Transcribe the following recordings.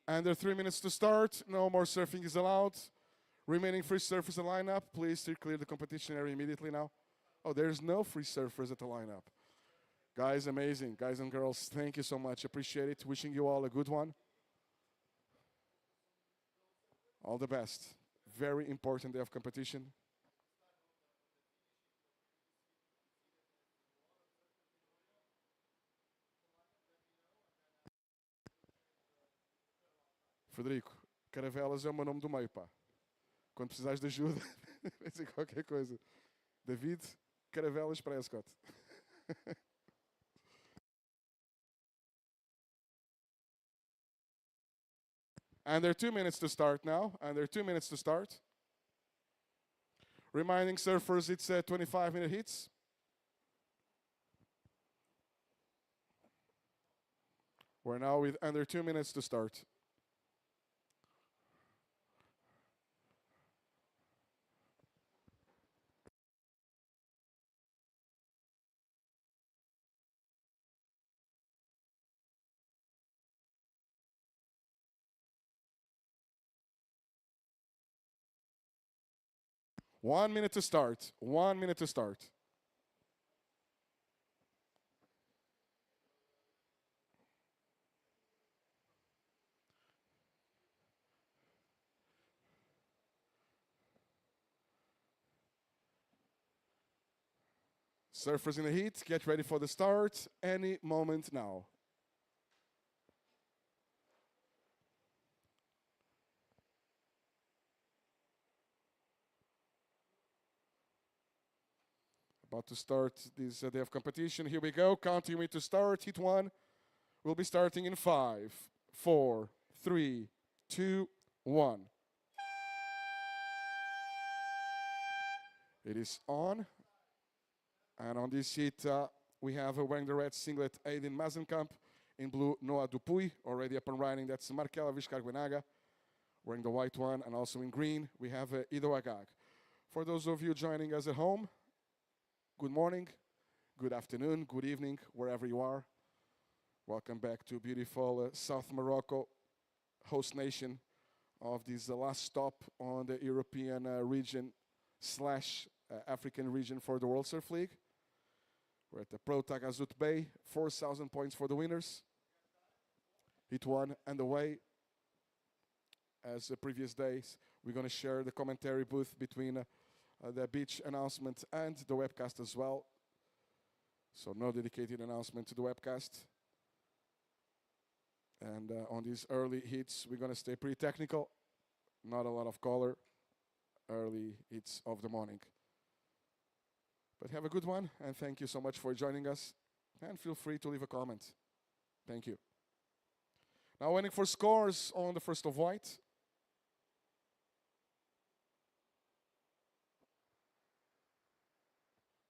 Under 3 minutes to start. No more surfing is allowed. Remaining free surfers in lineup, please steer clear the competition area immediately now. Oh, there's no free surfers at the lineup. Guys, amazing. Guys and girls, thank you so much. Appreciate it. Wishing you all a good one. All the best. Very important day of competition. Frederico, Caravelas é o meu nome do meio, pá. Quando precisares de ajuda, dizer qualquer coisa. David Caravelas Prescott. Under 2 minutes to start now. Under 2 minutes to start. Reminding surfers it's 25-minute hits. We're now with under 2 minutes to start. One minute to start. 1 minute to start. Surfers in the heat, get ready for the start. Any moment now. About to start this day of competition. Here we go. Counting me to start. Heat 1 will be starting in 5, 4, 3, 2, 1. It is on. And on this heat, we have wearing the red singlet Aiden Mazenkamp. In blue, Noah Dupuy, already up and riding. That's Markela Vizcarguenaga, wearing the white one. And also in green, we have Ido Agag. For those of you joining us at home, good morning, good afternoon, good evening, wherever you are. Welcome back to beautiful South Morocco, host nation of this last stop on the European region / African region for the World Surf League. We're at the Pro Taghazout Bay, 4,000 points for the winners. Heat 1 underway. As the previous days, we're going to share the commentary booth between the beach announcement and the webcast as well. So no dedicated announcement to the webcast. And on these early hits, we're going to stay pretty technical. Not a lot of color. Early hits of the morning. But have a good one, and thank you so much for joining us. And feel free to leave a comment. Thank you. Now waiting for scores on the first of white.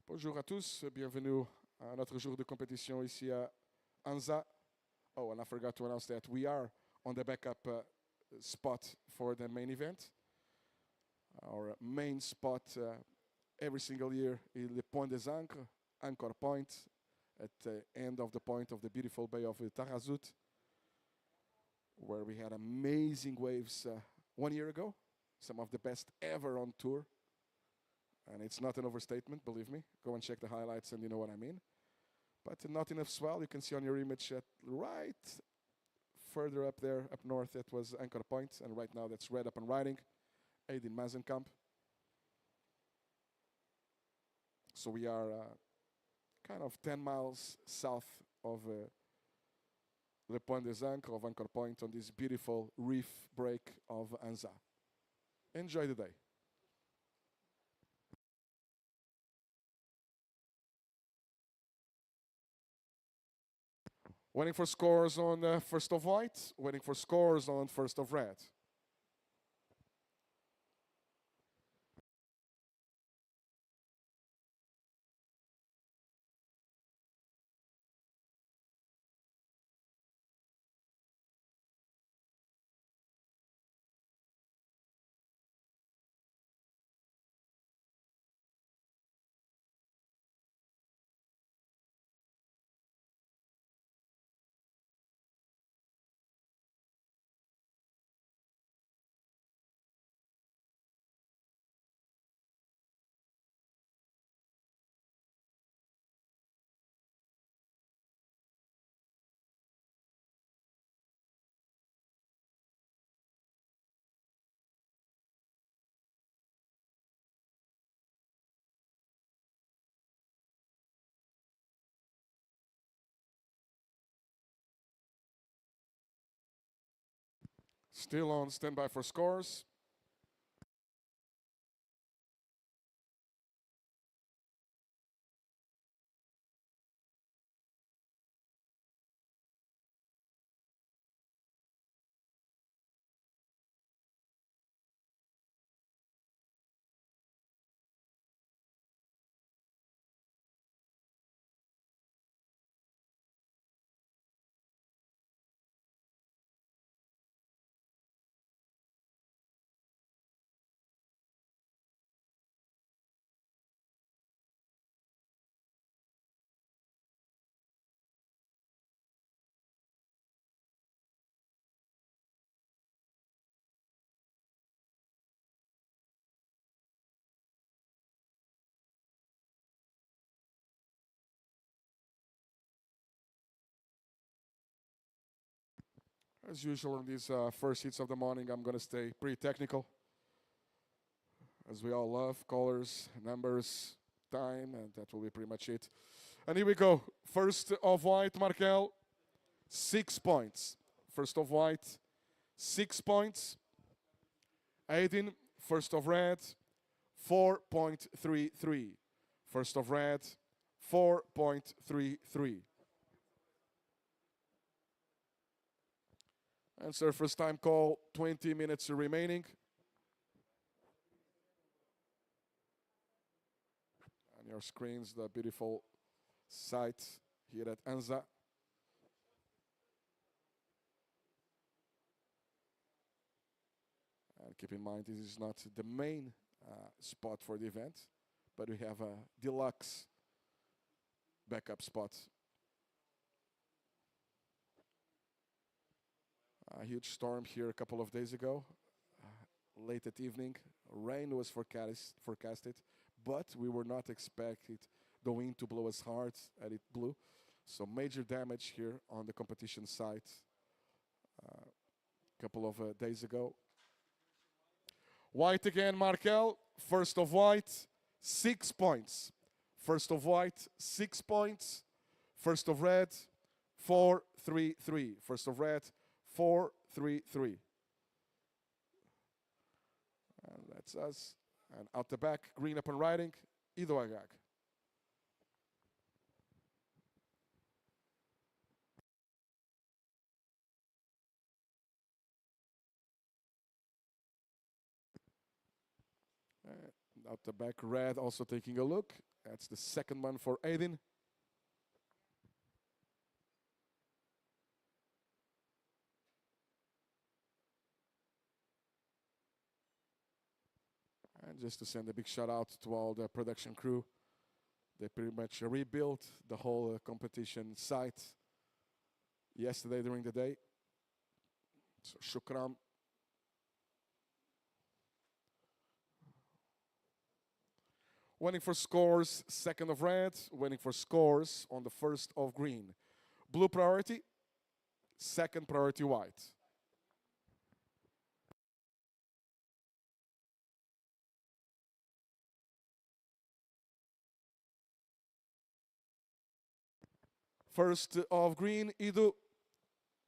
Bonjour à tous, bienvenue à notre jour de compétition ici à Anza. Oh, and I forgot to announce that we are on the backup spot for the main event. Our main spot every single year is the Point des Ancres, Anchor Point, at the end of the point of the beautiful bay of Taghazout, where we had amazing waves 1 year ago, some of the best ever on tour. And it's not an overstatement, believe me. Go and check the highlights and you know what I mean. But not enough swell. You can see on your image right further up there, up north, that was Anchor Point. And right now that's red up and riding, Aiden Mazenkamp. So we are kind of 10 miles south of Le Point des Ancres, of Anchor Point, on this beautiful reef break of Anza. Enjoy the day. Waiting for scores on first of white, waiting for scores on first of red. Still on standby for scores. As usual in these first heats of the morning, I'm going to stay pretty technical, as we all love colors, numbers, time, and that will be pretty much it. And here we go. First of white, Markel, 6 points. First of white, 6 points. Aiden, first of red, 4.33. First of red, 4.33. And surface time call, 20 minutes remaining. On your screens, the beautiful site here at Anza. And keep in mind, this is not the main spot for the event, but we have a deluxe backup spot. A huge storm here a couple of days ago, late at evening. Rain was forecasted, but we were not expected the wind to blow as hard as it blew. So major damage here on the competition site a couple of days ago. White again, Markel. First of white, 6 points. First of white, 6 points. First of red, 4.33. First of red, 4.33. And that's us. And out the back, green up and riding, Idoagag. Out the back, red also taking a look. That's the second one for Aiden. And just to send a big shout out to all the production crew. They pretty much rebuilt the whole competition site yesterday during the day. So shukram. Waiting for scores, second of red. Waiting for scores on the first of green. Blue priority, second priority white. First of green, Idu,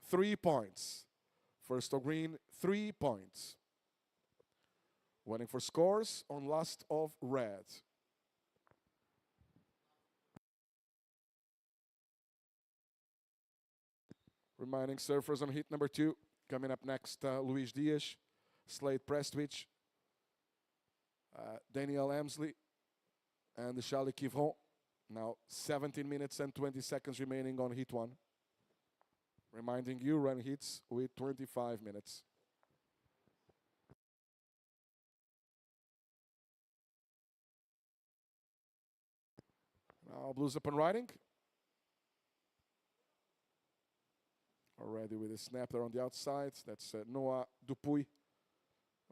3 points. First of green, 3 points. Waiting for scores on last of red. Reminding surfers on heat number 2. Coming up next, Luis Dias, Slade Prestwich, Daniel Emsley, and Charlie Kivron. Now 17 minutes and 20 seconds remaining on heat 1. Reminding you, run heats with 25 minutes. Now blues up and riding. Already with a snap there on the outside. That's Noah Dupuy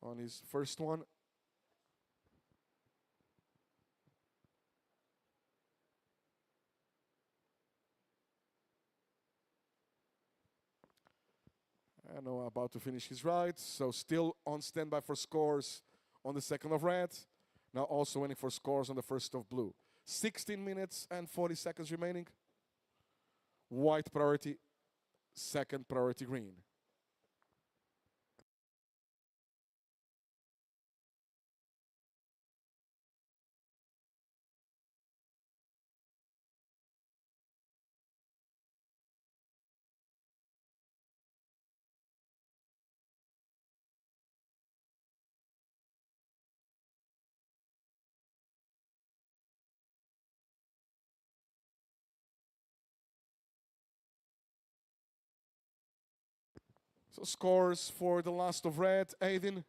on his first one. And Noah about to finish his ride. So still on standby for scores on the second of red. Now also waiting for scores on the first of blue. 16 minutes and 40 seconds remaining. White priority, second priority green. So scores for the last of red, Aiden,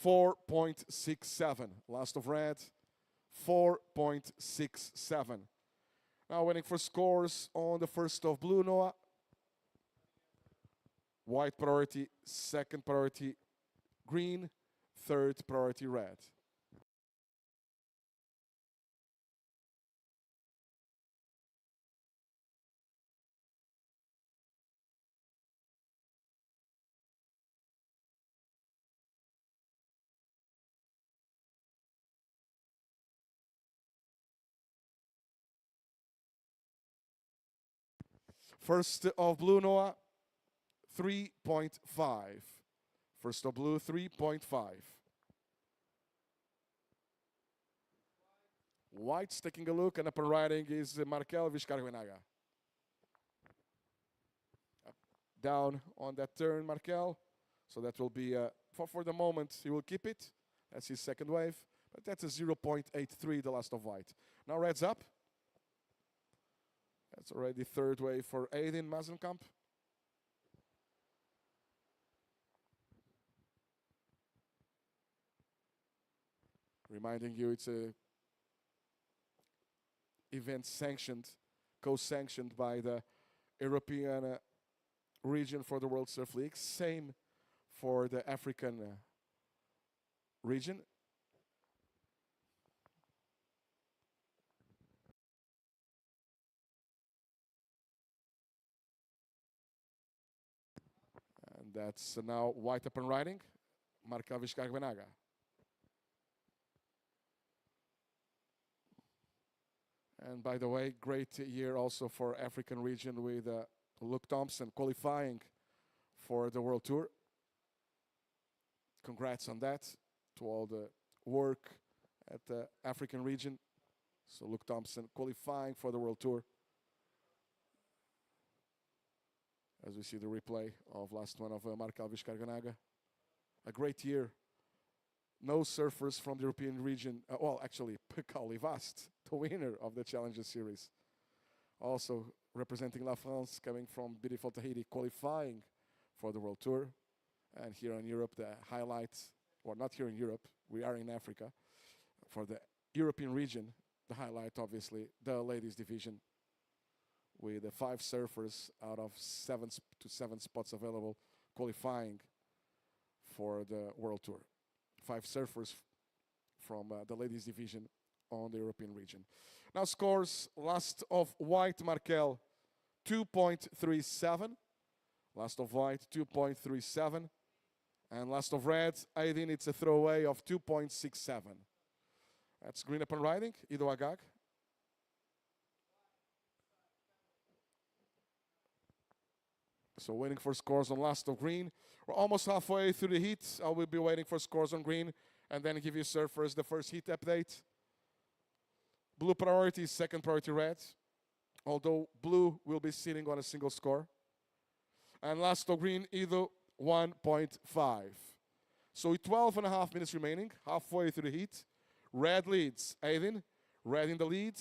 4.67. Last of red, 4.67. Now waiting for scores on the first of blue, Noah. White priority, second priority green, third priority red. First of blue, Noah, 3.5. First of blue, 3.5. White's taking a look, and up and riding is Markel Vizcarguenaga. Down on that turn, Markel. So that will be, for the moment, he will keep it. That's his second wave. But that's a 0.83, the last of white. Now red's up. That's already third wave for Aiden Mazenkamp. Reminding you, it's a event sanctioned, co-sanctioned by the European region for the World Surf League. Same for the African region. And that's now white up and riding, Markel Vizcarguenaga. And by the way, great year also for African region with Luke Thompson qualifying for the World Tour. Congrats on that, to all the work at the African region. So Luke Thompson qualifying for the World Tour. As we see the replay of last one of Markel Vizcarguenaga. A great year. No surfers from the European region. Well, actually, Pekal Livast, the winner of the Challenger Series. Also representing La France, coming from beautiful Tahiti, qualifying for the World Tour. And here in Europe, the highlight, or not here in Europe, we are in Africa. For the European region, the highlight, obviously, the ladies division, with the 5 surfers out of 7 spots available, qualifying for the World Tour. 5 surfers from the ladies division on the European region. Now scores, last of white, Markel, 2.37. Last of white, 2.37. And last of red, Aiden, it's a throwaway of 2.67. That's green up and riding, Ido Agag. So waiting for scores on last of green. We're almost halfway through the heat. I will be waiting for scores on green and then give you surfers the first heat update. Blue priority, second priority red. Although blue will be sitting on a single score. And last of green, Ido, 1.5. So with 12.5 minutes remaining, halfway through the heat. Red leads, Aiden. Red in the lead.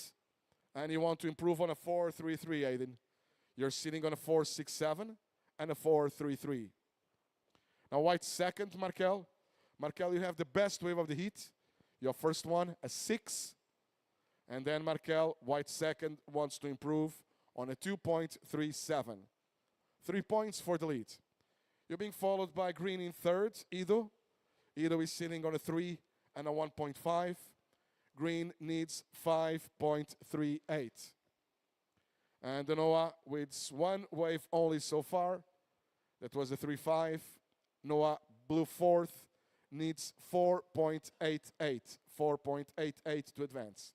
And you want to improve on a 4.33, Aiden. You're sitting on a 4.67 and a 4.33. Now white second, Markel. Markel, you have the best wave of the heat. Your first one, a 6. And then Markel, white second, wants to improve on a 2.37. 3 points for the lead. You're being followed by green in third, Ido. Ido is sitting on a 3 and a 1.5. Green needs 5.38. And Noah with 1 wave only so far. That was a 3.5. Noah, blue fourth, needs 4.88. 4.88 to advance.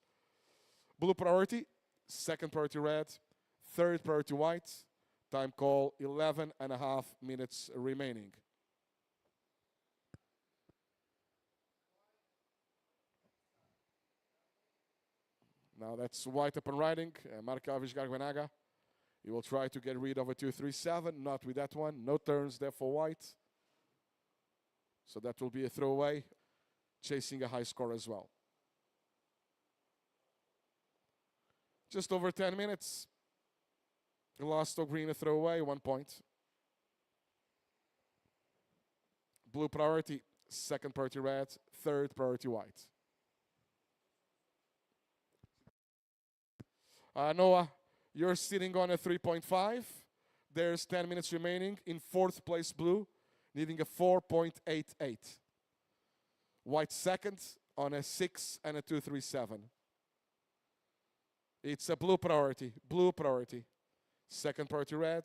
Blue priority, second priority red, third priority white. Time call, 11.5 minutes remaining. Now that's white up and riding, Markel Vizcarguenaga. He will try to get rid of a 2.37, not with that one. No turns there for white. So that will be a throwaway, chasing a high score as well. Just over 10 minutes. The last of green, a throwaway, 1 point. Blue priority, second priority red, third priority white. Noah, you're sitting on a 3.5. There's 10 minutes remaining. In fourth place, blue, needing a 4.88. White second on a 6 and a 2.37. It's a blue priority, blue priority. Second priority red,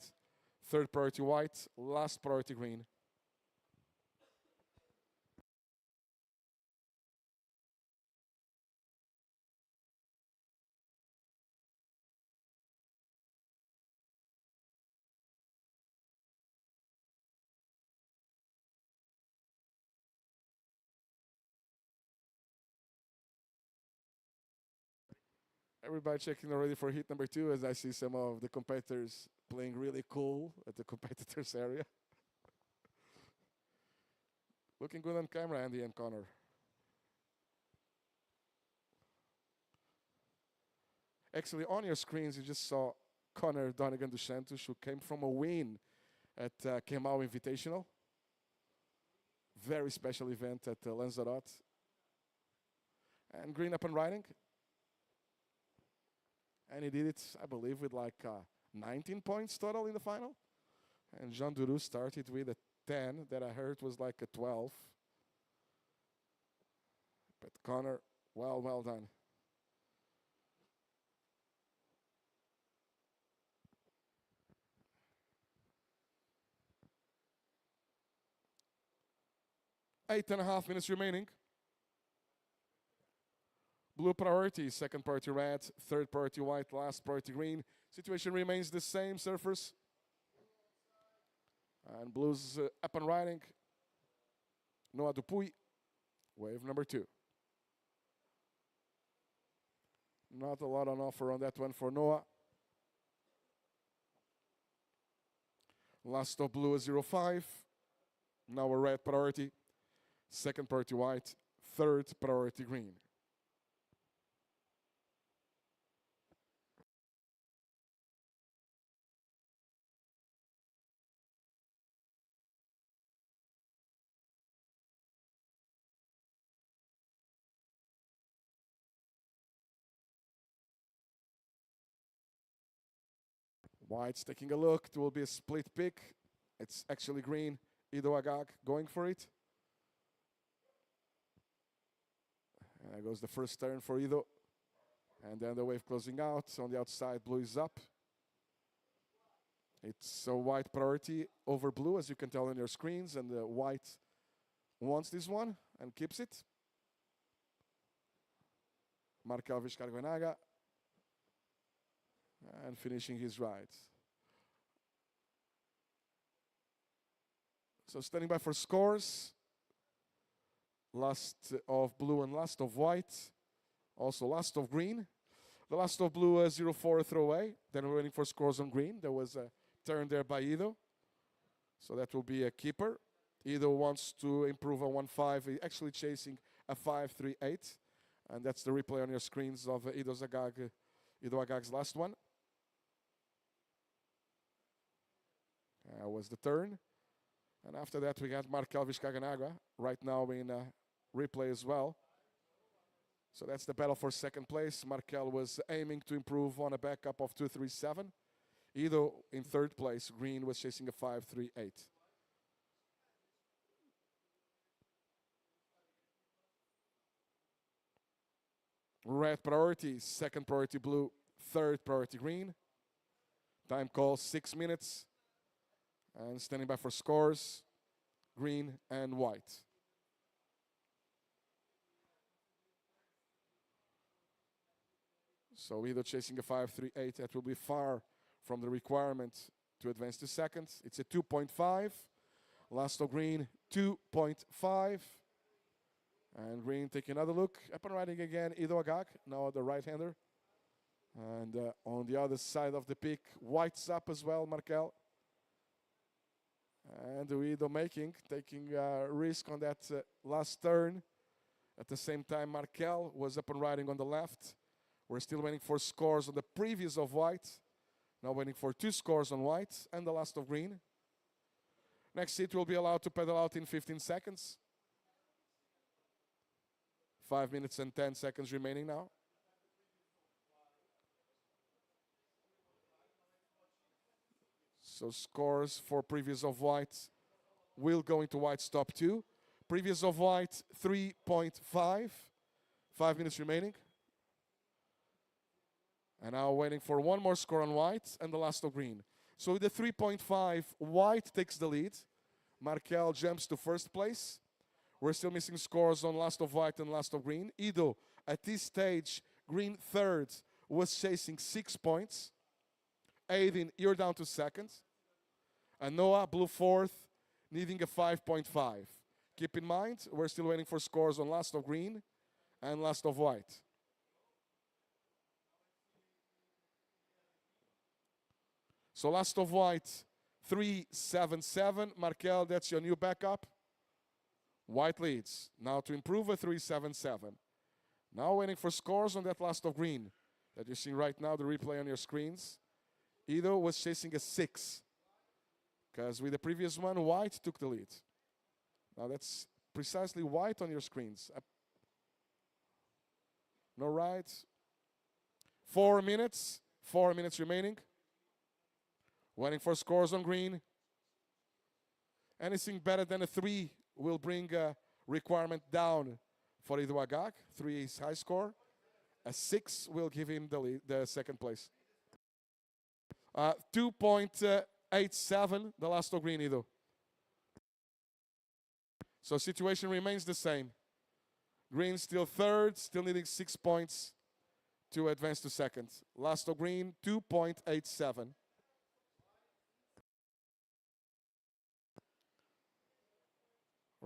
third priority white, last priority green. Everybody checking already for hit number 2 as I see some of the competitors playing really cool at the competitors area. Looking good on camera, Andy and Connor. Actually, on your screens, you just saw Connor Donegan dos Santos, who came from a win at Kemal Invitational. Very special event at Lanzarote. And green up and riding. And he did it, I believe, with like 19 points total in the final. And Jean Duru started with a 10 that I heard was like a 12. But Connor, well done. Eight and a half minutes remaining. Blue priority, second priority red, third priority white, last priority green. Situation remains the same, surfers. And blues up and riding. Noah Dupuy, wave number 2. Not a lot on offer on that one for Noah. Last of blue is 0.5. Now a red priority. Second priority white, third priority green. White's taking a look. It will be a split pick. It's actually green. Ido Agag going for it. And there goes the first turn for Ido. And then the wave closing out. On the outside, blue is up. It's a white priority over blue, as you can tell on your screens. And the white wants this one and keeps it. Markel Vizcargonaga. And finishing his ride. So standing by for scores. Last of blue and last of white. Also last of green. The last of blue was 0-4 throwaway. Then we're waiting for scores on green. There was a turn there by Ido. So that will be a keeper. Ido wants to improve a 1-5. He's actually chasing a 5-3-8. And that's the replay on your screens of Ido Agag's last one. That was the turn. And after that, we got Markel Vizcargonaga right now in replay as well. So that's the battle for second place. Markel was aiming to improve on a backup of 2.37. Ido in third place. Green was chasing a 5.38. Red priority, second priority blue, third priority green. Time call 6 minutes. And standing by for scores, green and white. So Ido chasing a 5.38. That will be far from the requirement to advance to second. It's a 2.5. Last of green, 2.5. And green taking another look. Up and riding again, Ido Agag, now the right-hander. And on the other side of the pick, white's up as well, Markel. And Ido taking a risk on that last turn. At the same time, Markel was up and riding on the left. We're still waiting for scores on the previous of white. Now waiting for 2 scores on white and the last of green. Next seat will be allowed to pedal out in 15 seconds. 5 minutes and 10 seconds remaining now. So scores for previous of white will go into white's top 2. Previous of white 3.5. 5 minutes remaining. And now waiting for one more score on white and the last of green. So with the 3.5, white takes the lead. Markel jumps to first place. We're still missing scores on last of white and last of green. Ido, at this stage, green third, was chasing 6 points. Aiden, you're down to second. And Noah, blue fourth, needing a 5.5. Keep in mind, we're still waiting for scores on last of green and last of white. So last of white, 377. Markel, that's your new backup. White leads. Now to improve a 377. Now waiting for scores on that last of green that you're seeing right now, the replay on your screens. Ido was chasing a 6. Because with the previous one, white took the lead. Now that's precisely white on your screens. No right. 4 minutes. 4 minutes remaining. Waiting for scores on green. Anything better than a 3 will bring a requirement down for Ido Agag. 3 is high score. A 6 will give him the lead, the second place. 2.87, the last of green, Ido. So situation remains the same. Green still third, still needing 6 points to advance to second. Last of green, 2.87.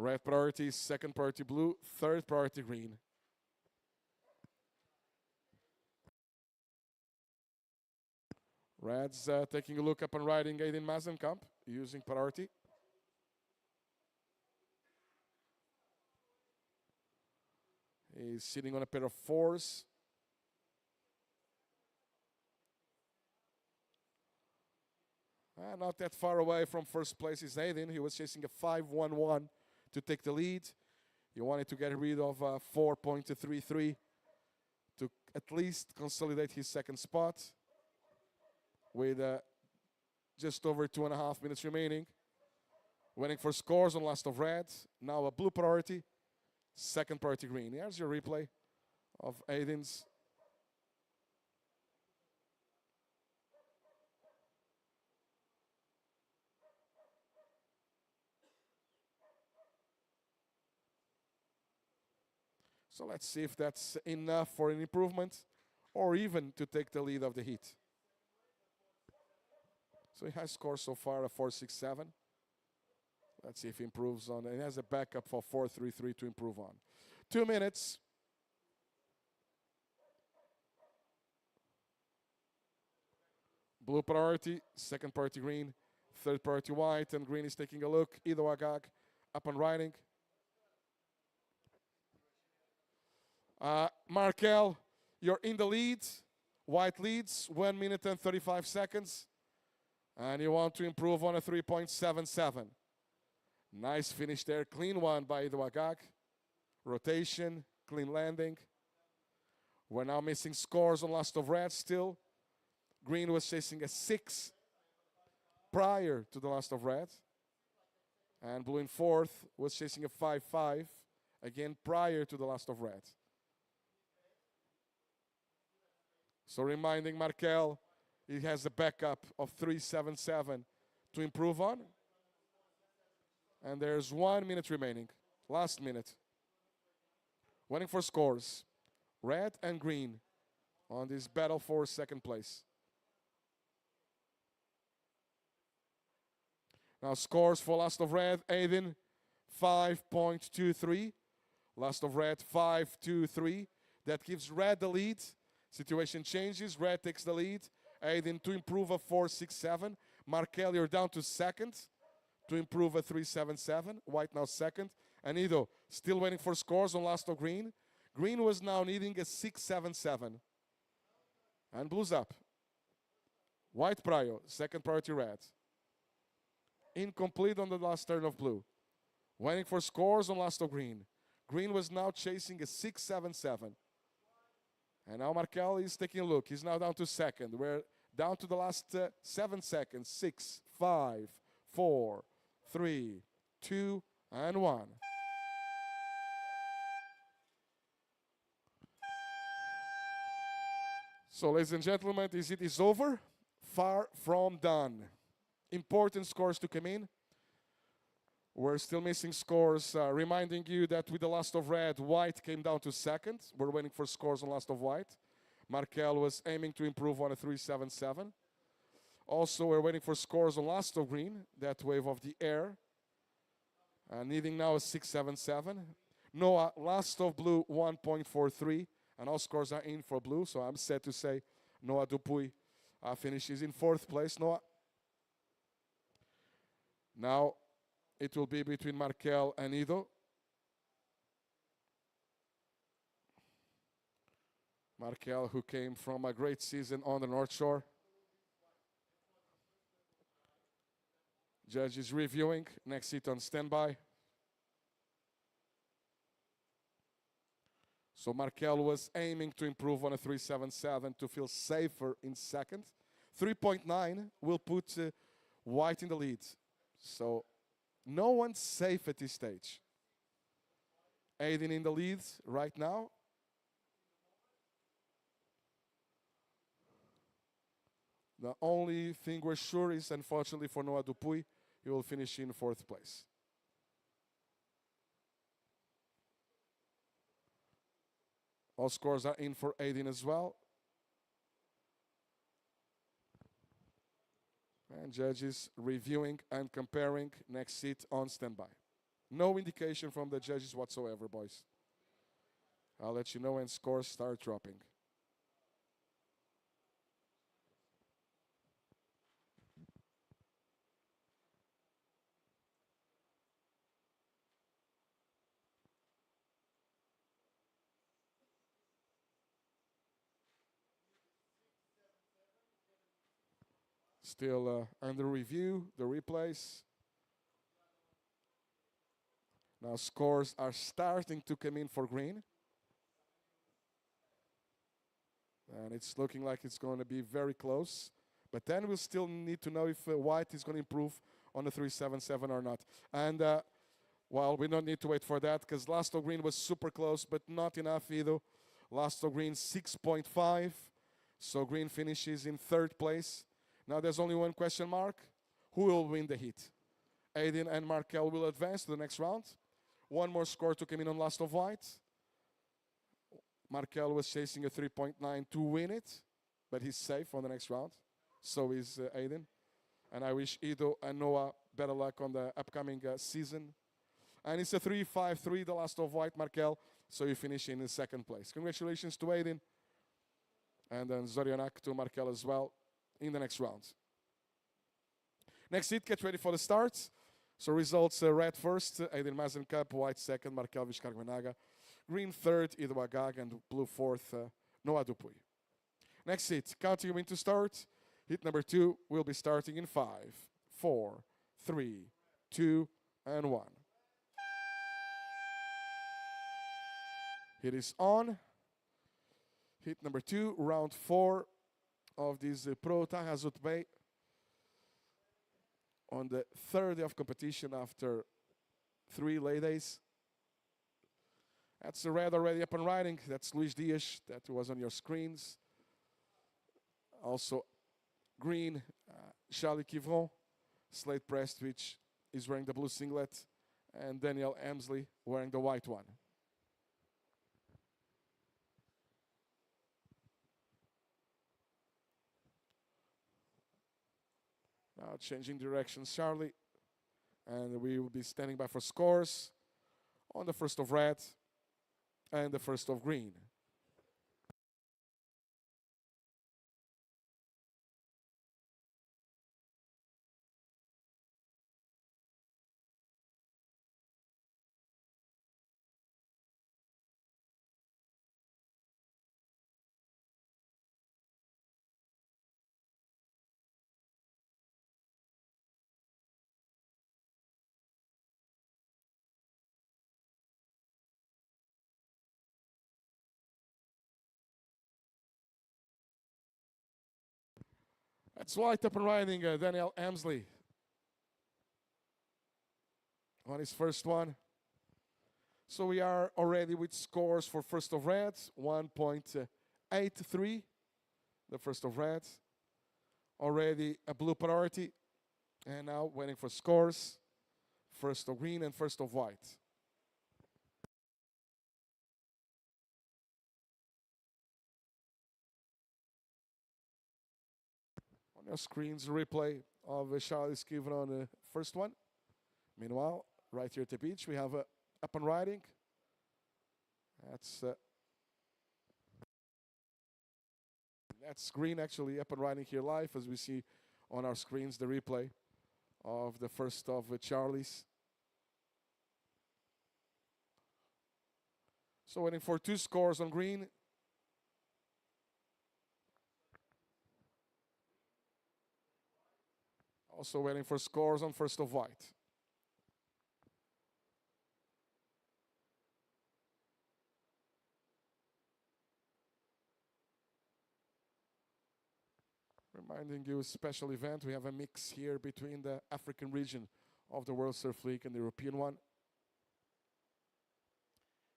Red priority, second priority blue, third priority green. Reds taking a look up and riding Aiden Mazenkamp using priority. He's sitting on a pair of 4s. Not that far away from first place is Aiden. He was chasing a 5-1-1 to take the lead. He wanted to get rid of 4.33 to at least consolidate his second spot with just over 2.5 minutes remaining. Waiting for scores on last of red. Now a blue priority, second priority green. Here's your replay of Aiden's. So let's see if that's enough for an improvement or even to take the lead of the heat. So he has scored so far a 4.67. Let's see if he improves on it. He has a backup for 4.33 to improve on. 2 minutes. Blue priority, second priority green, third priority white, and green is taking a look. Ido Agag up and riding. Markel, you're in the lead. White leads, 1 minute and 35 seconds. And you want to improve on a 3.77. Nice finish there. Clean one by Ido Agag. Rotation, clean landing. We're now missing scores on last of red still. Green was chasing a 6 prior to the last of red. And blue in fourth was chasing a 5-5, again prior to the last of red. So reminding Markel, he has a backup of 3.77 to improve on. And there's 1 minute remaining. Last minute. Waiting for scores. Red and green on this battle for second place. Now scores for last of red. Aiden, 5.23. Last of red, 5.23. That gives red the lead. Situation changes. Red takes the lead. Aiden to improve a 4.67. Markel, you're down to second to improve a 3.77. White now second. And Ido still waiting for scores on last of green. Green was now needing a 6.77. And blue's up. White prio, second priority red. Incomplete on the last turn of blue. Waiting for scores on last of green. Green was now chasing a 6-7-7. And now Markel is taking a look. He's now down to second. We're down to the last 7 seconds. 6, 5, 4, 3, 2, and 1. So, ladies and gentlemen, it is over. Far from done. Important scores to come in. We're still missing scores, reminding you that with the last of red, white came down to second. We're waiting for scores on last of white. Markel was aiming to improve on a 3-7-7. Also, we're waiting for scores on last of green, that wave of the air. Needing now a 6-7-7. Noah, last of blue, 1.43. And all scores are in for blue, so I'm sad to say Noah Dupuy finishes in 4th place. Noah. Now it will be between Markel and Ido. Markel, who came from a great season on the North Shore. Judge is reviewing. Next seat on standby. So Markel was aiming to improve on a 3-7-7 to feel safer in second. 3.9 will put white in the lead. So no one's safe at this stage. Aiden in the lead right now. The only thing we're sure is, unfortunately for Noah Dupuy, he will finish in 4th place. All scores are in for Aiden as well. And judges reviewing and comparing. Next seat on standby. No indication from the judges whatsoever, boys. I'll let you know when scores start dropping. Still under review, the replays. Now scores are starting to come in for green. And it's looking like it's going to be very close. But then we'll still need to know if white is going to improve on the 3-7-7 or not. And, well, we don't need to wait for that because last of green was super close, but not enough either. Last of green, 6.5. So green finishes in 3rd place. Now there's only one question mark. Who will win the heat? Aiden and Markel will advance to the next round. One more score to come in on last of white. Markel was chasing a 3.9 to win it, but he's safe on the next round. So is Aiden. And I wish Ido and Noah better luck on the upcoming season. And it's a 3-5-3, the last of white, Markel. So you finish in 2nd place. Congratulations to Aiden. And then Zorianak to Markel as well in the next round. Next seat, get ready for the start. So results, red first, Aiden Mazenkamp, white 2nd, Markel Vizcarguenaga. Green 3rd, Ido Agag, and blue 4th, Noah Dupuy. Next seat, counting in to start. Heat number 2 will be starting in 5, 4, 3, 2, and 1. It is on. Heat number 2, round 4 of this Pro Taghazout Bay. On the 3rd day of competition after 3 lay days. That's the red already up and riding. That's Luis Dias. That was on your screens. Also, green, Charlie Kivron, Slate Prestwich is wearing the blue singlet, and Daniel Emsley wearing the white one. Now changing directions, Charlie. And we will be standing by for scores on the 1st of red and the 1st of green. That's white up and riding Daniel Amsley on his first one. So we are already with scores for first of red, 1.83, the first of red. Already a blue priority. And now waiting for scores, first of green and first of white. On your screens, replay of Charles given on the first one. Meanwhile, right here at the beach, we have up and riding. That's green actually up and riding here live as we see on our screens the replay of the first of Charlie's. So waiting for two scores on green. Also waiting for scores on first of white. Reminding you, special event, we have a mix here between the African region of the World Surf League and the European one.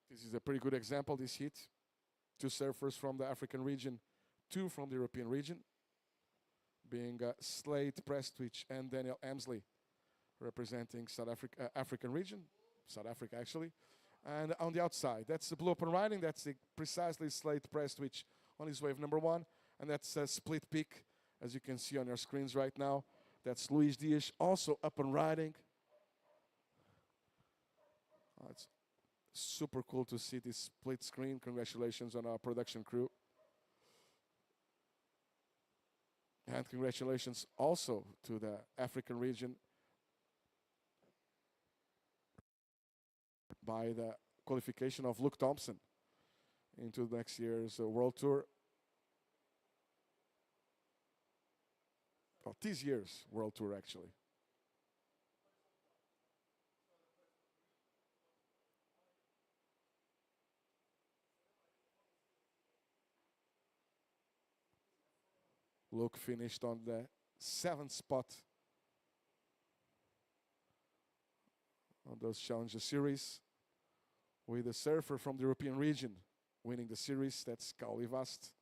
This is a pretty good example, this heat. Two surfers from the African region, two from the European region, being Slade Prestwich and Daniel Amsley, representing African region, South Africa actually. And on the outside, that's the blue up and riding, that's precisely Slade Prestwich on his wave number one, and that's a split peak, as you can see on your screens right now. That's Luis Dias, also up and riding. It's super cool to see this split screen. Congratulations on our production crew. And congratulations also to the African region by the qualification of Luke Thompson into next year's World Tour. Oh, this year's World Tour, actually. Luke finished on the 7th spot on those Challenger Series with a surfer from the European region winning the series. That's Kaoli Vast,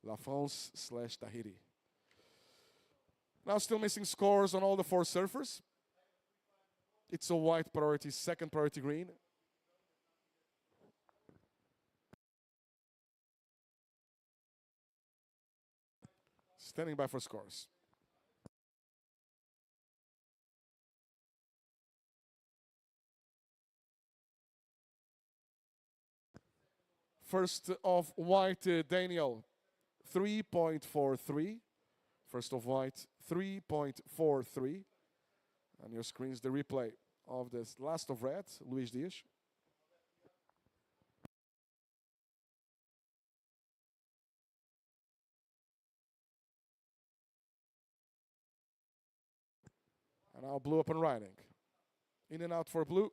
La France / Tahiti. Now still missing scores on all the four surfers. It's a white priority, second priority green. Standing by for scores. First of white, Daniel, 3.43. First of white, 3.43. On your screens, the replay of the last of red, Luis Dias. And now blue up and riding. In and out for blue.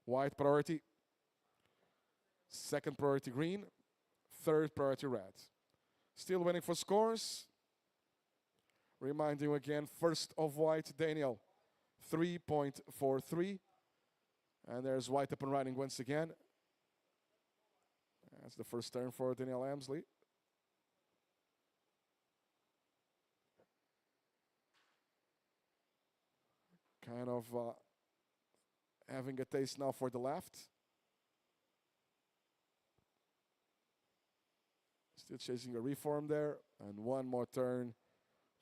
White priority. Second priority green. Third priority red. Still waiting for scores. Reminding you again, first of white, Daniel, 3.43. And there's white up and riding once again. That's the first turn for Daniel Amsley. Kind of having a taste now for the left. Still chasing a reform there. And one more turn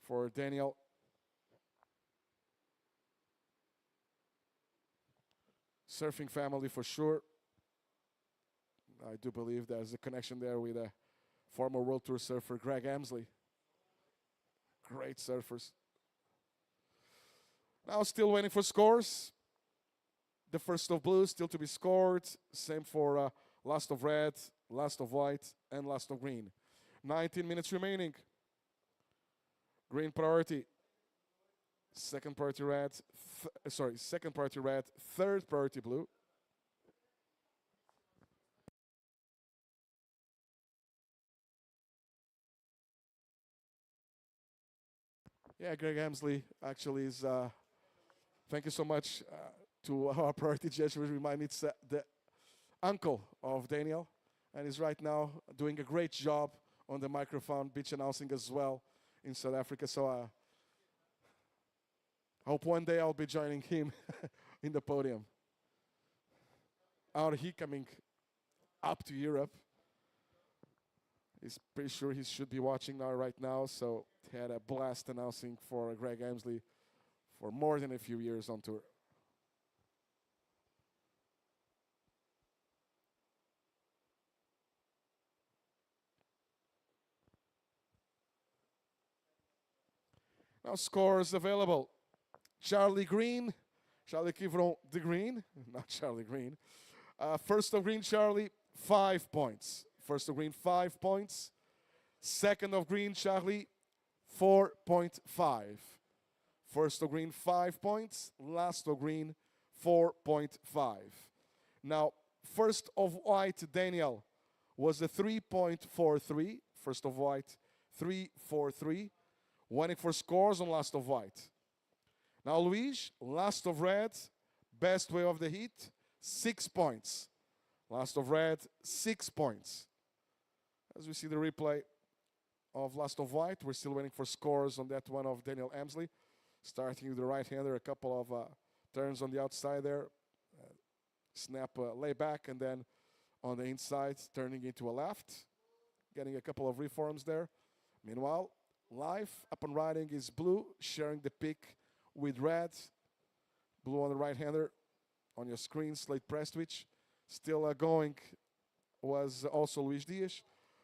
for Daniel. Surfing family for sure. I do believe there's a connection there with a former World Tour surfer, Greg Amsley. Great surfers. Now still waiting for scores. The first of blue still to be scored. Same for last of red, last of white, and last of green. 19 minutes remaining. Green priority. Second priority red. Second priority red. Third priority blue. Yeah, Greg Hemsley actually is. Thank you so much to our priority judge, which remind me it's the uncle of Daniel, and is right now doing a great job on the microphone, beach announcing as well in South Africa. So I hope one day I'll be joining him in the podium. Out he coming up to Europe. He's pretty sure he should be watching now right now. So he had a blast announcing for Greg Hemsley for more than a few years on tour. Now scores available. Charlie Green, Charlie Kivron de Green, not Charlie Green. First of green, Charlie, 5 points. First of green, 5 points. Second of green, Charlie, 4.5. First of green, 5 points. Last of green, 4.5. Now, first of white, Daniel, was a 3.43. First of white, 3.43. Waiting for scores on last of white. Now, Luis, last of red, best way of the heat, 6 points. Last of red, 6 points. As we see the replay of last of white, we're still waiting for scores on that one of Daniel Hemsley. Starting with the right-hander, a couple of turns on the outside there. Snap lay back, and then on the inside, turning into a left. Getting a couple of reforms there. Meanwhile, live up and riding is blue, sharing the pick with red. Blue on the right-hander. On your screen, Slate Prestwich. Still going was also Luis Dias.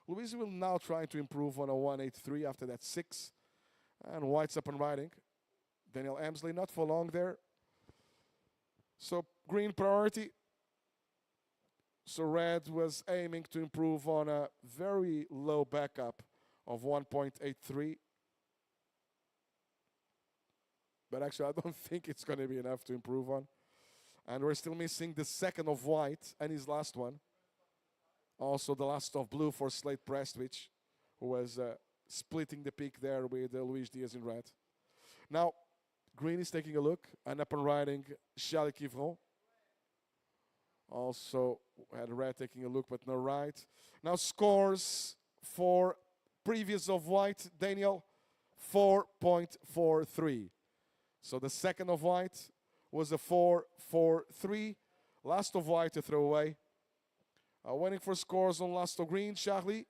Luis will now try to improve on a 183 after that 6. And white's up and riding. Daniel Hemsley not for long there. So green priority. So red was aiming to improve on a very low backup of 1.83. But actually, I don't think it's going to be enough to improve on. And we're still missing the second of white and his last one. Also the last of blue for Slate Prestwich, who was splitting the peak there with Luis Diaz in red. Now, green is taking a look. And up and riding, Charles Kivron. Also had red taking a look, but no right. Now scores for previous of white, Daniel, 4.43. So the second of white was a 4.43. Last of white, a throwaway. Waiting for scores on last of green, Charlie.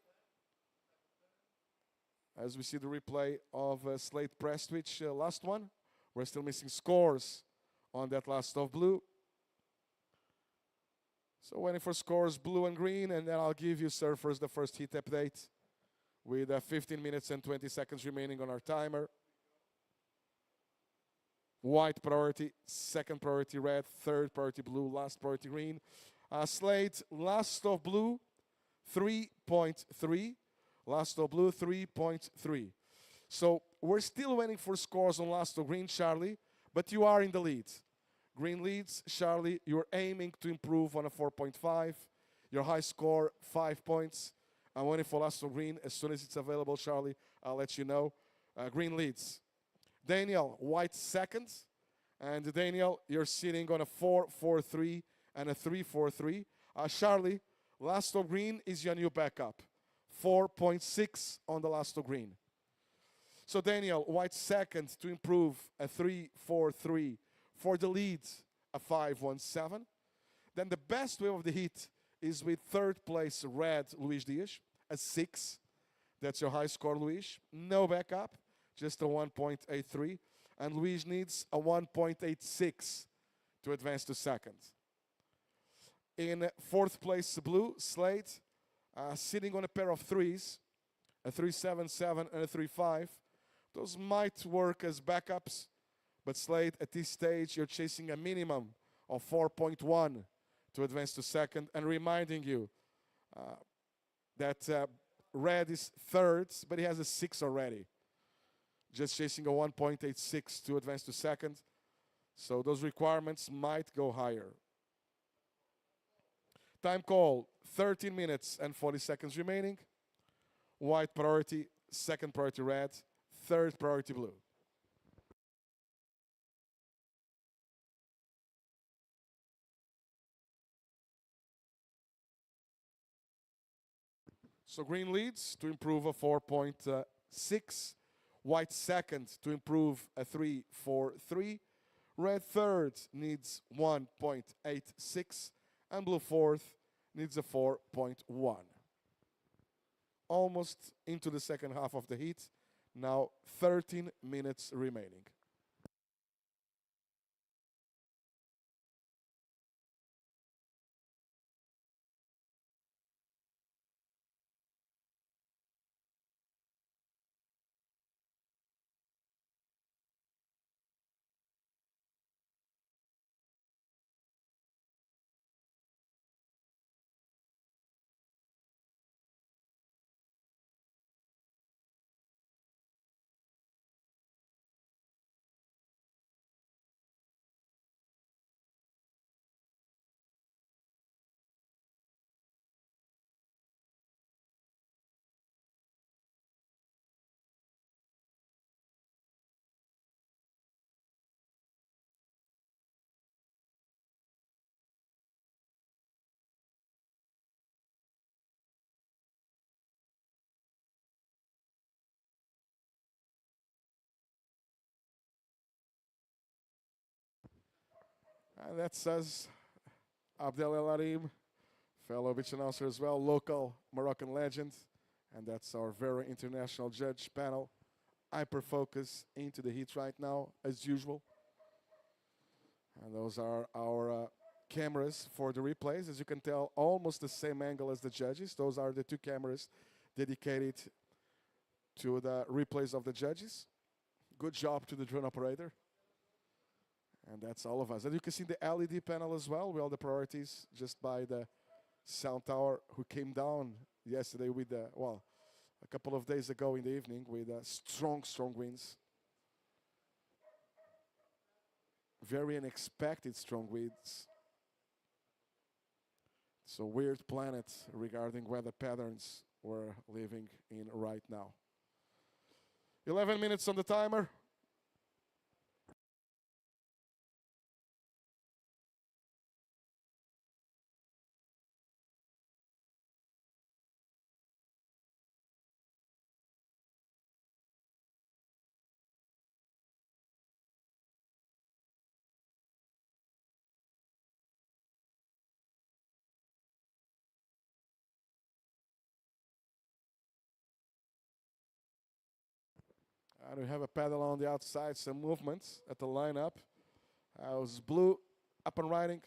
As we see the replay of Slate Prestwich, last one. We're still missing scores on that last of blue. So waiting for scores, blue and green, and then I'll give you, sir, first the first heat update with 15 minutes and 20 seconds remaining on our timer. White priority, second priority red, third priority blue, last priority green. Slate, last of blue, 3.3. Last of blue, 3.3. So we're still waiting for scores on last of green, Charlie, but you are in the lead. Green leads, Charlie, you're aiming to improve on a 4.5. Your high score, 5 points. I'm waiting for last of green. As soon as it's available, Charlie, I'll let you know. Green leads. Daniel, white second. And Daniel, you're sitting on a 4.43 and a 3.43. Charlie, last of green is your new backup. 4.6 on the last of green. So Daniel, white second to improve a 3.43. For the lead, a 5.17. Then the best way of the heat is with third place red, Luis Dias, a 6. That's your high score, Luis. No backup, just a 1.83. And Luis needs a 1.86 to advance to second. In fourth place, blue, Slate, sitting on a pair of 3s, a 3.77 and a 3.5. Those might work as backups. But Slate, at this stage, you're chasing a minimum of 4.1 to advance to second. And reminding you that red is third, but he has a 6 already. Just chasing a 1.86 to advance to second. So those requirements might go higher. Time call, 13 minutes and 40 seconds remaining. White priority, second priority red, third priority blue. So green leads to improve a 4.6. White second to improve a 3.43. Red third needs 1.86. And blue fourth needs a 4.1. Almost into the second half of the heat. Now 13 minutes remaining. And that says Abdel El Arim, fellow beach announcer as well, local Moroccan legend. And that's our very international judge panel. Hyper focus into the heat right now, as usual. And those are our cameras for the replays. As you can tell, almost the same angle as the judges. Those are the two cameras dedicated to the replays of the judges. Good job to the drone operator. And that's all of us. And you can see the LED panel as well, with all the priorities, just by the sound tower, who came down yesterday with the, well, a couple of days ago in the evening with strong, strong winds. Very unexpected strong winds. It's a weird planet regarding weather patterns we're living in right now. 11 minutes on the timer. And we have a paddle on the outside, some movements at the lineup. How's blue up and riding?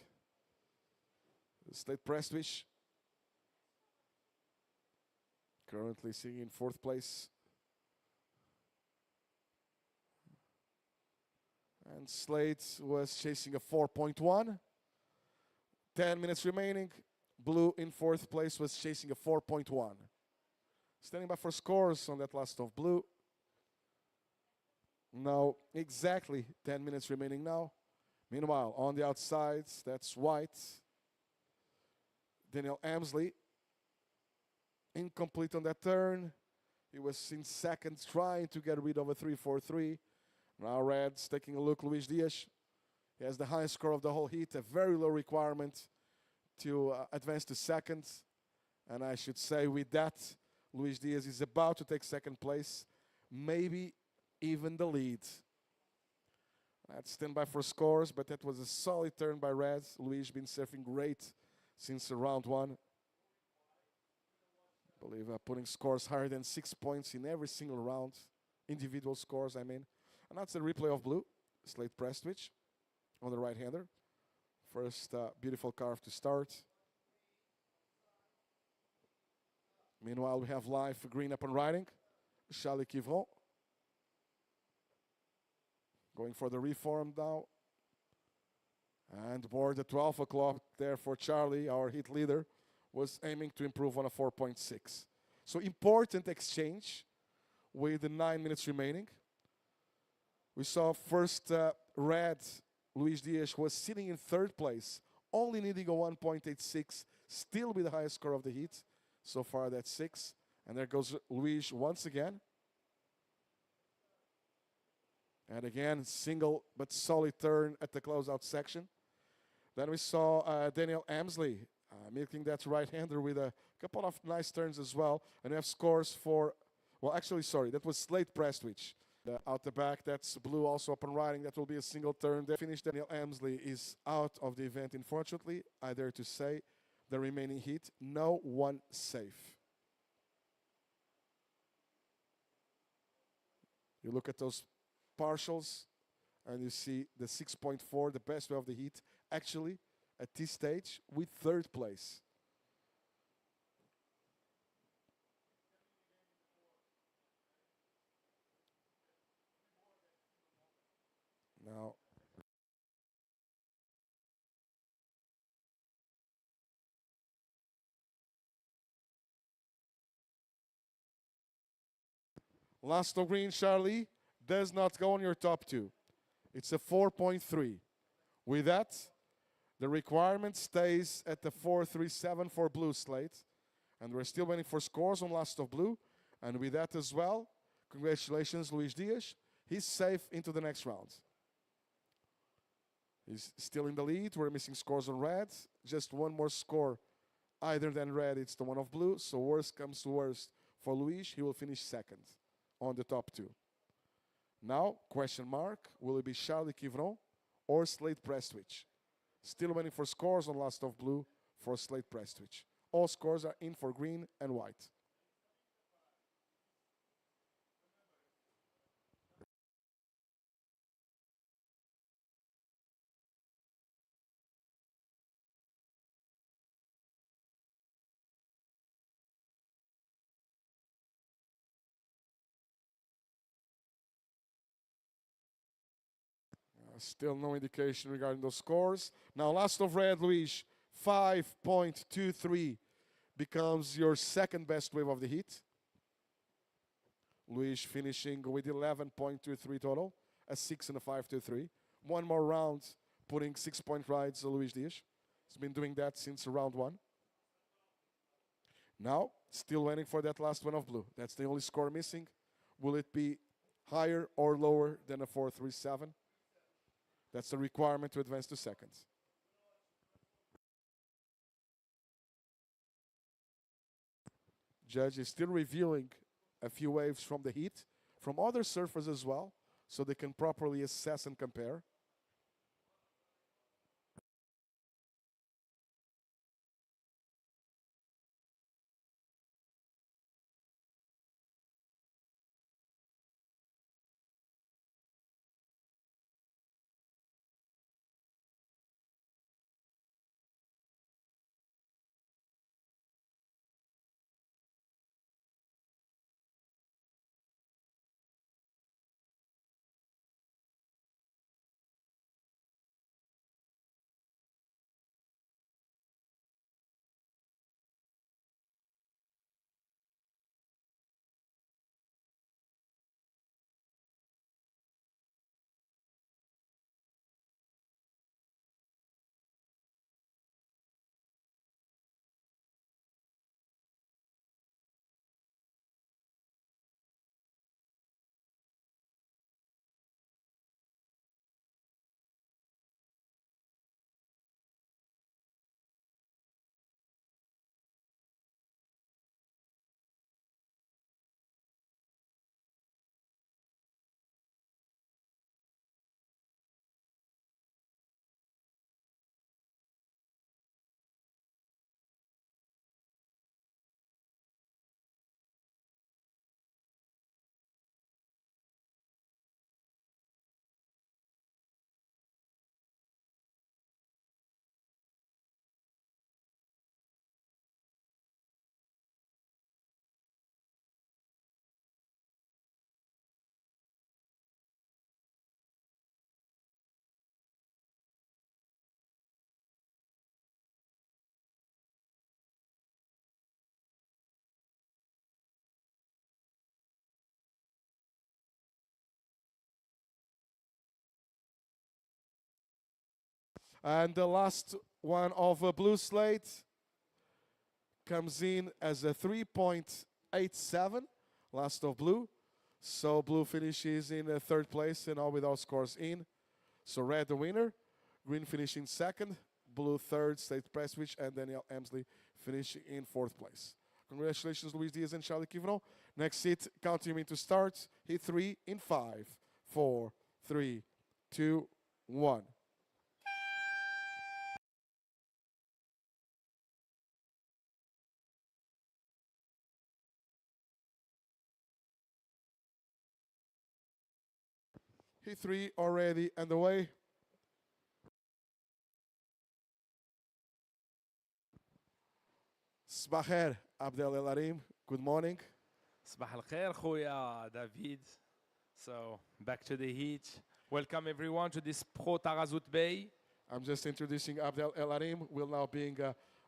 Slate Prestwich. Currently sitting in fourth place. And Slate was chasing a 4.1. 10 minutes remaining. Blue in fourth place was chasing a 4.1. Standing by for scores on that last of blue. Now, exactly 10 minutes remaining now. Meanwhile, on the outsides, that's white. Daniel Amsley. Incomplete on that turn. He was in second trying to get rid of a 3.43. Now red's taking a look. Luis Diaz. He has the highest score of the whole heat. A very low requirement to advance to second. And I should say with that, Luis Diaz is about to take second place. Maybe even the lead. Let's stand by for scores, but that was a solid turn by Red. Luis been surfing great since round one. I believe putting scores higher than 6 points in every single round. Individual scores, I mean. And that's a replay of blue. Slate Prestwich on the right-hander. First beautiful carve to start. Meanwhile, we have live green up and riding. Charlie Quivron. Going for the reform now. And board at 12 o'clock there for Charlie, our heat leader, was aiming to improve on a 4.6. So important exchange with the 9 minutes remaining. We saw first red, Luis Diaz, was sitting in third place, only needing a 1.86, still with the highest score of the heat. So far that's 6. And there goes Luis once again. And again, single but solid turn at the closeout section. Then we saw Daniel Amsley milking that right-hander with a couple of nice turns as well. And we have scores for, well, actually, sorry, that was Slate Prestwich. Out the back, that's blue also up and riding. That will be a single turn. They finished. Daniel Emsley is out of the event, unfortunately. I dare to say the remaining heat, no one safe. You look at those partials, and you see the 6.4, the best way of the heat, actually, at this stage, with third place. Now, last of green, Charlie, does not go on your top two. It's a 4.3. With that, the requirement stays at the 4.37 for blue slate. And we're still waiting for scores on last of blue. And with that as well, congratulations, Luis Diaz. He's safe into the next round. He's still in the lead. We're missing scores on red. Just one more score either than red. It's the one of blue. So worst comes to worst for Luis. He will finish second on the top two. Now, question mark, will it be Charlie Quivron or Slate Prestwich? Still waiting for scores on last of blue for Slate Prestwich. All scores are in for green and white. Still no indication regarding those scores. Now, last of red, Luis, 5.23 becomes your second best wave of the heat. Luis finishing with 11.23 total, a 6 and a 5.23. One more round, putting 6-point rides, Luis Diaz. He's been doing that since round one. Now, still waiting for that last one of blue. That's the only score missing. Will it be higher or lower than a 4.37? That's the requirement to advance to seconds. Judge is still reviewing a few waves from the heat, from other surfers as well, so they can properly assess and compare. And the last one of a blue slate comes in as a 3.87, last of blue. So blue finishes in third place and all with all scores in. So red the winner, green finishing second, blue third, State Prestwich, and Daniel Emsley finishing in fourth place. Congratulations, Luis Diaz and Charlie Kivron. Next hit, counting him into start. Hit 3 in 5, 4, 3, 2, 1. Hit 3 already underway. Sbaher Abdel El Arim, good morning. صباح الخير خويا David. So back to the heat. Welcome everyone to this Pro Taghazout Bay. I'm just introducing Abdel El Arim. Will now be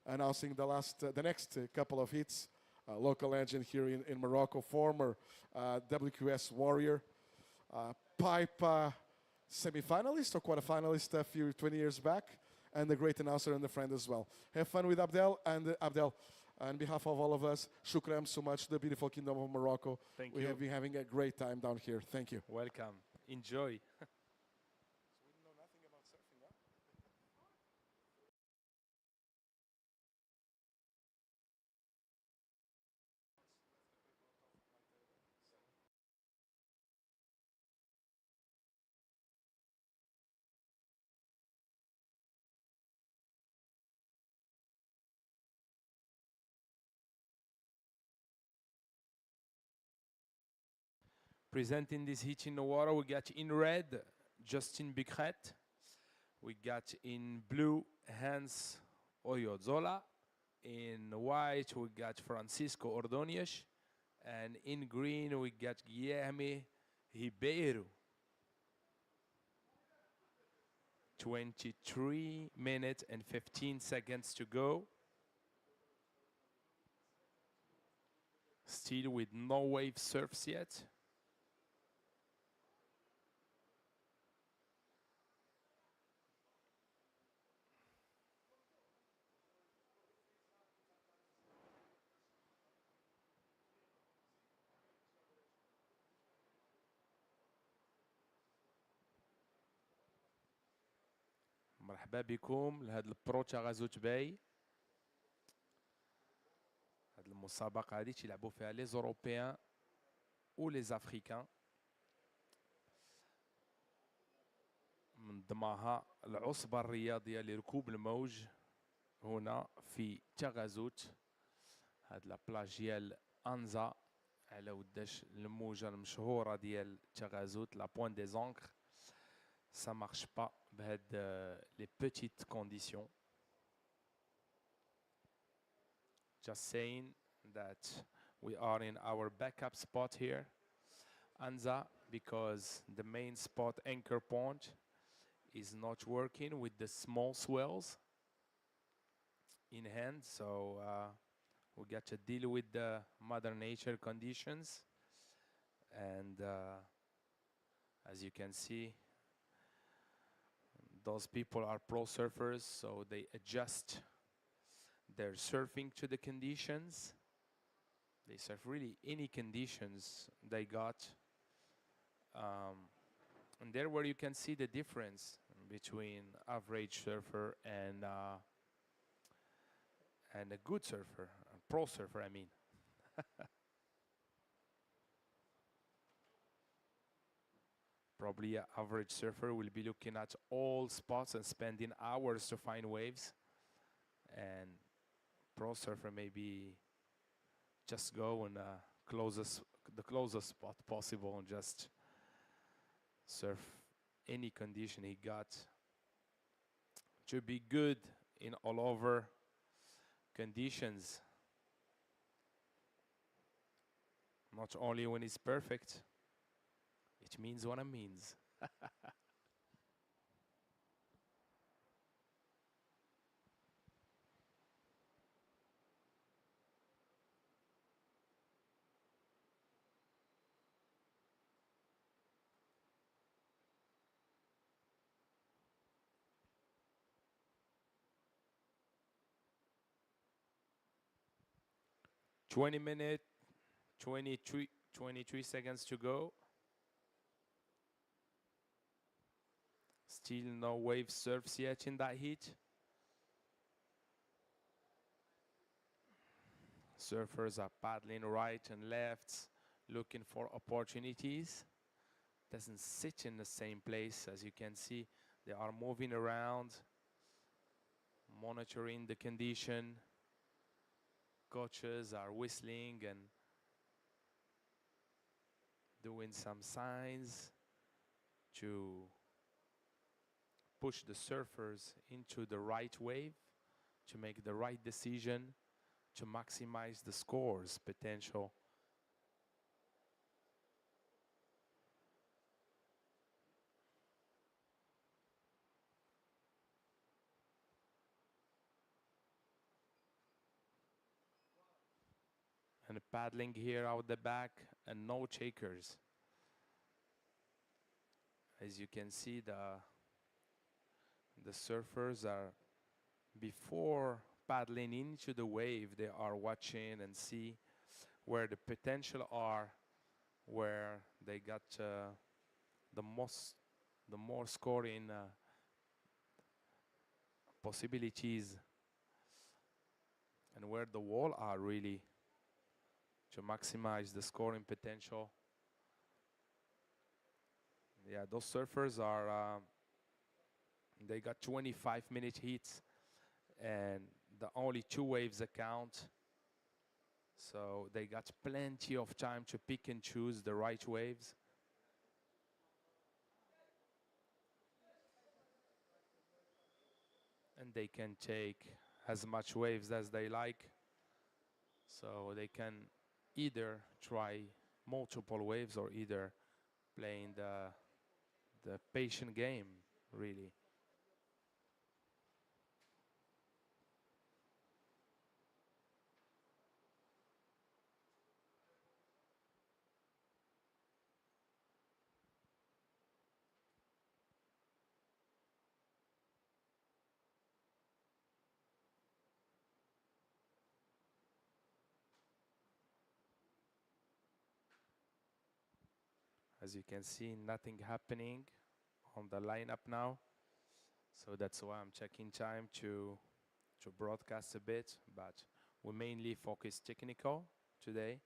announcing the next couple of hits. Local legend here in Morocco, former WQS warrior, pipe semi-finalist or quarter-finalist 20 years back, and a great announcer and a friend as well. Have fun with Abdel, and Abdel, on behalf of all of us, shukran so much, the beautiful kingdom of Morocco. Thank we you. have been having a great time down here. Thank you. Welcome. Enjoy. Presenting this heat in the water, we got in red Justin Bicret. We got in blue Hans Oyozola. In white, we got Francisco Ordóñez. And in green, we got Guilherme Ribeiro. 23 minutes and 15 seconds to go. Still with no wave surfs yet. مرحبا بكم لهذا البرو تاغازوت باي. هاد المسابقة هادي تيلعبوا فيها لي زوروبيان و لي زافريكان. من ضمنها العصبة الرياضية لركوب الموج هنا في تاغازوت. هاد لا بلاج ديال أنزا على وداش الموجة المشهورة ديال تاغازوت لا بوين دي زونكر. Ça marche pas بهاد les petites conditions. Just saying that we are in our backup spot here, Anza, because the main spot anchor point is not working with the small swells in hand, so we got to deal with the Mother Nature conditions. And as you can see, those people are pro surfers, so they adjust their surfing to the conditions. They surf really any conditions they got. And there where you can see the difference between average surfer and a good surfer, a pro surfer, I mean. Probably an average surfer will be looking at all spots and spending hours to find waves. And pro surfer maybe just go and the closest spot possible and just surf any condition he got. To be good in all over conditions. Not only when it's perfect, it means what it means. 20 minutes, 23 seconds to go. Still no wave surfs yet in that heat. Surfers are paddling right and left, looking for opportunities. Doesn't sit in the same place. As you can see, they are moving around, monitoring the condition. Coaches are whistling and doing some signs to push the surfers into the right wave, to make the right decision, to maximize the scores potential. And paddling here out the back and no shakers. As you can see, the surfers are, before paddling into the wave, they are watching and see where the potential are, where they got the more scoring possibilities, and where the wall are really to maximize the scoring potential. Yeah, those surfers are, they got 25-minute heats, and the only 2 waves account. So they got plenty of time to pick and choose the right waves. And they can take as much waves as they like. So they can either try multiple waves or either playing the patient game, really. As you can see, nothing happening on the lineup now. So that's why I'm checking time to broadcast a bit, but we mainly focus technical today.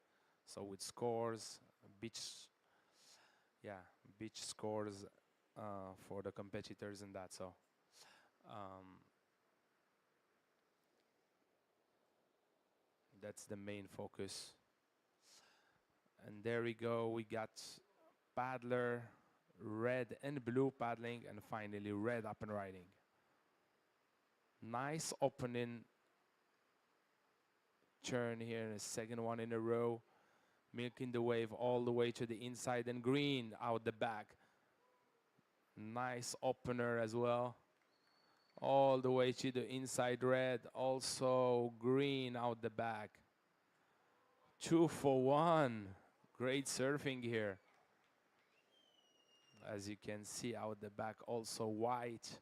So with scores, beach, yeah, beach scores for the competitors and that. So that's the main focus. And there we go. We got paddler, red and blue paddling, and finally red up and riding. Nice opening turn here, and a second one in a row. Milking the wave all the way to the inside, and green out the back. Nice opener as well. All the way to the inside red, also green out the back. 2 for 1. Great surfing here. As you can see out the back, also white.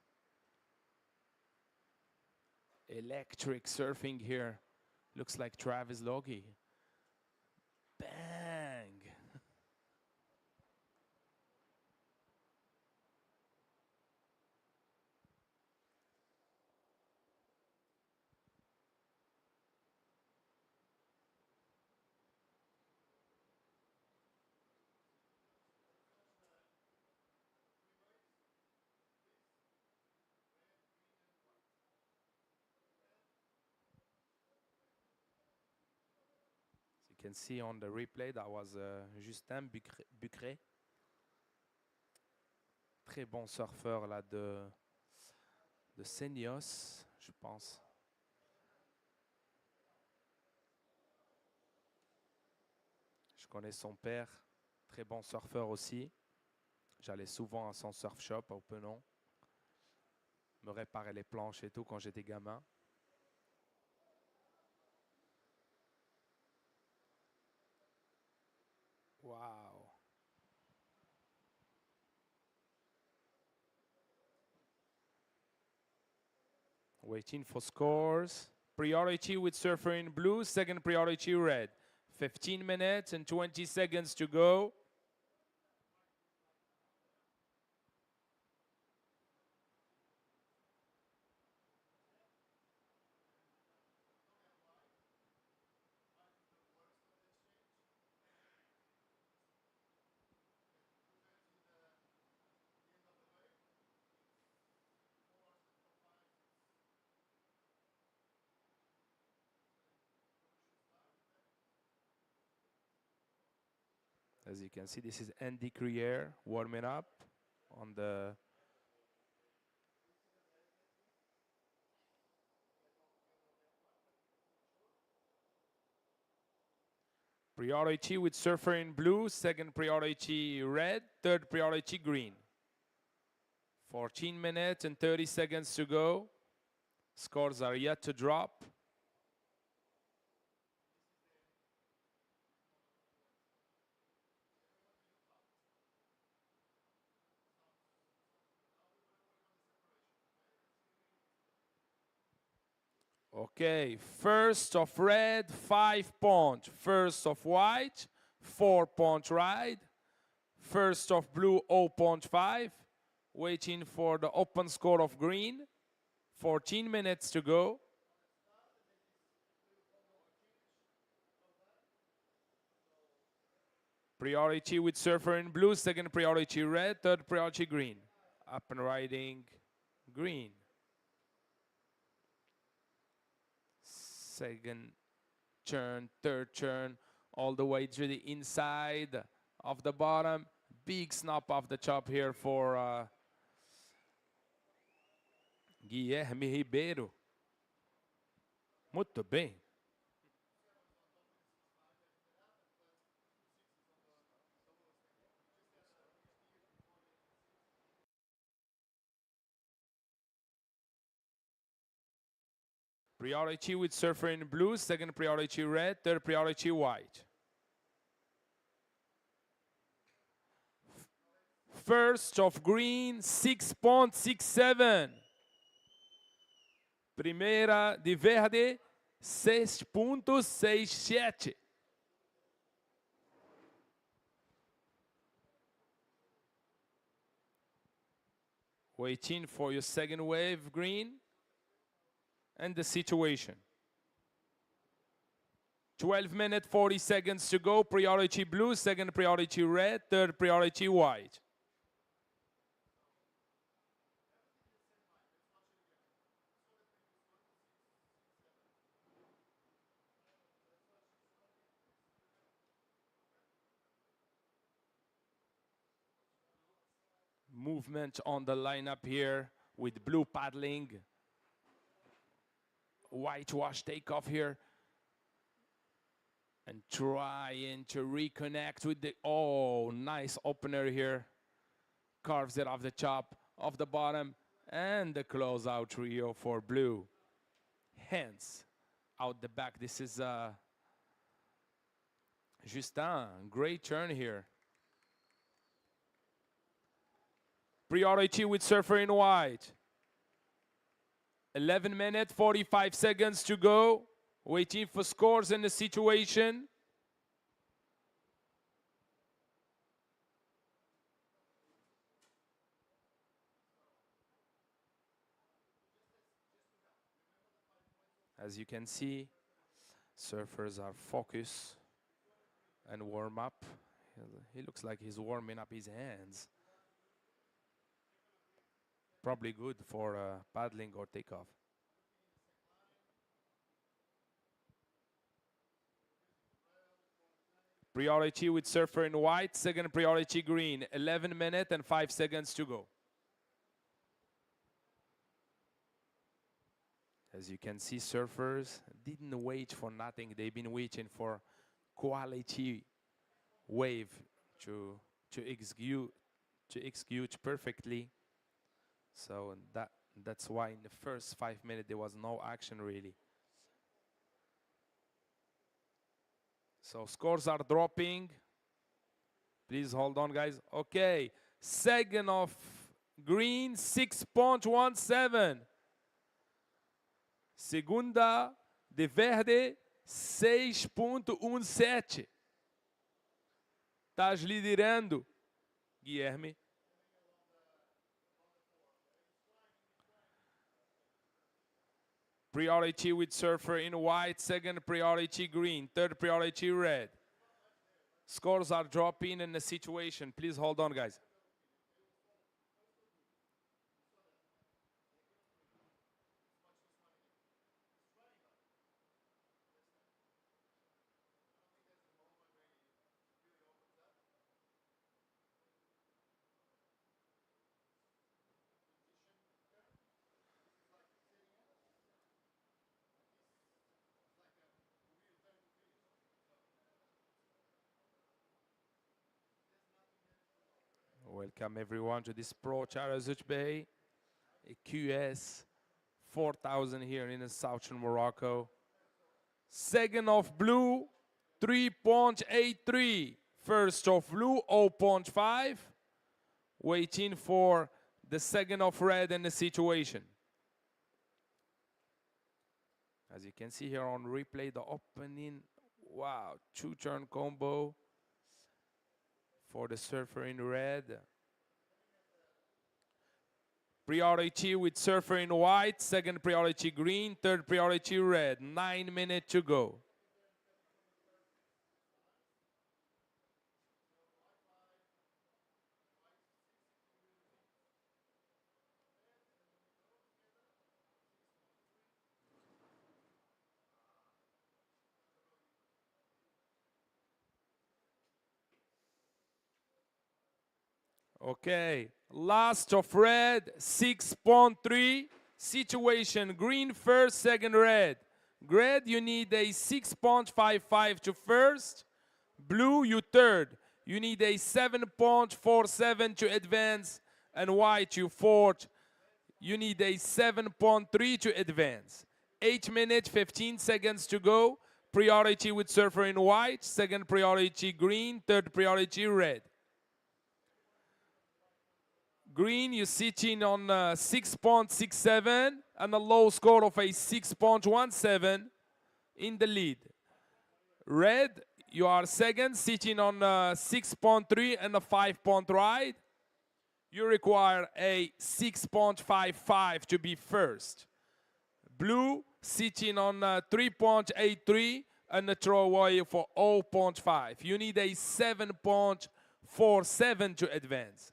Electric surfing here. Looks like Travis Logie. Bang! You can see on the replay that was Justin Bucré. Très bon surfeur là de Seignos, je pense. Je connais son père, très bon surfeur aussi. J'allais souvent à son surf shop au Penon. Me réparer les planches et tout quand j'étais gamin. Wow. Waiting for scores. Priority with surfer in blue, second priority red. 15 minutes and 20 seconds to go. As you can see, this is Andy Crier warming up on the priority with surfer in blue, second priority red, third priority green. 14 minutes and 30 seconds to go. Scores are yet to drop. Okay, first of red, 5 point. First of white, 4 point right. First of blue, 0.5. Waiting for the open score of green. 14 minutes to go. Priority with surfer in blue, second priority red, third priority green. Up and riding green. Second turn, third turn, all the way to the inside of the bottom. Big snap off the chop here for Guilherme Ribeiro. Muito bem. Priority with surfer in blue, second priority red, third priority white. First of green, 6.67. Primeira de verde, 6.67. Waiting for your second wave, green. And the situation. 12 minutes, 40 seconds to go. Priority blue, second priority red, third priority white. Movement on the lineup here with blue paddling. Whitewash takeoff here. And trying to reconnect with the, oh, nice opener here. Carves it off the chop, off the bottom. And the closeout trio for blue. Hands out the back. This is Justin, great turn here. Priority with surfer in white. 11 minutes, 45 seconds to go. Waiting for scores in the situation. As you can see, surfers are focused and warm up. He looks like he's warming up his hands. Probably good for paddling or takeoff. Priority with surfer in white, second priority green. 11 minutes and 5 seconds to go. As you can see, surfers didn't wait for nothing. They've been waiting for quality wave to execute perfectly. So that's why in the first 5 minutes there was no action really. So scores are dropping. Please hold on, guys. Okay, second of green, 6.17. Segunda de verde, 6.17. Estás liderando, Guilherme. Priority with surfer in white, second priority green, third priority red. Scores are dropping in the situation. Please hold on, guys. Welcome everyone to this Pro Taghazout Bay, a QS 4000 here in southern Morocco. Second of blue, 3.83. First of blue, 0.5. Waiting for the second of red in the situation. As you can see here on replay, the opening, wow, two-turn combo for the surfer in red. Priority with surfer in white, second priority green, third priority red. 9 minutes to go. Okay, last of red, 6.3. Situation, green first, second red. Red, you need a 6.55 to first. Blue, you third. You need a 7.47 to advance. And white, you fourth. You need a 7.3 to advance. 8 minutes, 15 seconds to go. Priority with surfer in white, second priority green, third priority red. Green, you're sitting on 6.67 and a low score of a 6.17 in the lead. Red, you are second, sitting on 6.3 and a 5-point ride. You require a 6.55 to be first. Blue, sitting on 3.83 and a throwaway for 0.5. You need a 7.47 to advance.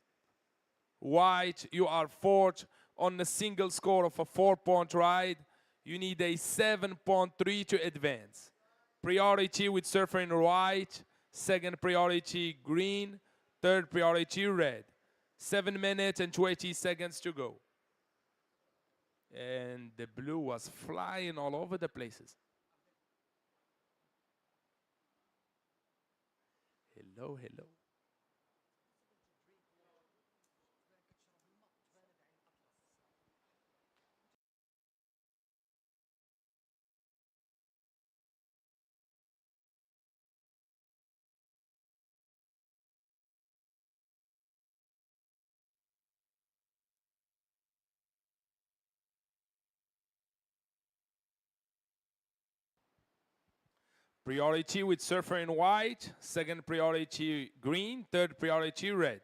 White, you are fourth on a single score of a 4-point ride. You need a 7.3 to advance. Priority with surfer in white, second priority green, third priority red. 7 minutes and 20 seconds to go. And the blue was flying all over the places. Hello, hello. Priority with surfer in white, second priority green, third priority red.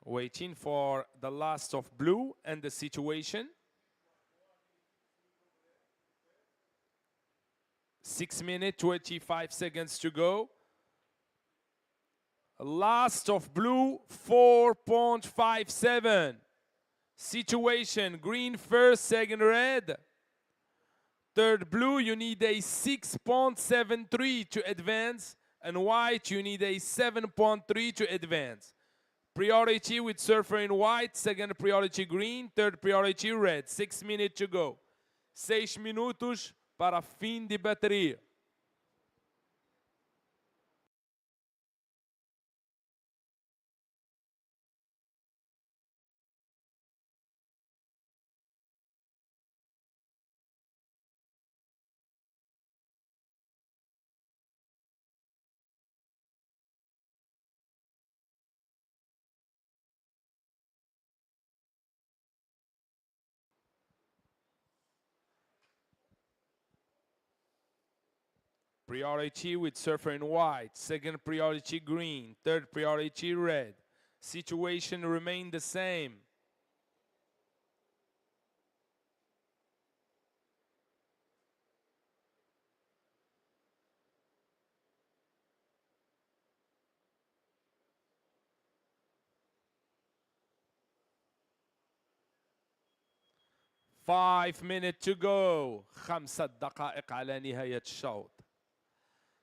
Waiting for the last of blue and the situation. 6 minutes, 25 seconds to go. Last of blue, 4.57. Situation, green first, second red. Third blue, you need a 6.73 to advance. And white, you need a 7.3 to advance. Priority with surfer in white, second priority green, third priority red. 6 minutes to go. 6 minutos para fim de bateria. Priority with surfer in white, second priority green, third priority red. Situation remain the same. Five minutes to go. 5 دقائق على نهاية الشوط.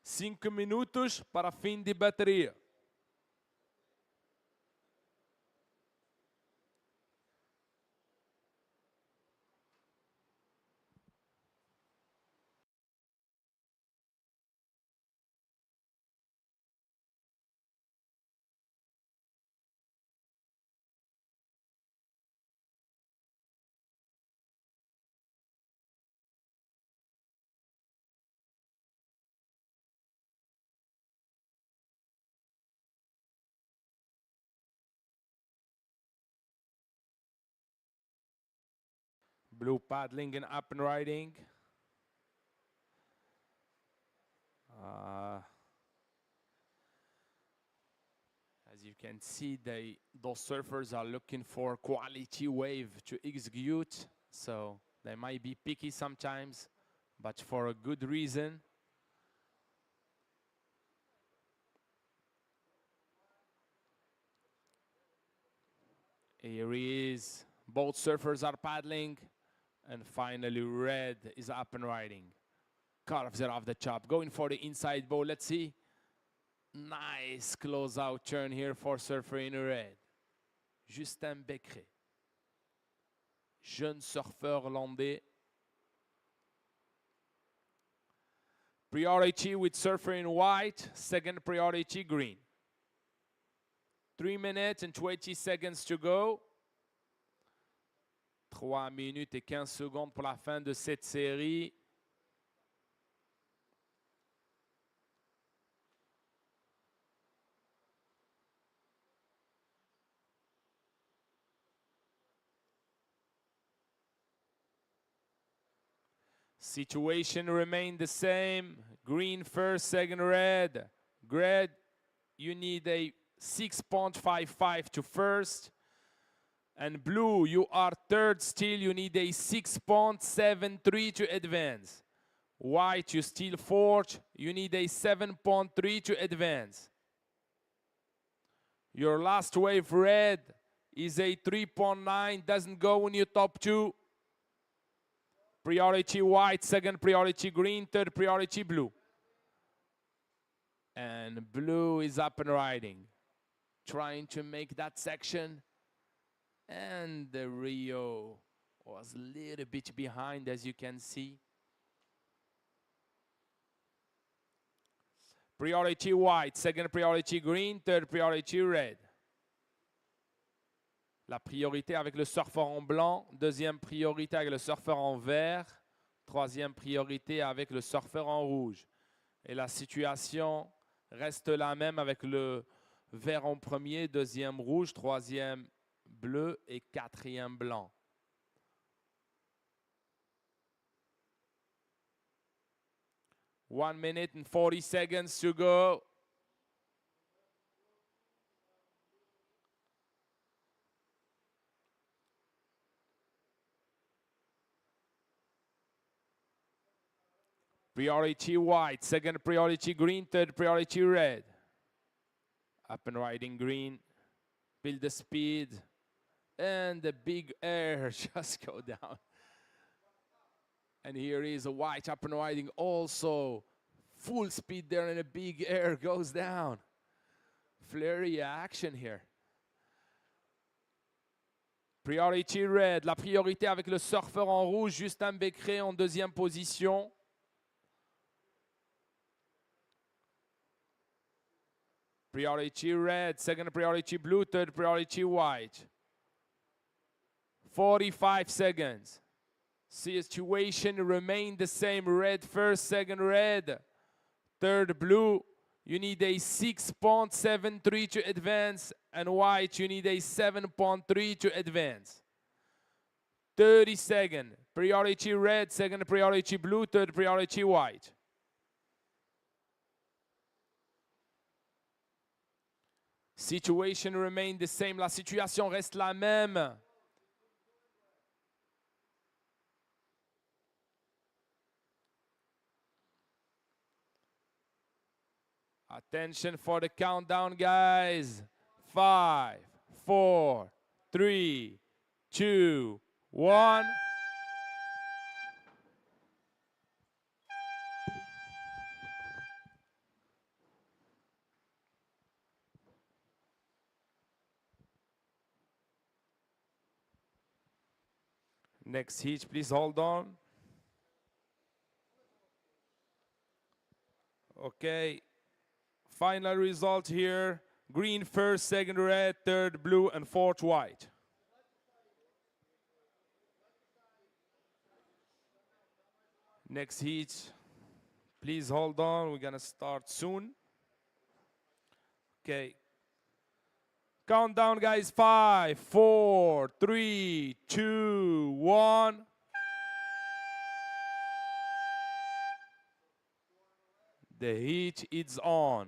5 minutos para fim de bateria. Blue paddling and up and riding. As you can see, those surfers are looking for quality wave to execute, so they might be picky sometimes, but for a good reason. Here he is. Both surfers are paddling, and finally red is up and riding. Carves it off the chop, going for the inside bow. Let's see. Nice close-out turn here for surfer in red. Justin Becret. Jeune surfeur hollandais. Priority with surfer in white, second priority green. 3 minutes and 20 seconds to go. 3 minutes et 15 secondes pour la fin de cette série. Situation remained the same. Green first, second red. Red, you need a 6.55 to first. And blue, you are third still. You need a 6.73 to advance. White, you still fourth. You need a 7.3 to advance. Your last wave red is a 3.9. Doesn't go in your top two. Priority white, second priority green, third priority blue. And blue is up and riding, trying to make that section. And the Rio was a little bit behind, as you can see. Priority white, second priority green, third priority red. La priorité avec le surfeur en blanc, deuxième priorité avec le surfeur en vert, troisième priorité avec le surfeur en rouge. Et la situation reste la même avec le vert en premier, deuxième rouge, troisième bleu et quatrième blanc. One minute and 40 seconds to go. Priority white, second priority green, third priority red. Up and riding green, build the speed, and the big air just go down. And here is a white up and riding also. Full speed there and a big air goes down. Flurry action here. Priority red, la priorité avec le surfeur en rouge, Justin Becret en deuxième position. Priority red, second priority blue, third priority white. 45 seconds. Situation remain the same. Red first, second red, third blue. You need a 6.73 to advance, and white, you need a 7.3 to advance. 30 seconds. Priority red, second priority blue, third priority white. Situation remain the same. La situation reste la même. Attention for the countdown, guys. 5, 4, 3, 2, 1. Next heat, please hold on. Okay. Final result here. Green first, second red, third blue, and fourth white. Next heat. Please hold on. We're going to start soon. Okay. Countdown, guys. 5, 4, 3, 2, 1. The heat is on.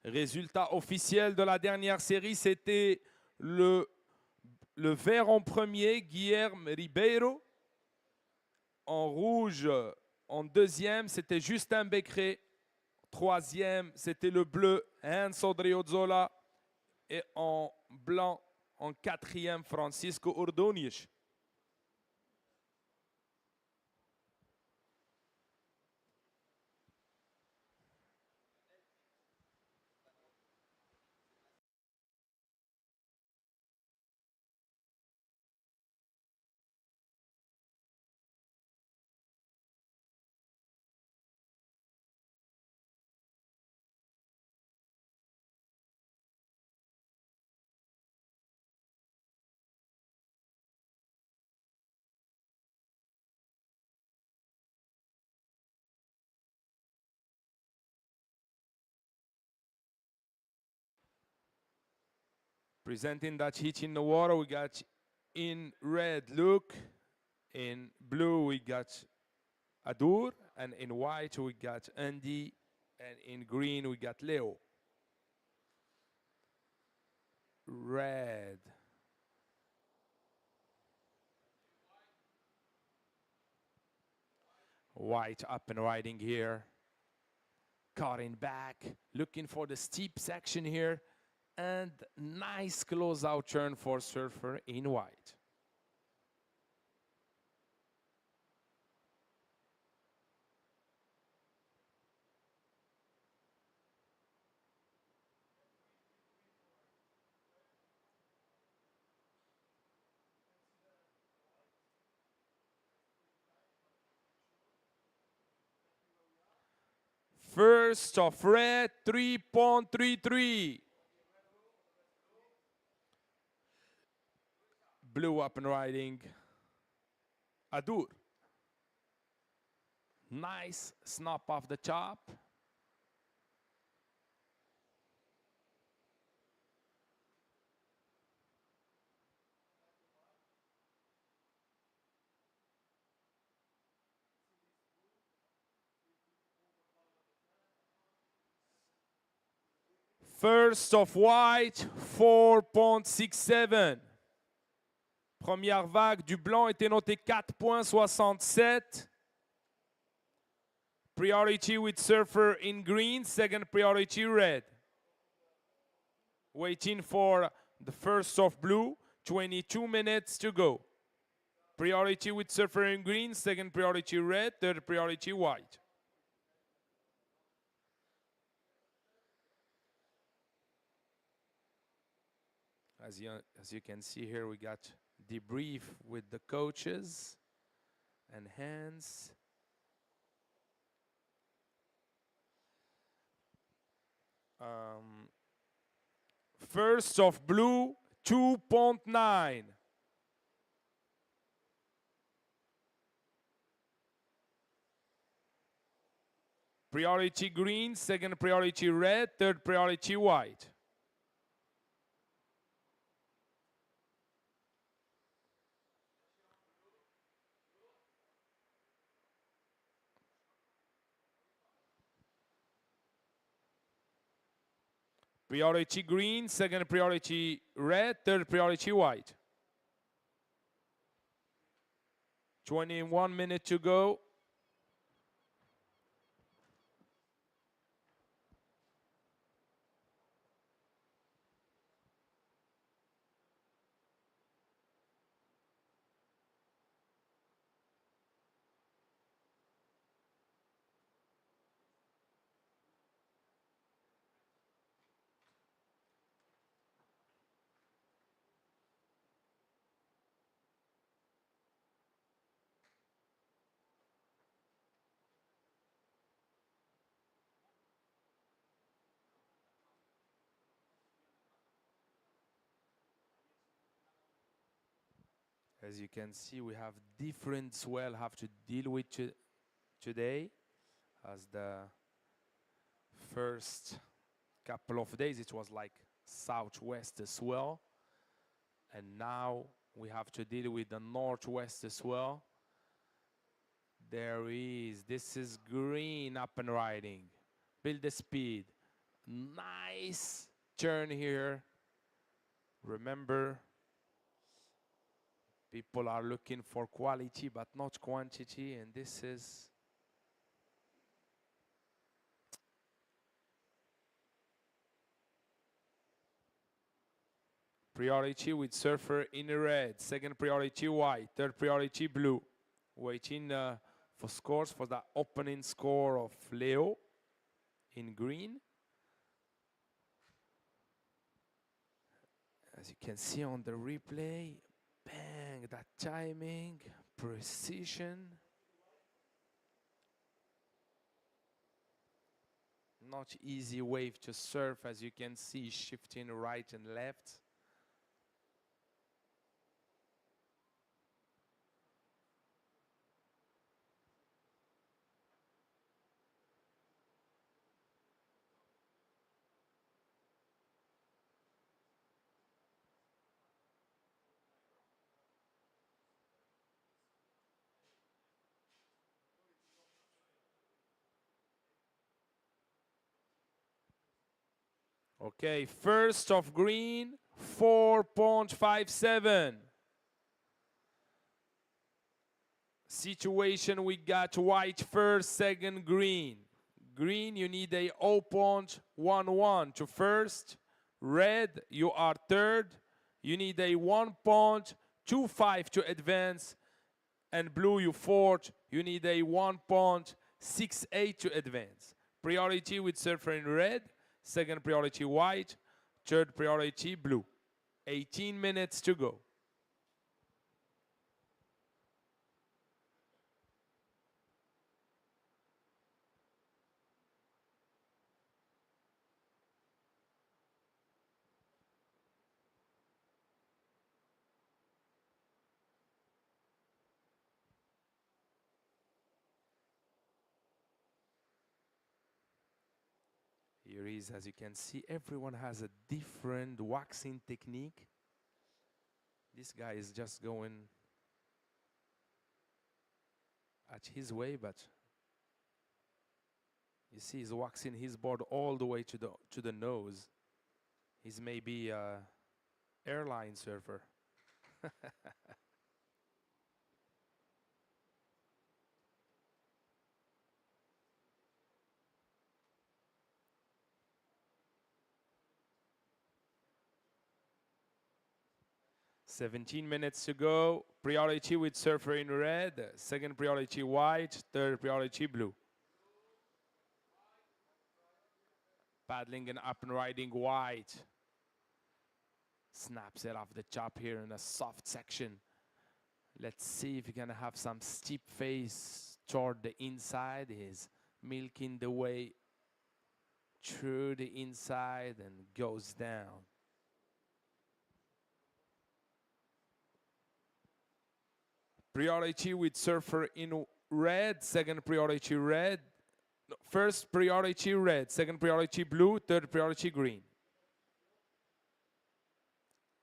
Résultat officiel de la dernière série, c'était le vert en premier, Guilherme Ribeiro. En rouge, en deuxième, c'était Justin Becquerel. Troisième, c'était le bleu, Hans Odriozola. Et en blanc, en quatrième, Francisco Ordóñez. Presenting that heat in the water, we got in red Luke, in blue we got Adur, and in white we got Andy, and in green we got Leo. Red. White up and riding here. Cutting back, looking for the steep section here. And nice close-out turn for surfer in white. First of red, 3.33. Blue up and riding. Adur. Nice snap off the top. First of white, 4.67. Première vague du blanc était notée 4.67. Priority with surfer in green, second priority red. Waiting for the first of blue, 22 minutes to go. Priority with surfer in green, second priority red, third priority white. As you can see here, we got debrief with the coaches and hands. First of blue, 2.9. Priority green, second priority red, third priority white. Priority green, second priority red, third priority white. 21 minutes to go. As you can see, we have different swell have to deal with today. As the first couple of days, it was like southwest swell. And now we have to deal with the northwest swell. There is. This is green up and riding. Build the speed. Nice turn here. Remember, people are looking for quality but not quantity, and this is priority with surfer in red, second priority white, third priority blue. Waiting for scores for the opening score of Leo in green. As you can see on the replay, bang, that timing, precision. Not easy wave to surf, as you can see, shifting right and left. Okay, first of green, 4.57. Situation, we got white first, second green. Green, you need a 0.11 to first. Red, you are third. You need a 1.25 to advance. And blue, you fourth. You need a 1.68 to advance. Priority with surfer in red. Second priority white. Third priority blue. 18 minutes to go. Here is, as you can see, everyone has a different waxing technique. This guy is just going at his way, but you see he's waxing his board all the way to the nose. He's maybe a airline surfer. 17 minutes to go. Priority with surfer in red. Second priority white. Third priority blue. Paddling and up and riding white. Snaps it off the chop here in a soft section. Let's see if he can have some steep face toward the inside. He's milking the way through the inside and goes down. Priority with surfer in red, second priority red. No, first priority red, second priority blue, third priority green.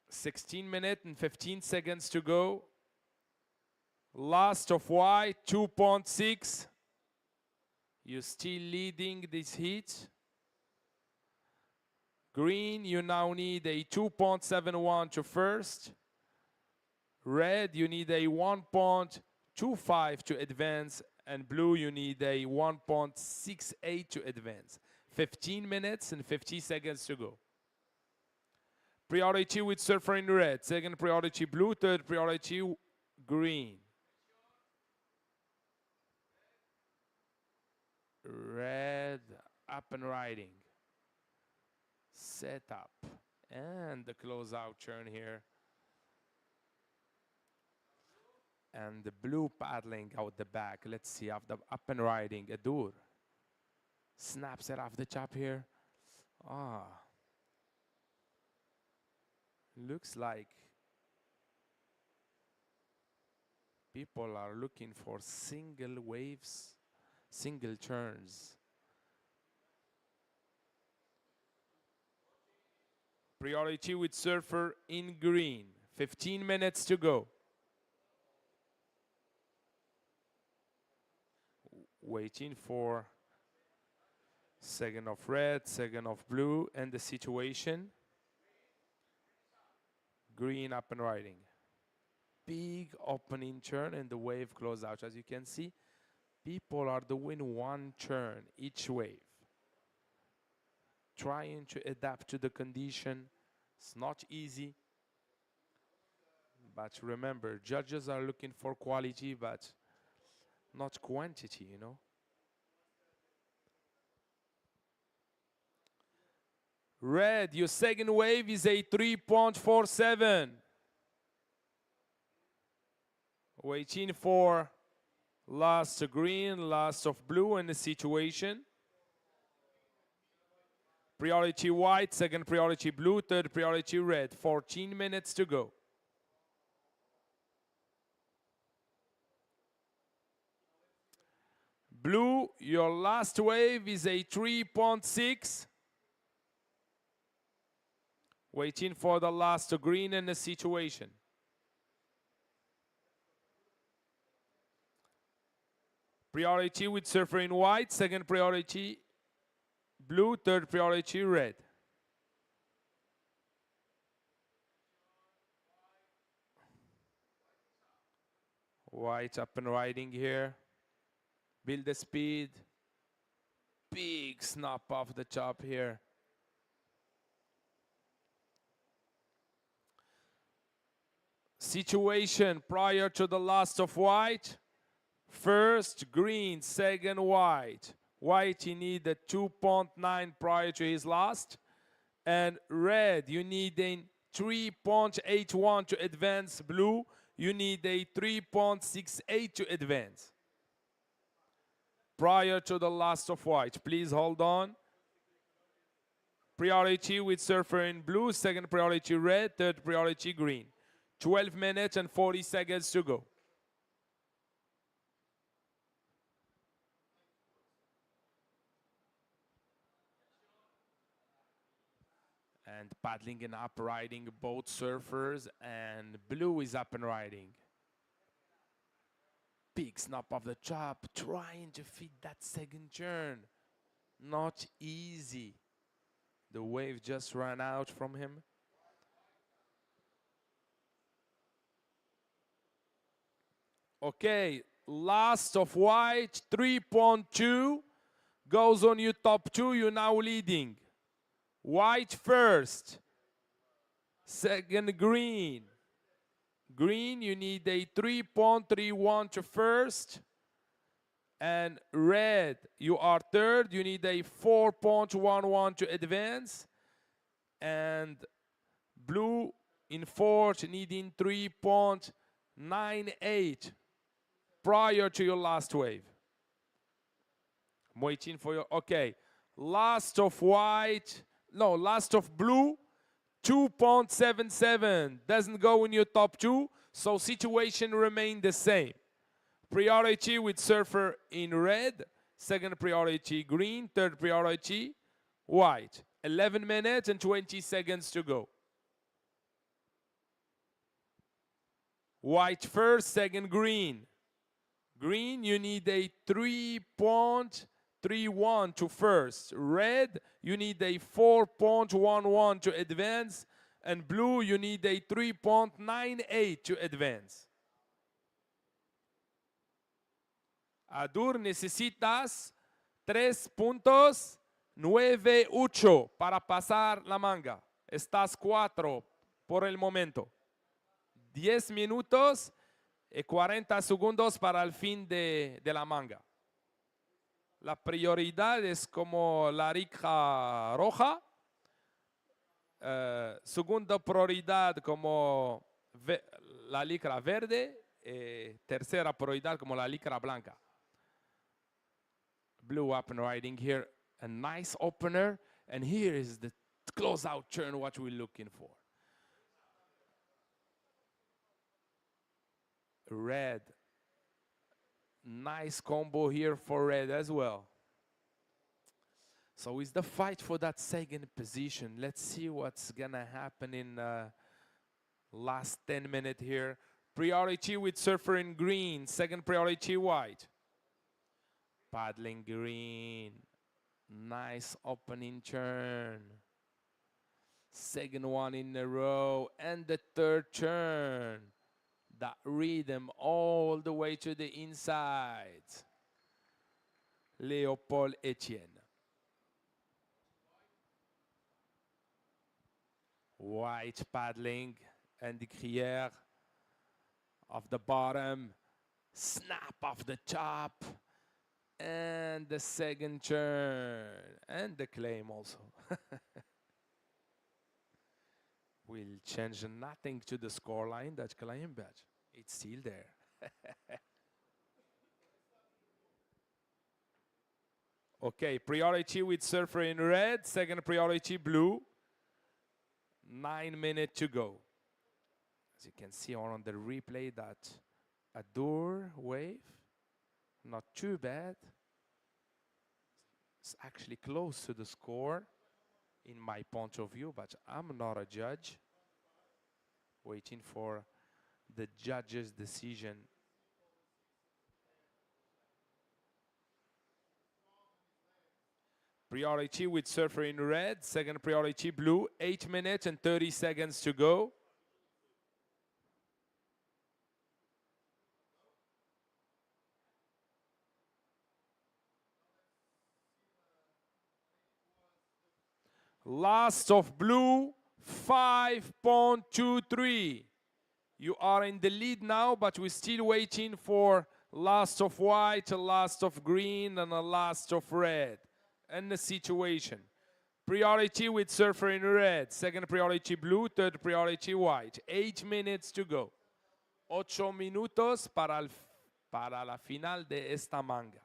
16 minutes and 15 seconds to go. Last of white, 2.6. You're still leading this heat. Green, you now need a 2.71 to first. Red, you need a 1.25 to advance. And blue, you need a 1.68 to advance. 15 minutes and 50 seconds to go. Priority with surfer in red. Second priority blue, third priority green. Red, up and riding. Set up. And the closeout turn here. And the blue paddling out the back. Let's see, after up and riding, Adur. Snaps it off the chop here. Looks like people are looking for single waves, single turns. Priority with surfer in green. 15 minutes to go. Waiting for second of red, second of blue, and the situation. Green up and riding. Big opening turn and the wave close out. As you can see, people are doing one turn each wave. Trying to adapt to the condition. It's not easy. But remember, judges are looking for quality, but not quantity, you know. Red, your second wave is a 3.47. Waiting for last green, last of blue in the situation. Priority white, second priority blue, third priority red. 14 minutes to go. Blue, your last wave is a 3.6. Waiting for the last green in the situation. Priority with surfer in white, second priority blue, third priority red. White up and riding here. Build the speed. Big snap off the top here. Situation prior to the last of white. First green, second white. White, you need a 2.9 prior to his last. And red, you need a 3.81 to advance. Blue, you need a 3.68 to advance. Prior to the last of white. Please hold on. Priority with surfer in blue, second priority red, third priority green. 12 minutes and 40 seconds to go. And paddling and up riding both surfers, and blue is up and riding. Big snap of the chop, trying to fit that second turn. Not easy. The wave just ran out from him. Okay, last of white, 3.2. Goes on you top two, you're now leading. White first. Second green. Green, you need a 3.31 to first. And red, you are third. You need a 4.11 to advance. And blue in fourth, needing 3.98 prior to your last wave. I'm waiting for your, okay. Last of white, no, last of blue, 2.77. Doesn't go in your top two, so situation remain the same. Priority with surfer in red, second priority green, third priority white. 11 minutes and 20 seconds to go. White first, second green. Green, you need a 3.31 to first. Red, you need a 4.11 to advance. And blue, you need a 3.98 to advance. Adur, necesitas 3.98 para pasar la manga. Estás 4 por el momento. 10 minutos y 40 segundos para el fin de la manga. La prioridad es como la licra roja. Segunda prioridad como la licra verde. Tercera prioridad como la licra blanca. Blue up and riding here. A nice opener. And here is the close-out turn, what we're looking for. Red. Nice combo here for red as well. So it's the fight for that second position. Let's see what's gonna happen in last 10 minutes here. Priority with surfer in green, second priority white. paddling green. Nice opening turn. Second one in a row. And the third turn. That rhythm all the way to the inside. Léopold Etienne. White paddling and the Crière off the bottom. Snap off the top. And the second turn. And the claim also. Will change nothing to the scoreline, that claim, but it's still there. Okay, priority with surfer in red, second priority blue. 9 minutes to go. As you can see on the replay, that a door wave, not too bad. It's actually close to the score in my point of view, but I'm not a judge. Waiting for the judge's decision. Priority with surfer in red, second priority blue, 8 minutes and 30 seconds to go. Last of blue, 5.23. You are in the lead now, but we're still waiting for last of white, last of green, and a last of red. And the situation. Priority with surfer in red, second priority blue, third priority white. 8 minutes to go. 8 minutos para la final de esta manga.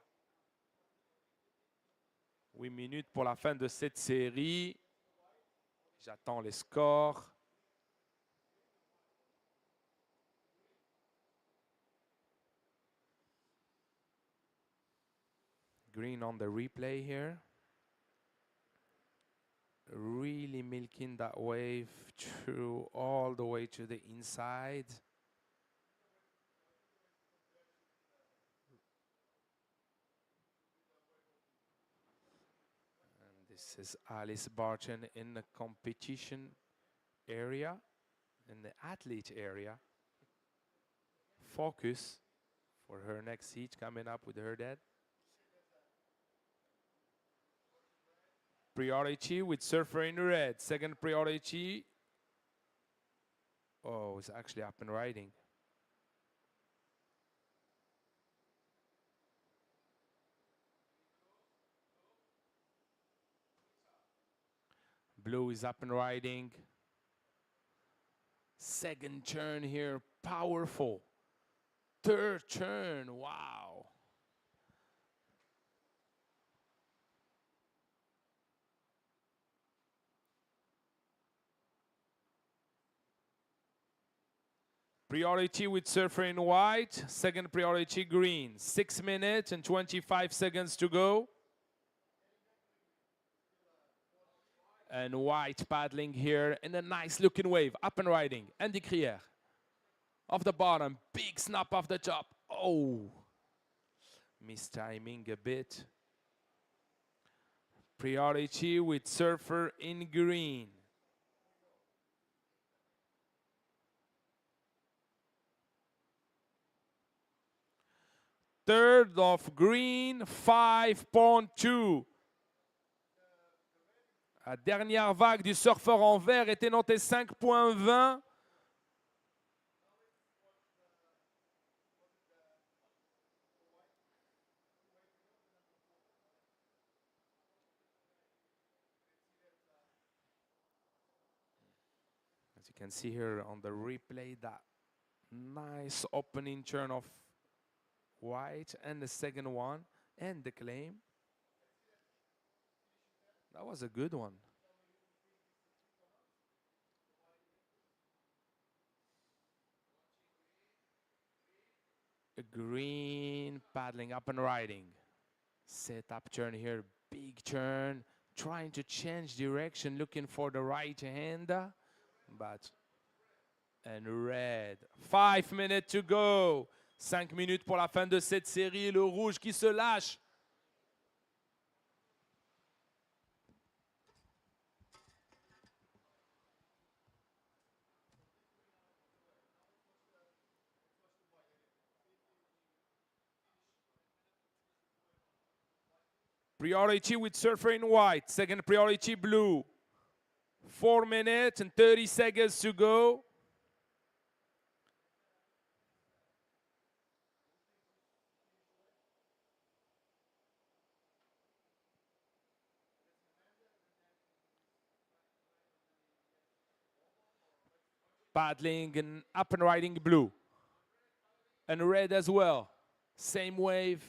8 minutes pour la fin de cette série. J'attends les scores. Green on the replay here. Really milking that wave through all the way to the inside. And this is Alice Barton in the competition area, in the athlete area. Focus for her next heat coming up with her dad. Priority with surfer in red. Second priority. Oh, it's actually up and riding. Blue is up and riding. Second turn here, powerful. Third turn, wow. Priority with surfer in white, second priority green. 6 minutes and 25 seconds to go. And white paddling here in a nice looking wave, up and riding. Andy Crière off the bottom, big snap off the top. Oh, mistiming a bit. Priority with surfer in green. Third of green, 5.2. La dernière vague du surfeur en vert était notée 5.20. As you can see here on the replay, that nice opening turn of white and the second one and the claim. That was a good one. A green paddling up and riding. Set up turn here, big turn, trying to change direction, looking for the right hand, but and red. 5 minutes to go. 5 minutes pour la fin de cette série. Le rouge qui se lâche. Priority with surfer in white. Second priority blue. 4 minutes and 30 seconds to go. Paddling and up and riding blue. And red as well. Same wave.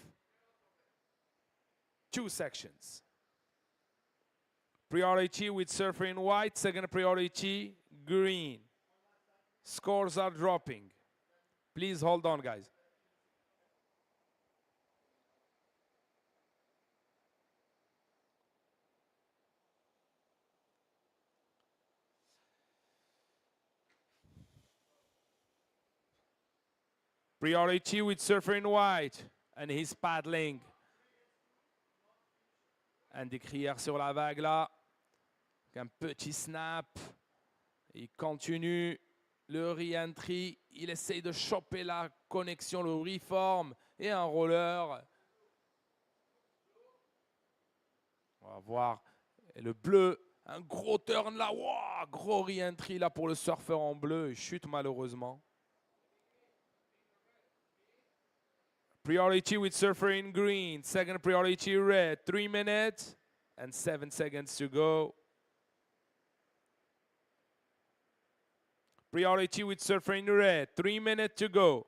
2 sections. Priority with surfer in white. Second priority green. Scores are dropping. Please hold on, guys. Priority with surfer in white. And he's paddling. Un décrière sur la vague là. Un petit snap. Il continue le re-entry. Il essaye de choper la connexion, le reform et un roller. On va voir. Et le bleu, un gros turn là. Wow, gros re-entry là pour le surfeur en bleu. Il chute malheureusement. Priority with surfer in green. Second priority red. 3 minutes and 7 seconds to go. Priority with surfer in red. 3 minutes to go.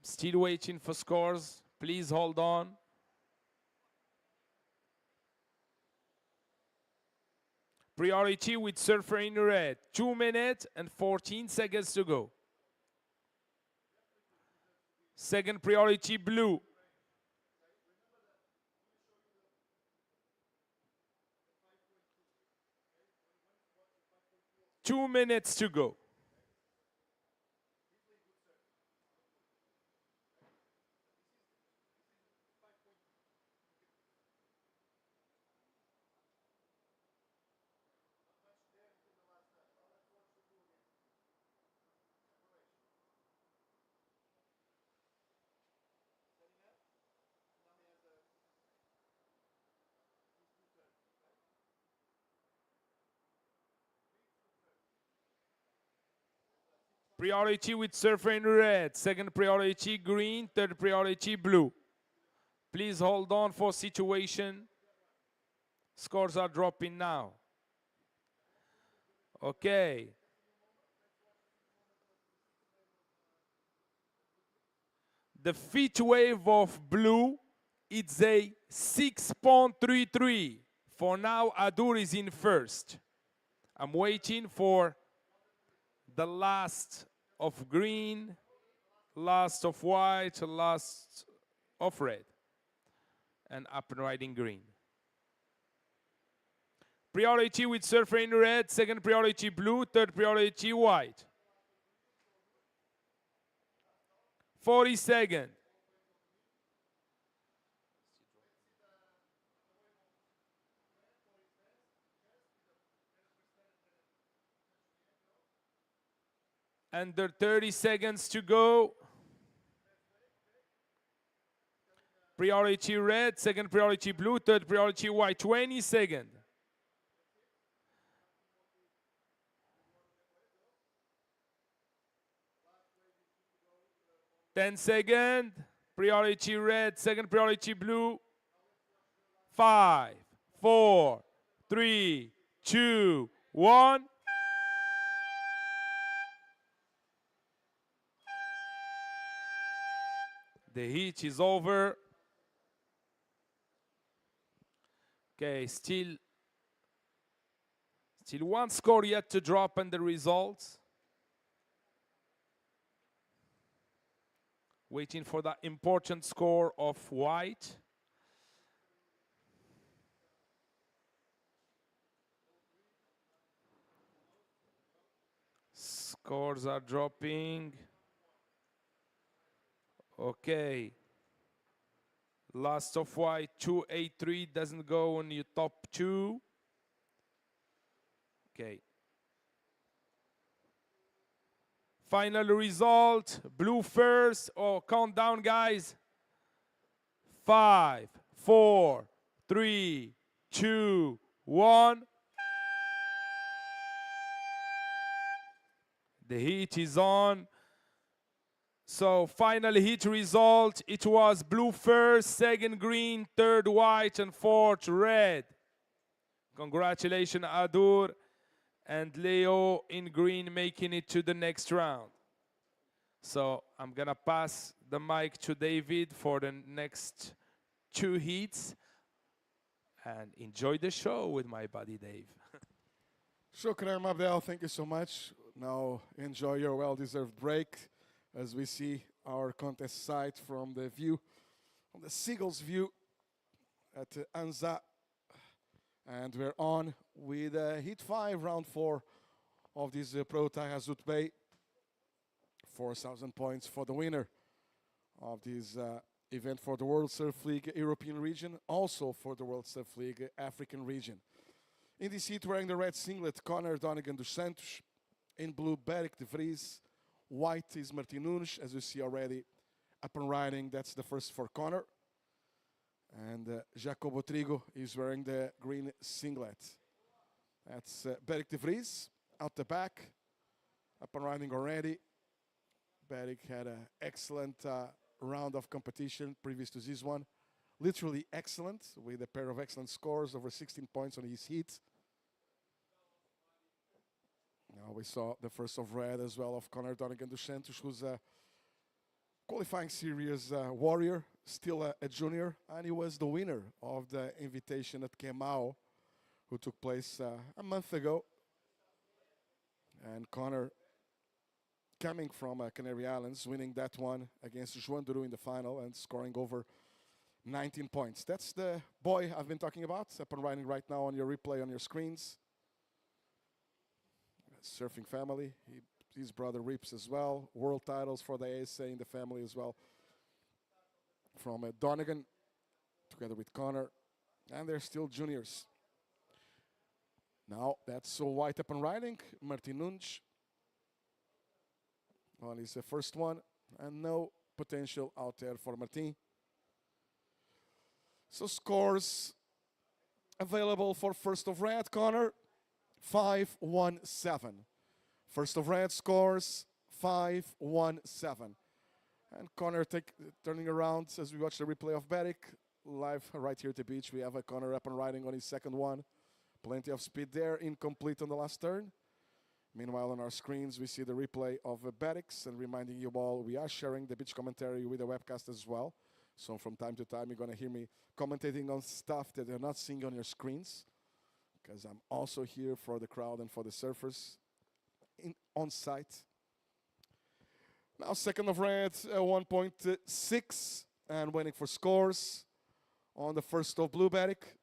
Still waiting for scores. Please hold on. Priority with surfer in red. 2 minutes and 14 seconds to go. Second priority blue. Two minutes to go. Priority with surfer in red. Second priority green. Third priority blue. Please hold on for situation. Scores are dropping now. Okay. The feet wave of blue, it's a 6.33. For now, Adur is in first. I'm waiting for the last of green, last of white, last of red, and up and riding green. Priority with surfer in red, second priority blue, third priority white. 40 seconds. Under 30 seconds to go. Priority red, second priority blue, third priority white. 20 seconds. Ten seconds. Priority red, second priority blue. 5, 4, 3, 2, 1. The heat is over. Okay, still one score yet to drop and the results. Waiting for that important score of white. Scores are dropping. Okay. Last of white, 283 doesn't go on your top two. Okay. Final result, blue first. Oh, countdown, guys. 5, 4, 3, 2, 1. The heat is on. So final heat result, it was blue first, second green, third white, and fourth red. Congratulations, Adur and Leo in green making it to the next round. So I'm gonna pass the mic to David for the next two heats and enjoy the show with my buddy Dave. Shukran, Abdel. Thank you so much. Now enjoy your well-deserved break as we see our contest site from the view, from the Seagulls view at Anza. And we're on with Heat 5, Round 4 of this Pro Taghazout Bay. 4,000 points for the winner of this event for the World Surf League European region, also for the World Surf League African region. In this heat, wearing the red singlet, Connor Donegan dos Santos. In blue, Beric de Vries. White is Martin Nunes, as you see already up and riding. That's the first for Connor. And Jacobo Trigo is wearing the green singlet. That's Beric de Vries out the back, up and riding already. Beric had an excellent round of competition previous to this one. Literally excellent, with a pair of excellent scores, over 16 points on his heat. Now we saw the first of red as well of Connor Donegan dos Santos, who's a qualifying series warrior, still a junior, and he was the winner of the invitation at Kemao, who took place a month ago. And Connor, coming from Canary Islands, winning that one against João Duru in the final and scoring over 19 points. That's the boy I've been talking about, up and riding right now on your replay on your screens. Surfing family. His brother Rips as well. World titles for the ASA in the family as well. From Donegan, together with Connor. And they're still juniors. Now that's so white up and riding. Martin Nunes on his first one. And no potential out there for Martin. So scores available for first of red, Connor. 5-1-7. First of red scores 5-1-7. And Connor turning around as we watch the replay of Beric live right here at the beach. We have a Connor up and riding on his second one. Plenty of speed there, incomplete on the last turn. Meanwhile, on our screens, we see the replay of Beric's, and reminding you all, we are sharing the beach commentary with the webcast as well. So from time to time, you're going to hear me commentating on stuff that you're not seeing on your screens, because I'm also here for the crowd and for the surfers on site. Now second of red, 1.6, and waiting for scores on the first of blue Beric.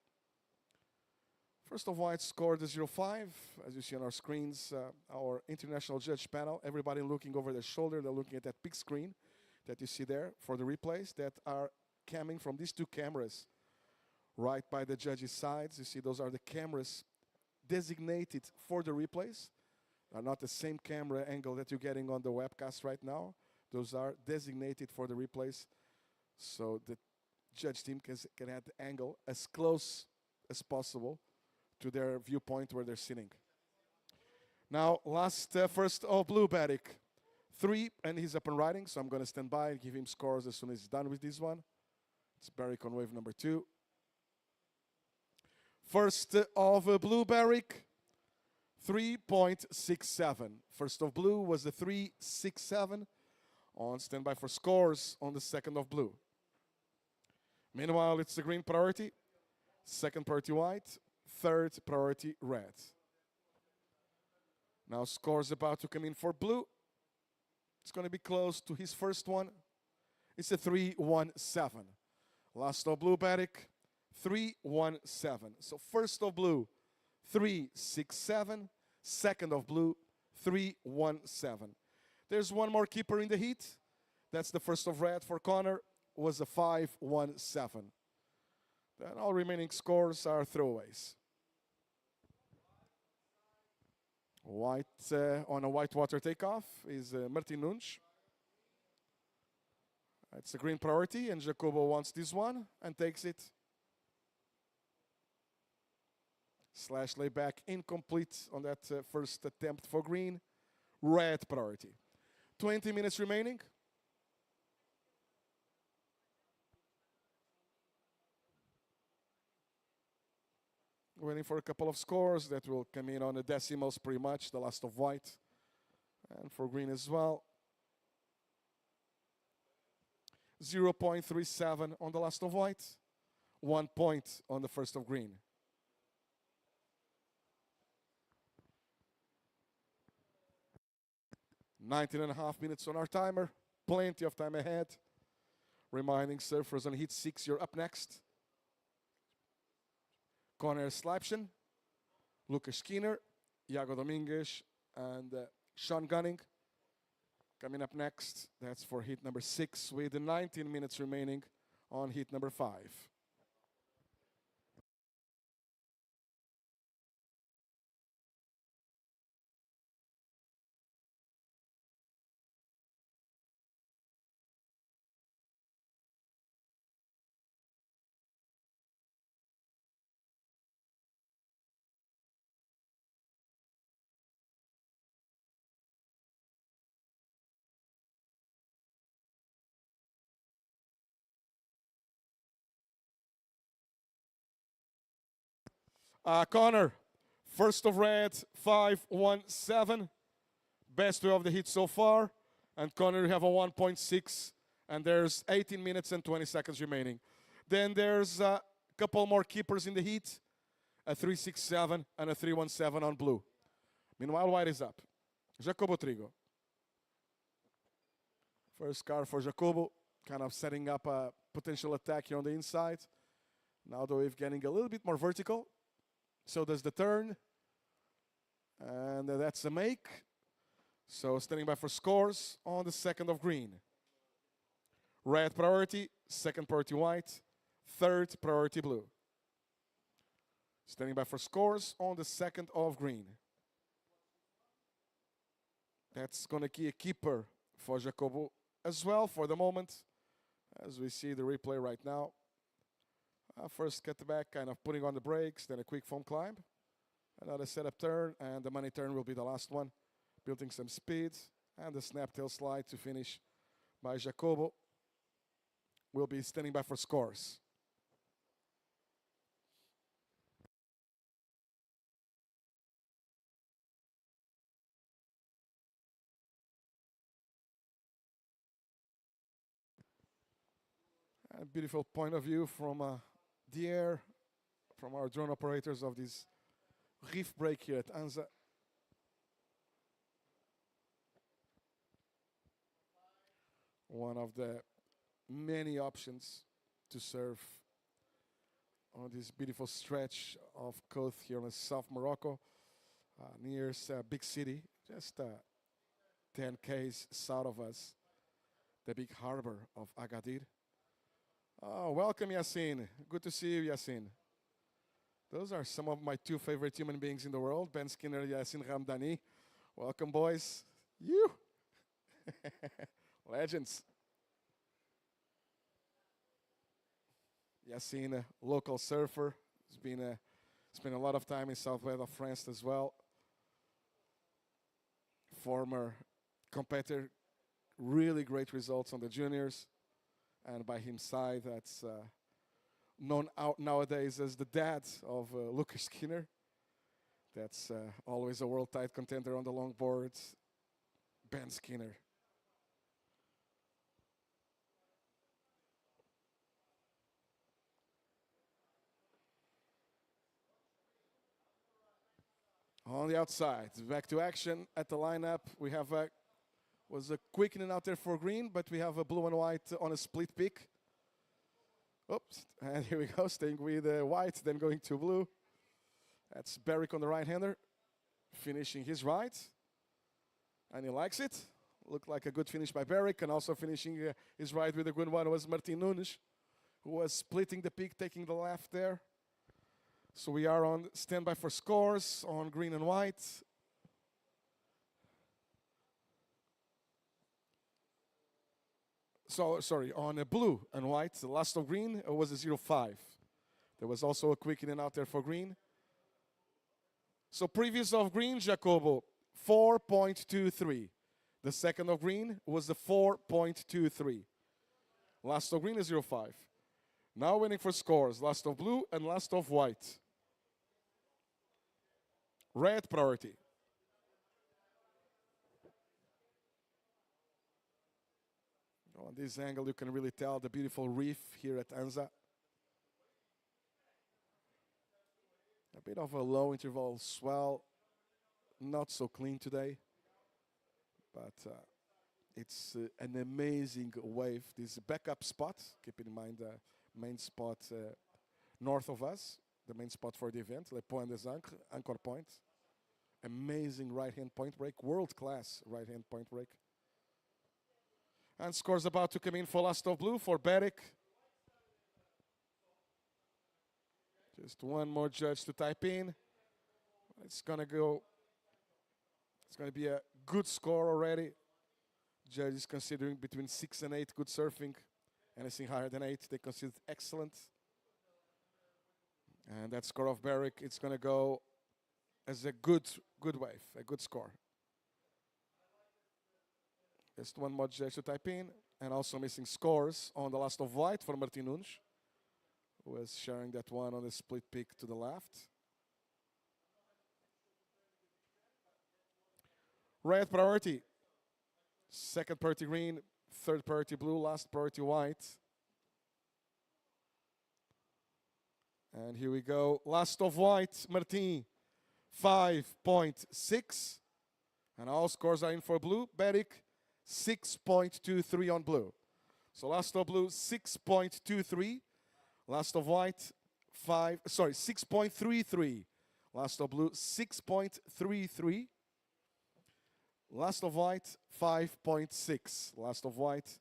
First of white scored a 0.5, as you see on our screens, our international judge panel, everybody looking over their shoulder. They're looking at that big screen that you see there for the replays that are coming from these two cameras right by the judges' sides. You see those are the cameras designated for the replays. Are not the same camera angle that you're getting on the webcast right now. Those are designated for the replays. So the judge team can have the angle as close as possible to their viewpoint where they're sitting. Now, first of blue Beric. 3, and he's up and riding, so I'm going to stand by and give him scores as soon as he's done with this one. It's Beric on wave number 2. First of blue Beric, 3.67. First of blue was the 3.67. On standby for scores on the second of blue. Meanwhile, it's the green priority, second priority white, third priority red. Now scores about to come in for blue. It's going to be close to his first one. It's a 3-1-7. Last of blue, Batic, 3-1-7. So first of blue, 3-6-7. Second of blue, 3-1-7. There's one more keeper in the heat. That's the first of red for Connor, was a 5-1-7. Then all remaining scores are throwaways. White on a whitewater takeoff is Martin Nunes. It's a green priority, and Jacobo wants this one and takes it. Slash layback incomplete on that first attempt for green. Red priority. 20 minutes remaining. Waiting for a couple of scores that will come in on the decimals pretty much, the last of white. And for green as well. 0.37 on the last of white. 1 point on the first of green. 19.5 minutes on our timer. Plenty of time ahead. Reminding surfers on heat 6, you're up next. Conor Slapshin, Lucas Skinner, Iago Domingues, and Sean Gunning. Coming up next, that's for heat number 6 with 19 minutes remaining on heat number 5. Connor, first of red, 5-1-7. Best way of the heat so far. And Connor, you have a 1.6. And there's 18 minutes and 20 seconds remaining. Then there's a couple more keepers in the heat. A 3-6-7 and a 3-1-7 on blue. Meanwhile, white is up. Jacobo Trigo. First car for Jacobo. Kind of setting up a potential attack here on the inside. Now the wave getting a little bit more vertical. So does the turn. And that's a make. So standing by for scores on the second of green. Red priority, second priority white, third priority blue. Standing by for scores on the second of green. That's going to be a keeper for Jacobo as well for the moment. As we see the replay right now. First cut back, kind of putting on the brakes, then a quick foam climb. Another setup turn, and the money turn will be the last one. Building some speed, and the snap tail slide to finish by Jacobo. Will be standing by for scores. A beautiful point of view from the air, from our drone operators of this reef break here at Anza. One of the many options to surf on this beautiful stretch of coast here in South Morocco, near a big city, just 10 k's south of us, the big harbor of Agadir. Oh, welcome, Yassine. Good to see you, Yassine. Those are some of my two favorite human beings in the world, Ben Skinner and Yassine Ramdani. Welcome, boys. You. Legends. Yassine, a local surfer. Spent a lot of time in southwest of France as well. Former competitor, really great results on the juniors. And by his side, that's known out nowadays as the dad of Lucas Skinner. That's always a world title contender on the longboard, Ben Skinner. On the outside, back to action at the lineup. We have Was a quickening out there for green, but we have a blue and white on a split pick. Oops, and here we go, staying with white, then going to blue. That's Barrick on the right-hander, finishing his right, and he likes it. Looked like a good finish by Barrick, and also finishing his right with a good one was Martin Nunes, who was splitting the pick, taking the left there. So we are on standby for scores on green and white. So, sorry, on a blue and white, the last of green was a 0-5. There was also a quickening out there for green. So previous of green, Jacobo, 4.23. The second of green was the 4.23. Last of green is 0-5. Now waiting for scores, last of blue and last of white. Red priority. On this angle, you can really tell the beautiful reef here at Anza. A bit of a low interval swell, not so clean today, but it's an amazing wave. This backup spot, keep in mind the main spot north of us, the main spot for the event, Le Point des Ancres, Anchor Point. Amazing right-hand point break, world-class right-hand point break. And scores about to come in for last of blue for Barrick. Just one more judge to type in. It's going to go. It's going to be a good score already. Judge is considering between 6 and 8 good surfing. Anything higher than 8, they consider excellent. And that score of Barrick, it's going to go as a good wave, a good score. Just one more judge to type in. And also missing scores on the last of white for Martin Nunes, who was sharing that one on the split pick to the left. Red priority. Second priority green, third priority blue, last priority white. And here we go. Last of white, Martin, 5.6. And all scores are in for blue. Barrick, 6.23 on blue. So last of blue, 6.23. Last of white, 6.33. Last of blue, 6.33. Last of white, 5.6. Last of white,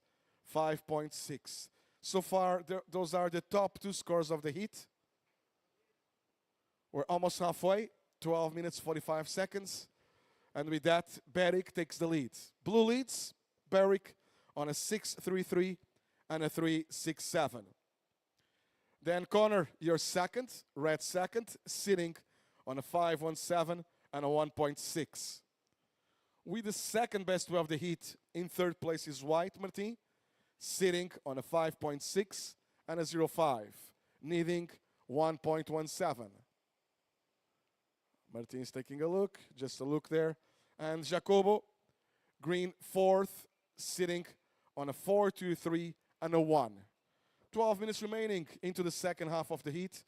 5.6. So far, those are the top 2 scores of the heat. We're almost halfway, 12 minutes, 45 seconds. And with that, Barrick takes the lead. Blue leads, Barrick on a 6.33 and a 3.67. Dan Connor, your second, red second, sitting on a 5.17 and a 1.6. With the second best of the heat, in third place is white, Martin, sitting on a 5.6 and a 0.5, needing 1.17. Martin is taking a look, just a look there. And Jacobo, green fourth, sitting on a 4.23 and a 1. 12 minutes remaining into the second half of the heat.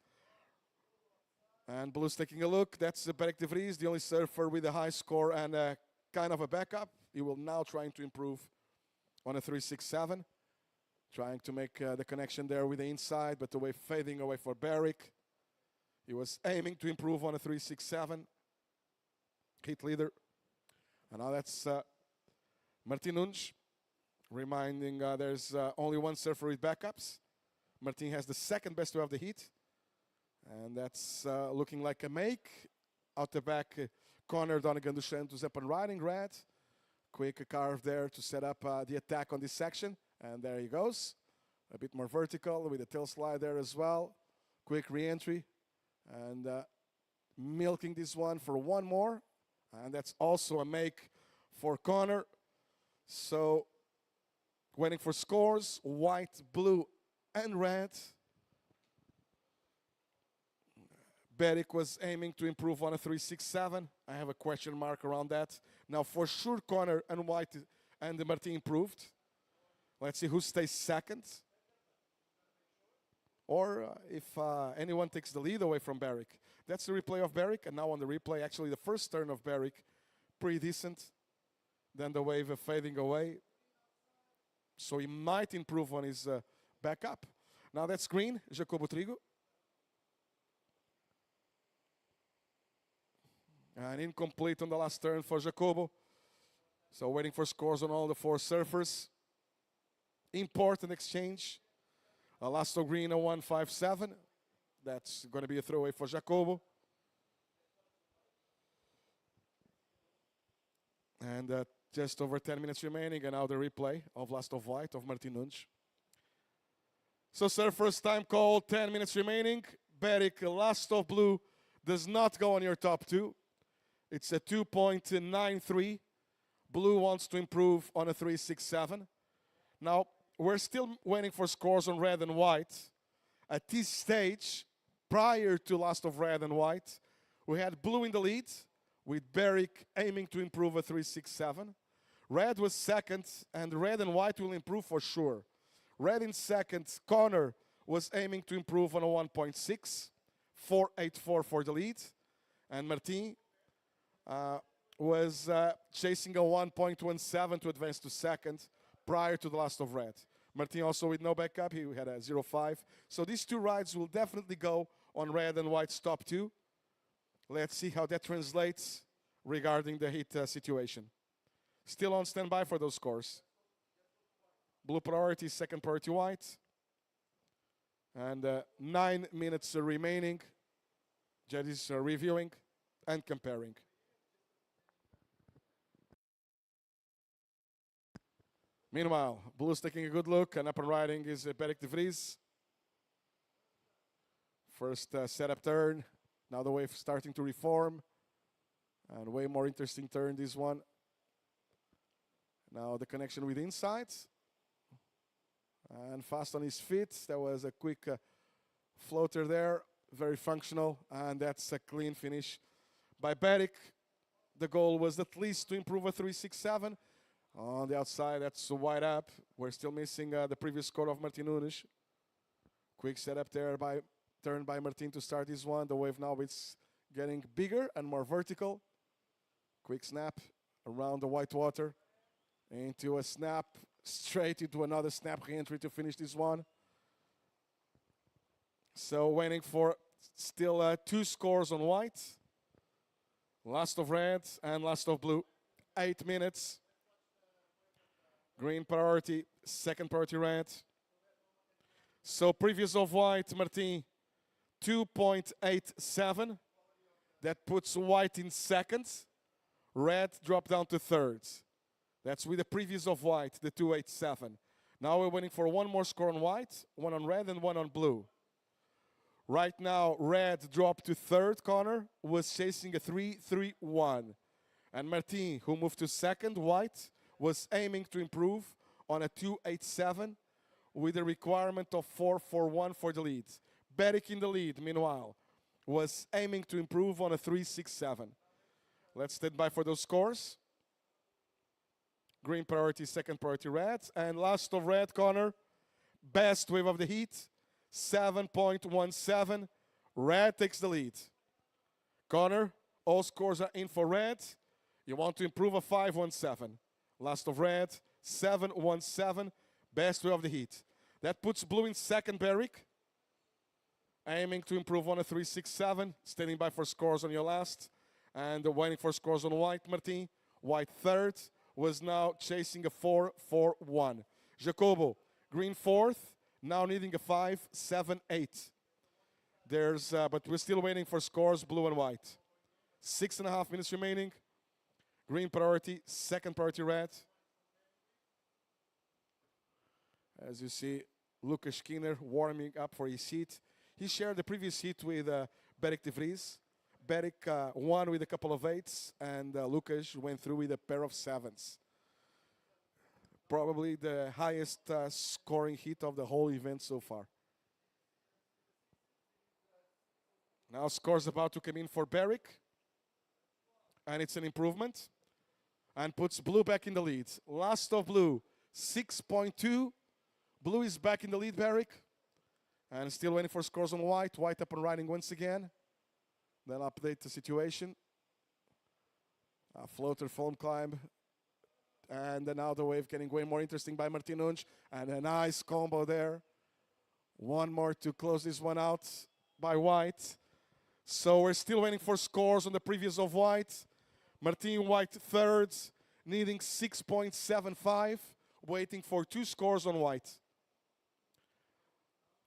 And Blue's taking a look. That's Barrick de Vries, the only surfer with a high score and a kind of a backup. He will now trying to improve on a 3.67. Trying to make the connection there with the inside, but fading away for Barrick. He was aiming to improve on a 3.67. Heat leader. And now that's Martin Nunes. Reminding there's only one surfer with backups. Martin has the second best of the heat. And that's looking like a make. Out the back, Connor Donegan dos Santos up and riding red. Quick carve there to set up the attack on this section. And there he goes. A bit more vertical with a tail slide there as well. Quick re-entry. And milking this one for one more. And that's also a make for Connor. So waiting for scores. White, blue, and red. Barrick was aiming to improve on a 3.67. I have a question mark around that. Now, for sure, Connor and White and Martin improved. Let's see who stays second. Or if anyone takes the lead away from Barrick. That's the replay of Barrick. And now on the replay, actually the first turn of Barrick, pretty decent. Then the wave fading away. So he might improve on his backup. Now that's green, Jacobo Trigo. And incomplete on the last turn for Jacobo. So waiting for scores on all the four surfers. Important exchange. Alasto green a 157. That's going to be a throwaway for Jacobo. And just over 10 minutes remaining, and now the replay of Last of White of Martin Nunes. So surfers time call, 10 minutes remaining. Beric, Last of Blue does not go on your top two. It's a 2.93. Blue wants to improve on a 3.67. Now, we're still waiting for scores on red and white. At this stage, prior to Last of Red and White, we had blue in the lead, with Beric aiming to improve a 3.67. Red was second, and red and white will improve for sure. Red in second, Connor was aiming to improve on a 1.6, 4.84 for the lead. And Martin was chasing a 1.17 to advance to second prior to the Last of Red. Martin also with no backup, he had a 0.5. So these two rides will definitely go on red and white's top two. Let's see how that translates regarding the heat situation. Still on standby for those scores. Blue priority, second priority white. And 9 minutes remaining. Judges are reviewing and comparing. Meanwhile, Blue's taking a good look, and up and riding is Beric de Vries. First setup turn. Now the wave starting to reform. And way more interesting turn, this one. Now the connection with inside. And fast on his feet. That was a quick floater there. Very functional. And that's a clean finish by Beric. The goal was at least to improve a 3.67. On the outside, that's wide up. We're still missing the previous score of Martin Nunes. Quick setup there by turn by Martin to start this one. The wave now is getting bigger and more vertical. Quick snap around the white water. Into a snap, straight into another snap re-entry to finish this one. So waiting for still 2 scores on white. Last of red and last of blue. 8 minutes. Green priority, second priority red. So previous of white, Martin, 2.87. That puts white in second. Red dropped down to third. That's with the previous of white, the 2.87. Now we're waiting for one more score on white, one on red and one on blue. Right now, red dropped to third corner, was chasing a 3.31. And Martin, who moved to second, white, was aiming to improve on a 2.87 with a requirement of 4.41 for the lead. Beric in the lead, meanwhile, was aiming to improve on a 3.67. Let's stand by for those scores. Green priority, second priority red. And last of red corner, best wave of the heat, 7.17. Red takes the lead. Connor, all scores are in for red. You want to improve a 5.17. Last of red, 7.17, best way of the heat. That puts blue in second, Beric. Aiming to improve on a 3.67, standing by for scores on your last. And waiting for scores on white, Martin. White third, was now chasing a 4.41. Jacobo, green fourth, now needing a 5.78. But we're still waiting for scores, blue and white. 6.5 minutes remaining. Green priority, second priority red. As you see, Lucas Skinner warming up for his heat. He shared the previous heat with Beric de Vries. Beric won with a couple of 8s, and Lucas went through with a pair of 7s. Probably the highest scoring heat of the whole event so far. Now scores about to come in for Beric. And it's an improvement. And puts blue back in the lead. Last of blue, 6.2. Blue is back in the lead, Beric. And still waiting for scores on white. White up and riding once again. They'll update the situation. Floater foam climb And then now the wave getting way more interesting by Martin Unge. And a nice combo there. One more to close this one out by White. So we're still waiting for scores on the previous of White. Martin White third, needing 6.75. Waiting for 2 scores on White.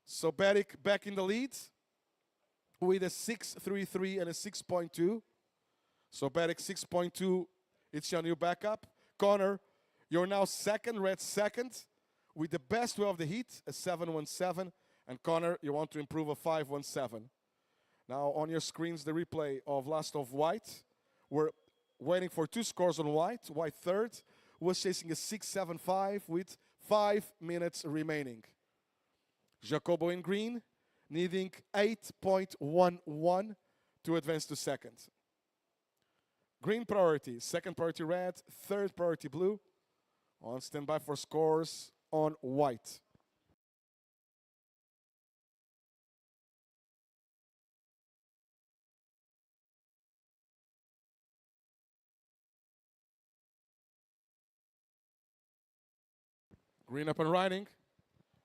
So Beric back in the lead with a 6.33 and a 6.2. So Beric 6.2, it's your new backup. Connor, you're now second, red second, with the best way of the heat, a 7.17. And Connor, you want to improve a 5.17. Now on your screens, the replay of last of White. We're waiting for 2 scores on White. White third was chasing a 6.75 with 5 minutes remaining. Jacobo in green, needing 8.11 to advance to second. Green priority, second priority red, third priority blue. On standby for scores on White. Green up and riding.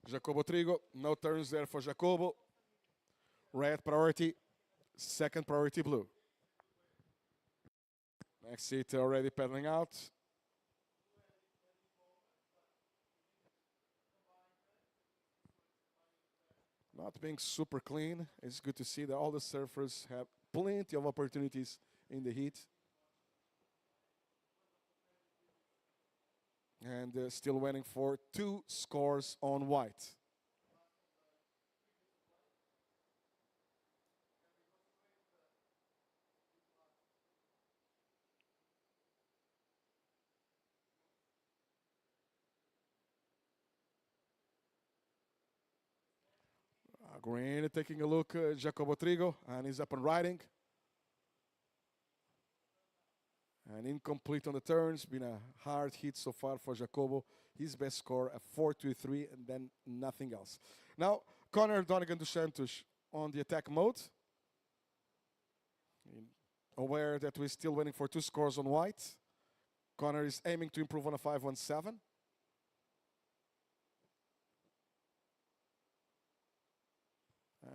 Jacobo Trigo, no turns there for Jacobo. Red priority, second priority blue. Next seat already pedaling out. Not being super clean. It's good to see that all the surfers have plenty of opportunities in the heat. And still waiting for 2 scores on White. Green taking a look at Jacobo Trigo, and he's up and riding. And incomplete on the turns, been a hard hit so far for Jacobo. His best score, a 4.23, and then nothing else. Now, Connor Donegan dos Santos on the attack mode. Aware that we're still waiting for 2 scores on White. Connor is aiming to improve on a 5.17.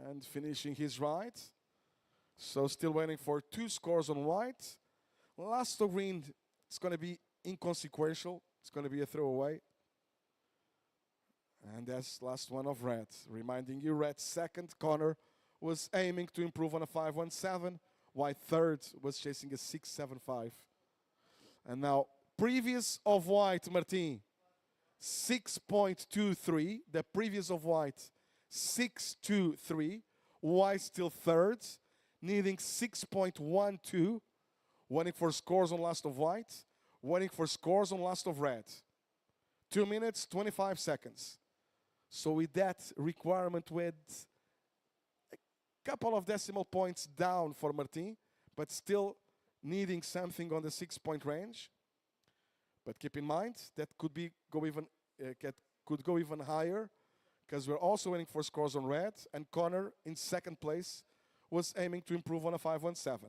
And finishing his ride. So still waiting for 2 scores on White. Last of green, it's going to be inconsequential. It's going to be a throwaway. And that's last one of red. Reminding you, red second, Connor was aiming to improve on a 5.17. White third was chasing a 6.75. And now, previous of White, Martin, 6.23. The previous of White, 6.23. White still third, needing 6.12. Waiting for scores on last of White. Waiting for scores on last of red. 2 minutes, 25 seconds. So with that requirement, with a couple of decimal points down for Martin, but still needing something on the 6-point range. But keep in mind that could go even higher, because we're also waiting for scores on red, and Connor in second place was aiming to improve on a 5.17.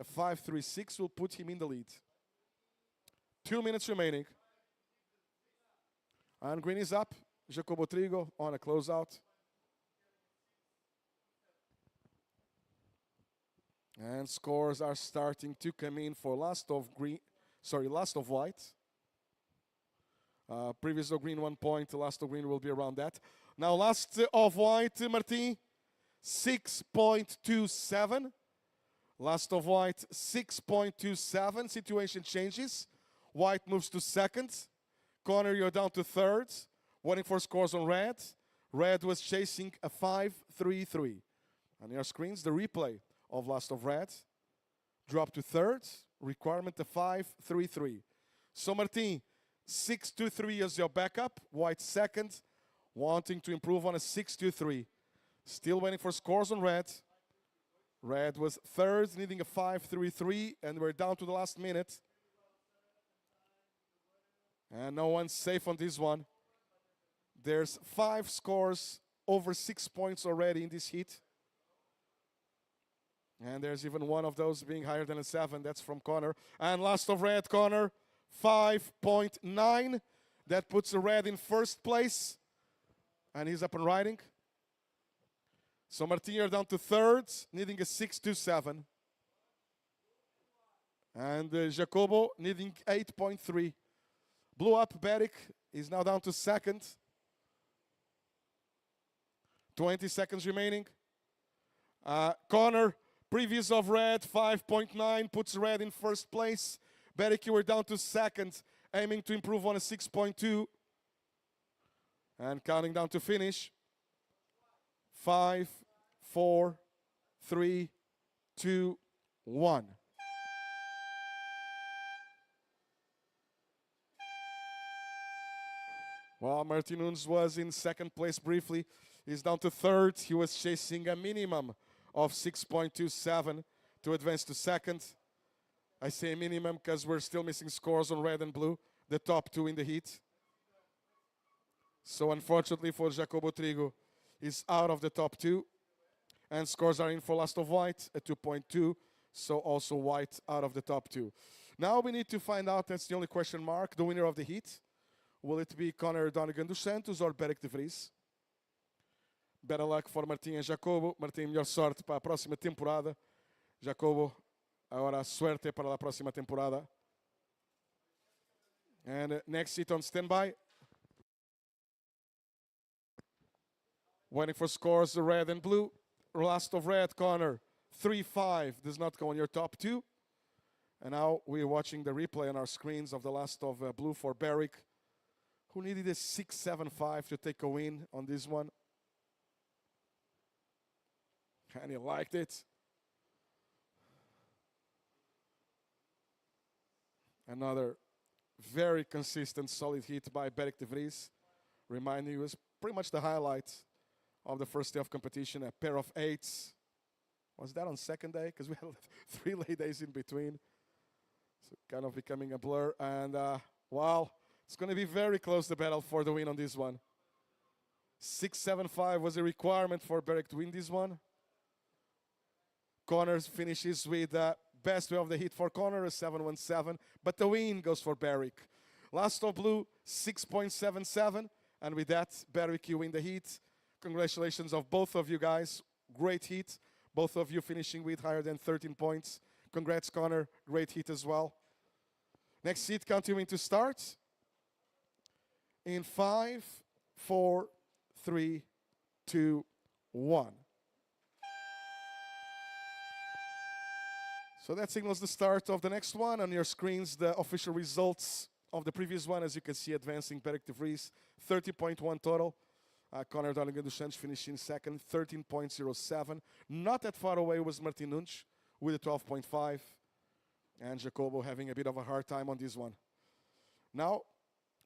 A 5.36 will put him in the lead. 2 minutes remaining. And green is up. Jacobo Trigo on a closeout. And scores are starting to come in for last of White. Previous of green 1 point, last of green will be around that. Now last of White, Martin, 6.27. Last of White, 6.27. Situation changes. White moves to second. Connor, you're down to third. Waiting for scores on red. Red was chasing a 5.33. On your screens, the replay of last of red. Drop to third. Requirement a 5.33. So Martin, 6.23 as your backup. White second. Wanting to improve on a 6.23. Still waiting for scores on red. Red was third, needing a 5.33, and we're down to the last minute. And no one's safe on this one. There's 5 scores over 6 points already in this heat. And there's even one of those being higher than a 7. That's from Connor. And last of red, Connor, 5.9. That puts the red in first place. And he's up and riding. So Martin, you're down to third, needing a 6.27. And Jacobo needing 8.3. Blew up, Beric is now down to second. 20 seconds remaining. Connor, previous of red, 5.9, puts red in first place. Beric, you were down to second, aiming to improve on a 6.2. And counting down to finish. 5, 4, 3, 2, 1. Well, Martin Nunes was in second place briefly. He's down to third. He was chasing a minimum of 6.27 to advance to second. I say minimum because we're still missing scores on red and blue, the top two in the heat. So unfortunately for Jacobo Trigo, he's out of the top two. And scores are in for last of white at 2.2. So also white out of the top two. Now we need to find out, that's the only question mark, the winner of the heat. Will it be Connor Donegan dos Santos or Beric de Vries? Better luck for Martim e Jacobo. Martim, melhor sorte para a próxima temporada. Jacobo, agora suerte para a próxima temporada. And next seat on standby. Waiting for scores, the red and blue. Last of red, Connor, 3-5. Does not go on your top two. And now we're watching the replay on our screens of the last of blue for Beric, who needed a 6.75 to take a win on this one. And he liked it. Another very consistent, solid hit by Beric de Vries. Reminding you, it was pretty much the highlight of the first day of competition, a pair of eights. Was that on second day? Because we had 3 late days in between. So kind of becoming a blur. And, wow, it's going to be very close, the battle for the win on this one. 6.75 was a requirement for Beric to win this one. Connors finishes with the best way of the hit for Connor, a 7.17. But the win goes for Beric. Last of blue, 6.77. And with that, Beric, you win the heat. Congratulations of both of you guys. Great heat. Both of you finishing with higher than 13 points. Congrats, Connor. Great heat as well. Next heat continuing to start. In 5, 4, 3, 2, 1. So that signals the start of the next one. On your screens, the official results of the previous one. As you can see, advancing Beric de Vries, 30.1 total. Connor Donegan dos Santos finishing second, 13.07. Not that far away was Martin Nunes with a 12.5. And Jacobo having a bit of a hard time on this one. Now,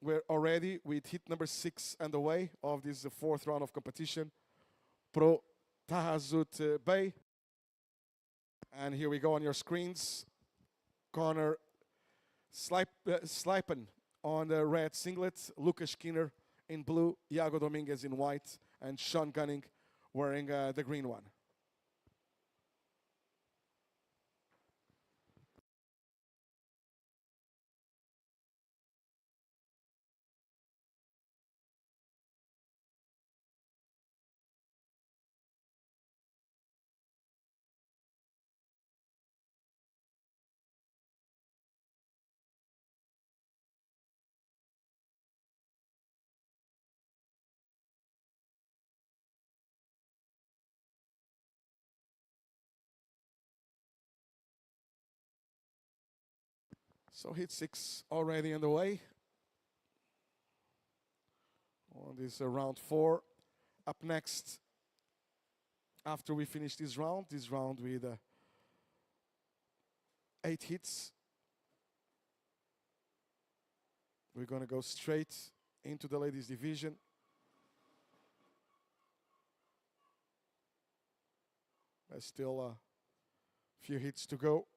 we're already with hit number 6 underway of this fourth round of competition. Pro Taghazout Bay. And here we go on your screens. Connor Slipen on the red singlet. Lucas Skinner in blue. Iago Dominguez in white. And Sean Gunning wearing the green one. So hit 6 already on the way. On this round 4. Up next, after we finish this round with 8 hits, we're going to go straight into the ladies division. There's still a few hits to go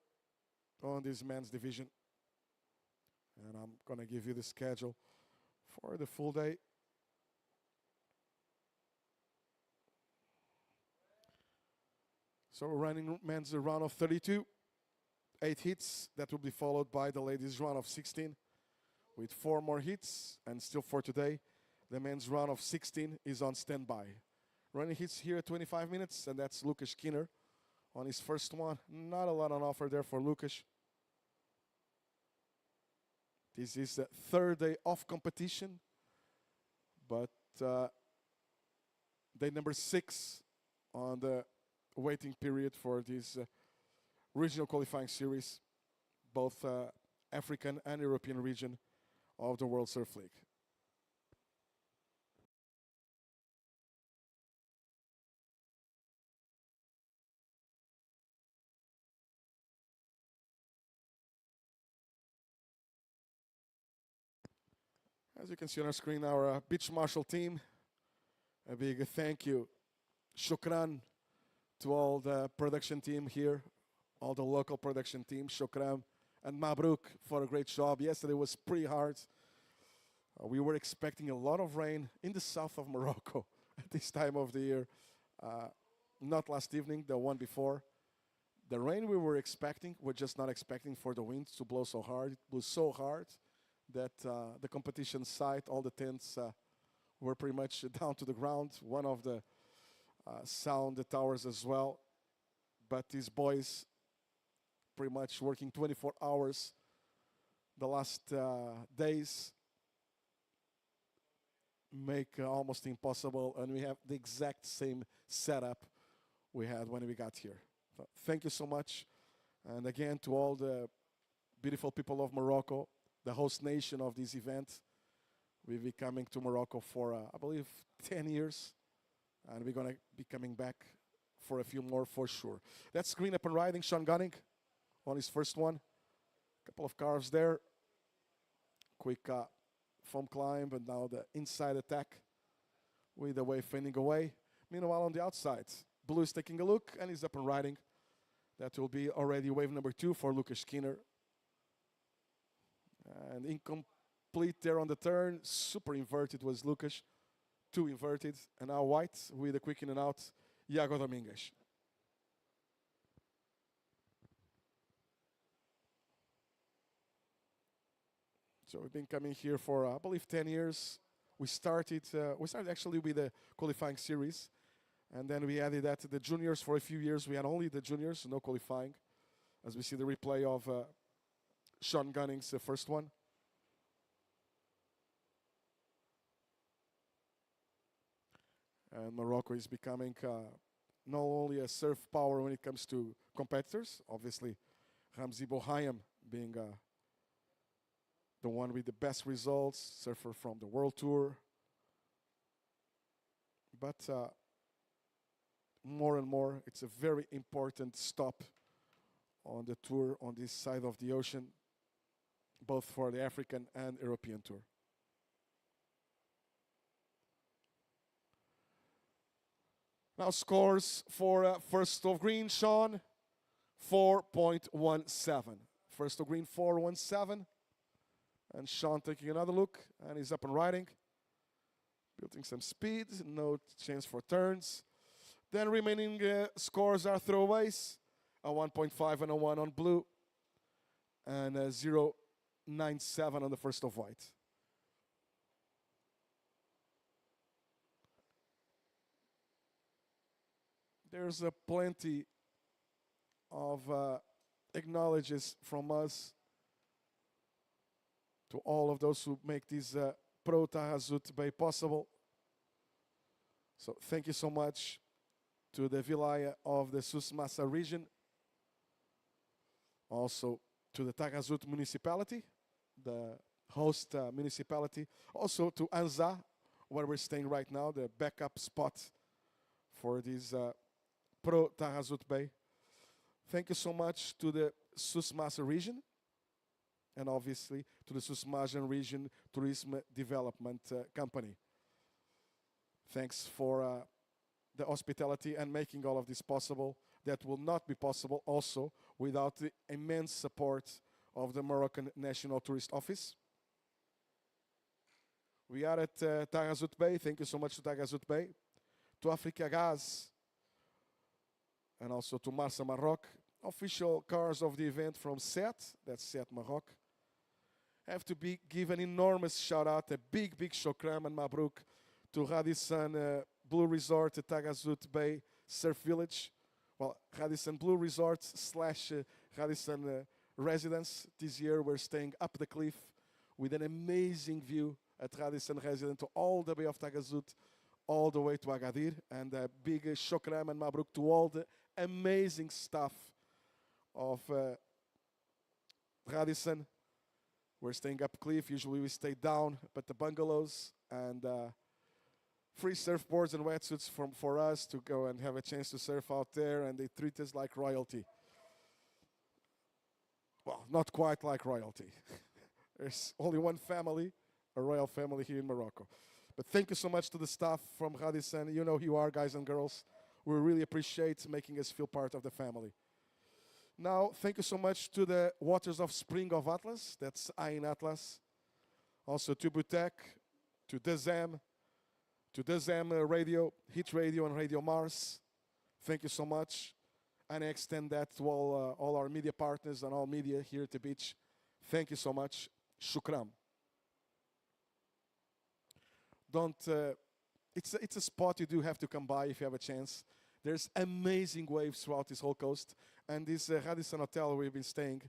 on this men's division. And I'm going to give you the schedule for the full day. So we're running men's round of 32. 8 hits. That will be followed by the ladies round of 16. with 4 more hits, and still for today, the men's round of 16 is on standby. Running hits here at 25 minutes, and that's Lucas Skinner on his first one. Not a lot on offer there for Lucas. This is the third day of competition, but day number 6 on the waiting period for this regional qualifying series, both African and European region of the World Surf League. As you can see on our screen, our beach marshal team. A big thank you, shukran, to all the production team here, all the local production team, shukran, and Mabruk for a great job. Yesterday was pretty hard. We were expecting a lot of rain in the south of Morocco at this time of the year. Not last evening, the one before. The rain we were expecting, we're just not expecting for the wind to blow so hard. It blew so hard that the competition site, all the tents were pretty much down to the ground. One of the sound towers as well. But these boys pretty much working 24 hours the last days make almost impossible, and we have the exact same setup we had when we got here. So thank you so much, and again to all the beautiful people of Morocco, the host nation of this event. We'll be coming to Morocco for I believe 10 years, and we're going to be coming back for a few more for sure. That's green up and riding, Sean Gunning on his first one. Couple of carves there. Quick foam climb, and now the inside attack with the wave fading away. Meanwhile, on the outside, Blue is taking a look, and he's up and riding. That will be already wave number 2 for Lucas Skinner. And incomplete there on the turn. Super inverted was Lucas. 2 inverted. And now white with a quick in and out, Iago Domingues. So we've been coming here for, I believe, 10 years. We started actually with the qualifying series. And then we added that to the juniors for a few years. We had only the juniors, no qualifying. As we see the replay of Sean Gunning's first one. And Morocco is becoming not only a surf power when it comes to competitors, obviously Ramzi Bohayem being the one with the best results, surfer from the World Tour. But more and more, it's a very important stop on the tour on this side of the ocean, both for the African and European tour. Now scores for first of green, Sean, 4.17. First of green, 4.17. And Sean taking another look, and he's up and riding. Building some speed, no chance for turns. Then remaining scores are throwaways, a 1.5 and a 1 on Blue, and a 0.97 on the first of white. There's plenty of acknowledges from us to all of those who make this Pro Taghazout Bay possible. So thank you so much to the Vilaya of the Sus Massa region, also to the Taghazout municipality, the host municipality, also to Anza, where we're staying right now, the backup spot for this Pro Taghazout Bay. Thank you so much to the Sus Massa region, and obviously to the Susmajan Region Tourism Development Company. Thanks for the hospitality and making all of this possible. That will not be possible also without the immense support of the Moroccan National Tourist Office. We are at Taghazout Bay. Thank you so much to Taghazout Bay, to Africa Gas, and also to Marsa Maroc. Official cars of the event from SET, that's SET Maroc. have to give an enormous shout out, a big shokram and mabruk to Radisson Blue Resort at Taghazout Bay Surf Village. Well, Radisson Blue Resort slash Radisson Residence. This year we're staying up the cliff with an amazing view at Radisson Residence to all the Bay of Taghazout, all the way to Agadir. And a big shokram and mabruk to all the amazing staff of Radisson. We're staying up cliff. Usually we stay down, but the bungalows and free surfboards and wetsuits for us to go and have a chance to surf out there, and they treat us like royalty. Well, not quite like royalty. There's only one family, a royal family here in Morocco. But thank you so much to the staff from Radisson. You know who you are, guys and girls. We really appreciate making us feel part of the family. Now, thank you so much to the Waters of Spring of Atlas. That's Ain Atlas. Also to Butek, to Dezem Radio, Hit Radio, and Radio Mars. Thank you so much. And I extend that to all our media partners and all media here at the beach. Thank you so much. Shukram. It's a spot you do have to come by if you have a chance. There's amazing waves throughout this whole coast. And this Radisson Hotel we've been staying,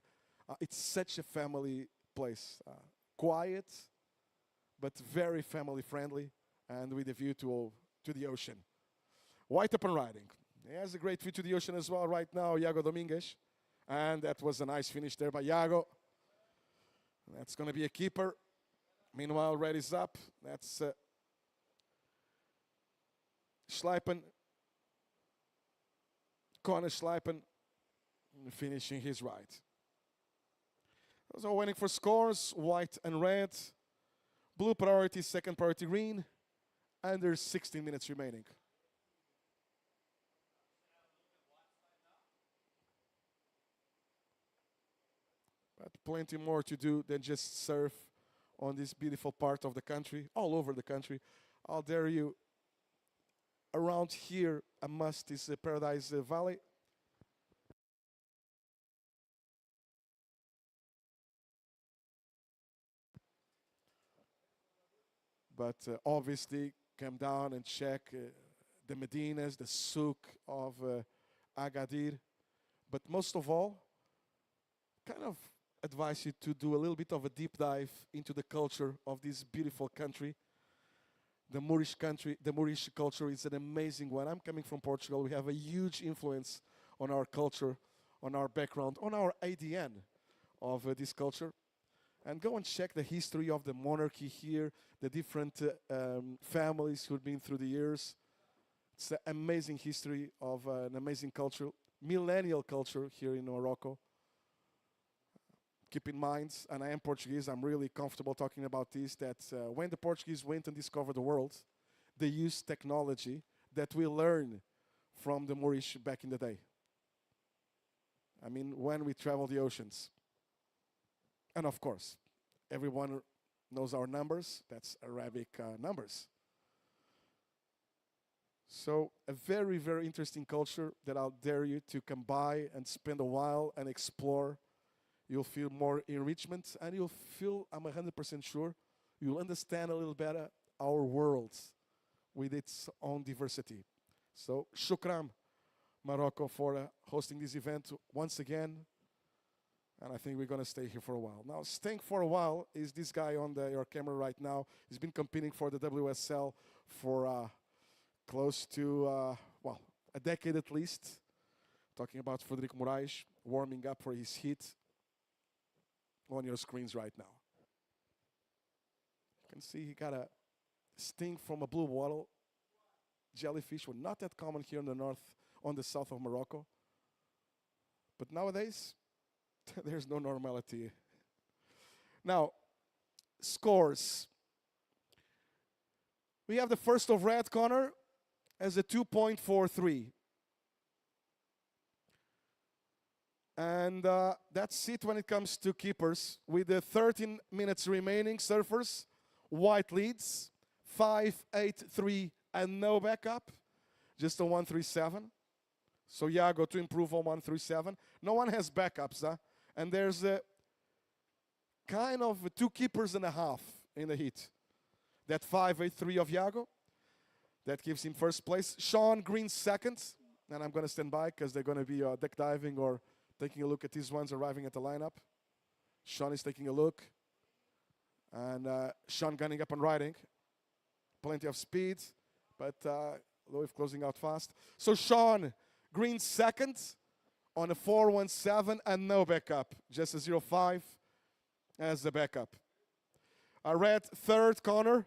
it's such a family place. Quiet, but very family friendly, and with a view to the ocean. White up and riding. He has a great view to the ocean as well right now, Iago Domingues. And that was a nice finish there by Iago. That's going to be a keeper. Meanwhile, red is up. That's Schleipen. Connor Schleipen finishing his right. So waiting for scores, white and red. Blue priority, second priority green. And there's 16 minutes remaining. But plenty more to do than just surf on this beautiful part of the country, all over the country. I'll dare you, around here, a must is Paradise Valley. But obviously, come down and check the Medinas, the souk of Agadir. But most of all, kind of advise you to do a little bit of a deep dive into the culture of this beautiful country. The Moorish country, the Moorish culture is an amazing one. I'm coming from Portugal. We have a huge influence on our culture, on our background, on our ADN of this culture. And go and check the history of the monarchy here, the different families who've been through the years. It's an amazing history of an amazing culture, millennial culture here in Morocco. Keep in mind, and I am Portuguese, I'm really comfortable talking about this, that when the Portuguese went and discovered the world, they used technology that we learned from the Moorish back in the day. I mean, when we travel the oceans. And of course, everyone knows our numbers. That's Arabic numbers. So a very, very interesting culture that I'll dare you to come by and spend a while and explore. You'll feel more enrichment, and you'll feel, I'm 100% sure, you'll understand a little better our world with its own diversity. So shukran, Morocco, for hosting this event once again. And I think we're going to stay here for a while. Now, staying for a while is this guy on your camera right now. He's been competing for the WSL for close to, well, a decade at least. Talking about Frederico Moraes, warming up for his heat on your screens right now. You can see he got a sting from a blue wattle jellyfish. Well, not that common here in the north, on the south of Morocco. But nowadays, there's no normality. Now, scores. We have the first of red, Connor, as a 2.43. And that's it when it comes to keepers. With the 13 minutes remaining, surfers, white leads, 5.83 and no backup, just a 1.37. So Iago to improve on 1.37. No one has backups, huh? And there's kind of 2 keepers and a half in the heat. That 5-8-3 of Iago, that gives him first place. Sean, green second, and I'm going to stand by because they're going to be deck diving or taking a look at these ones arriving at the lineup. Sean is taking a look. And Sean gunning up and riding. Plenty of speed, but Louis closing out fast. So Sean, green second on a 4-1-7 and no backup. Just a 0-5 as the backup. A red third corner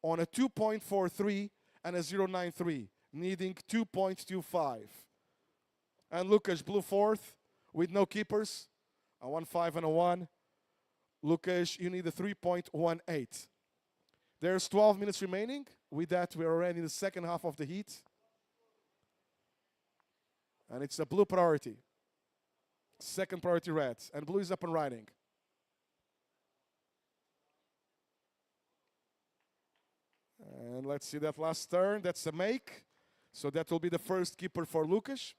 on a 2.43 and a 0.93, needing 2.25. And Lucas, blue fourth with no keepers, a 1-5 and a 1. Lucas, you need a 3.18. There's 12 minutes remaining. With that, we're already in the second half of the heat. And it's a blue priority. Second priority red. And blue is up and riding. And let's see that last turn. That's a make. So that will be the first keeper for Lucas.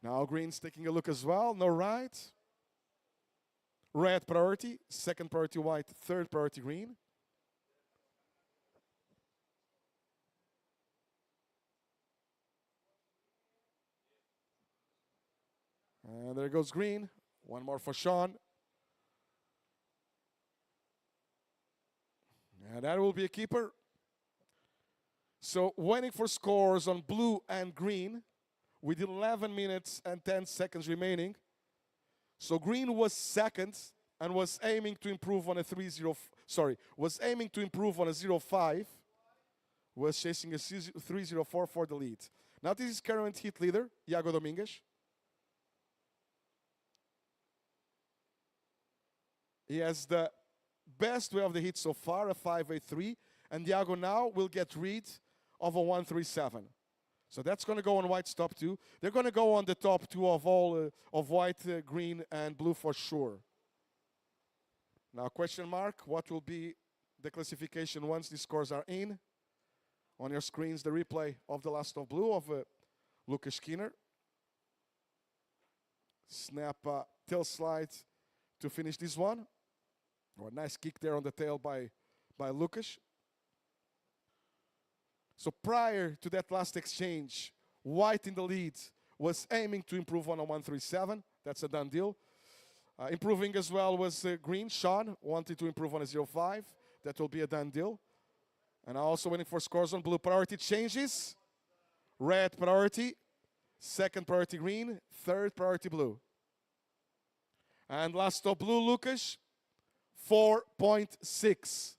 Now green's taking a look as well. No right. Red priority. Second priority white. Third priority green. And there goes green. One more for Sean. And that will be a keeper. So waiting for scores on blue and green with 11 minutes and 10 seconds remaining. So green was second and was aiming to improve on a 3-0. Sorry, was aiming to improve on a 0-5. Was chasing a 3-0-4 for the lead. Now this is current heat leader, Iago Domingues. He has the best way of the heat so far, a 5-8-3. And Iago now will get rid of a 1-3-7. So that's going to go on white's top two. They're going to go on the top two of all of white, green, and blue for sure. Now, question mark, what will be the classification once these scores are in? On your screens, the replay of the last of blue of Lucas Skinner. Snap tail slide to finish this one. Or a nice kick there on the tail by Lucas. So prior to that last exchange, white in the lead was aiming to improve on a 1-3-7. That's a done deal. Improving as well was green. Sean wanted to improve on a 0-5. That will be a done deal. And also waiting for scores on blue. Priority changes. Red priority. Second priority green. Third priority blue. And last stop blue, Lucas. 4.6.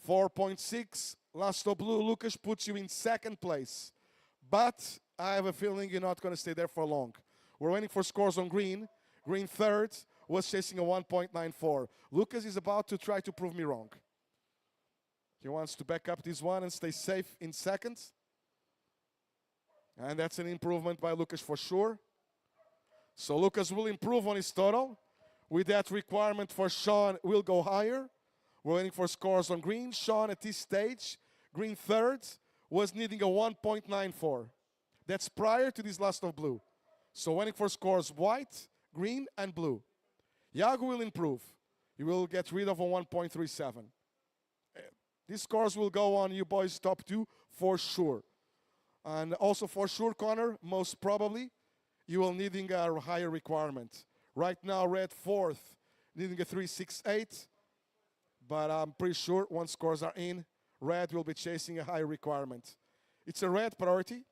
4.6. Last stop blue, Lucas puts you in second place. But I have a feeling you're not going to stay there for long. We're waiting for scores on green. Green third was chasing a 1.94. Lucas is about to try to prove me wrong. He wants to back up this one and stay safe in second. And that's an improvement by Lucas for sure. So Lucas will improve on his total. With that requirement for Sean will go higher. We're waiting for scores on green. Sean at this stage, green third, was needing a 1.94. That's prior to this last of blue. So waiting for scores white, green, and blue. Iago will improve. He will get rid of a 1.37. These scores will go on you boys' top two for sure. And also for sure, Connor, most probably, you will needing a higher requirement. Right now, red fourth, needing a 3.68. But I'm pretty sure once scores are in, red will be chasing a higher requirement. It's a red priority,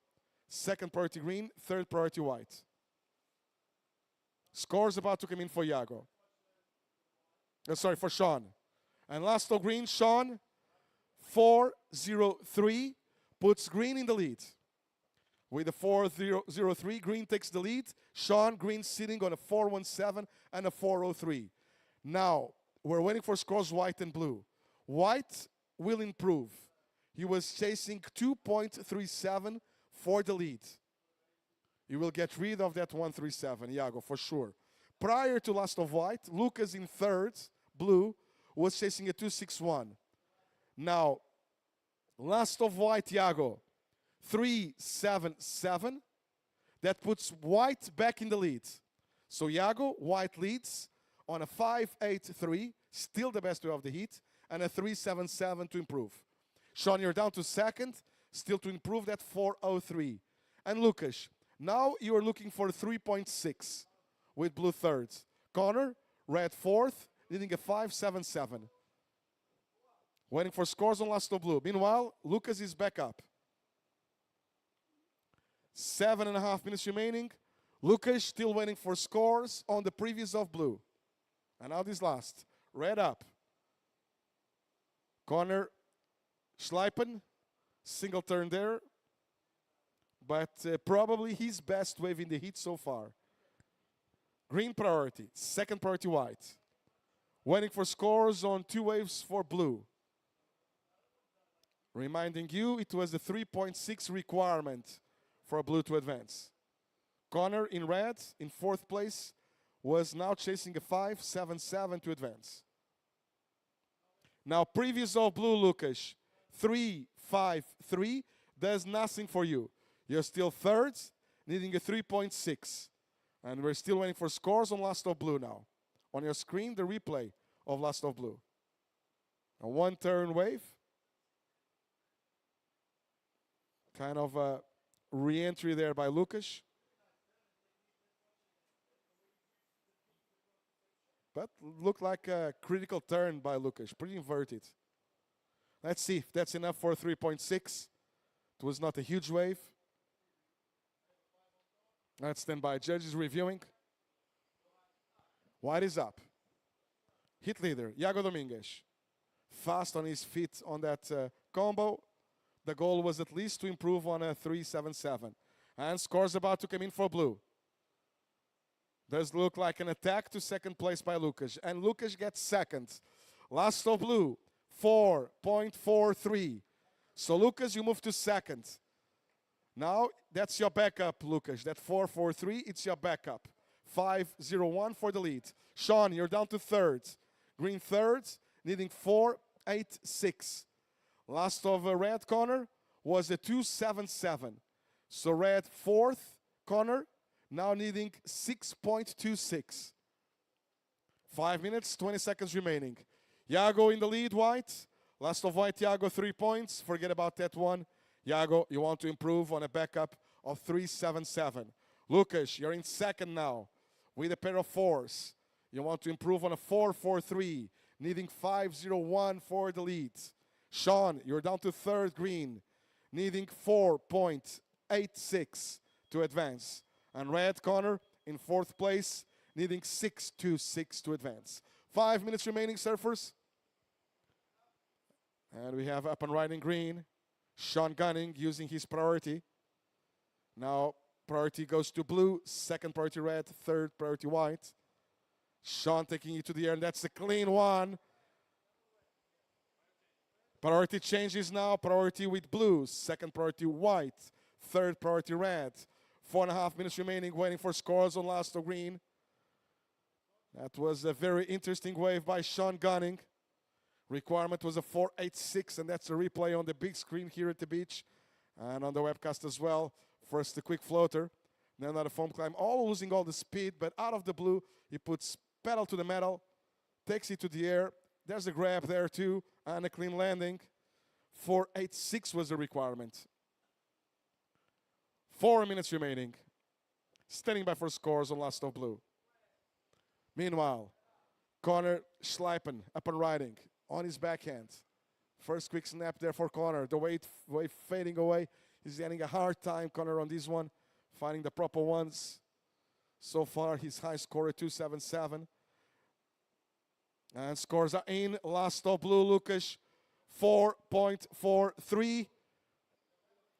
second priority green, third priority white. Scores about to come in for Iago. Sorry, for Sean. And last of green, Sean, 4.03, puts green in the lead. With a 4.03, green takes the lead. Sean, green sitting on a 4.17 and a 4.03. Now, we're waiting for scores white and blue. White will improve. He was chasing 2.37 for the lead. He will get rid of that 1.37, Iago, for sure. Prior to last of white, Lucas in third, blue, was chasing a 2.61. Now, last of white, Iago, 3.77. That puts white back in the lead. So Iago, white leads on a 5-8-3, still the best way of the heat, and a 3-7-7 to improve. Sean, you're down to second, still to improve that 4-0-3. And Lucas, now you are looking for 3.6 with blue thirds. Connor, red fourth, needing a 5-7-7. Waiting for scores on last of blue. Meanwhile, Lucas is back up. 7.5 minutes remaining. Lucas still waiting for scores on the previous of blue. And now this last. Red up. Connor Schleipen, single turn there. But probably his best wave in the heat so far. Green priority, second priority white. Waiting for scores on 2 waves for blue. Reminding you, it was the 3.6 requirement for blue to advance. Connor in red, in fourth place, was now chasing a 5-7-7 to advance. Now, previous of blue, Lucas, 3-5-3 does nothing for you. You're still third, needing a 3.6. And we're still waiting for scores on last of blue now. On your screen, the replay of last of blue. A one-turn wave. Kind of a re-entry there by Lucas. But looked like a critical turn by Lucas. Pretty inverted. Let's see if that's enough for 3.6. It was not a huge wave. Let's stand by. Judges reviewing. White is up. Hit leader, Iago Domingues. Fast on his feet on that combo. The goal was at least to improve on a 3-7-7. And scores about to come in for blue. Does look like an attack to second place by Lucas. And Lucas gets second. Last of blue, 4.43. So Lucas, you move to second. Now, that's your backup, Lucas. That 4.43, it's your backup. 5.01 for the lead. Sean, you're down to third. Green third, needing 4.86. Last of red corner was a 2.77. So red fourth corner, now needing 6.26. 5 minutes, 20 seconds remaining. Iago in the lead, white. Last of white, Iago, 3 points. Forget about that one. Iago, you want to improve on a backup of 3.77. Lucas, you're in second now with a pair of fours. You want to improve on a 4.43, needing 5.01 for the lead. Sean, you're down to third green, needing 4.86 to advance. And red corner in fourth place, needing 6.26 to advance. 5 minutes remaining, surfers. And we have up and riding green. Sean Gunning using his priority. Now priority goes to blue, second priority red, third priority white. Sean taking it to the air, and that's a clean one. Priority changes now. Priority with blue, second priority white, third priority red. 4.5 minutes remaining, waiting for scores on last of green. That was a very interesting wave by Sean Gunning. Requirement was a 4.86, and that's a replay on the big screen here at the beach and on the webcast as well. First, a quick floater, then another foam climb, all losing all the speed, but out of the blue, he puts pedal to the metal, takes it to the air. There's a grab there too, and a clean landing. 4.86 was the requirement. 4 minutes remaining. Standing by for scores on last of blue. Meanwhile, Connor Schleipen up and riding on his backhand. First quick snap there for Connor. The wave fading away. He's getting a hard time, Connor, on this one. Finding the proper ones. So far, his high score at 2.77. And scores are in. Last of blue, Lucas, 4.43.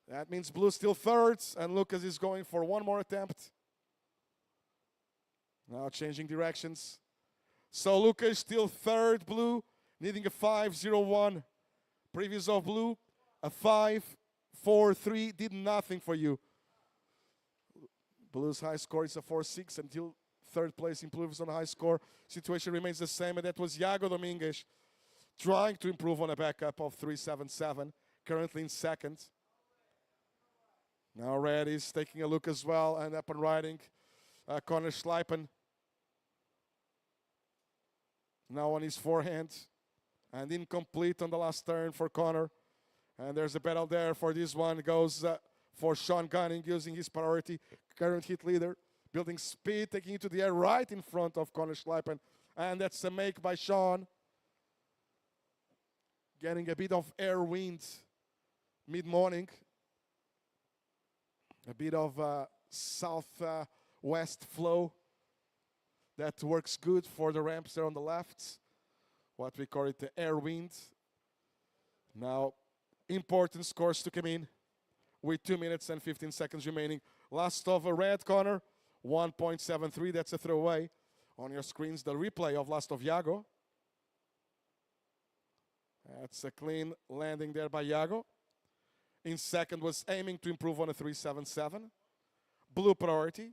That means blue still thirds, and Lucas is going for one more attempt. Now changing directions. So Lucas still third blue, needing a 5.01. Previous of blue, a 5.43 did nothing for you. Blue's high score is a 4.6 until third place improves on a high score. Situation remains the same, and that was Iago Domingues trying to improve on a backup of 3.77, currently in second. Now red is taking a look as well, and up and riding Connor Schleipen. Now on his forehand. And incomplete on the last turn for Connor. And there's a battle there for this one. It goes for Sean Gunning using his priority. Current hit leader. Building speed, taking it to the air right in front of Connor Schleipen. And that's a make by Sean. Getting a bit of air wind mid-morning. A bit of southwest flow. That works good for the ramps there on the left. What we call it the air wind. Now, important scores to come in with 2 minutes and 15 seconds remaining. Last of a red corner, 1.73. That's a throwaway. On your screens, the replay of last of Iago. That's a clean landing there by Iago. In second was aiming to improve on a 3.77. Blue priority.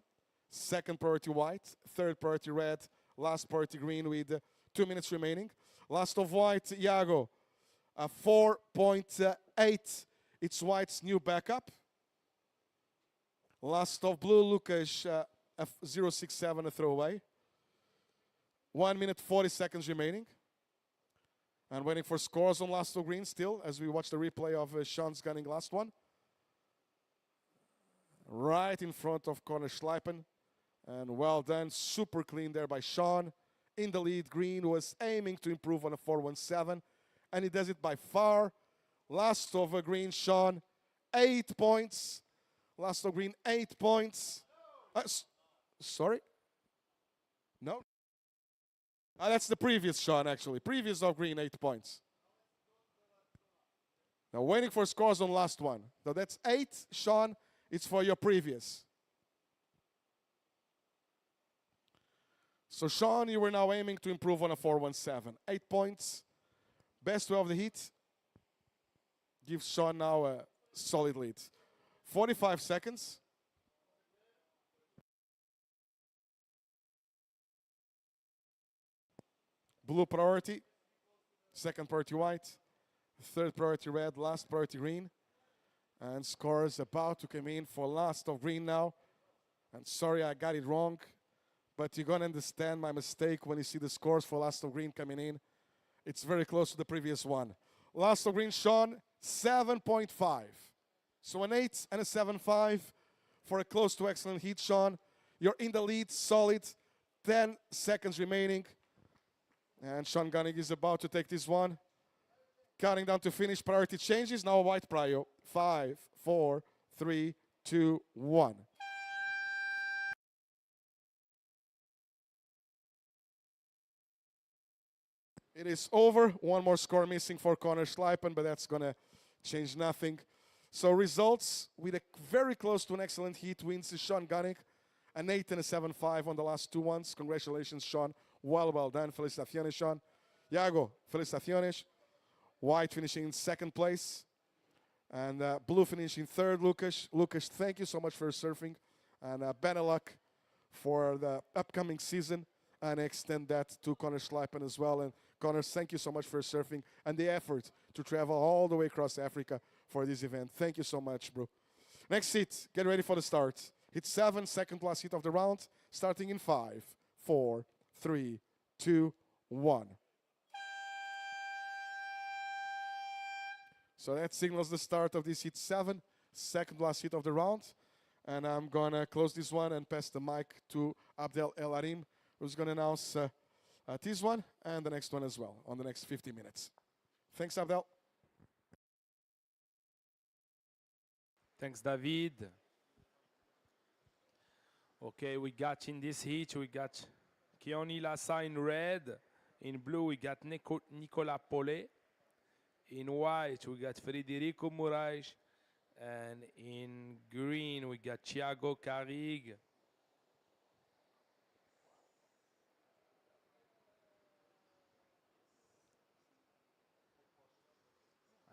Second priority white. Third priority red. Last priority green with 2 minutes remaining. Last of white, Iago. A 4.8. It's white's new backup. Last of blue, Lucas, a 0.67, a throwaway. 1 minute, 40 seconds remaining. And waiting for scores on last of green still, as we watch the replay of Sean's gunning last one. Right in front of Connor Schleipen. And well done, super clean there by Sean. In the lead, green was aiming to improve on a 4.17. And he does it by far. Last over green, Sean, 8 points. Last over green, 8 points. Sorry? No? That's the previous Sean, actually. Previous of green, 8 points. Now waiting for scores on last one. So that's 8, Sean. It's for your previous. So Sean, you were now aiming to improve on a 4.17. 8 points. Best way of the heat. Gives Sean now a solid lead. 45 seconds. Blue priority. Second priority white. Third priority red. Last priority green. And scores about to come in for last of green now. And sorry I got it wrong. But you're going to understand my mistake when you see the scores for last of green coming in. It's very close to the previous one. Last of green, Sean, 7.5. So an 8 and a 7.5 for a close to excellent heat, Sean. You're in the lead, solid. 10 seconds remaining. And Sean Gunning is about to take this one. Counting down to finish. Priority changes. Now a white prio. 5, 4, 3, 2, 1. It is over. One more score missing for Connor Schleipen, but that's going to change nothing. So results, with a very close to an excellent heat, wins is Sean Gunning. An 8 and a 7.5 on the last two ones. Congratulations, Sean. Well done. Felicitaciones, Sean. Iago, felicitaciones. White finishing in second place. And blue finishing third, Lucas. Lucas, thank you so much for surfing. And better luck for the upcoming season. And extend that to Connor Schleipen as well. And Connor, thank you so much for surfing and the effort to travel all the way across Africa for this event. Thank you so much, bro. Next hit, get ready for the start. Hit 7, second last hit of the round, starting in 5, 4, 3, 2, 1. So that signals the start of this hit 7, second last hit of the round. And I'm going to close this one and pass the mic to Abdel El Arim, who's going to announce this one and the next one as well on the next 50 minutes. Thanks, Abdel. Thanks, David. Okay, we got in this heat, we got Keoni Lassa in red. In blue, we got Nicolas Paulet. In white, we got Federico Moraes. And in green, we got Thiago Carrig.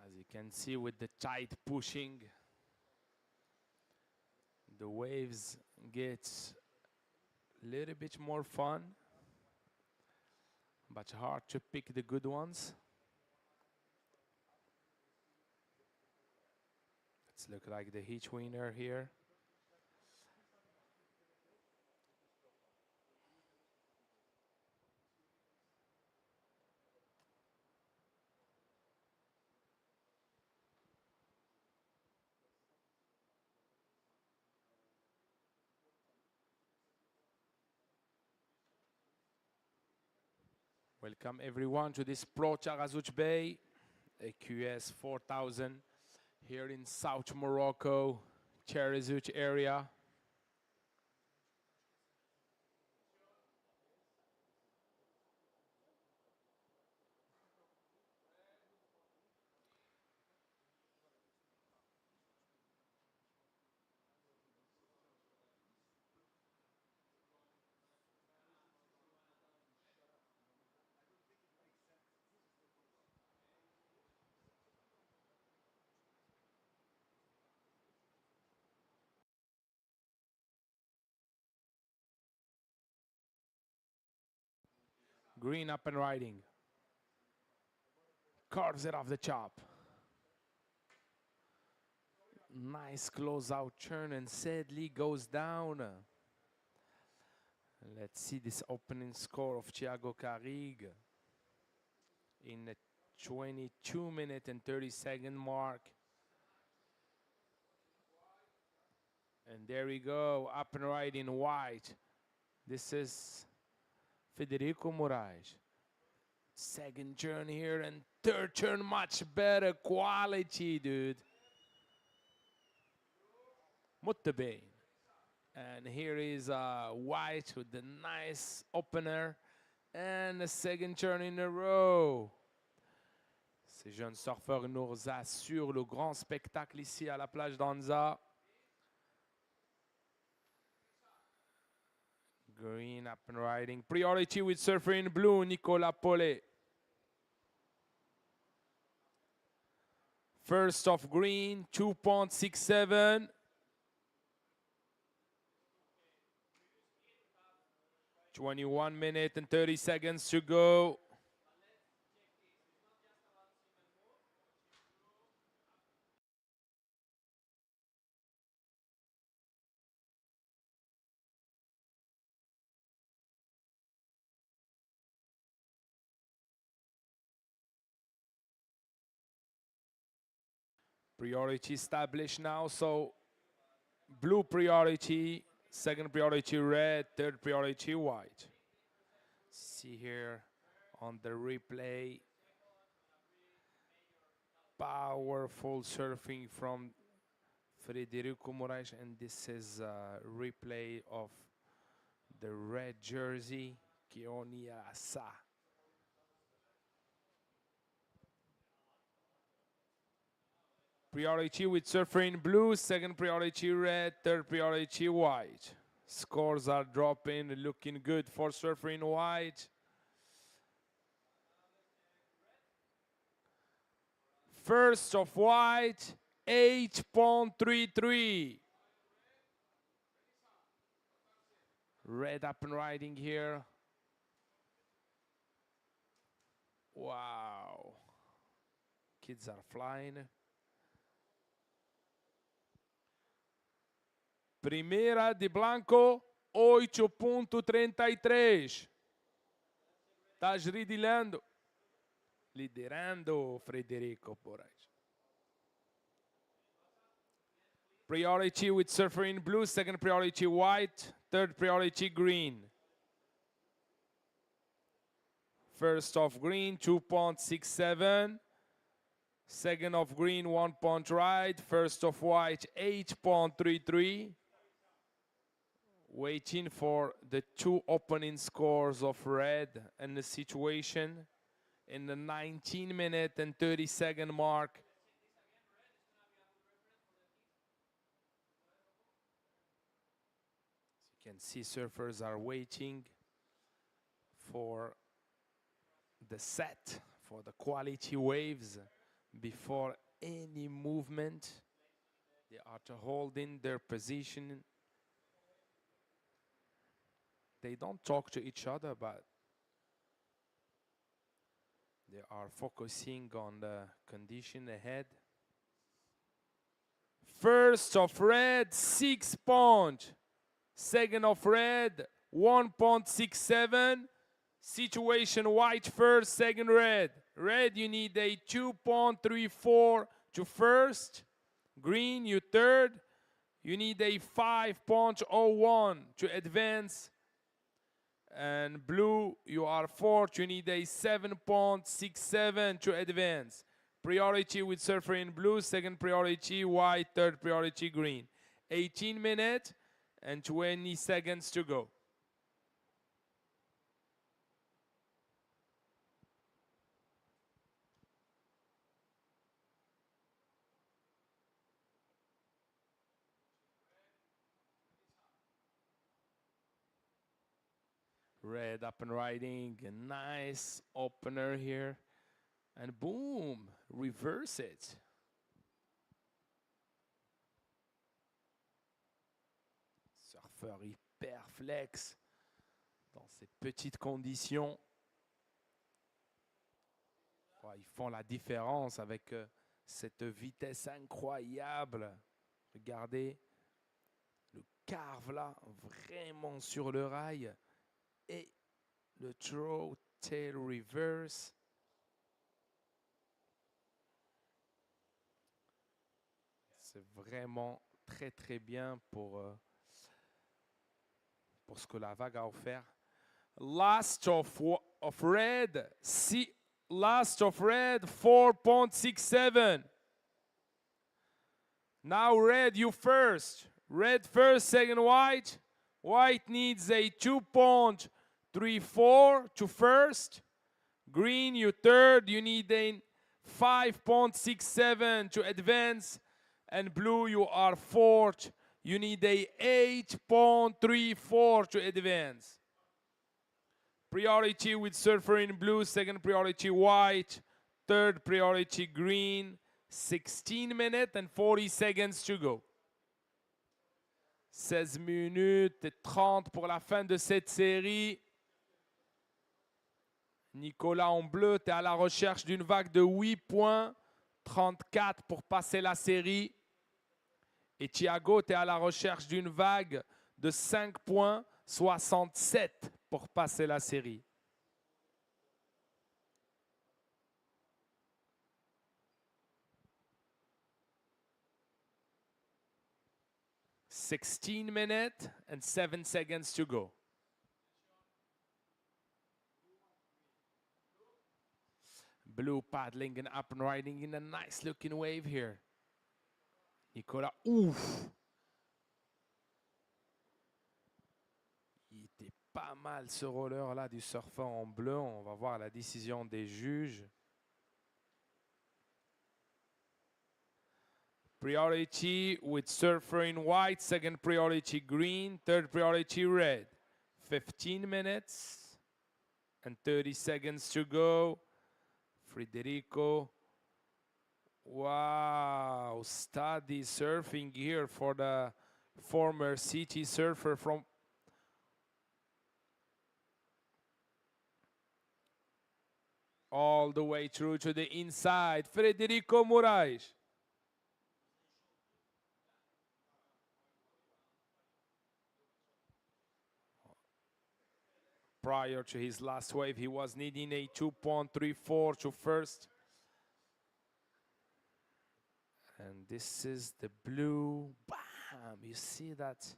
As you can see, with the tight pushing, the waves get a little bit more fun, but hard to pick the good ones. Let's look like the heat winner here. Welcome everyone to this Pro Taghazout Bay, AQS 4000 here in South Morocco, Taghazout area. Green up and riding. Carves it off the chop. Nice close out turn and sadly goes down. Let's see this opening score of Thiago Carrigue in the 22-minute and 30-second mark. And there we go, up and riding white. This is Federico Moraes. Second turn here and third turn much better quality, dude. Mutabane. And here is White with the nice opener and the second turn in a row. Ces jeunes surfeurs nous assurent le grand spectacle ici à la plage d'Anza. Green up and riding. Priority with surfer in blue, Nicolas Paulet. First off green, 2.67. Twenty-one minutes and 30 seconds to go. Priority established now, so blue priority, second priority red, third priority white. See here on the replay, powerful surfing from Federico Moraes, and this is a replay of the red jersey, Keonia Asa. Priority with surfer in blue, second priority red, third priority white. Scores are dropping, looking good for surfer in white. First of white, 8.33. Red up and riding here. Wow. Kids are flying. Primeira de Blanco, 8.33. Estás liderando. Liderando, Federico Moraes. Priority with surfer in blue, second priority white, third priority green. First off green, 2.67. Second of green, 1 point right. First of white, 8.33. Waiting for the two opening scores of red and the situation in the 19-minute and 30-second mark. You can see surfers are waiting for the set, for the quality waves before any movement. They are holding their position. They don't talk to each other, but they are focusing on the condition ahead. First of red, 6 point. Second of red, 1.67. Situation white first, second red. Red, you need a 2.34 to first. Green, you third. You need a 5.01 to advance. And blue, you are fourth. You need a 7.67 to advance. Priority with surfer in blue, second priority white, third priority green. 18 minutes and 20 seconds to go. Red up and riding, a nice opener here. And boom, reverse it. Surfeur hyper flex dans ces petites conditions. Ouais, ils font la différence avec cette vitesse incroyable. Regardez le carve là, vraiment sur le rail. Et le throw tail reverse. C'est vraiment très très bien pour ce que la vague a offert. Last of red, last of red 4.67. Now red, you first. Red first, second white. White needs a 2.34 to first. Green, you third. You need a 5.67 to advance. And blue, you are fourth. You need a 8.34 to advance. Priority with surfer in blue, second priority white, third priority green. 16 minutes and 40 seconds to go. 16 minutes et 30 pour la fin de cette série. Nicolas en bleu, tu es à la recherche d'une vague de 8 points, 34 pour passer la série. Et Thiago, tu es à la recherche d'une vague de 5 points, 67 pour passer la série. $16 minutes and 7 seconds to go. Blue paddling and up and riding in a nice looking wave here. Nicolas, ouf! Il était pas mal ce roller là du surfeur en bleu. On va voir la décision des juges. Priority with surfer in white, second priority green, third priority red. 15 minutes and 30 seconds to go. Federico. Wow, study surfing here for the former city surfer from all the way through to the inside. Federico Moraes. Prior to his last wave, he was needing a 2.34 to first. And this is the blue. Bam! You see that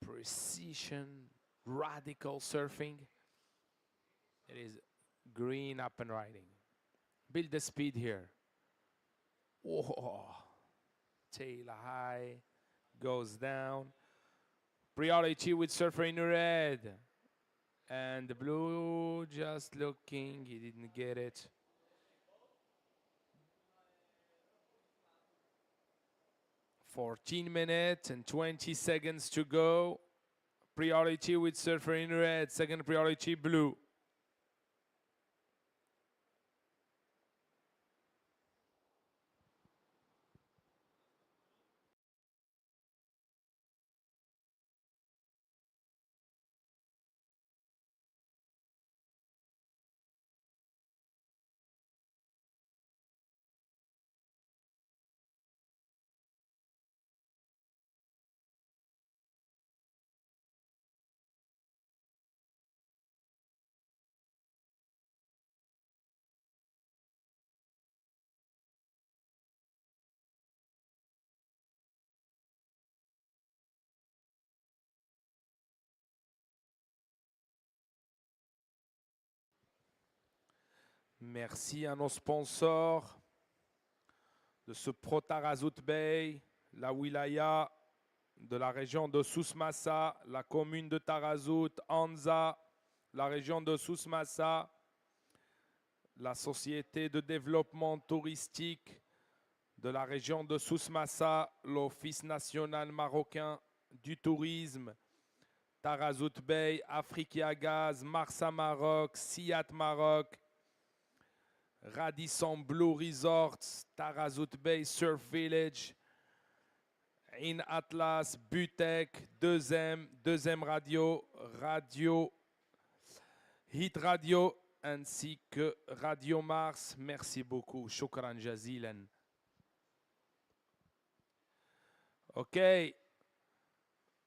precision, radical surfing. It is green up and riding. Build the speed here. Whoa! Tail high, goes down. Priority with surfer in red. And the blue just looking, he didn't get it. $14 minutes and 20 seconds to go. Priority with surfer in red, second priority blue. Merci à nos sponsors de ce Pro Taghazout Bay, la wilaya de la région de Souss-Massa, la commune de Taghazout, Anza, la région de Souss-Massa, la société de développement touristique de la région de Souss-Massa, l'Office national marocain du tourisme, Taghazout Bay, Africa Gaz, Marsa Maroc, Siat Maroc, Radisson Blue Resorts, Taghazout Bay Surf Village, In Atlas, Butek, deuxième radio, Hit Radio, ainsi que Radio Mars. Merci beaucoup. Shukran jazilan. Okay.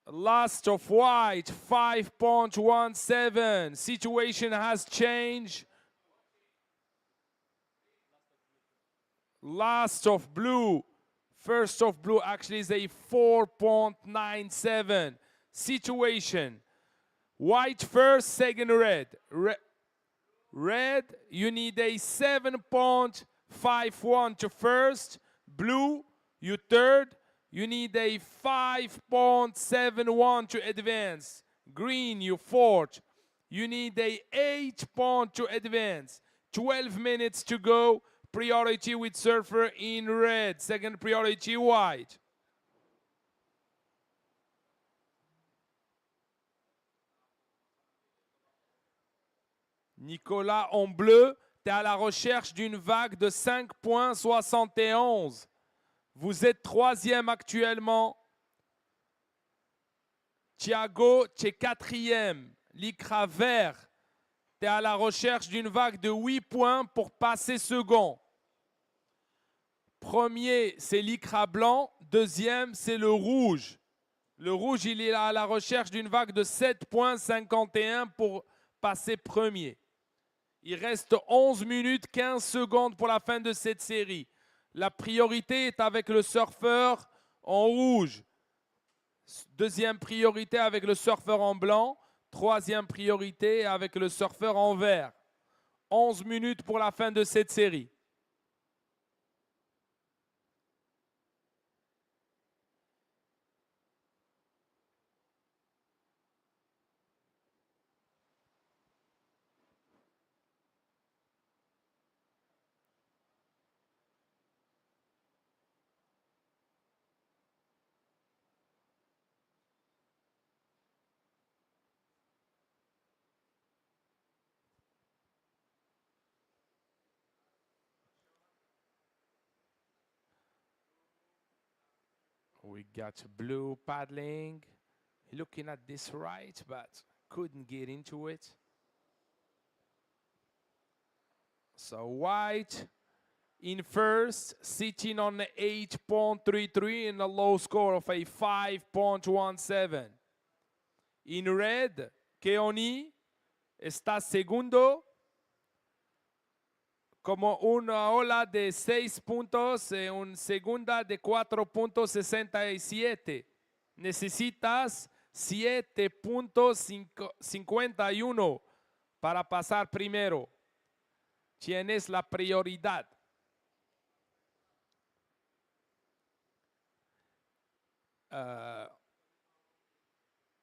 Last of white, 5.17. Situation has changed. Last of blue. First of blue actually is a 4.97. Situation. White first, second red. Red, you need a 7.51 to first. Blue, you third. You need a 5.71 to advance. Green, you fourth. You need a 8 point to advance. 12 minutes to go. Priority with surfer in red. Second priority white. Nicolas en bleu, tu es à la recherche d'une vague de 5.71. Vous êtes troisième actuellement. Thiago, tu es quatrième. Lycra vert, tu es à la recherche d'une vague de 8 points pour passer second. Premier, c'est Lycra blanc. Deuxième, c'est le rouge. Le rouge, il est à la recherche d'une vague de 7.51 pour passer premier. Il reste 11 minutes 15 secondes pour la fin de cette série. La priorité est avec le surfeur en rouge. Deuxième priorité avec le surfeur en blanc. Troisième priorité avec le surfeur en vert. 11 minutes pour la fin de cette série. We got blue paddling. Looking at this right, but couldn't get into it. So white in first, sitting on 8.33 and a low score of a 5.17. In red, Keoni está segundo como una ola de 6 puntos y una segunda de 4.67. Necesitas 7.51 para pasar primero. Tienes la prioridad.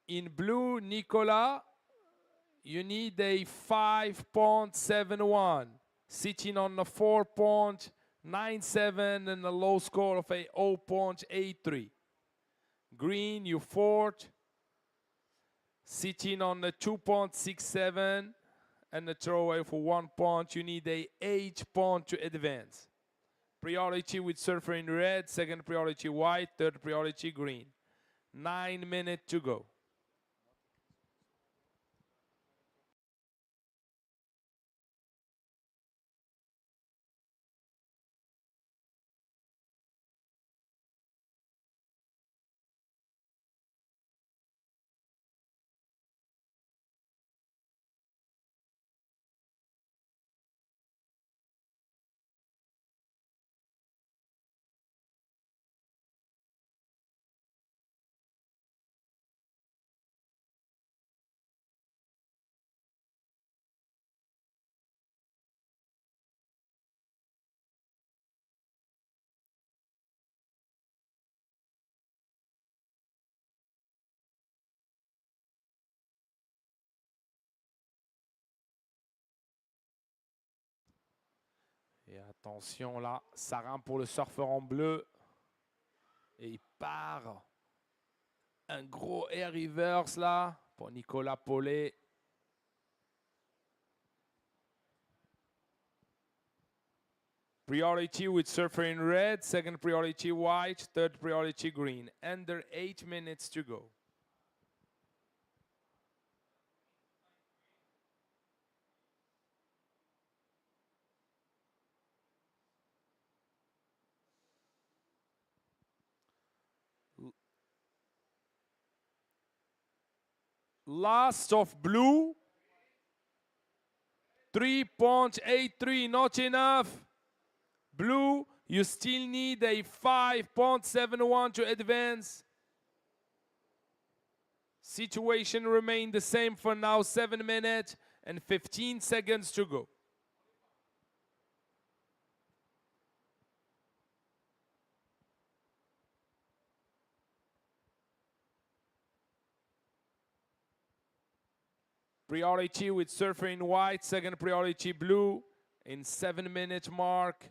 In blue, Nicola, you need a 5.71. Sitting on a 4.97 and a low score of a 0.83. Green, you fourth. Sitting on a 2.67 and a throwaway for 1 point. You need a 8 point to advance. Priority with surfer in red, second priority white, third priority green. 9 minutes to go. Attention là, ça rampe pour le surfeur en bleu. Et il part. Un gros air reverse là pour Nicolas Paulet. Priority with surfer in red, second priority white, third priority green. Under 8 minutes to go. Last of blue. 3.83, not enough. Blue, you still need a 5.71 to advance. Situation remain the same for now, 7 minutes and 15 seconds to go. Priority with surfer in white, second priority blue in 7 minute mark.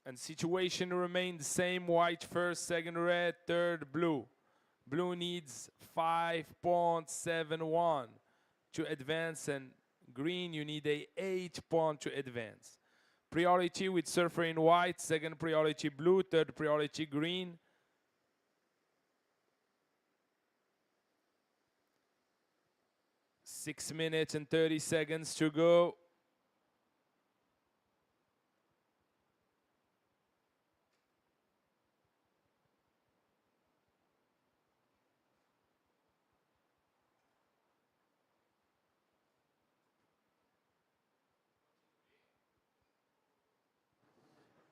And situation remain the same, white first, second red, third blue. Blue needs 5.71 to advance, and green you need a 8 point to advance. Priority with surfer in white, second priority blue, third priority green. Six minutes and 30 seconds to go.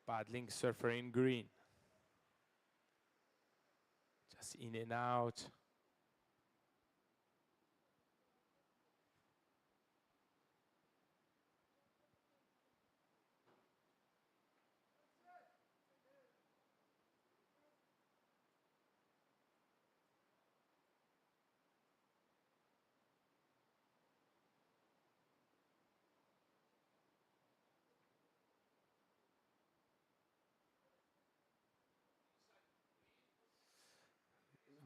Paddling surfer in green. Just in and out.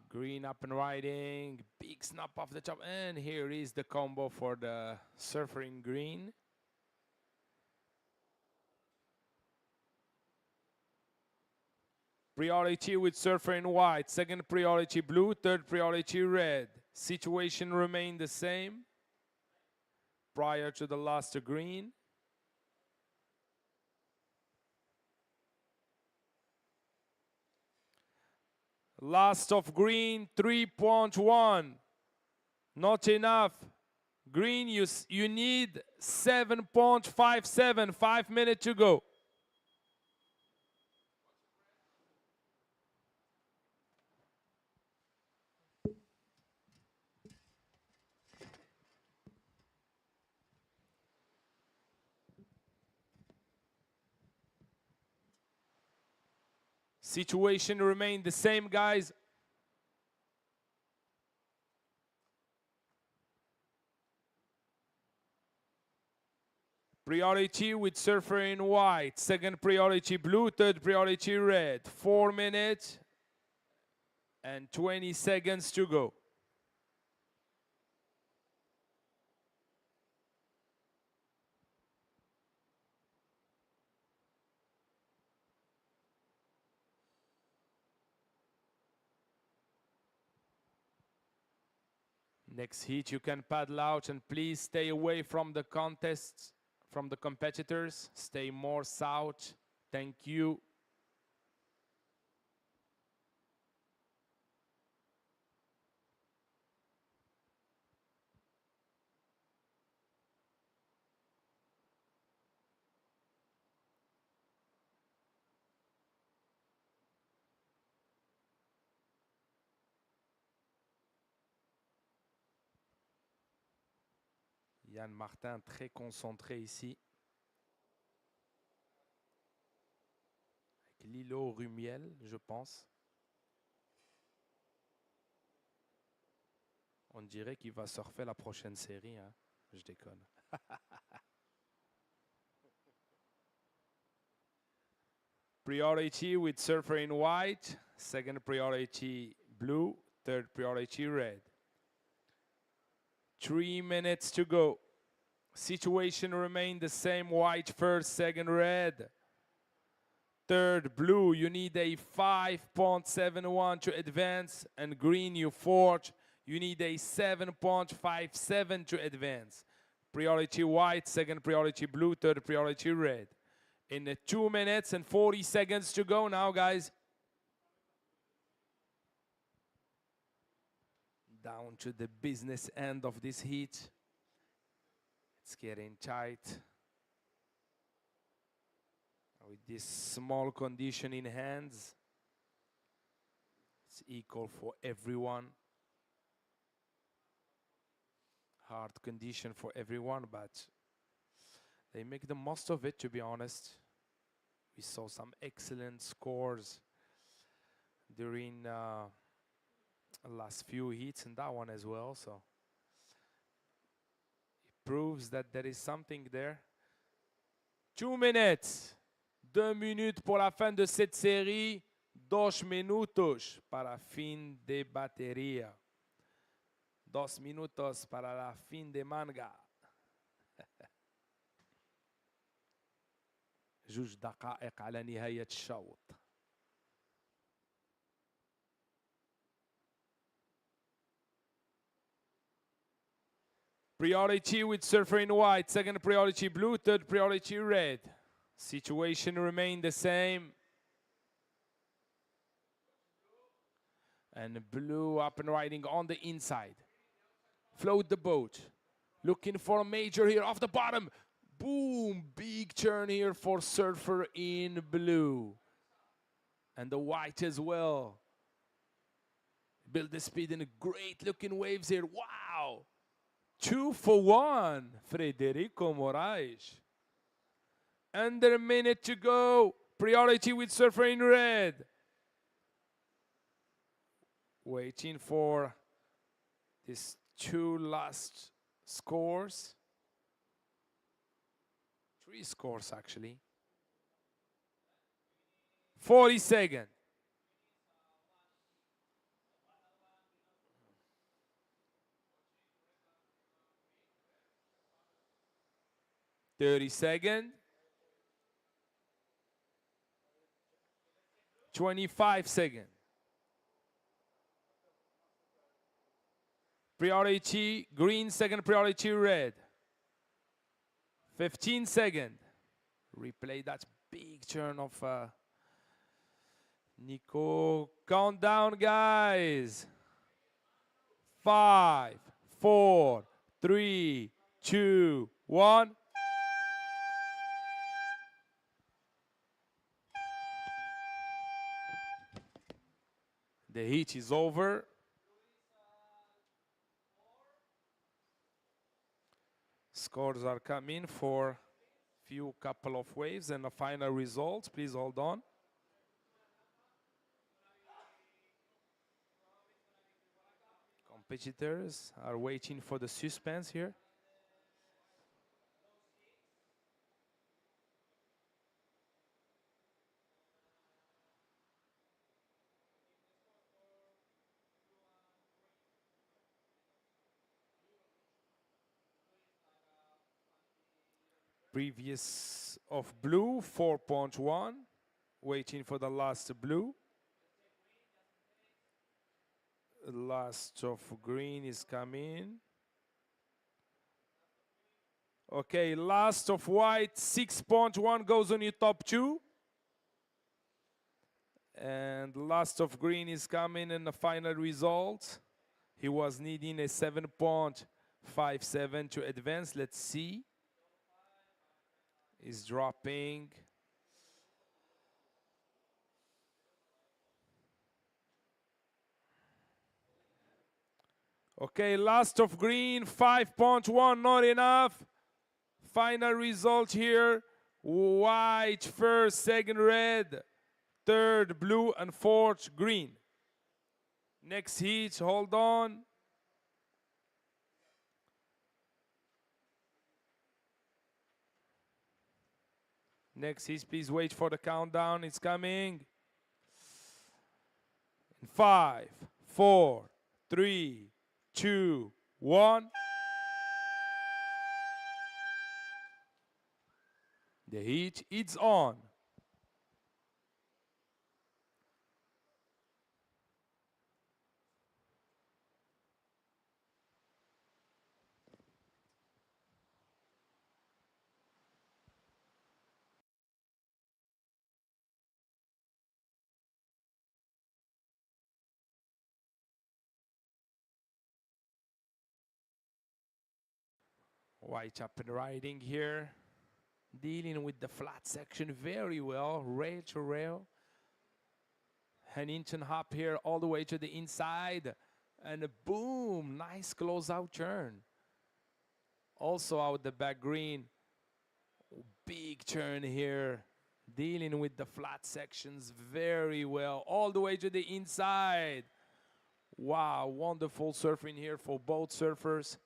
Green up and riding, big snap off the top, and here is the combo for the surfer in green. Priority with surfer in white, second priority blue, third priority red. Situation remained the same prior to the last green. Last of green, 3.1. Not enough. Green, you need 7.57, 5 minutes to go. Situation remained the same, guys. Priority with surfer in white, second priority blue, third priority red. 4 minutes and 20 seconds to go. Next heat, you can paddle out, and please stay away from the contests, from the competitors. Stay more south. Thank you. Yann Martin très concentré ici. Avec Lilo Rumiel, je pense. On dirait qu'il va surfer la prochaine série. Hein. Je déconne. Priority with surfer in white, second priority blue, third priority red. 3 minutes to go. Situation remain the same, white first, second red. Third blue, you need a 5.71 to advance, and green you fourth, you need a 7.57 to advance. Priority white, second priority blue, third priority red. In the 2 minutes and 40 seconds to go now, guys. Down to the business end of this heat. It's getting tight. With this small condition in hands, it's equal for everyone. Hard condition for everyone, but they make the most of it, to be honest. We saw some excellent scores during the last few heats and that one as well, so it proves that there is something there. 2 minutes. 2 minutes pour la fin de cette série. 2 minutos para fin de batería. 2 minutos para la fin de manga. جوج دقائق على نهاية الشوط. Priority with surfer in white, second priority blue, third priority red. Situation remain the same. And blue up and riding on the inside. Float the boat. Looking for a major here off the bottom. Boom, big turn here for surfer in blue. And the white as well. Build the speed in great looking waves here. Wow. 2 for 1, Frederico Moraes. Under a minute to go. Priority with surfer in red. Waiting for these 2 last scores. 3 scores actually. 40 seconds. Second. 25 seconds. Priority green, second priority red. 15 seconds. Replay that big turn of Nico. Countdown, guys. 5, 4, 3, 2, 1. The heat is over. Scores are coming for few couple of waves and the final results. Please hold on. Competitors are waiting for the suspense here. Previous of blue, 4.1. Waiting for the last blue. Last of green is coming. Okay, last of white, 6.1 goes on your top 2. And last of green is coming in the final result. He was needing a 7.57 to advance. Let's see. Is dropping. Okay, last of green, 5.1, not enough. Final result here. White first, second red, third blue, and fourth green. Next heat, hold on. Next is, please wait for the countdown. It's coming. In 5, 4, 3, 2, 1. The heat is on. White up and riding here. Dealing with the flat section very well, rail to rail. Huntington hop here all the way to the inside. And boom, nice close-out turn. Also out the back green. Big turn here. Dealing with the flat sections very well. All the way to the inside. Wow, wonderful surfing here for both surfers.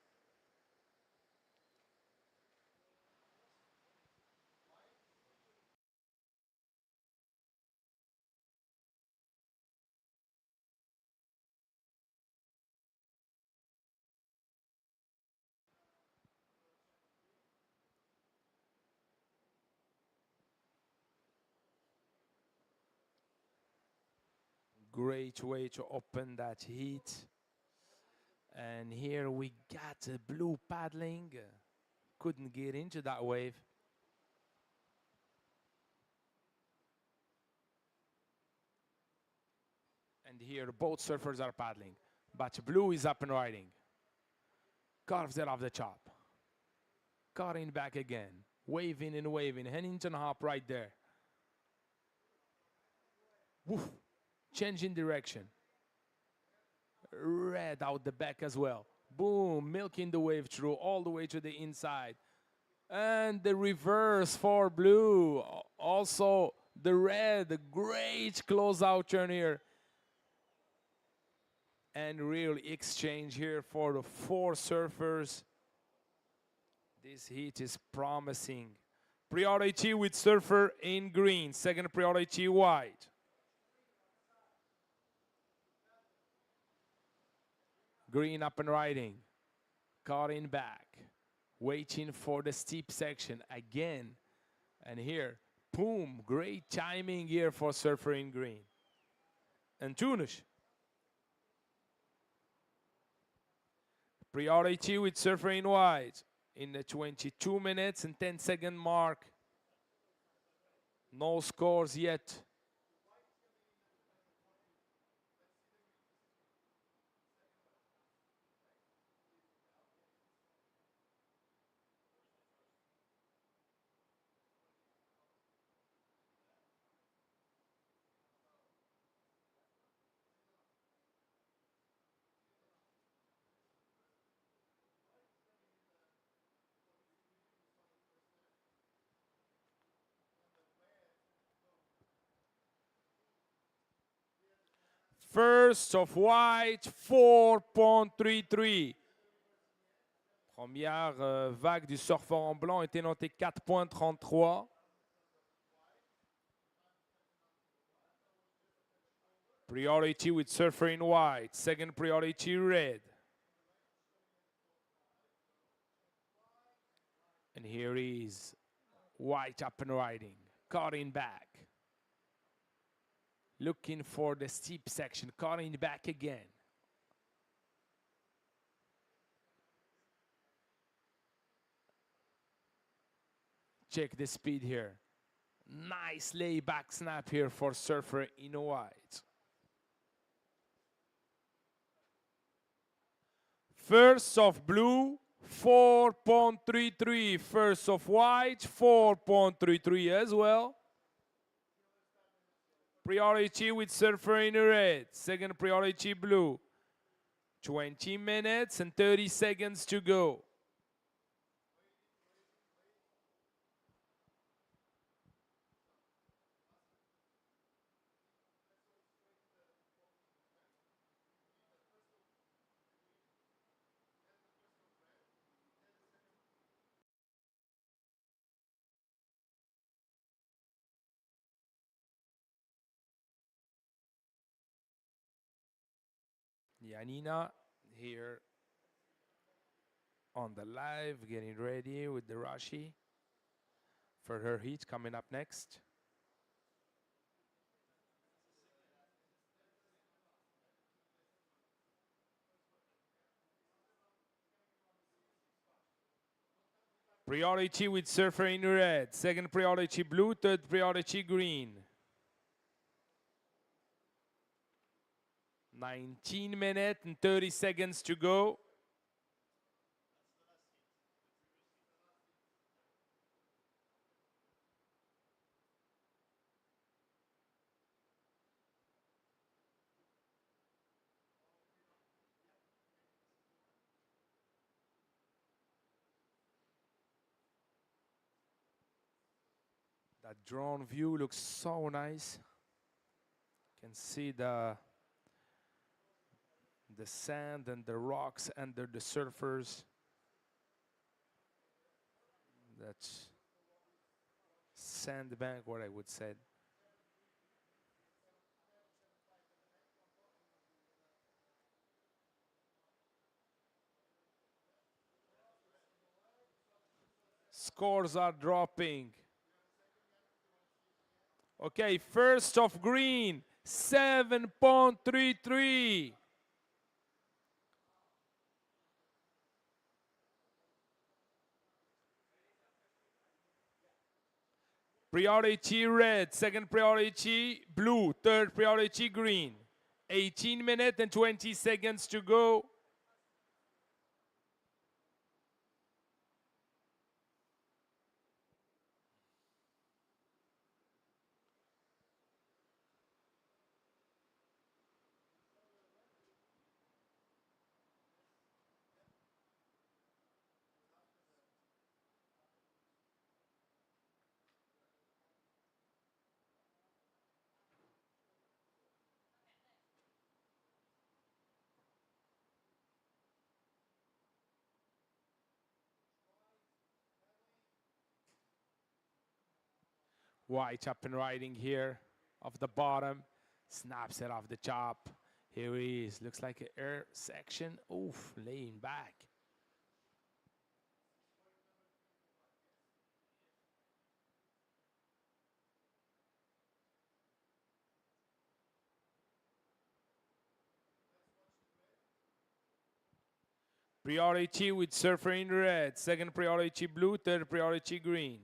Great way to open that heat. And here we got a blue paddling. Couldn't get into that wave. And here both surfers are paddling. But blue is up and riding. Carves it off the chop. Cutting back again. Waving and waving. Huntington hop right there. Woof. Changing direction. Red out the back as well. Boom, milking the wave through all the way to the inside. And the reverse for blue. Also the red, great closeout turn here. And real exchange here for the 4 surfers. This heat is promising. Priority with surfer in green. Second priority white. Green up and riding. Cutting back. Waiting for the steep section again. And here, boom, great timing here for surfer in green. And Tunis. Priority with surfer in white. In the 22 minutes and 10-second mark. No scores yet. First of white, 4.33. Première vague du surfeur en blanc était notée 4.33. Priority with surfer in white. Second priority red. And here is white up and riding. Cutting back. Looking for the steep section. Cutting back again. Check the speed here. Nice layback snap here for surfer in white. First of blue, 4.33. First of white, 4.33 as well. Priority with surfer in red. Second priority blue. 20 minutes and 30 seconds to go. Janina here on the live, getting ready with the Rashi for her heat coming up next. Priority with surfer in red, second priority blue, third priority green. 19 minutes and 30 seconds to go. That drone view looks so nice. You can see the sand and the rocks under the surfers. That's sandbank, what I would say. Scores are dropping. Okay, first of green, 7.33. Priority red, second priority blue, third priority green. 18 minutes and 20 seconds to go. White up and riding here off the bottom. Snaps it off the top. Here he is. Looks like an air section. Oof, laying back. Priority with surfer in red. Second priority blue, third priority green.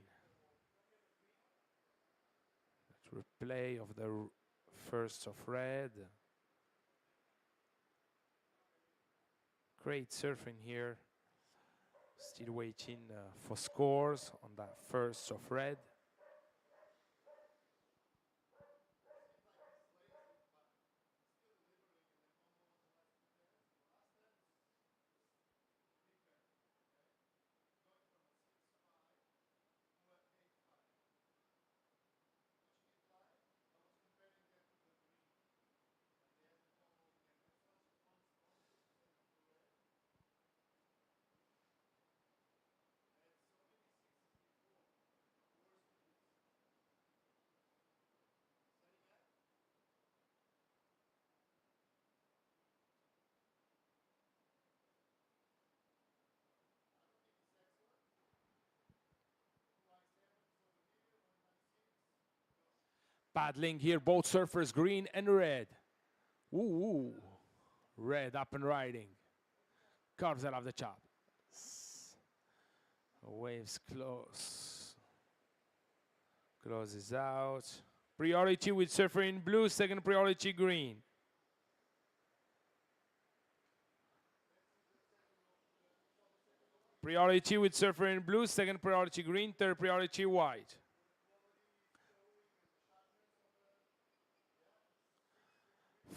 Replay of the first of red. Great surfing here. Still waiting for scores on that first of red. Paddling here, both surfers, green and red. Ooh, red up and riding. Carves it off the top. Waves close. Closes out. Priority with surfer in blue, second priority green. Priority with surfer in blue, second priority green, third priority white.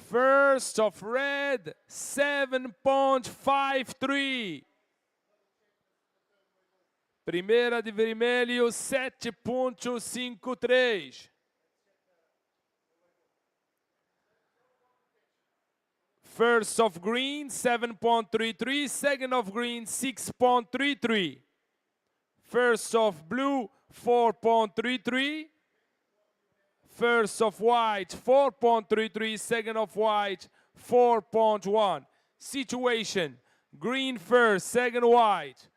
First of red, 7.53. Primeira de vermelho, 7.53. First of green, 7.33. Second of green, 6.33. First of blue, 4.33. First of white, 4.33. Second of white, 4.1. Situation, green first, second white.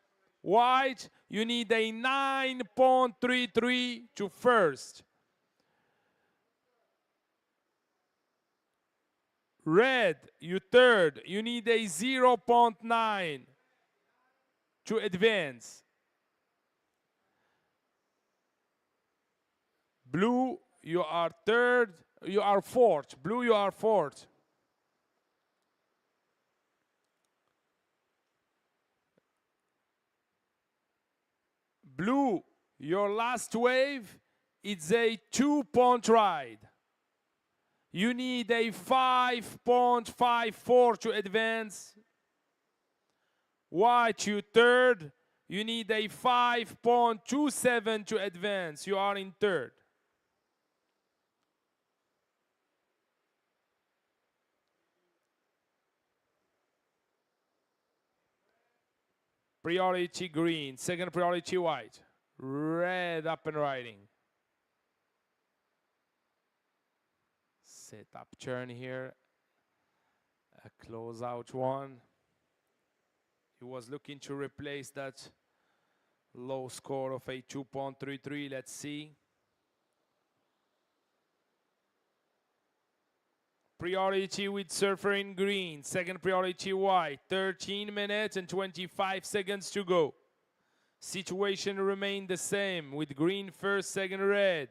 White, you need a 9.33 to first. Red, you third, you need a 0.9 to advance. Blue, you are third, you are fourth. Blue, you are fourth. Blue, your last wave, it's a 2-point ride. You need a 5.54 to advance. White, you third, you need a 5.27 to advance. You are in third. Priority green, second priority white. Red up and riding. Set up turn here. A close out one. He was looking to replace that low score of a 2.33. Let's see. Priority with surfer in green. Second priority white. 13 minutes and 25 seconds to go. Situation remained the same with green first, second red.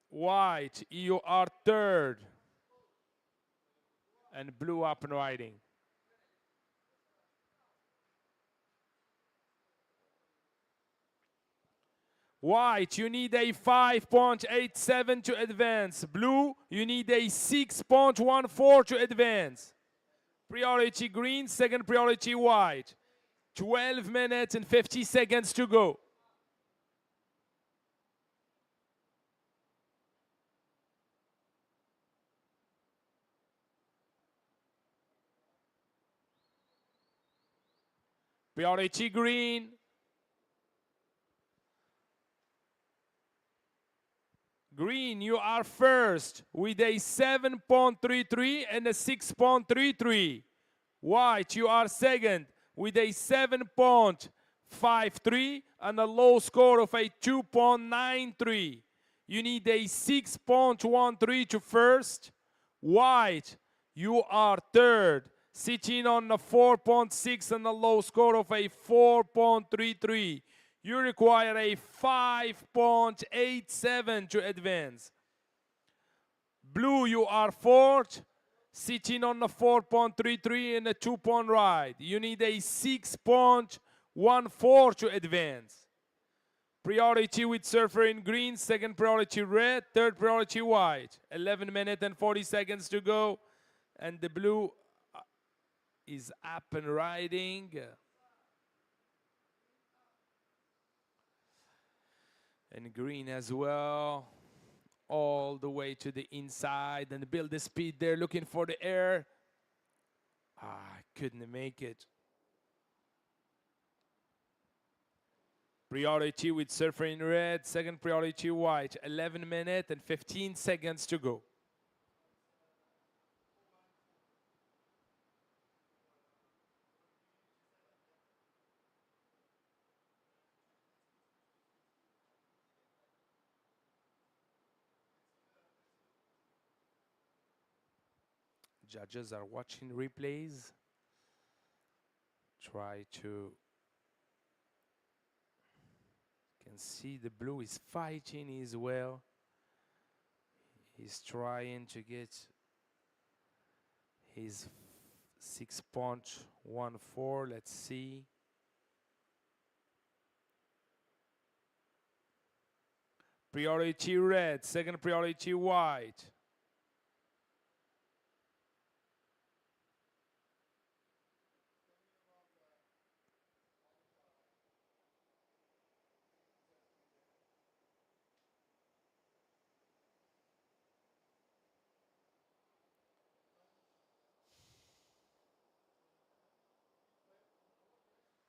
White, you are third. And blue up and riding. White, you need a 5.87 to advance. Blue, you need a 6.14 to advance. Priority green, second priority white. 12 minutes and 50 seconds to go. Priority green. Green, you are first with a 7.33 and a 6.33. White, you are second with a 7.53 and a low score of a 2.93. You need a 6.13 to first. White, you are third, sitting on a 4.6 and a low score of a 4.33. You require a 5.87 to advance. Blue, you are fourth, sitting on a 4.33 and a 2-point ride. You need a 6.14 to advance. Priority with surfer in green, second priority red, third priority white. 11 minutes and 40 seconds to go. And the blue is up and riding. And green as well. All the way to the inside and build the speed there, looking for the air. Couldn't make it. Priority with surfer in red, second priority white. 11 minutes and 15 seconds to go. Judges are watching replays. Try to... Can see the blue is fighting as well. He's trying to get his 6.14. Let's see. Priority red, second priority white.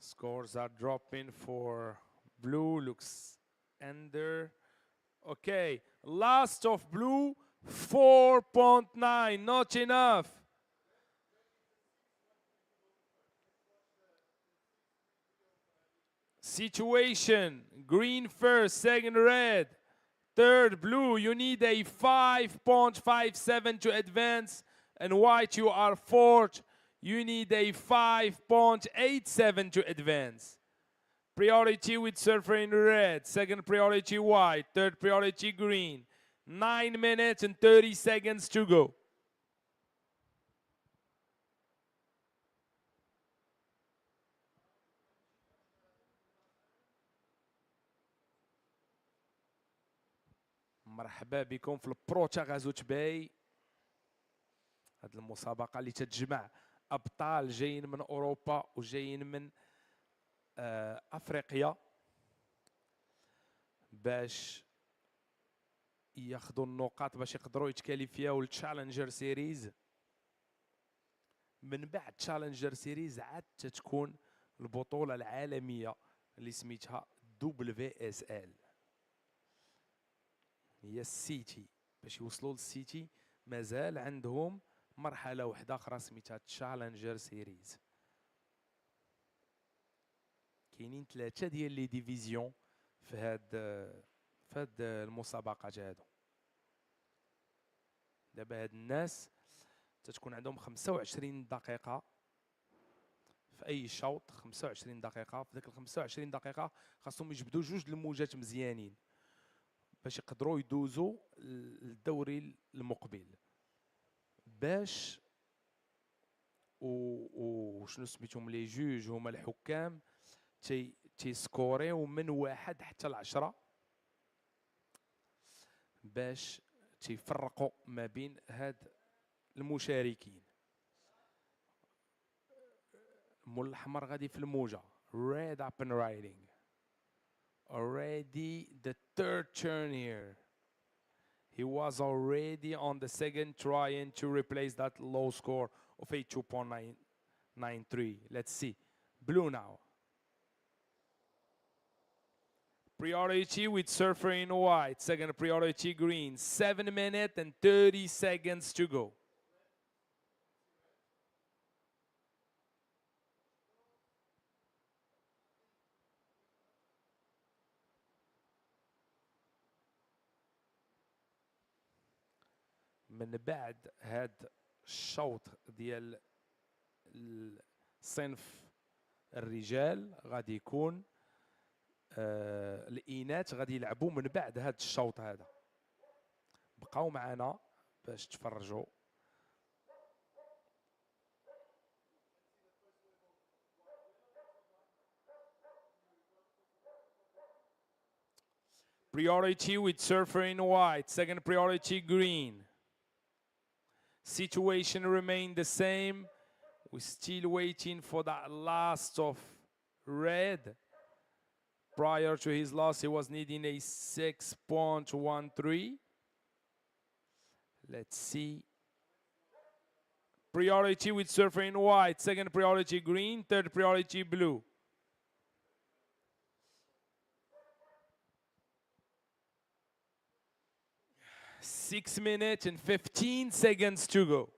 Scores are dropping for blue, looks under. Okay, last of blue, 4.9, not enough. Situation, green first, second red, third blue. You need a 5.57 to advance, and white you are fourth. You need a 5.87 to advance. Priority with surfer in red, second priority white, third priority green. 9 minutes and 30 seconds to go. مرحبا بكم في البرو تاغازوت باي. هذه المسابقة اللي تتجمع أبطال جايين من أوروبا وجايين من أفريقيا باش ياخذوا النقاط باش يقدروا يتكاليفياو التشالنجر سيريز. من بعد تشالنجر سيريز عاد تتكون البطولة العالمية اللي سميتها WSL. هي السيتي. باش يوصلوا للسيتي مازال عندهم مرحلة واحدة أخرى سميتها تشالنجر سيريز. كاينين 3 ديال لي ديفيزيون في هاد المسابقات هادو. دابا هاد الناس تتكون عندهم 25 دقيقة في أي شوط. 25 دقيقة. في ديك ال 25 دقيقة خاصهم يجبدوا 2 الموجات مزيانين باش يقدروا يدوزوا للدوري المقبل. باش وشنو سميتهم لي جوج هما الحكام تيسكوريو من 1 حتى ل10 باش تيفرقوا ما بين هاد المشاركين. مول الأحمر غادي في الموجة. Red up and riding. Already the third turn here. He was already on the second trying to replace that low score of a 2.993. Let's see. Blue now. Priority with surfer in white. Second priority green. 7 minutes and 30 seconds to go. من بعد هاد الشوط ديال صنف الرجال غادي يكون الإناث غادي يلعبوا من بعد هاد الشوط هذا. بقاو معنا باش تفرجوا. Priority with surfer in white. Second priority green. Situation remain the same. We're still waiting for that last of red. Prior to his loss, he was needing a 6.13. Let's see. Priority with surfer in white. Second priority green. Third priority blue. Six minutes and 15 seconds to go.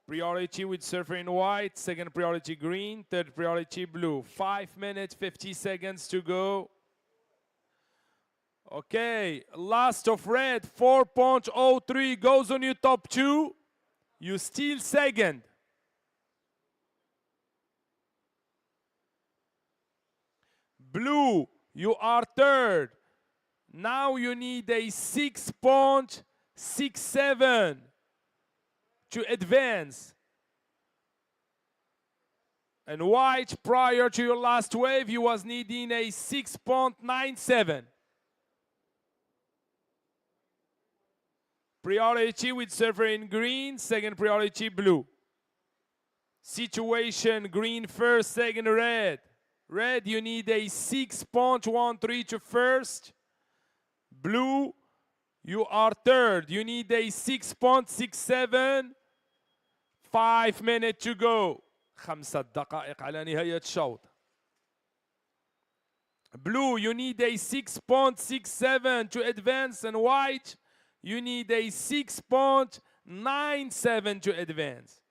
Priority with surfer in white, second priority green, third priority blue. 5 minutes, 50 seconds to go. Okay, last of red, 4.03 goes on your top 2. You still second. Blue, you are third. Now you need a 6.67 to advance. And white, prior to your last wave, you was needing a 6.97. Priority with surfer in green, second priority blue. Situation, green first, second red. Red, you need a 6.13 to first. Blue, you are third. You need a 6.67. 5 minutes to go. 5 دقائق على نهاية الشوط. Blue, you need a 6.67 to advance, and white, you need a 6.97 to advance.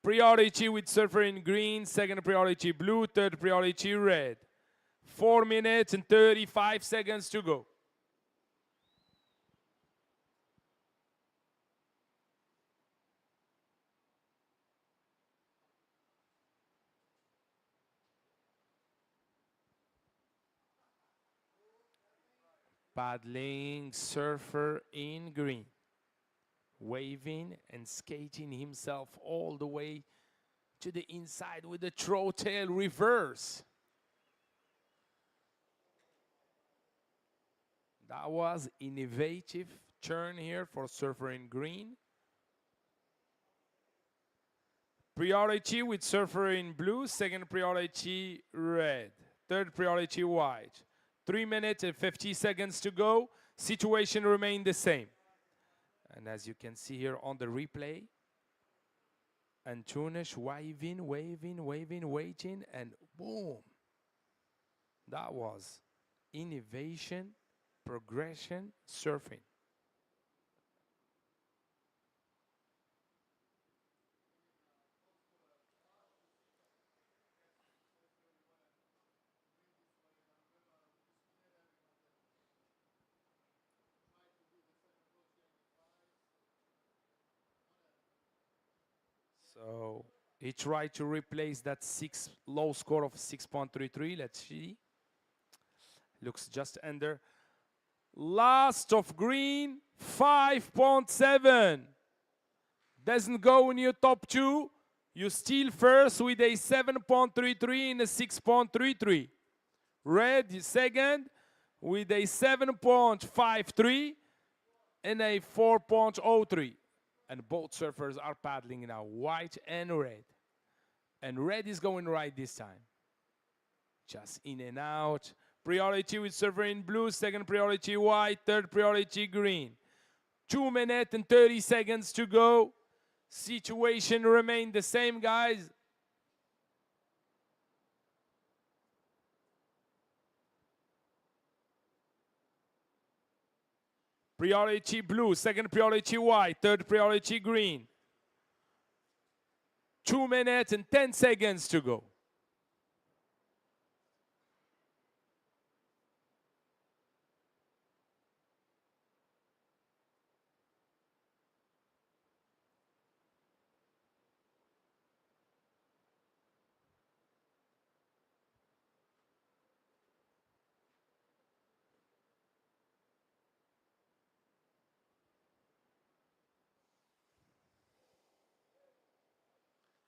Priority with surfer in green, second priority blue, third priority red. 4 minutes and 35 seconds to go. Paddling surfer in green, waving and skating himself all the way to the inside with the throw tail reverse. That was innovative turn here for surfer in green. Priority with surfer in blue, second priority red, third priority white. 3 minutes and 50 seconds to go. Situation remained the same. And as you can see here on the replay, Antunes waving, waiting, and boom. That was innovation, progression, surfing. So he tried to replace that low score of 6.33. Let's see. Looks just under. Last of green, 5.7. Doesn't go in your top two. You steal first with a 7.33 and a 6.33. Red second with a 7.53 and a 4.03. And both surfers are paddling now, white and red. And red is going right this time. Just in and out. Priority with surfer in blue, second priority white, third priority green. 2 minutes and 30 seconds to go. Situation remained the same, guys. Priority blue, second priority white, third priority green. 2 minutes and 10 seconds to go.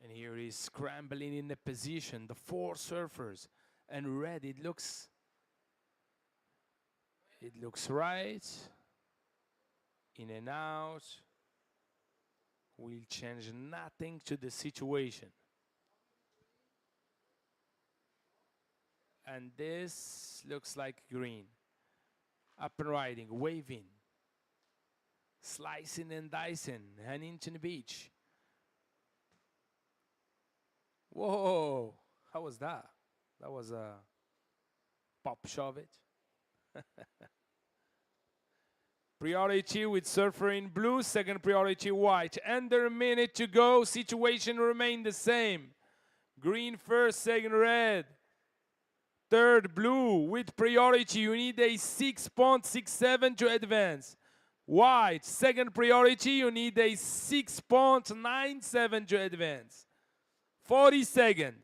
And here he's scrambling in the position, the 4 surfers. And red, it looks right. In and out. Will change nothing to the situation. And this looks like green. Up and riding, waving. Slicing and dicing, Huntington Beach. Whoa, how was that? That was a pop shove it. Priority with surfer in blue, second priority white. Under a minute to go, situation remained the same. Green first, second red. Third blue with priority, you need a 6.67 to advance. White, second priority, you need a 6.97 to advance. 40 seconds.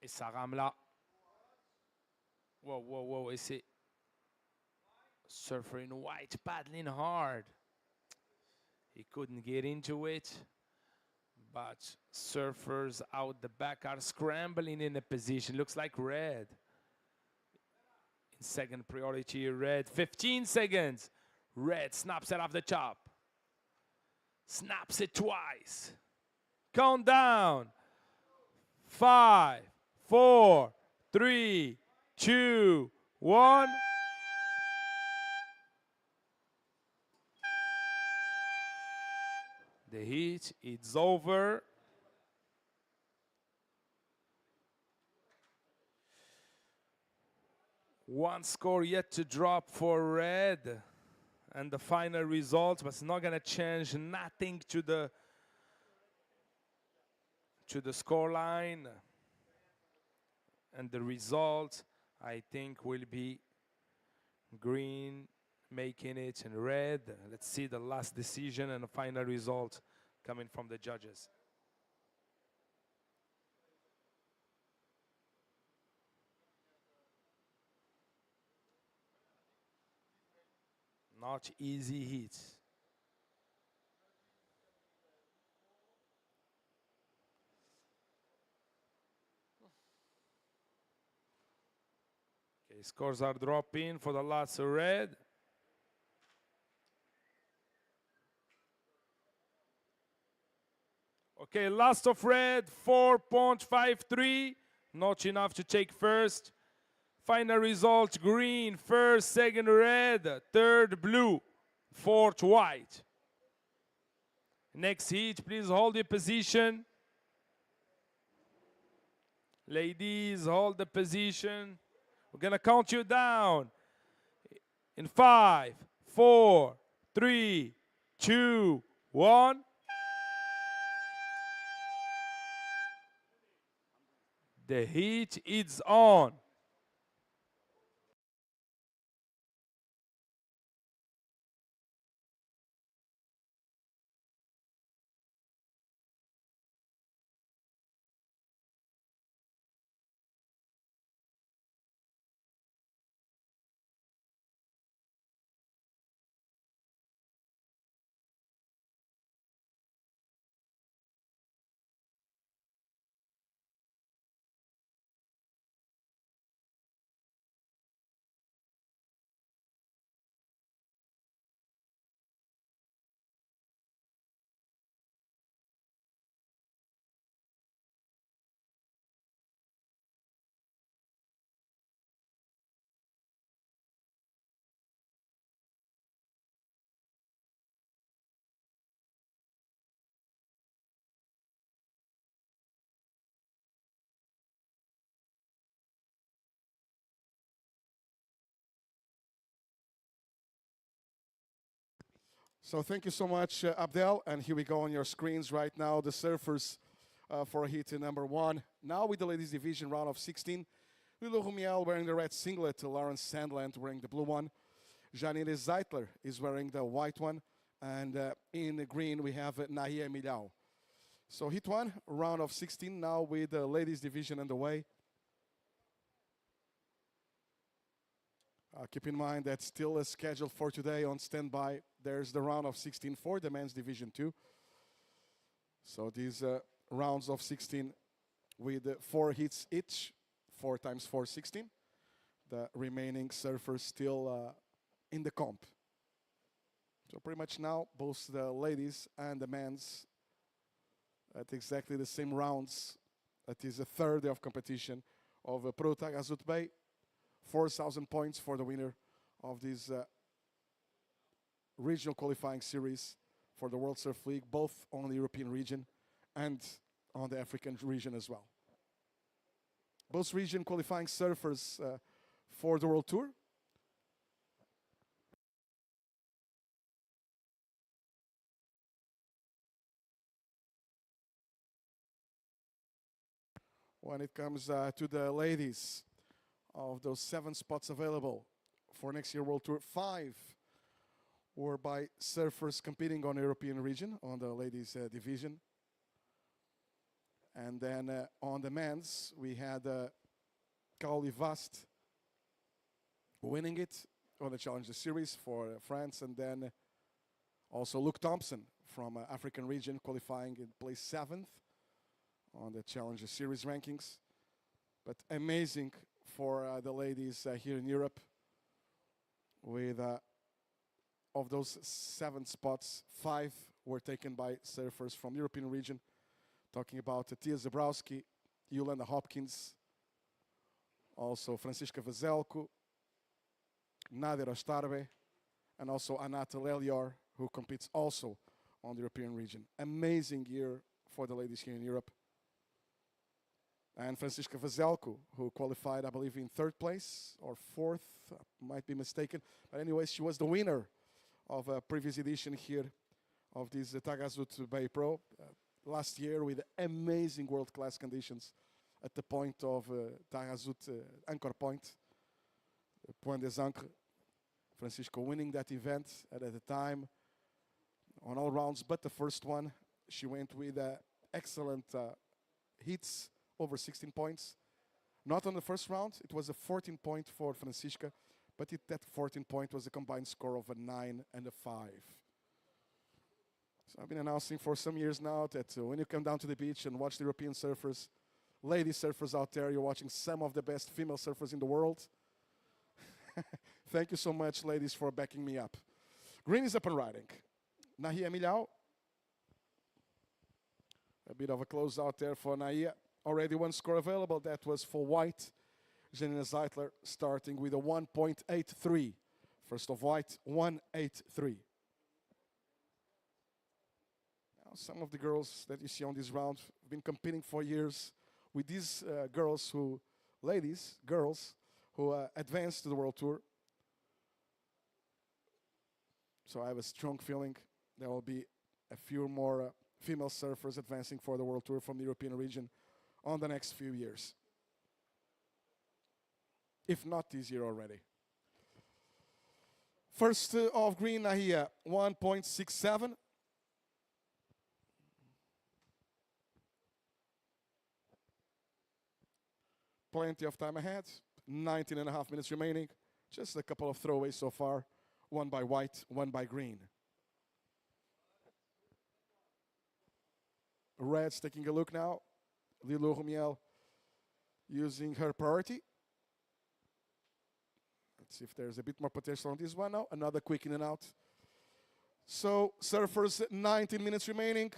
Et ça rame là. Whoa, et c'est surfer in white paddling hard. He couldn't get into it, but surfers out the back are scrambling in a position. Looks like red. In second priority, red. 15 seconds. Red snaps it off the top. Snaps it twice. Count down. 5, 4, 3, 2, 1. The heat is over. One score yet to drop for red. And the final result, but it's not going to change nothing to the score line. And the result, I think, will be green making it in red. Let's see the last decision and the final result coming from the judges. Not easy hits. Okay, scores are dropping for the last red. Okay, last of red, 4.53. Not enough to take first. Final result, green, first, second red, third blue, fourth white. Next heat, please hold your position. Ladies, hold the position. We're gonna count you down. In 5, 4, 3, 2, 1. The heat is on. So thank you so much, Abdel. And here we go on your screens right now, the surfers for heat number 1. Now with the ladies division round of 16. Lilo Rumiel wearing the red singlet, Lawrence Sandland wearing the blue one. Janine Zeitler is wearing the white one. And in the green we have Nahia Milhao. So heat 1, round of 16, now with the ladies division underway. Keep in mind that still is scheduled for today on standby. There's the round of 16 for the men's division 2. So these rounds of 16 with 4 hits each, 4 times 4, 16. The remaining surfers still in the comp. So pretty much now, both the ladies and the men's at exactly the same rounds. That is a third day of competition of Pro Taghazout Bay. 4,000 points for the winner of this regional qualifying series for the World Surf League, both on the European region and on the African region as well. Both region qualifying surfers for the World Tour. When it comes to the ladies, of those 7 spots available for next year World Tour, 5 were by surfers competing on the European region on the ladies division. And then on the men's, we had Kaoli Vast winning it on the Challenger Series for France, and then also Luke Thompson from African region qualifying in place 7th on the Challenger Series rankings. But amazing for the ladies here in Europe, with of those 7 spots, 5 were taken by surfers from the European region. Talking about Tia Zabrowski, Yolanda Hopkins, also Francisca Vazelko, Nadia Rostarbe, and also Anata Lelior, who competes also on the European region. Amazing year for the ladies here in Europe. And Francisca Vazelko, who qualified, I believe, in third place or fourth, might be mistaken. But anyways, she was the winner of a previous edition here of this Taghazout Bay Pro last year with amazing world-class conditions at the point of Taghazout Anchor Point, Point des Ancres. Francisco winning that event at the time on all rounds but the first one. She went with excellent hits, over 16 points. Not on the first round, it was a 14 point for Francisca, but that 14 point was a combined score of a 9 and a 5. So I've been announcing for some years now that when you come down to the beach and watch the European surfers, lady surfers out there, you're watching some of the best female surfers in the world. Thank you so much, ladies, for backing me up. Green is up and riding. Nahia Milhão. A bit of a closeout there for Nahia. Already one score available. That was for white. Janina Zeitler starting with a 1.83. First of white, 1.83. Now, some of the girls that you see on this round have been competing for years with these girls who advanced to the World Tour. So I have a strong feeling there will be a few more female surfers advancing for the World Tour from the European region on the next few years. If not this year already. First of green, Nahia, 1.67. Plenty of time ahead. 19 and a half minutes remaining. Just a couple of throwaways so far. One by white, one by green. Red's taking a look now. Lilo Rumiel using her priority. Let's see if there's a bit more potential on this one now. Another quick in and out. So, surfers, 19 minutes remaining.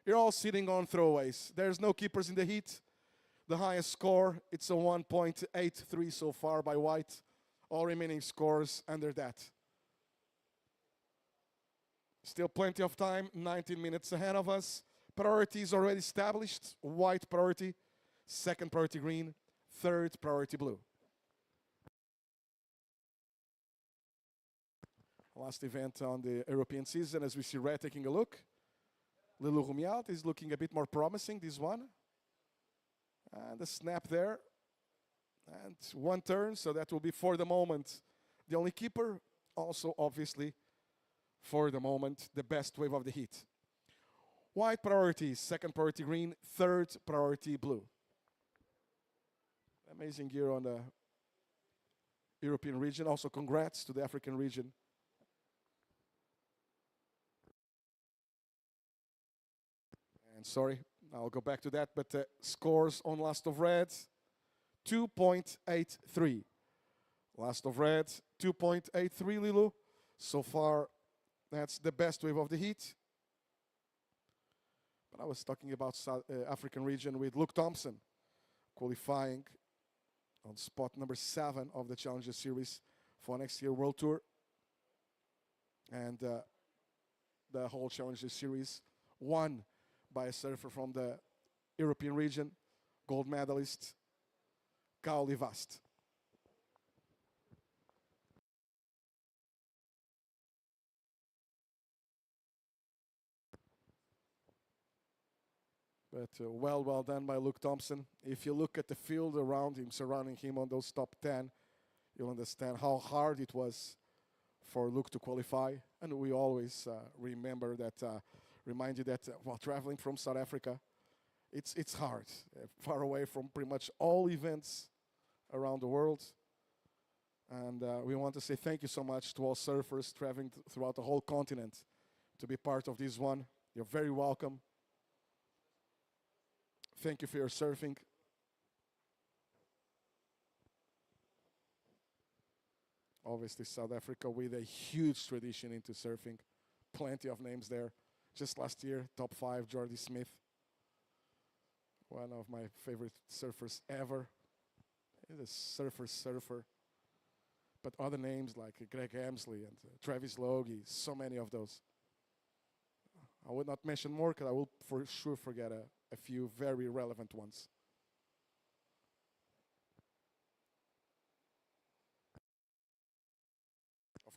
You're all sitting on throwaways. There's no keepers in the heat. The highest score, it's a 1.83 so far by white. All remaining scores under that. Still plenty of time, 19 minutes ahead of us. Priority is already established. White priority, second priority green, third priority blue. Last event on the European season as we see red taking a look. Lilo Rumiel is looking a bit more promising, this one. And the snap there. And one turn, so that will be for the moment the only keeper. Also, obviously, for the moment, the best wave of the heat. White priority, second priority green, third priority blue. Amazing year on the European region. Also, congrats to the African region. And sorry, I'll go back to that, but scores on Last of Red, 2.83. Last of Red, 2.83, Lilo. So far, that's the best wave of the heat. But I was talking about South African region with Luke Thompson qualifying on spot number 7 of the Challenger Series for next year World Tour. And the whole Challenger Series won by a surfer from the European region, gold medalist, Kaoli Vast. But well done by Luke Thompson. If you look at the field around him, surrounding him on those top 10, you'll understand how hard it was for Luke to qualify. And we always remember that, remind you that while traveling from South Africa, it's hard, far away from pretty much all events around the world. And we want to say thank you so much to all surfers traveling throughout the whole continent to be part of this one. You're very welcome. Thank you for your surfing. Obviously, South Africa with a huge tradition into surfing. Plenty of names there. Just last year, top 5, Jordy Smith. One of my favorite surfers ever. He's a surfer. But other names like Greg Emsley and Travis Logie, so many of those. I would not mention more because I will for sure forget a few very relevant ones.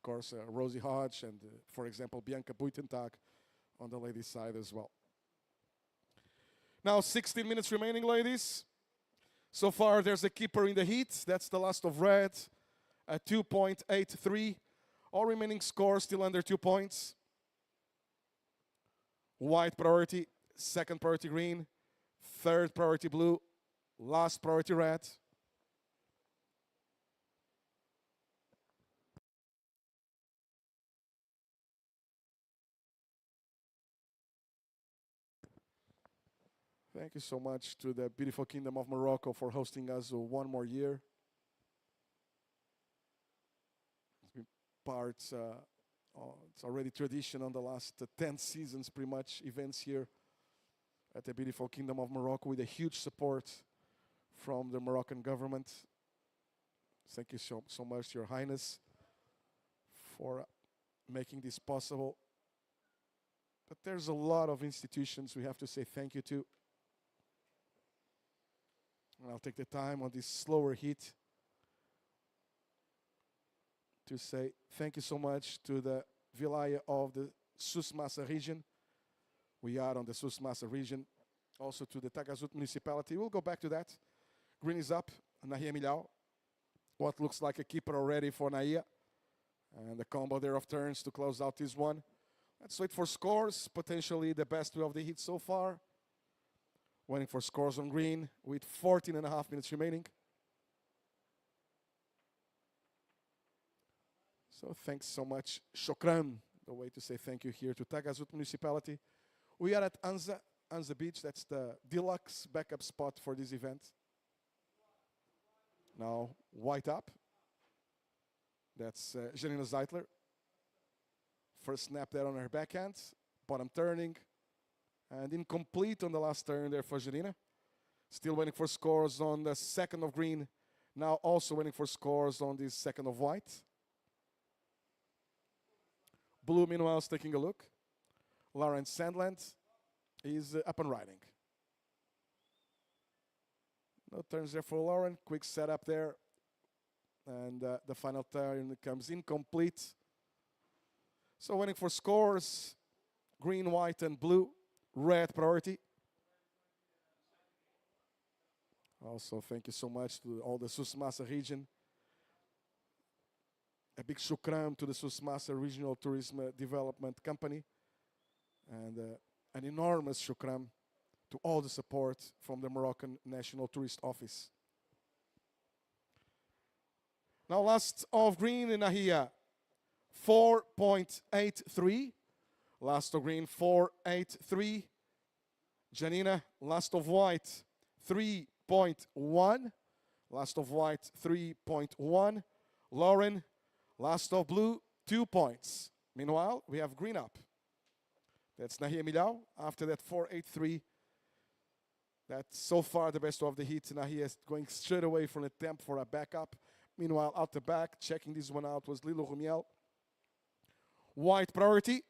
of course, Rosie Hodge and, for example, Bianca Buitentag on the ladies' side as well. Now, 16 minutes remaining, ladies. So far, there's a keeper in the heat. That's the last of red at 2.83. All remaining scores still under 2 points. White priority, second priority green, third priority blue, last priority red. Thank you so much to the beautiful Kingdom of Morocco for hosting us one more year. It's been part, it's already tradition on the last 10 seasons, pretty much, events here at the beautiful Kingdom of Morocco with a huge support from the Moroccan government. Thank you so much, Your Highness, for making this possible. But there's a lot of institutions we have to say thank you to. And I'll take the time on this slower heat to say thank you so much to the Wilaya of the Sus Massa region. We are on the Sus Massa region. Also to the Taghazout municipality. We'll go back to that. Green is up. Nahia Milhão. What looks like a keeper already for Nahia. And the combo there of turns to close out this one. Let's wait for scores. Potentially the best of the heat so far. Waiting for scores on green with 14.5 minutes remaining. So thanks so much. Shukran, the way to say thank you here to Taghazout municipality. We are at Anza Beach. That's the deluxe backup spot for this event. Now white up. That's Janina Zeitler. First snap there on her backhand. Bottom turning. And incomplete on the last turn there for Janina. Still waiting for scores on the second of green. Now also waiting for scores on the second of white. Blue, meanwhile, is taking a look. Lauren Sandland is up and riding. No turns there for Lauren. Quick setup there. And the final turn comes incomplete. So waiting for scores. Green, white, and blue. Red priority. Also, thank you so much to all the Sus Massa region. A big shukran to the Sus Massa Regional Tourism Development Company. And an enormous shukran to all the support from the Moroccan National Tourist Office. Now last of green in Nahia, 4.83. Last of green, 4.83. Janina, last of white, 3.1. Last of white, 3.1. Lauren, last of blue, 2 points. Meanwhile, we have green up. That's Nahia Milhão. After that, 4.83. That's so far the best of the heat. Nahia is going straight away from the temp for a backup. Meanwhile, out the back, checking this one out was Lilo Rumiel. White priority.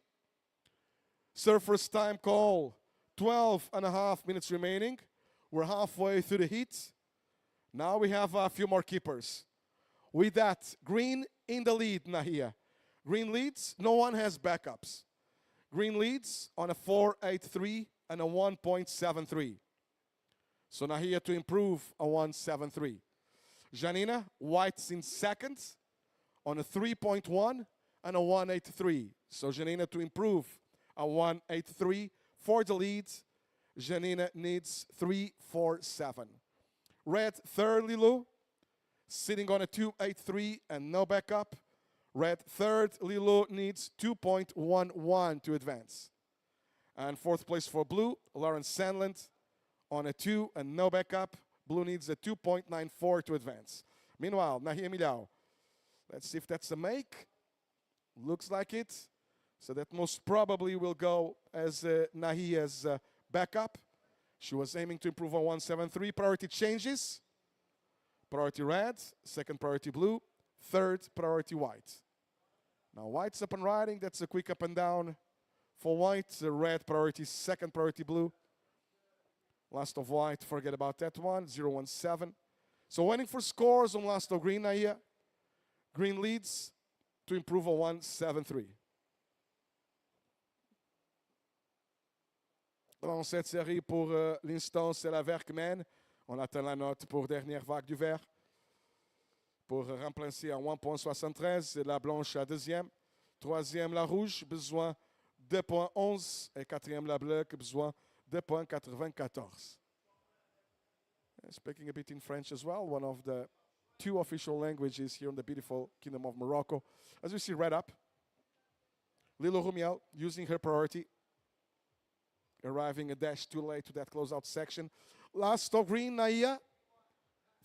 Surfers time call, 12.5 minutes remaining. We're halfway through the heat. Now we have a few more keepers. With that, green in the lead, Nahia. Green leads, no one has backups. Green leads on a 4.83 and a 1.73. So Nahia to improve a 1.73. Janina, white's in second on a 3.1 and a 1.83. So Janina to improve a 1.83 for the lead. Janina needs 3.47. Red third, Lilo, sitting on a 2.83 and no backup. Red third, Lilo needs 2.11 to advance. And fourth place for blue, Lauren Sandland on a 2 and no backup. Blue needs a 2.94 to advance. Meanwhile, Nahia Milhão. Let's see if that's a make. Looks like it. So that most probably will go as Nahia's backup. She was aiming to improve on 1.73. Priority changes. Priority red, second priority blue, third priority white. Now white's up and riding. That's a quick up and down for white. Red priority, second priority blue. Last of white, forget about that one, 0.17. So waiting for scores on last of green, Nahia. Green leads to improve on 1-7-3. Dans cette série, pour l'instant, c'est la verte qui mène. On attend la note pour dernière vague du vert. Pour remplacer à 1,73, c'est la blanche à deuxième. Troisième, la rouge, besoin 2,11. Et quatrième, la bleue, besoin 2,94. Speaking a bit in French as well, one of the two official languages here in the beautiful Kingdom of Morocco. As we see right up, Lilo Rumiel using her priority, arriving a dash too late to that closeout section. Last of green, Naya,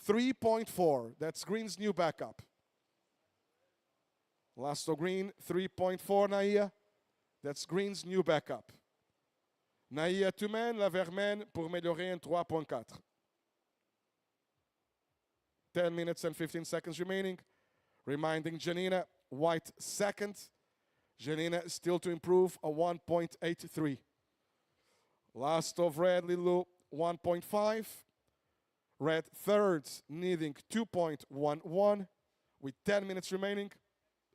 3.4. That's green's new backup. Last of green, 3.4, Naya. That's green's new backup. Naya to man, la vermène pour améliorer un 3.4. 10 minutes and 15 seconds remaining. Reminding Janina, white second. Janina still to improve a 1.83. Last of red, Lilu, 1.5. Red third, needing 2.11 with 10 minutes remaining.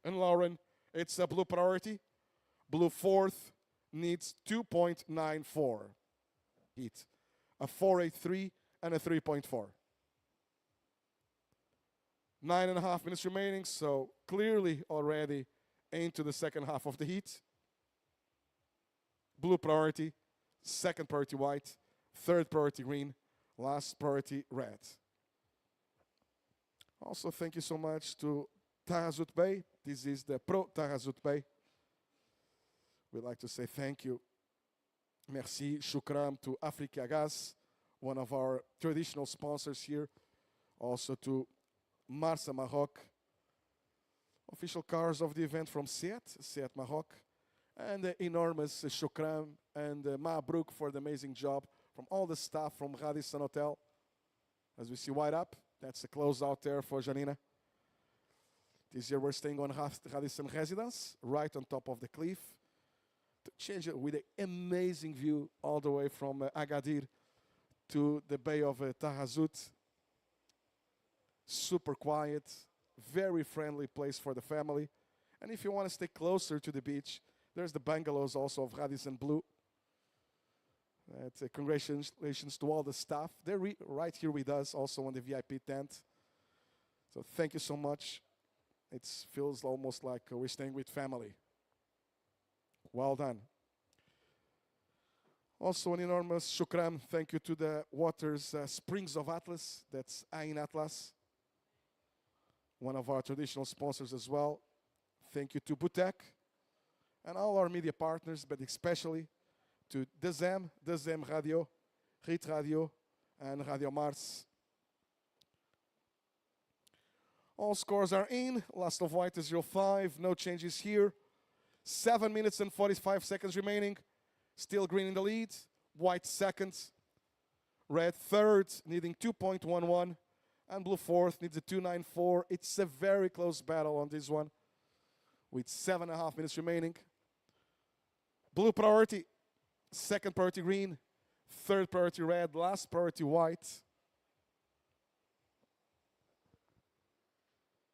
And Lauren, it's a blue priority. Blue fourth needs 2.94. Heat. A 4.83 and a 3.4. 9.5 minutes remaining, so clearly already into the second half of the heat. Blue priority, second priority white, third priority green, last priority red. Also, thank you so much to Taghazout Bay. This is the Pro Taghazout Bay. We'd like to say thank you. Merci, shukram to Africa Gas, one of our traditional sponsors here. Also to Marsa Maroc, official cars of the event from Seat Maroc, and the enormous shukram and Mabruk for the amazing job from all the staff from Radisson Hotel. As we see wide up, that's the closeout there for Janina. This year we're staying on Radisson Residence, right on top of the cliff, to change it with an amazing view all the way from Agadir to the Bay of Taghazout. Super quiet, very friendly place for the family. And if you want to stay closer to the beach, there's the bungalows also of Radisson Blue. Congratulations to all the staff. They're right here with us also on the VIP tent. So thank you so much. It feels almost like we're staying with family. Well done. Also an enormous shukran. Thank you to the Waters Springs of Atlas. That's Ain Atlas, one of our traditional sponsors as well. Thank you to Butek and all our media partners, but especially to Dezem Radio, Rit Radio, and Radio Mars. All scores are in. Last of white is 0.5. No changes here. 7 minutes and 45 seconds remaining. Still green in the lead. White second. Red third, needing 2.11. And blue fourth needs a 2.94. It's a very close battle on this one, with 7.5 minutes remaining. Blue priority, second priority green, third priority red, last priority white.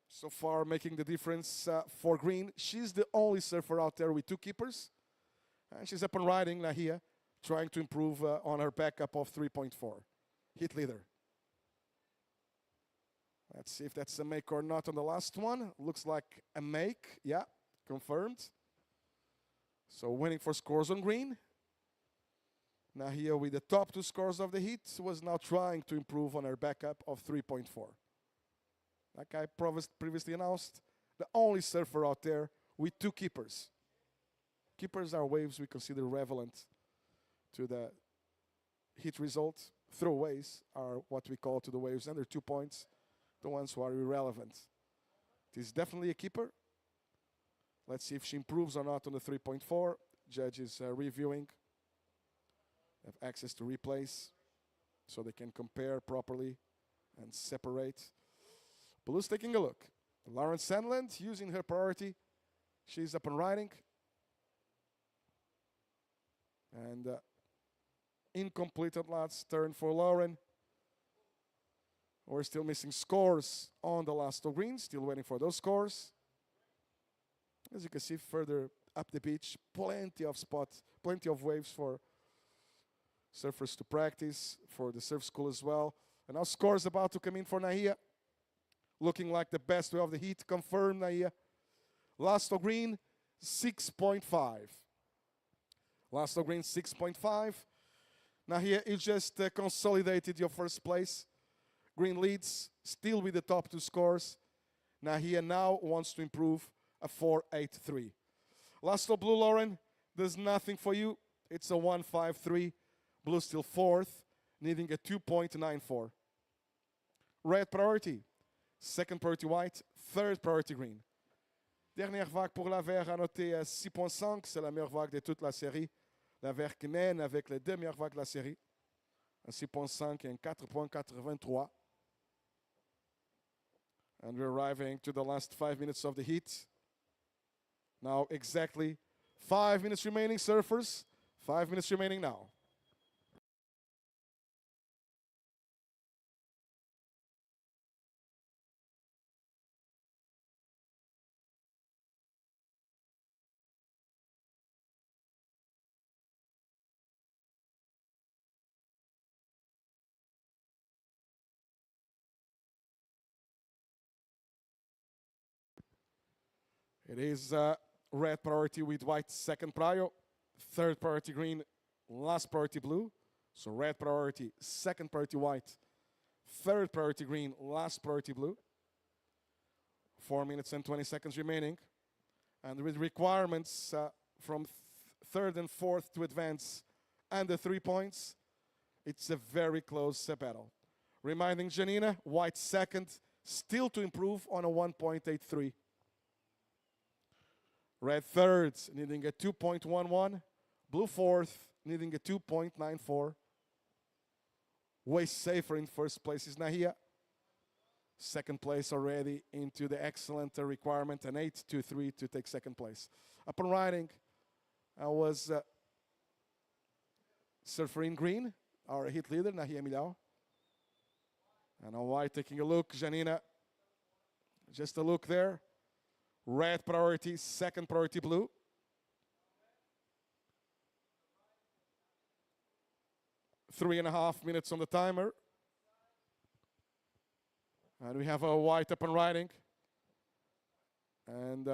So far making the difference for green. She's the only surfer out there with two keepers. And she's up and riding, Nahia, trying to improve on her backup of 3.4. Hit leader. Let's see if that's a make or not on the last one. Looks like a make. Yeah, confirmed. So winning for scores on green. Nahia with the top two scores of the heat was now trying to improve on her backup of 3.4. Like I previously announced, the only surfer out there with two keepers. Keepers are waves we consider relevant to the heat result. Throwaways are what we call to the waves under 2 points, the ones who are irrelevant. It is definitely a keeper. Let's see if she improves or not on the 3.4. Judges reviewing. Have access to replays so they can compare properly and separate. Blue's taking a look. Lauren Sandland using her priority. She's up and riding. And incomplete at last turn for Lauren. We're still missing scores on the last two greens. Still waiting for those scores. As you can see further up the beach, plenty of spots, plenty of waves for surfers to practice, for the surf school as well. And now scores about to come in for Nahia. Looking like the best way of the heat. Confirmed, Nahia. Last of green, 6.5. Last of green, 6.5. Nahia, you just consolidated your first place. Green leads, still with the top two scores. Nahia now wants to improve a 4.83. Last of blue, Lauren, does nothing for you. It's a 1.53. Blue still fourth, needing a 2.94. Red priority. Second priority white. Third priority green. Dernière vague pour la vert annotée à 6.5. C'est la meilleure vague de toute la série. La vert qui mène avec les deux meilleures vagues de la série. Un 6.5 et un 4.83. And we're arriving to the last 5 minutes of the heat. Now exactly 5 minutes remaining, surfers. 5 minutes remaining now. It is red priority with white second prio, third priority green, last priority blue. So red priority, second priority white, third priority green, last priority blue. 4 minutes and 20 seconds remaining. And with requirements from third and fourth to advance and the 3 points, it's a very close battle. Reminding Janina, white second, still to improve on a 1.83. Red third, needing a 2.11. Blue fourth, needing a 2.94. Way safer in first place is Nahia. Second place already into the excellent requirement, an 8.23 to take second place. Up and riding, I was surfer in green, our hit leader, Nahia Milhão. And on white, taking a look, Janina. Just a look there. Red priority, second priority blue. Three and a half minutes on the timer. And we have a white up and riding. And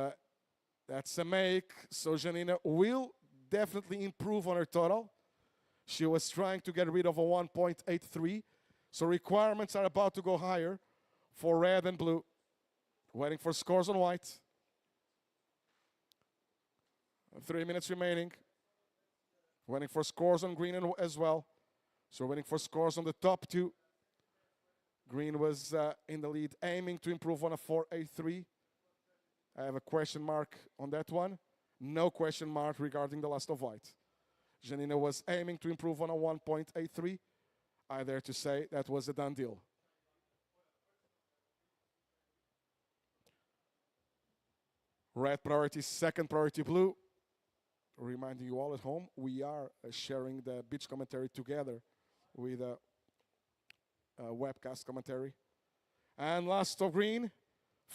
that's a make. So Janina will definitely improve on her total. She was trying to get rid of a 1.83. So requirements are about to go higher for red and blue. Waiting for scores on white. 3 minutes remaining. Waiting for scores on green as well. So waiting for scores on the top two. Green was in the lead, aiming to improve on a 4.83. I have a question mark on that one. No question mark regarding the last of white. Janina was aiming to improve on a 1.83. I dare to say that was a done deal. Red priority, second priority blue. Reminding you all at home, we are sharing the beach commentary together with a webcast commentary. And last of green,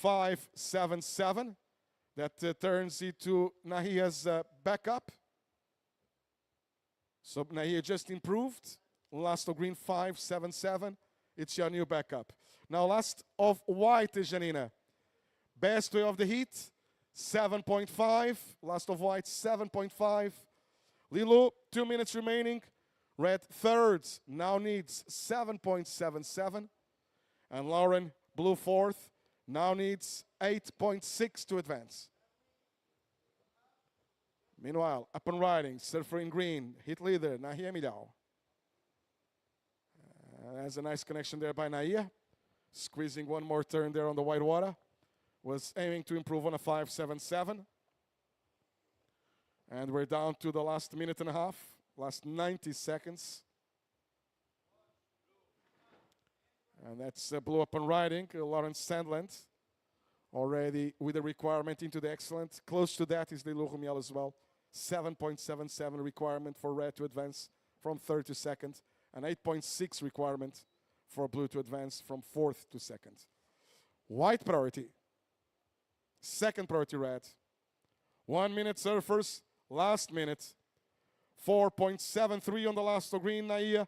5.77. That turns into Nahia's backup. So Nahia just improved. Last of green, 5.77. It's your new backup. Now last of white, Janina. Best way of the heat. 7.5. Last of white, 7.5. Lilo, 2 minutes remaining. Red third now needs 7.77. And Lauren, blue fourth, now needs 8.6 to advance. Meanwhile, up and riding, surfer in green, hit leader, Nahia Milhão. There's a nice connection there by Nahia. Squeezing one more turn there on the white water. Was aiming to improve on a 5.77. And we're down to the last minute and a half, last 90 seconds. And that's blue up and riding, Lawrence Sandland. Already with a requirement into the excellent. Close to that is the Lurumiel as well. 7.77 requirement for red to advance from third to second. And 8.6 requirement for blue to advance from fourth to second. White priority. Second priority red. 1 minute surfers, last minute. 4.73 on the last green, Naya.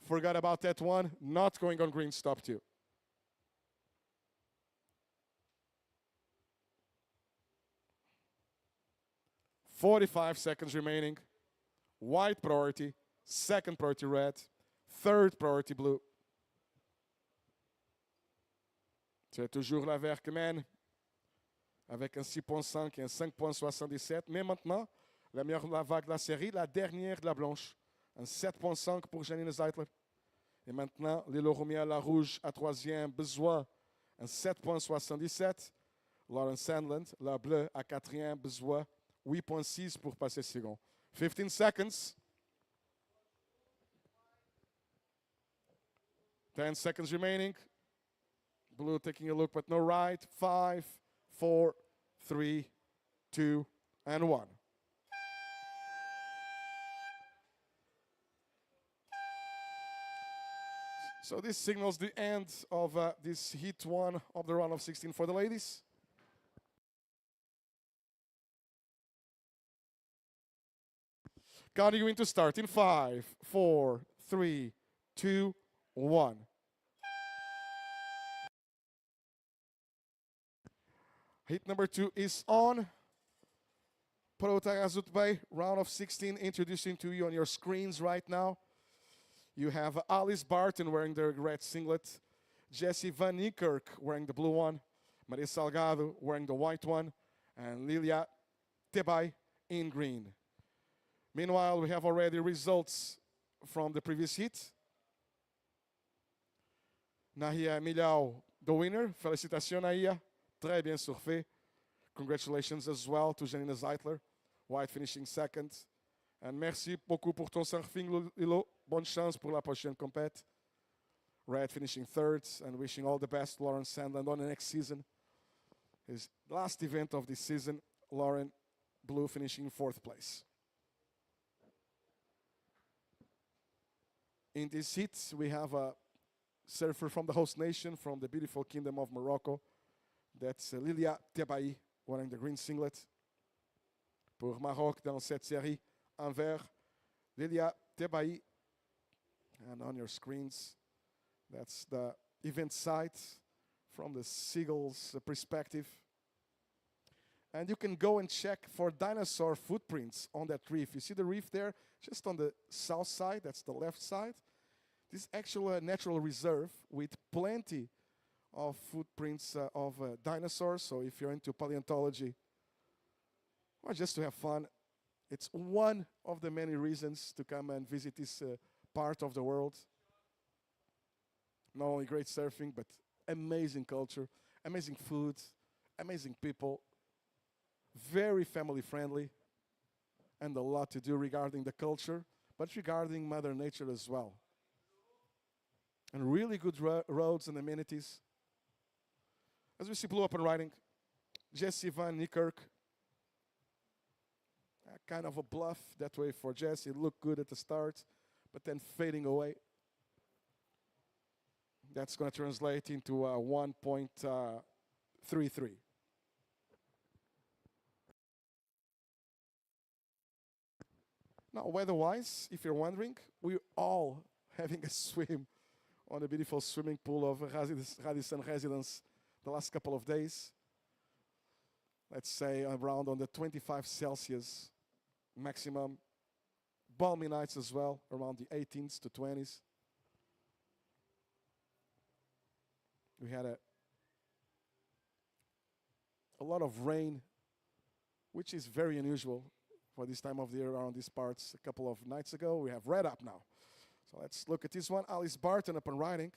Forgot about that one. Not going on green, stop 2. "45 seconds remaining. White priority, second priority red, third priority blue. C'est toujours la Verkman avec un 6.5 et un 5.77. Mais maintenant, la meilleure vague de la série, la dernière de la blanche. Un 7.5 pour Janine Zeitler. Et maintenant, Lilo Romea, la rouge, à troisième, besoin, un 7.77. Lauren Sandland, la bleue, à quatrième, besoin, 8.6 pour passer second. 15 seconds. 10 seconds remaining. Blue taking a look, but no right. 5, 4, 3, 2, and 1. So this signals the end of this heat 1 of the round of 16 for the ladies. Counting you into start in 5, 4, 3, 2, 1. Heat number 2 is on. Pro Taghazout Bay, round of 16, introducing to you on your screens right now. You have Alice Barton wearing the red singlet, Jessie Van Niekerk wearing the blue one, Maria Salgado wearing the white one, and Lilia Tebay in green. Meanwhile, we have already results from the previous heat. Nahia Milhão, the winner. Félicitations, Nahia. Très bien surfé. Congratulations as well to Janina Zeitler. White finishing second. And merci beaucoup pour ton surfing, Lilo. Bonne chance pour la prochaine compète. Red finishing third, and wishing all the best to Lauren Sandland on the next season. His last event of this season, Lauren Blue finishing fourth place. In this heat, we have a surfer from the host nation, from the beautiful kingdom of Morocco. That's Lilia Tebay, wearing the green singlet. Pour Maroc, dans cette série, en vert, Lilia Tebay. And on your screens, that's the event site from the seagulls' perspective. And you can go and check for dinosaur footprints on that reef. You see the reef there, just on the south side, that's the left side. This is actually a natural reserve with plenty of footprints of dinosaurs. So if you're into paleontology, or just to have fun, it's one of the many reasons to come and visit this part of the world. Not only great surfing, but amazing culture, amazing food, amazing people, very family friendly, and a lot to do regarding the culture, but regarding Mother Nature as well. And really good roads and amenities. As we see blue up and riding, Jessie Van Niekerk. Kind of a bluff that way for Jessie. It looked good at the start, but then fading away. That's going to translate into 1.33. Now, weather-wise, if you're wondering, we're all having a swim on the beautiful swimming pool of Radisson Residence the last couple of days. Let's say around on the 25 Celsius maximum. Balmy nights as well, around the 18s to 20s. We had a lot of rain, which is very unusual for this time of the year around these parts. A couple of nights ago, we have red up now. So let's look at this one. Alice Barton up and riding.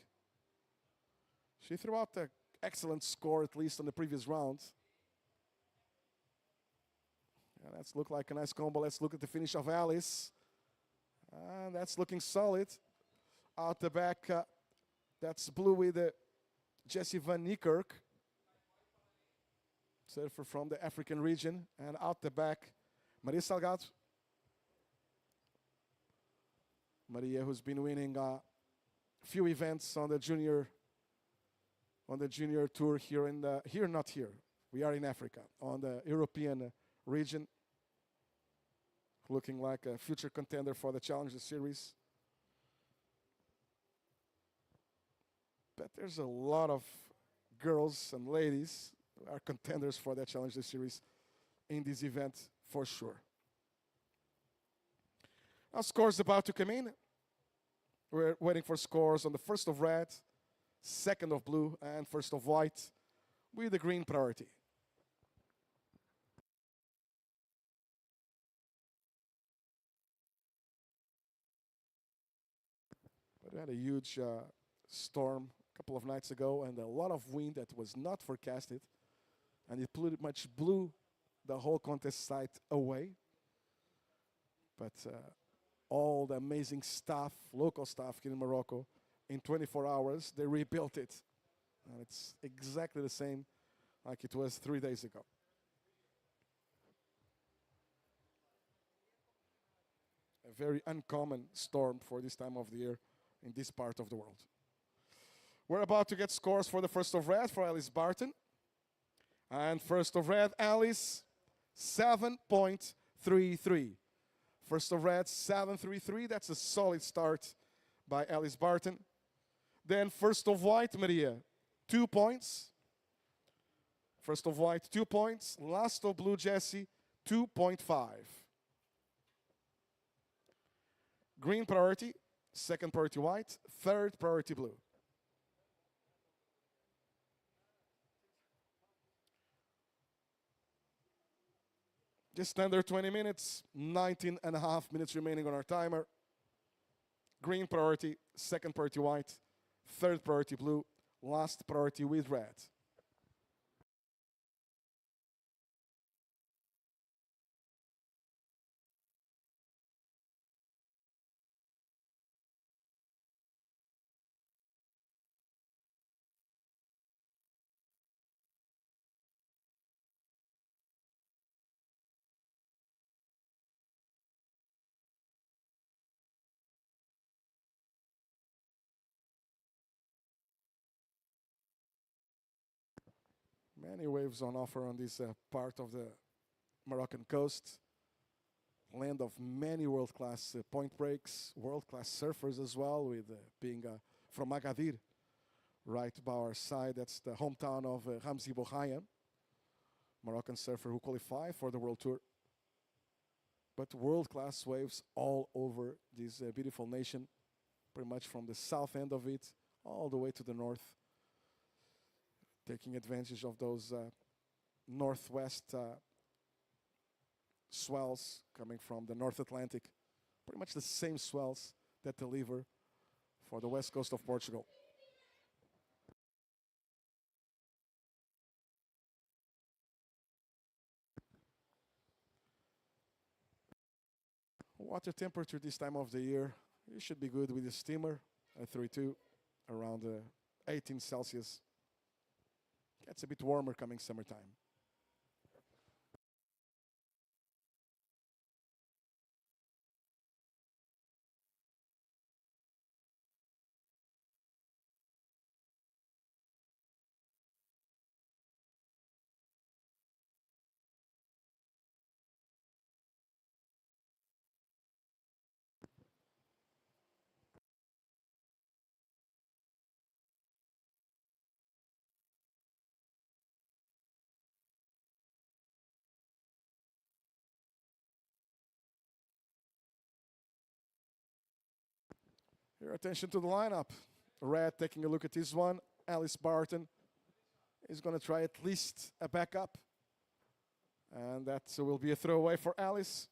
She threw out an excellent score, at least on the previous round. And that's looked like a nice combo. Let's look at the finish of Alice. And that's looking solid. Out the back, that's blue with Jessie Van Niekerk, surfer from the African region. And out the back, Maria Salgado. Maria, who's been winning a few events on the junior tour here not here. We are in Africa on the European region, looking like a future contender for the Challenger Series. But there's a lot of girls and ladies who are contenders for that Challenger Series in this event for sure. Now scores about to come in. We're waiting for scores on the first of red, second of blue, and first of white, with the green priority. But we had a huge storm a couple of nights ago and a lot of wind that was not forecasted, and it pretty much blew the whole contest site away. But all the amazing staff, local staff here in Morocco, in 24 hours, they rebuilt it. And it's exactly the same like it was 3 days ago. A very uncommon storm for this time of the year in this part of the world. We're about to get scores for the first of red for Alice Barton. And first of red, Alice, 7.33. First of red, 7.33. That's a solid start by Alice Barton. Then first of white, Maria, 2 points. First of white, 2 points. Last of blue, Jessie, 2.5. Green priority, second priority white, third priority blue. Just under 20 minutes, 19 and a half minutes remaining on our timer. Green priority, second priority white, third priority blue, last priority with red. Many waves on offer on this part of the Moroccan coast. Land of many world-class point breaks, world-class surfers as well, with being from Agadir, right by our side. That's the hometown of Ramzi Bouhaya, Moroccan surfer who qualified for the World Tour. But world-class waves all over this beautiful nation, pretty much from the south end of it all the way to the north, taking advantage of those northwest swells coming from the North Atlantic, pretty much the same swells that deliver for the west coast of Portugal. Water temperature this time of the year, you should be good with the steamer at 32, around 18 Celsius. Gets a bit warmer coming summertime. Your attention to the lineup. Red taking a look at this one. Alice Barton is going to try at least a backup. And that will be a throwaway for Alice.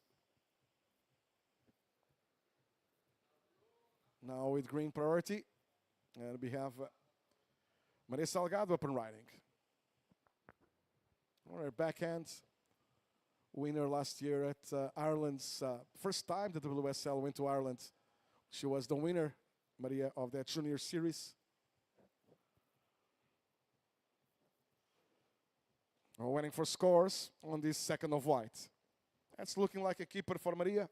Now with green priority. And we have Maria Salgado up and riding. Our backhand winner last year at Ireland's first time the WSL went to Ireland. She was the winner, Maria, of that junior series. We're waiting for scores on this second of white. That's looking like a keeper for Maria.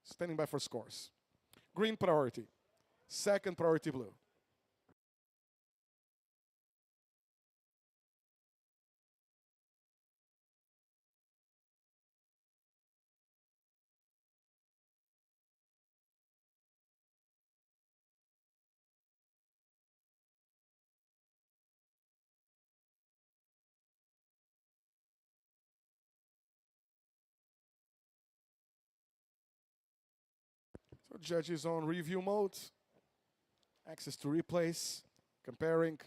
Standing by for scores. Green priority. Second priority blue. Judges on review mode. Access to replays. Comparing.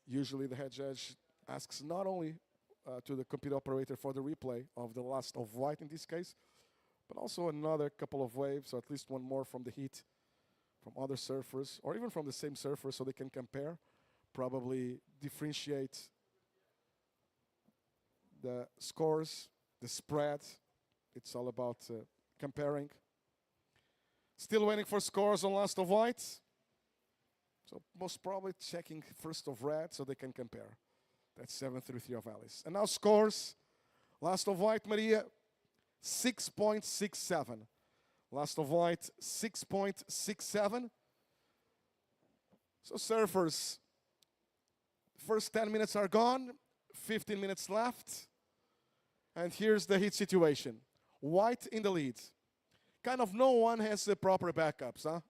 Usually the head judge asks not only to the computer operator for the replay of the last of white in this case, but also another couple of waves, or at least one more from the heat, from other surfers, or even from the same surfer, so they can compare, probably differentiate the scores, the spread. It's all about comparing. Still waiting for scores on last of white. So most probably checking first of red so they can compare. That's 7-3 of Alice. And now scores. Last of white, Maria, 6.67. Last of white, 6.67. So surfers, first 10 minutes are gone, 15 minutes left. And here's the heat situation. White in the lead. Kind of no one has the proper backups, huh?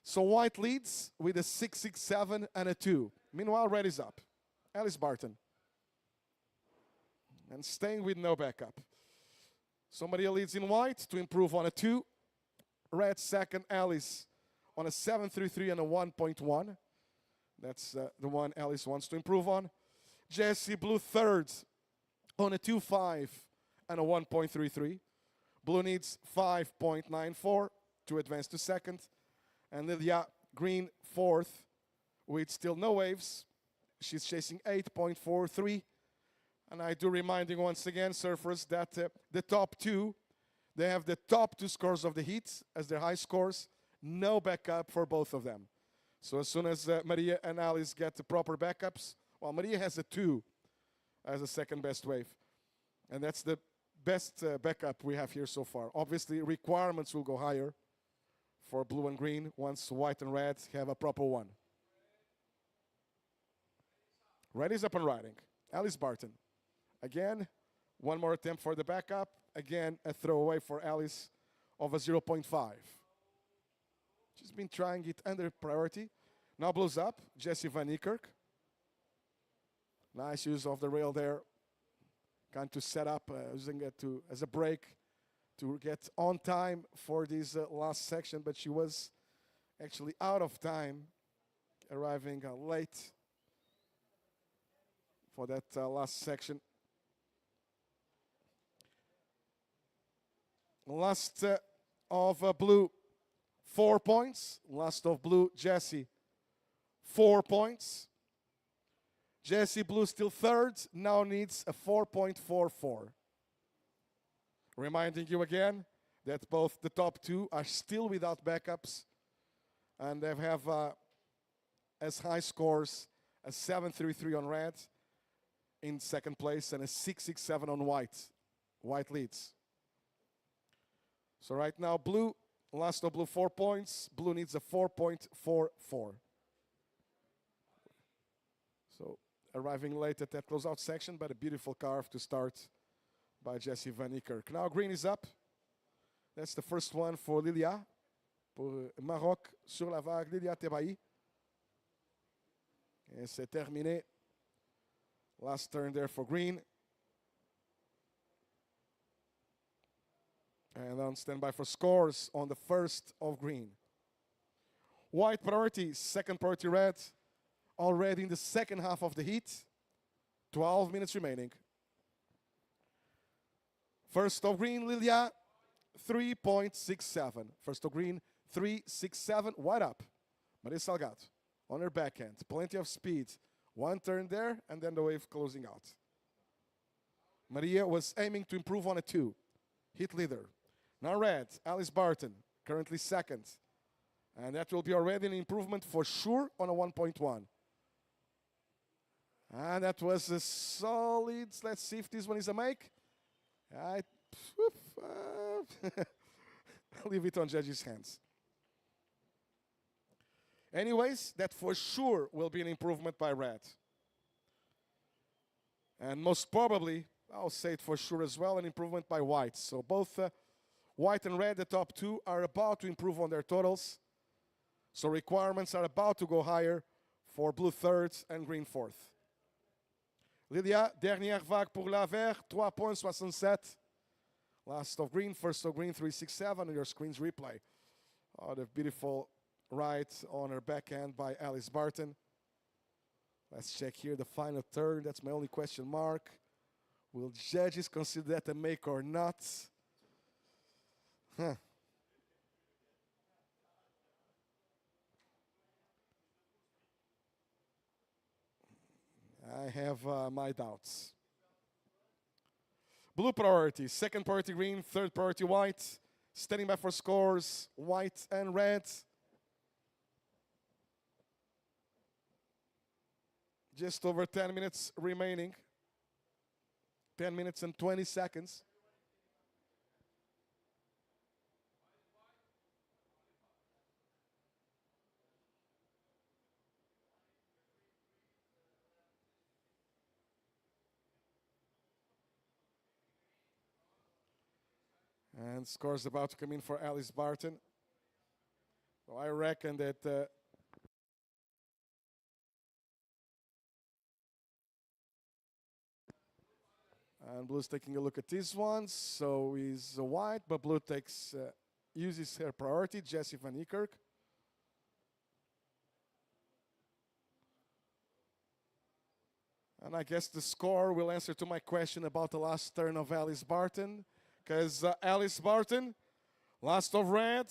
So white leads with a 6.67 and a 2. Meanwhile, red is up. Alice Barton. And staying with no backup. So Maria leads in white to improve on a 2. Red second, Alice on a 7.33 and a 1.1. That's the one Alice wants to improve on. Jessie blue third on a 2.5 and a 1.33. Blue needs 5.94 to advance to second. And Lilia green fourth with still no waves. She's chasing 8.43. And I do reminding once again, surfers, that the top two, they have the top 2 scores of the heat as their high scores. No backup for both of them. So as soon as Maria and Alice get the proper backups, well, Maria has a 2 as a second best wave. And that's the best backup we have here so far. Obviously, requirements will go higher for blue and green once white and red have a proper one. Red is up and riding. Alice Barton. Again, one more attempt for the backup. Again, a throwaway for Alice of a 0.5. She's been trying it under priority. Now blue's up. Jessie Van Niekerk. Nice use of the rail there. Kind to set up, using it as a break to get on time for this last section, but she was actually out of time, arriving late for that last section. Last of blue, 4 points. Last of blue, Jessie, 4 points. Jessie blue still third, now needs a 4.44. Reminding you again that both the top 2 are still without backups, and they have as high scores a 7.33 on red in second place and a 6.67 on white. White leads. So right now, blue, last of blue 4 points. Blue needs a 4.44. So arriving late at that closeout section, but a beautiful carve to start by Jessie Van Niekerk. Now green is up. That's the first one for Lilia. Pour Maroc sur la vague, Lilia Tebaï. Et c'est terminé. Last turn there for green. And on standby for scores on the first of green. White priority, second priority red. Already in the second half of the heat. 12 minutes remaining. First of green, Lilia, 3.67. First of green, 3.67. White up. Maria Salgado on her backhand. Plenty of speed. One turn there, and then the wave closing out. Maria was aiming to improve on a 2. Hit leader. Now red, Alice Barton, currently second. And that will be already an improvement for sure on a 1.1. And that was a solid. Let's see if this one is a make. Leave it on judges' hands. Anyways, that for sure will be an improvement by red. And most probably, I'll say it for sure as well, an improvement by white. So both white and red, the top 2, are about to improve on their totals. So requirements are about to go higher for blue third and green fourth. Lydia, dernière vague pour la vert, 3 points, 67. Last of green, first of green, 367 on your screen's replay. Oh, the beautiful right on her backhand by Alice Barton. Let's check here the final turn. That's my only question mark. Will judges consider that a make or not? Huh. I have my doubts. Blue priority, second priority green, third priority white. Standing by for scores, white and red. Just over 10 minutes remaining. 10 minutes and 20 seconds. And scores about to come in for Alice Barton. So I reckon that and Blue's taking a look at this one. So he's white, but Blue uses her priority, Jessie Van Niekerk. And I guess the score will answer to my question about the last turn of Alice Barton. Because Alice Barton, last of red,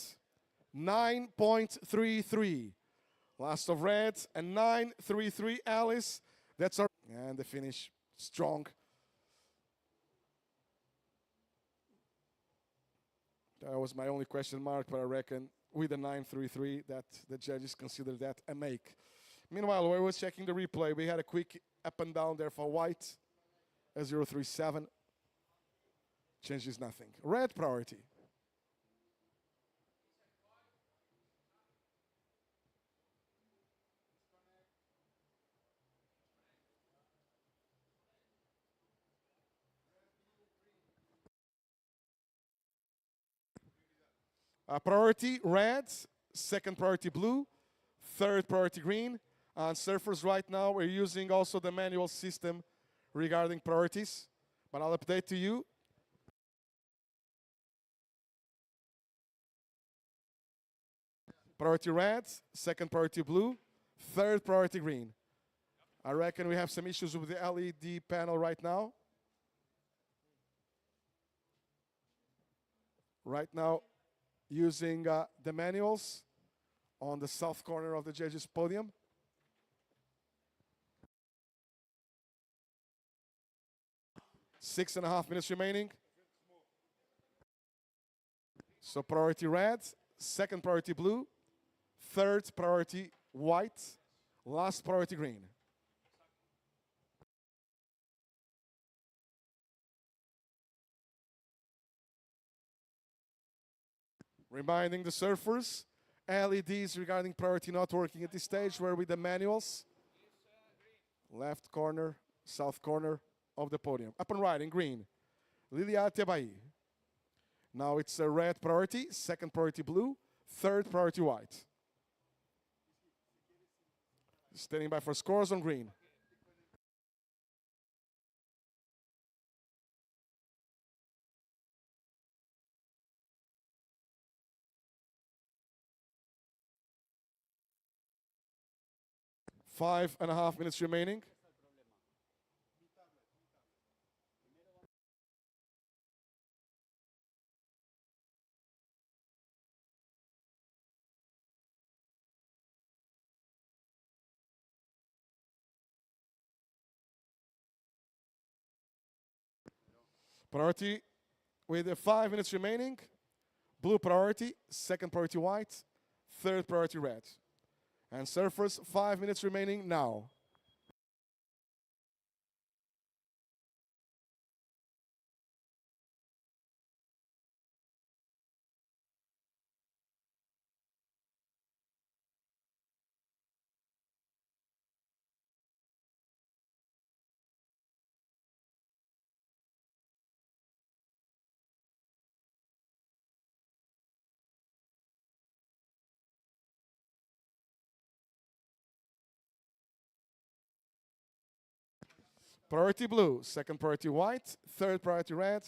9.33. Last of red, and 9.33 Alice. That's our... And the finish, strong. That was my only question mark, but I reckon with a 9.33 that the judges consider that a make. Meanwhile, while I was checking the replay, we had a quick up and down there for white, a 0.37. Changes nothing. Red priority. Priority red, second priority blue, third priority green. On surfers right now, we're using also the manual system regarding priorities, but I'll update to you. Priority red, second priority blue, third priority green. I reckon we have some issues with the LED panel right now. Right now, using the manuals on the south corner of the judges' podium. Six and a half minutes remaining. So priority red, second priority blue, third priority white, last priority green. Reminding the surfers, LEDs regarding priority not working at this stage. We're with the manuals. Left corner, south corner of the podium. Up and right in green. Lilia Tebai. Now it's a red priority, second priority blue, third priority white. Standing by for scores on green. Five and a half minutes remaining. Priority with 5 minutes remaining. Blue priority, second priority white, third priority red. And surfers, 5 minutes remaining now. Priority blue, second priority white, third priority red.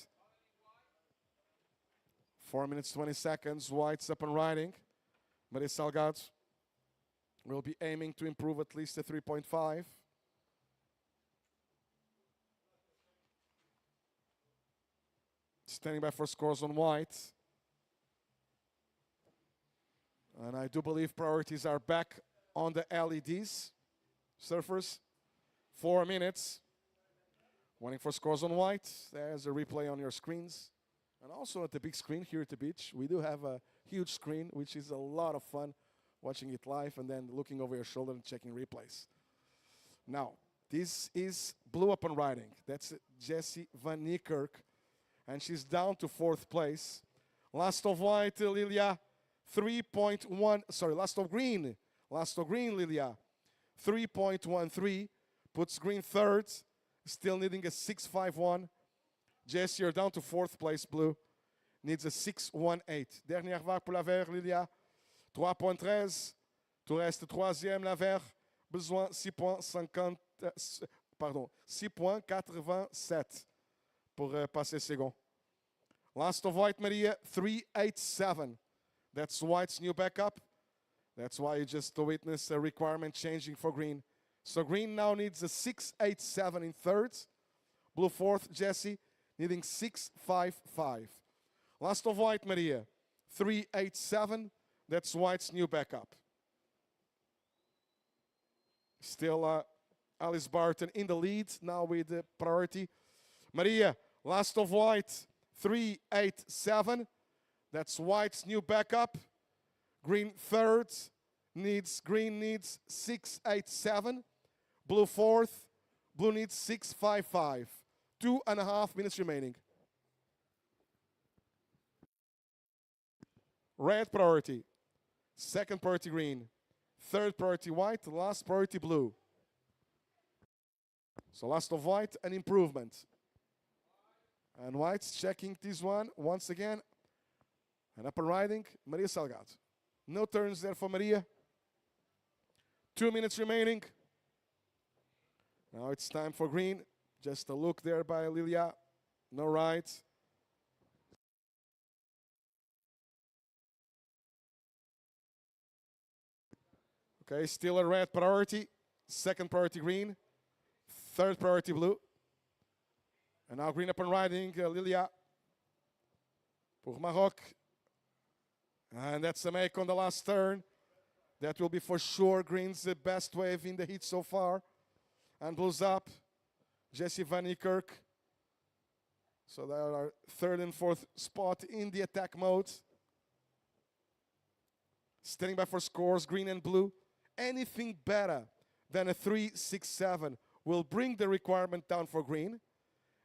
4 minutes, 20 seconds, white's up and riding. Maria Salgado will be aiming to improve at least a 3.5. Standing by for scores on white. And I do believe priorities are back on the LEDs. Surfers, 4 minutes. Waiting for scores on white. There's a replay on your screens. And also at the big screen here at the beach, we do have a huge screen, which is a lot of fun watching it live and then looking over your shoulder and checking replays. Now, this is blue up and riding. That's Jessie Van Niekerk. And she's down to 4th place. Last of white, Lilia, 3.1, sorry, last of green. Last of green, Lilia, 3.13. Puts green 3rd, still needing a 6.51. Jessie, you're down to 4th place, blue. Needs a 6.18. Dernière vague pour la vert, Lilia, 3.13. Tout reste 3e, la vert. Besoin 6.50, pardon, 6.87 pour passer second. Last of white, Maria, 3.87. That's white's new backup. That's why you just witness a requirement changing for green. So green now needs a 6.87 in 3rd. Blue 4th, Jessie, needing 6.55. Last of white, Maria, 3.87. That's white's new backup. Still Alice Barton in the lead, now with the priority. Maria, last of white, 3.87. That's white's new backup. Green 3rd, green needs 6.87. Blue 4th, blue needs 6.55. 2.5 minutes remaining. Red priority, 2nd priority green, 3rd priority white, last priority blue. So last of white, an improvement. And white's checking this one once again. And up and riding, Maria Salgado. No turns there for Maria. 2 minutes remaining. Now it's time for green. Just a look there by Lilia. No right. Okay, still a red priority. 2nd priority green. 3rd priority blue. And now green up and riding, Lilia. Pour Maroc. And that's a make on the last turn. That will be for sure green's the best wave in the heat so far. And blues up. Jessie Van Niekerk. So they are 3rd and 4th spot in the attack mode. Standing by for scores, green and blue. Anything better than a 3.67 will bring the requirement down for green.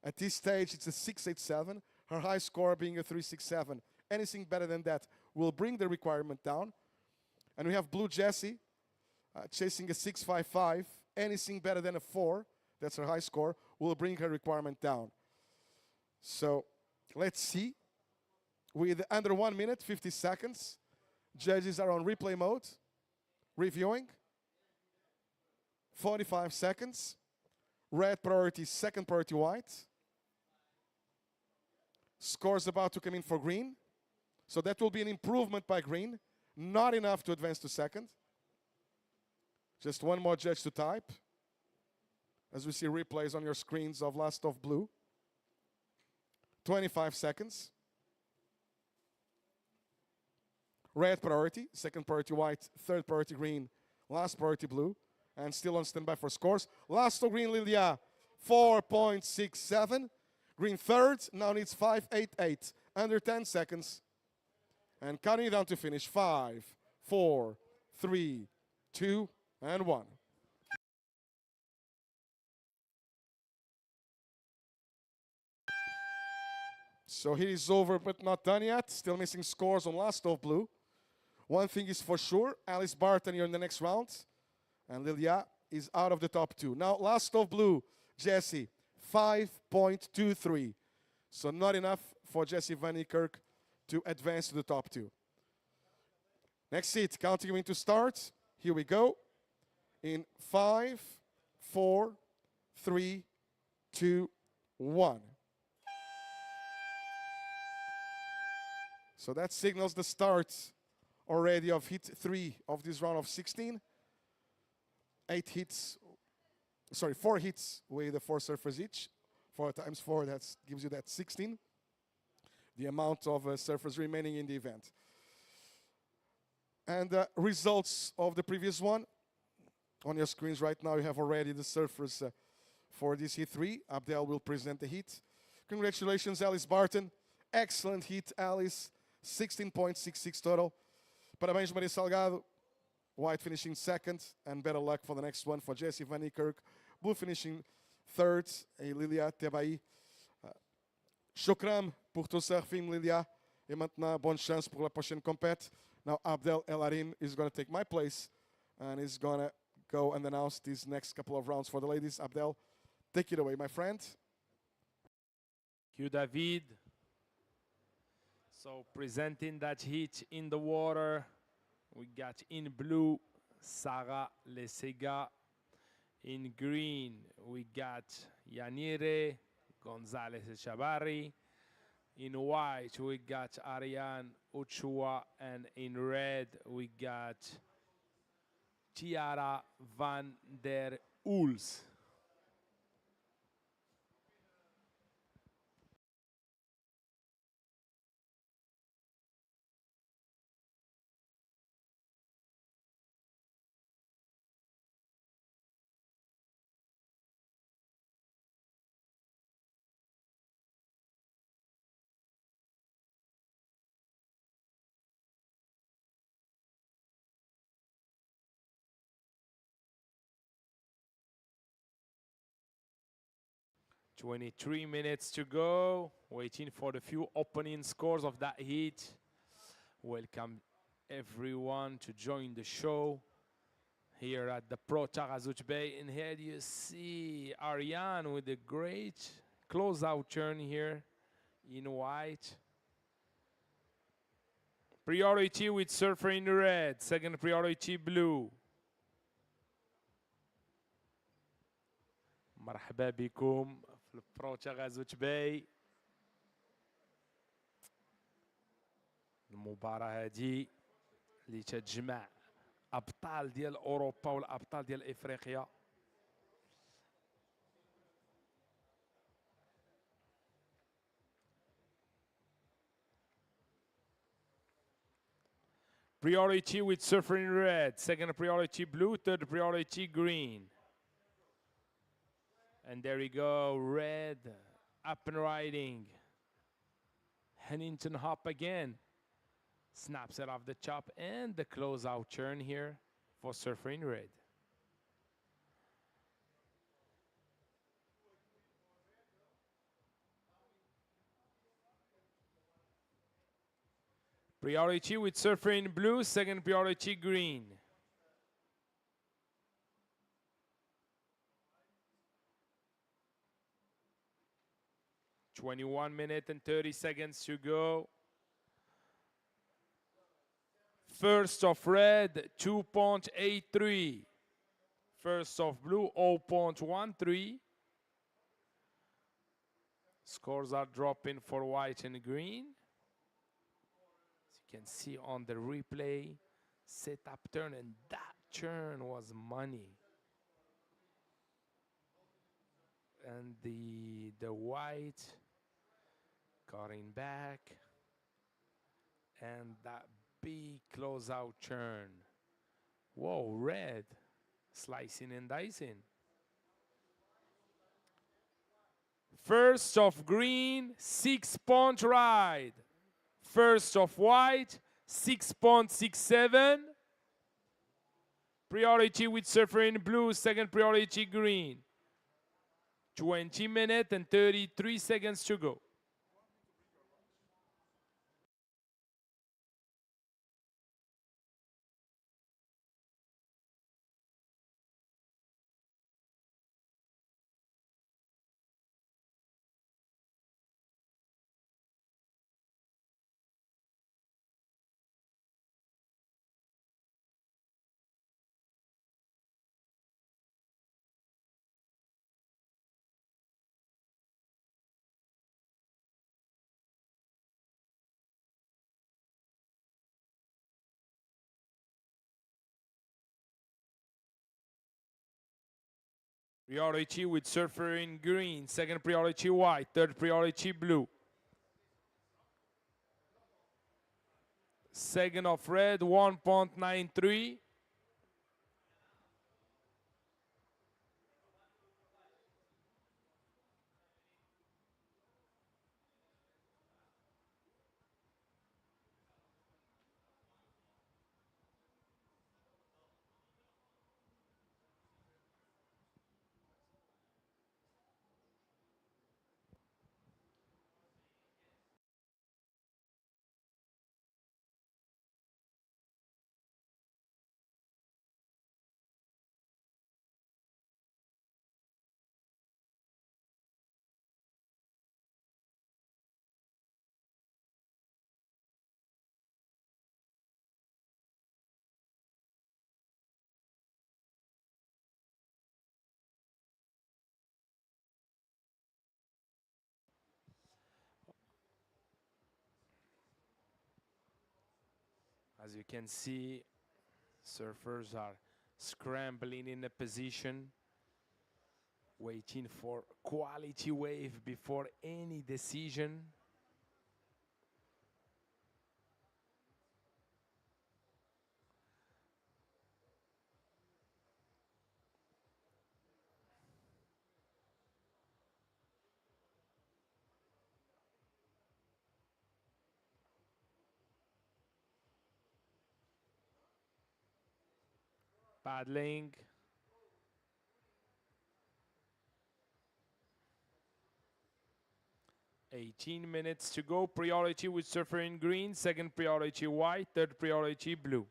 At this stage, it's a 6.87. Her high score being a 3.67. Anything better than that will bring the requirement down. And we have blue Jessie chasing a 6.55. Anything better than a 4, that's her high score, will bring her requirement down. So let's see. With under 1 minute, 50 seconds, judges are on replay mode, reviewing. 45 seconds. Red priority, 2nd priority white. Scores about to come in for green. So that will be an improvement by green. Not enough to advance to 2nd. Just one more judge to type. As we see replays on your screens of last of blue. 25 seconds. Red priority, 2nd priority white, 3rd priority green, last priority blue. And still on standby for scores. Last of green, Lilia, 4.67. Green 3rd, now needs 5.88. Under 10 seconds. And counting it down to finish. 5, 4, 3, 2, and 1. So he is over but not done yet. Still missing scores on last of blue. One thing is for sure, Alice Barton, you're in the next round. And Lilia is out of the top 2. Now, last of blue, Jessie, 5.23. So not enough for Jessie Van Niekerk to advance to the top 2. Next seat, counting him to start. Here we go. In 5, 4, 3, 2, 1. So that signals the start already of hit 3 of this round of 16. 4 hits with the 4 surfers each. 4 times 4, that gives you that 16. The amount of surfers remaining in the event. And the results of the previous one. On your screens right now, you have already the surfers for this hit 3. Abdel will present the hit. Congratulations, Alice Barton. Excellent hit, Alice. 16.66 total. Parabéns, Maria Salgado. White finishing second. And better luck for the next one for Jessie Van Niekerk. Blue finishing third. Lilia Tebai. Shukran pour ton surfing, Lilia. Et maintenant, bonne chance pour la prochaine compète. Now, Abdel El Arim is going to take my place. And he's going to go and announce these next couple of rounds for the ladies. Abdel, take it away, my friend. Thank you, David. So presenting that hit in the water, we got in blue, Sarah Lesega. In green, we got Yanire Gonzalez Echavarri. In white, we got Ariane Uchua. And in red, we got Tiara van der Oels. "23 minutes to go, waiting for the few opening scores of that heat. Welcome everyone to join the show here at the Pro Taghazout Bay. And here you see Ariane with a great closeout turn here in white. Priority with surfer in red, second priority blue. مرحبا بكم في البرو تاغازوت باي. المباراة هذه اللي تتجمع أبطال ديال أوروبا والأبطال ديال إفريقيا. Priority with surfer in red, second priority blue, third priority green. And there we go, red, up and riding. Hennington hop again. Snaps it off the chop and the closeout turn here for surfer in red. Priority with surfer in blue, second priority green. "21 minutes and 30 seconds to go. First of red, 2.83. First of blue, 0.13. Scores are dropping for white and green. As you can see on the replay, setup turn, and that turn was money. And the white cutting back, and that big closeout turn. Whoa, red, slicing and dicing. First of green, 6-point ride. First of white, 6.67. Priority with surfer in blue, second priority green. 20 minutes and 33 seconds to go. Priority with surfer in green, second priority white, third priority blue. Second of red, 1.93. As you can see, surfers are scrambling in a position, waiting for quality wave before any decision. Paddling. "18 minutes to go. Priority with surfer in green, second priority white, third priority blue."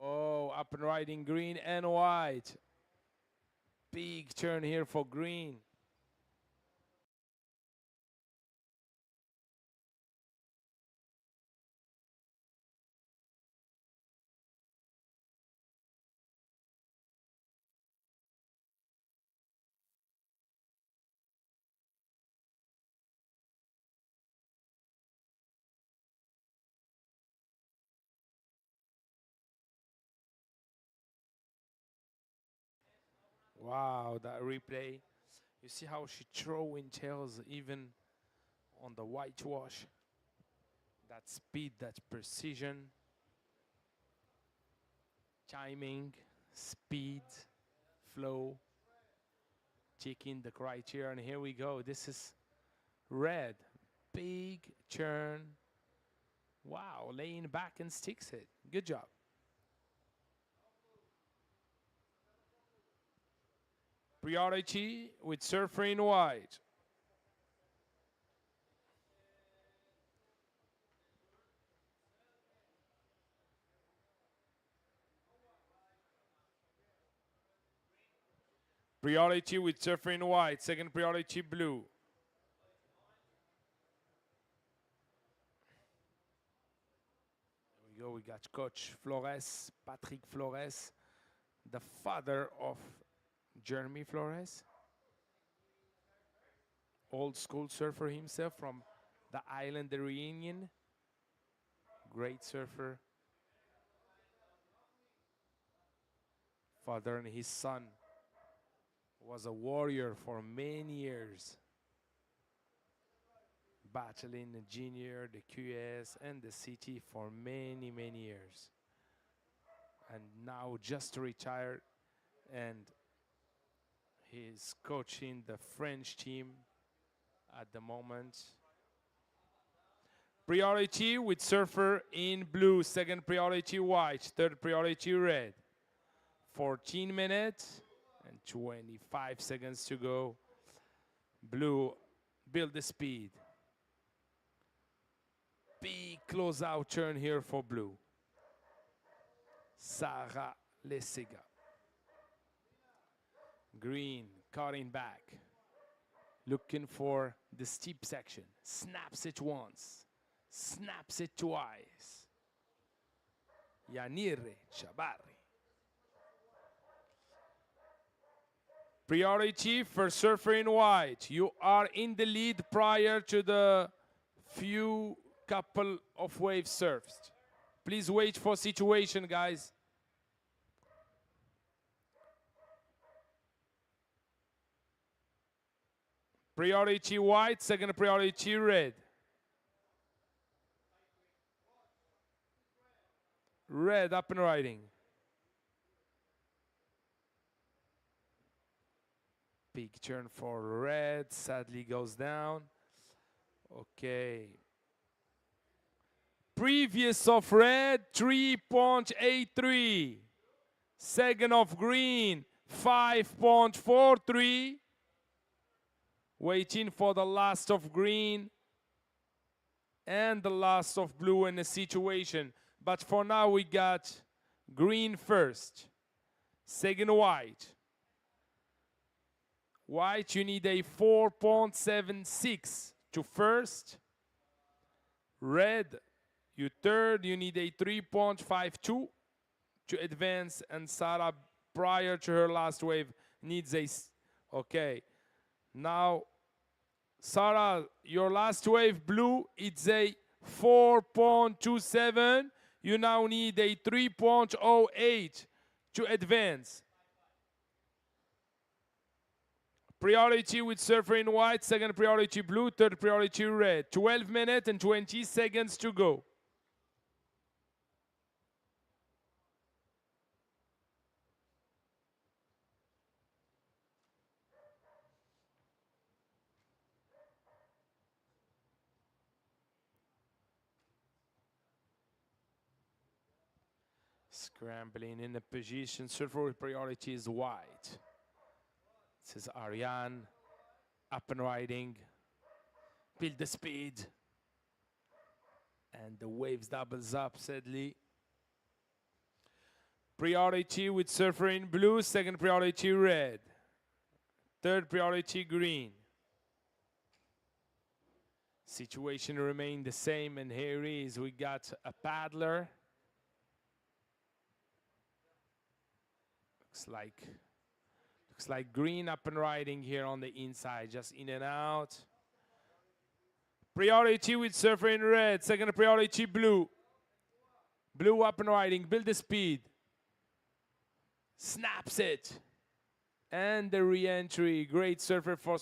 Oh, up and right in green and white. Big turn here for green. Wow, that replay. You see how she throwing tails even on the whitewash. That speed, that precision, timing, speed, flow, checking the criteria. And here we go. This is red. Big turn. Wow, laying back and sticks it. Good job. Priority with surfer in white. Priority with surfer in white. Second priority blue. There we go. We got Coach Flores, Patrick Flores, the father of Jeremy Flores. Old school surfer himself from the island, the Reunion. Great surfer. Father and his son was a warrior for many years. battling the junior, the QS, and the CT for many, many years. And now just retired, and he's coaching the French team at the moment. Priority with surfer in blue, second priority white, third priority red. 14 minutes and 25 seconds to go. Blue, build the speed. Big close-out turn here for blue. Sarah Lesiga. Green, cutting back. Looking for the steep section. Snaps it once. Snaps it twice. Yanire Chabarri. Priority for surfer in white. You are in the lead prior to the few couple of waves surfed. Please wait for situation, guys. Priority white, second priority red. Red up and riding. Big turn for red, sadly goes down. Okay. Previous of red, 3.83. Second of green, 5.43. Waiting for the last of green and the last of blue in the situation. But for now we got green first. Second white. White, you need a 4.76 to first. Red, you third, you need a 3.52 to advance. And Sarah, prior to her last wave, needs a... Okay. Now, Sarah, your last wave blue, it's a 4.27. You now need a 3.08 to advance. Priority with surfer in white, second priority blue, third priority red. 12 minutes and 20 seconds to go. Scrambling in the position, surfer with priority is white. This is Ariane, up and riding, build the speed. And the waves doubles up, sadly. Priority with surfer in blue, second priority red. Third priority green. Situation remained the same, and here is, we got a paddler. Looks like green up and riding here on the inside, just in and out. Priority with surfer in red, second priority blue. Blue up and riding, build the speed. Snaps it. And the re-entry, great surfer for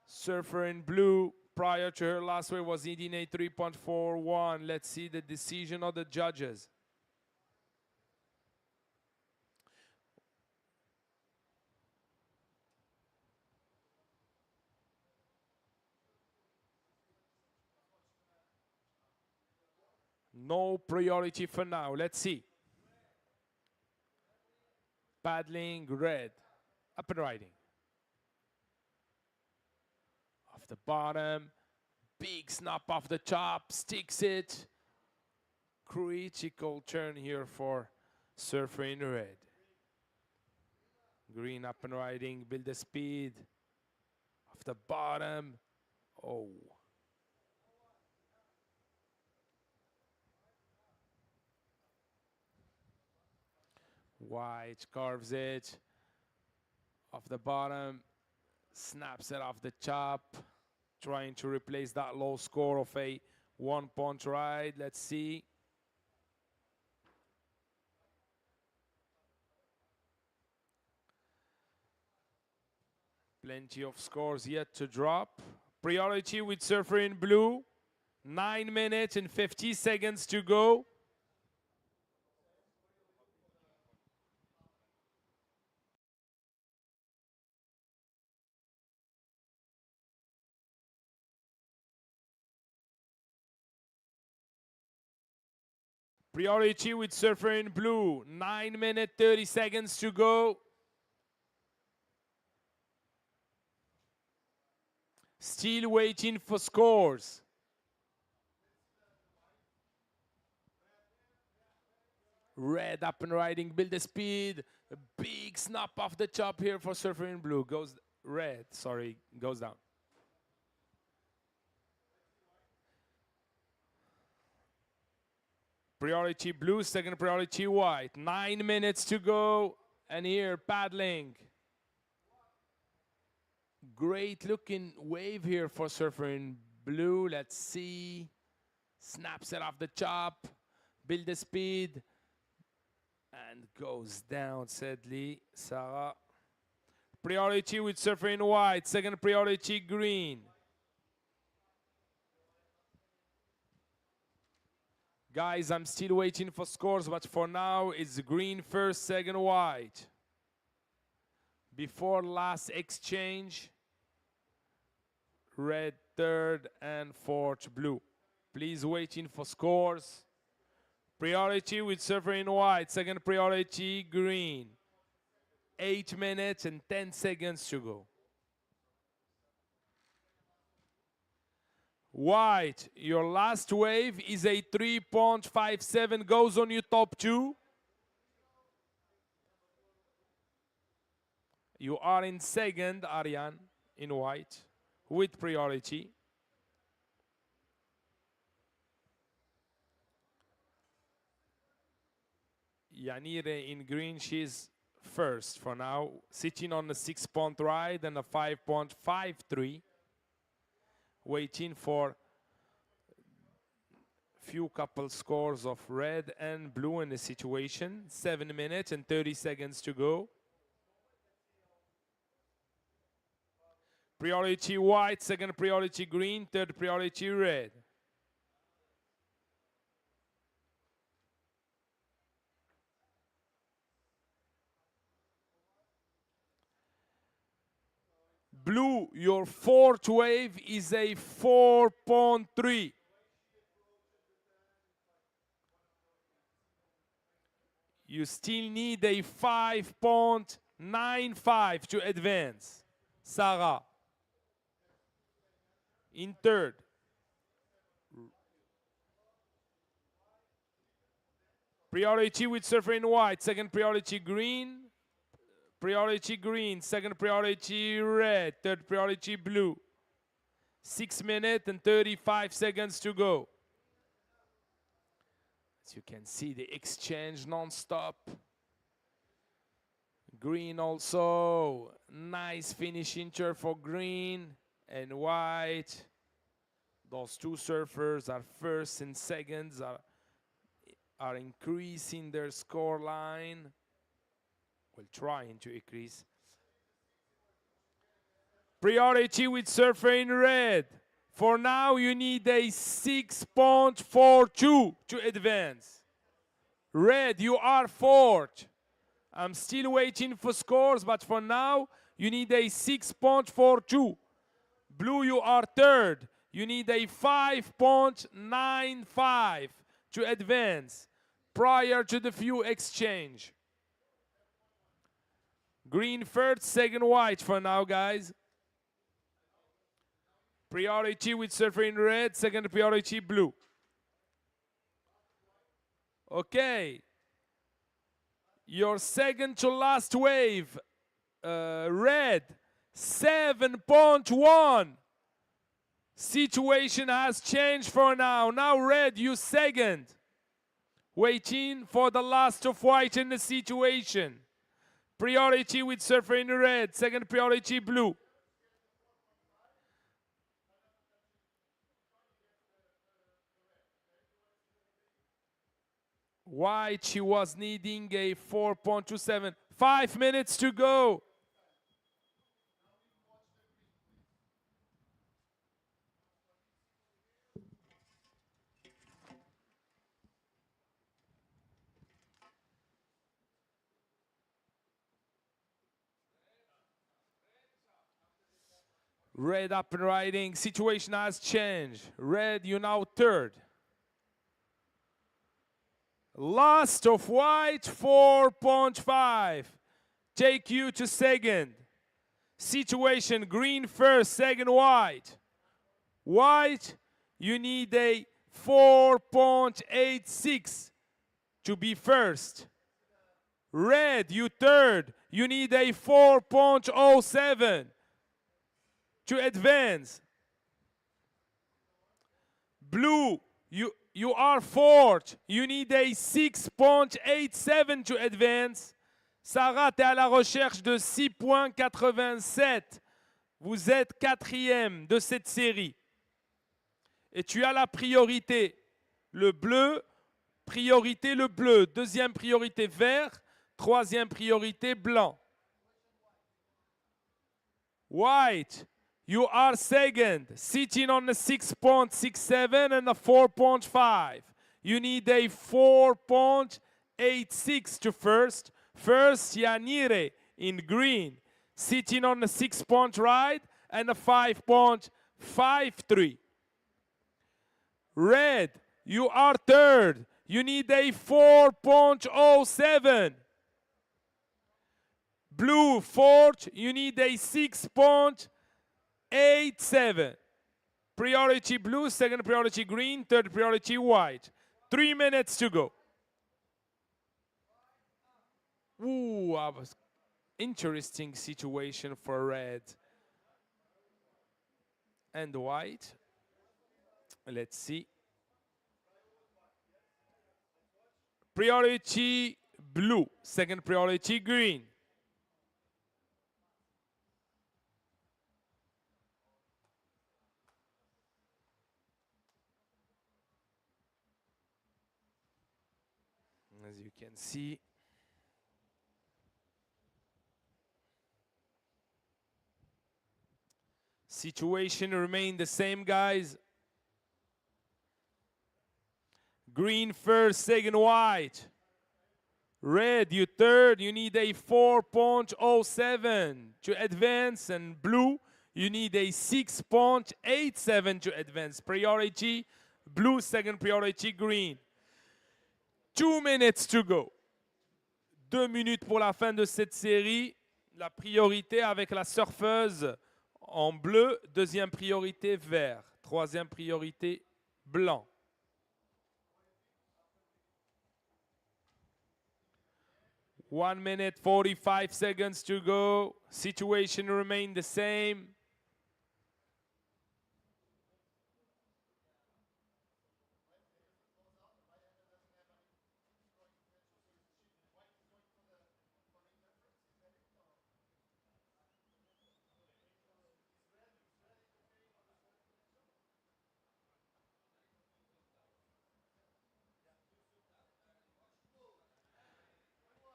surfer in blue. Prior to her last wave was eating a 3.41. Let's see the decision of the judges. No priority for now. Let's see. Paddling, red. Up and riding. Off the bottom. Big snap off the top. Sticks it. Critical turn here for surfer in red. Green up and riding. Build the speed. Off the bottom. Oh. White carves it off the bottom, snaps it off the top, trying to replace that low score of a 1-point ride. Let's see. Plenty of scores yet to drop. Priority with surfer in blue. 9 minutes and 50 seconds to go. Priority with surfer in blue. 9 minutes, 30 seconds to go. Still waiting for scores. Red up and riding, build the speed. A big snap off the top here for surfer in blue. Goes red, sorry, goes down. Priority blue, second priority white. 9 minutes to go. And here, paddling. Great looking wave here for surfer in blue. Let's see. Snaps it off the chop. Build the speed. And goes down, sadly. Sarah. Priority with surfer in white. Second priority green. Guys, I'm still waiting for scores, but for now, it's green first, second white. Before last exchange, red third and fourth blue. Please waiting for scores. Priority with surfer in white, second priority green. 8 minutes and 10 seconds to go. White, your last wave is a 3.57, goes on your top two. You are in second, Ariane, in white, with priority. Yanire in green, she's first for now, sitting on a 6-point ride and a 5.53. Waiting for few couple scores of red and blue in the situation. 7 minutes and 30 seconds to go. Priority white, second priority green, third priority red. Blue, your fourth wave is a 4.3. You still need a 5.95 to advance. Sarah. In third. Priority with surfer in white, second priority green. Priority green, second priority red, third priority blue. 6 minutes and 35 seconds to go. As you can see, the exchange non-stop. Green also, nice finishing turn for green and white. Those two surfers are first and seconds, are increasing their score line. Well, trying to increase. Priority with surfer in red. For now, you need a 6.42 to advance. Red, you are fourth. I'm still waiting for scores, but for now, you need a 6.42. Blue, you are third. You need a 5.95 to advance prior to the few exchange. Green first, second white for now, guys. Priority with surfer in red, second priority blue. Okay. Your second to last wave, red, 7.1. Situation has changed for now. Now red, you second. Waiting for the last of white in the situation. Priority with surfer in red, second priority blue. White, she was needing a 4.27. 5 minutes to go. Red up and riding. Situation has changed. Red, you now third. Last of white, 4.5. Take you to second. Situation, green first, second white. White, you need a 4.86 to be first. Red, you third. You need a 4.07 to advance. Blue, you are fourth. You need a 6.87 to advance. Sarah, tu es à la recherche de 6.87. Vous êtes quatrième de cette série. Et tu as la priorité. Le bleu, priorité le bleu. Deuxième priorité vert. Troisième priorité blanc. White, you are second, sitting on a 6.67 and a 4.5. You need a 4.86 to first. First, Yanire in green, sitting on a 6-point ride and a 5.53. Red, you are third. You need a 4.07. Blue, fourth. You need a 6.87. Priority blue, second priority green, third priority white. 3 minutes to go. Ooh, interesting situation for red and white. Let's see. Priority blue, second priority green. As you can see, situation remain the same, guys. Green first, second white. Red, you third, you need a 4.07 to advance. And blue, you need a 6.87 to advance. Priority blue, second priority green. 2 minutes to go. 2 minutes pour la fin de cette série. La priorité avec la surfeuse en bleu. Deuxième priorité vert. Troisième priorité blanc. One minute, 45 seconds to go. Situation remain the same.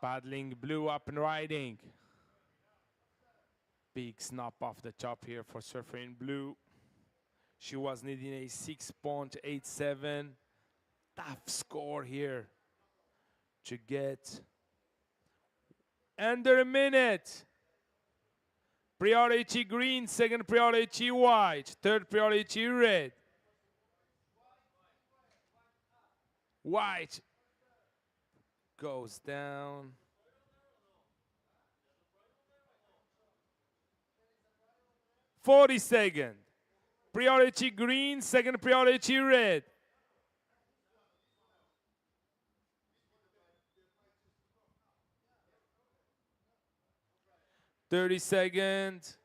Paddling blue up and riding. Big snap off the top here for surfer in blue. She was needing a 6.87. Tough score here to get under a minute. Priority green, second priority white, third priority red. White goes down. $40 seconds. Priority green, second priority red. $30 seconds.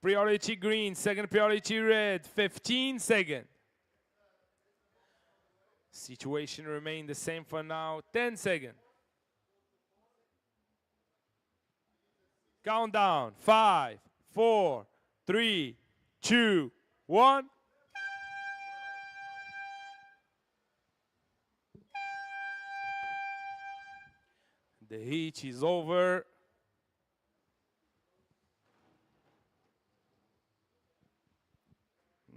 Priority green, second priority red, 15 seconds. Situation remain the same for now, 10 seconds. Countdown, 5, 4, 3, 2, 1. The heat is over.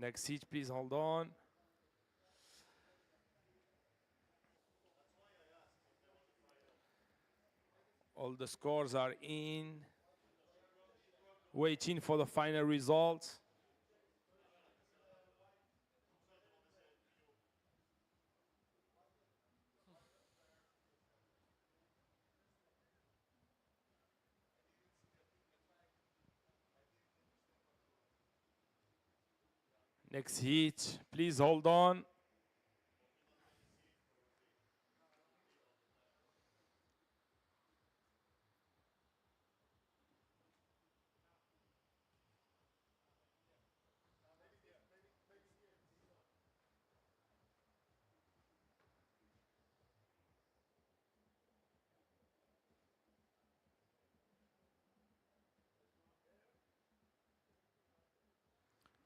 Next seat, please hold on. All the scores are in. Waiting for the final results. Next heat, please hold on.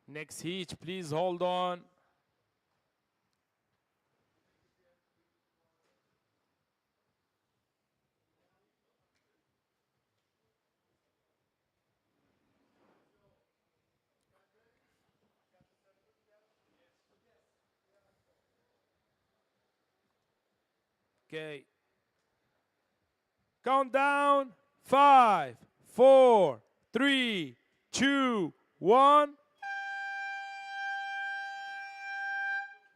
Next heat, please hold on. Okay. Countdown. 5, 4, 3, 2, 1.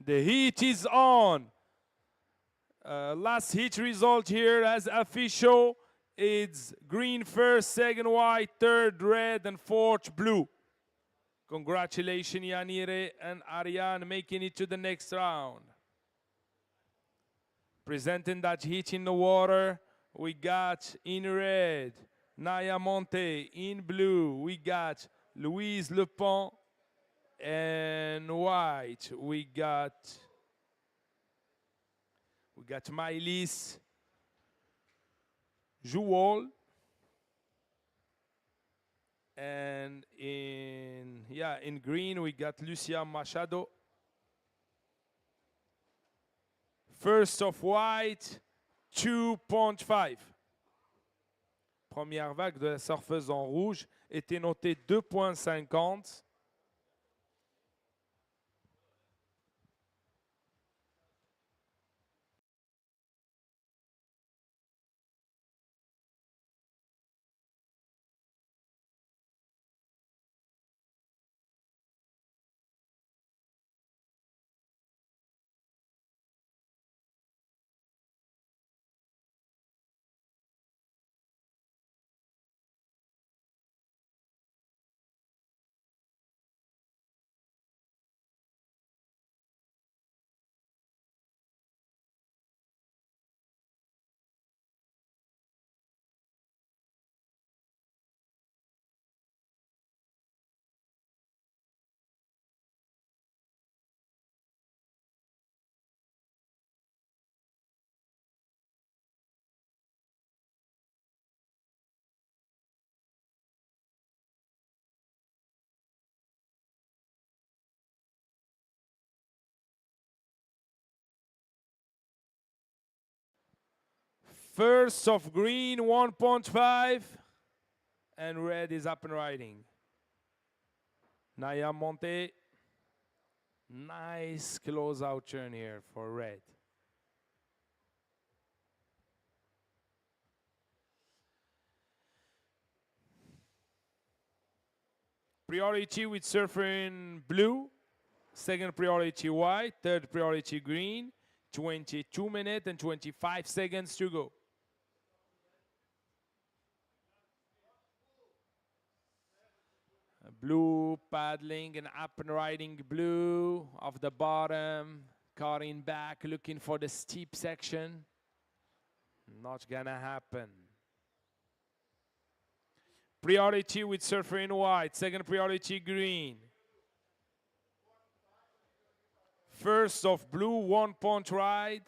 The heat is on. Last heat result here as official. It's green first, second white, third red, and fourth blue. Congratulations, Yanire and Ariane, making it to the next round. Presenting that heat in the water, we got in red, Naya Monte. In blue, we got Louise Lepont. And white, we got Maëlys Jouol. And in green, we got Lucia Machado. First of white, 2.5. Première vague de la surfeuse en rouge était notée 2.50. First of green, 1.5. And red is up and riding. Naya Monte. Nice close-out turn here for red. Priority with surfer in blue. Second priority white. Third priority green. 22 minutes and 25 seconds to go. Blue paddling and up and riding blue off the bottom. Cutting back, looking for the steep section. Not gonna happen. Priority with surfer in white. Second priority green. First of blue, 1 point ride.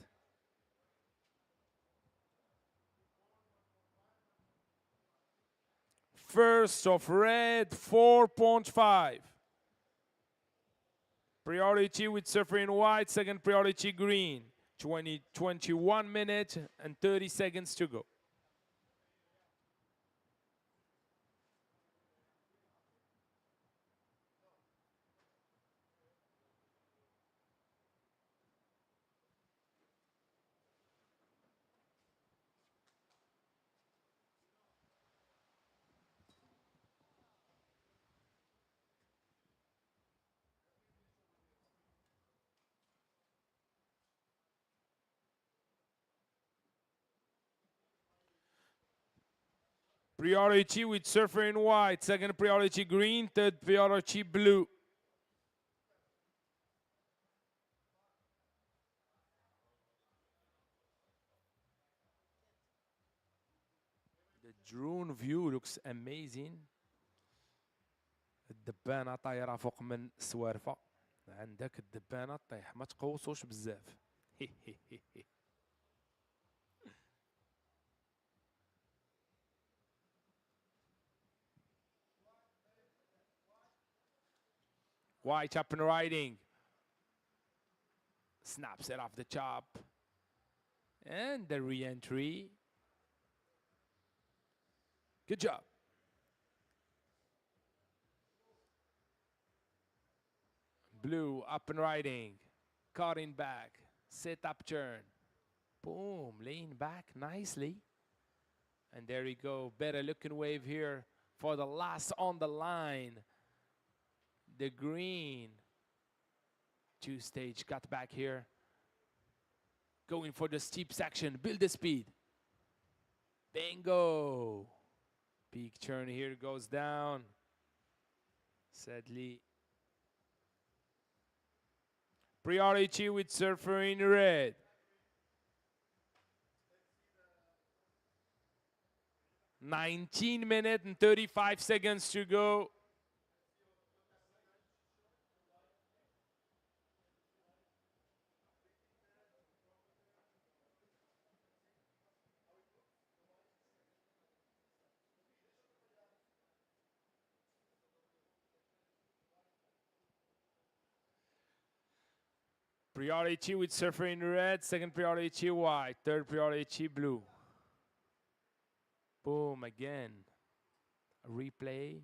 First of red, 4.5. Priority with surfer in white, second priority green. 21 minutes and 30 seconds to go. Priority with surfer in white. Second priority green. Third priority blue. The drone view looks amazing. الدبانة طايرة فوق من السوارفة. عندك الدبانة تطيح ما تقوصوش بزاف. White up and riding. Snaps it off the chop. And the re-entry. Good job. Blue up and riding. Cutting back. Set up turn. Boom. Laying back nicely. And there you go. Better looking wave here for the last on the line. The green. Two-stage cut back here. Going for the steep section. Build the speed. Bingo. Peak turn here goes down. Sadly. Priority with surfer in red. "19 minutes and 35 seconds to go." Priority with surfer in red, second priority white, third priority blue. Boom, again. A replay.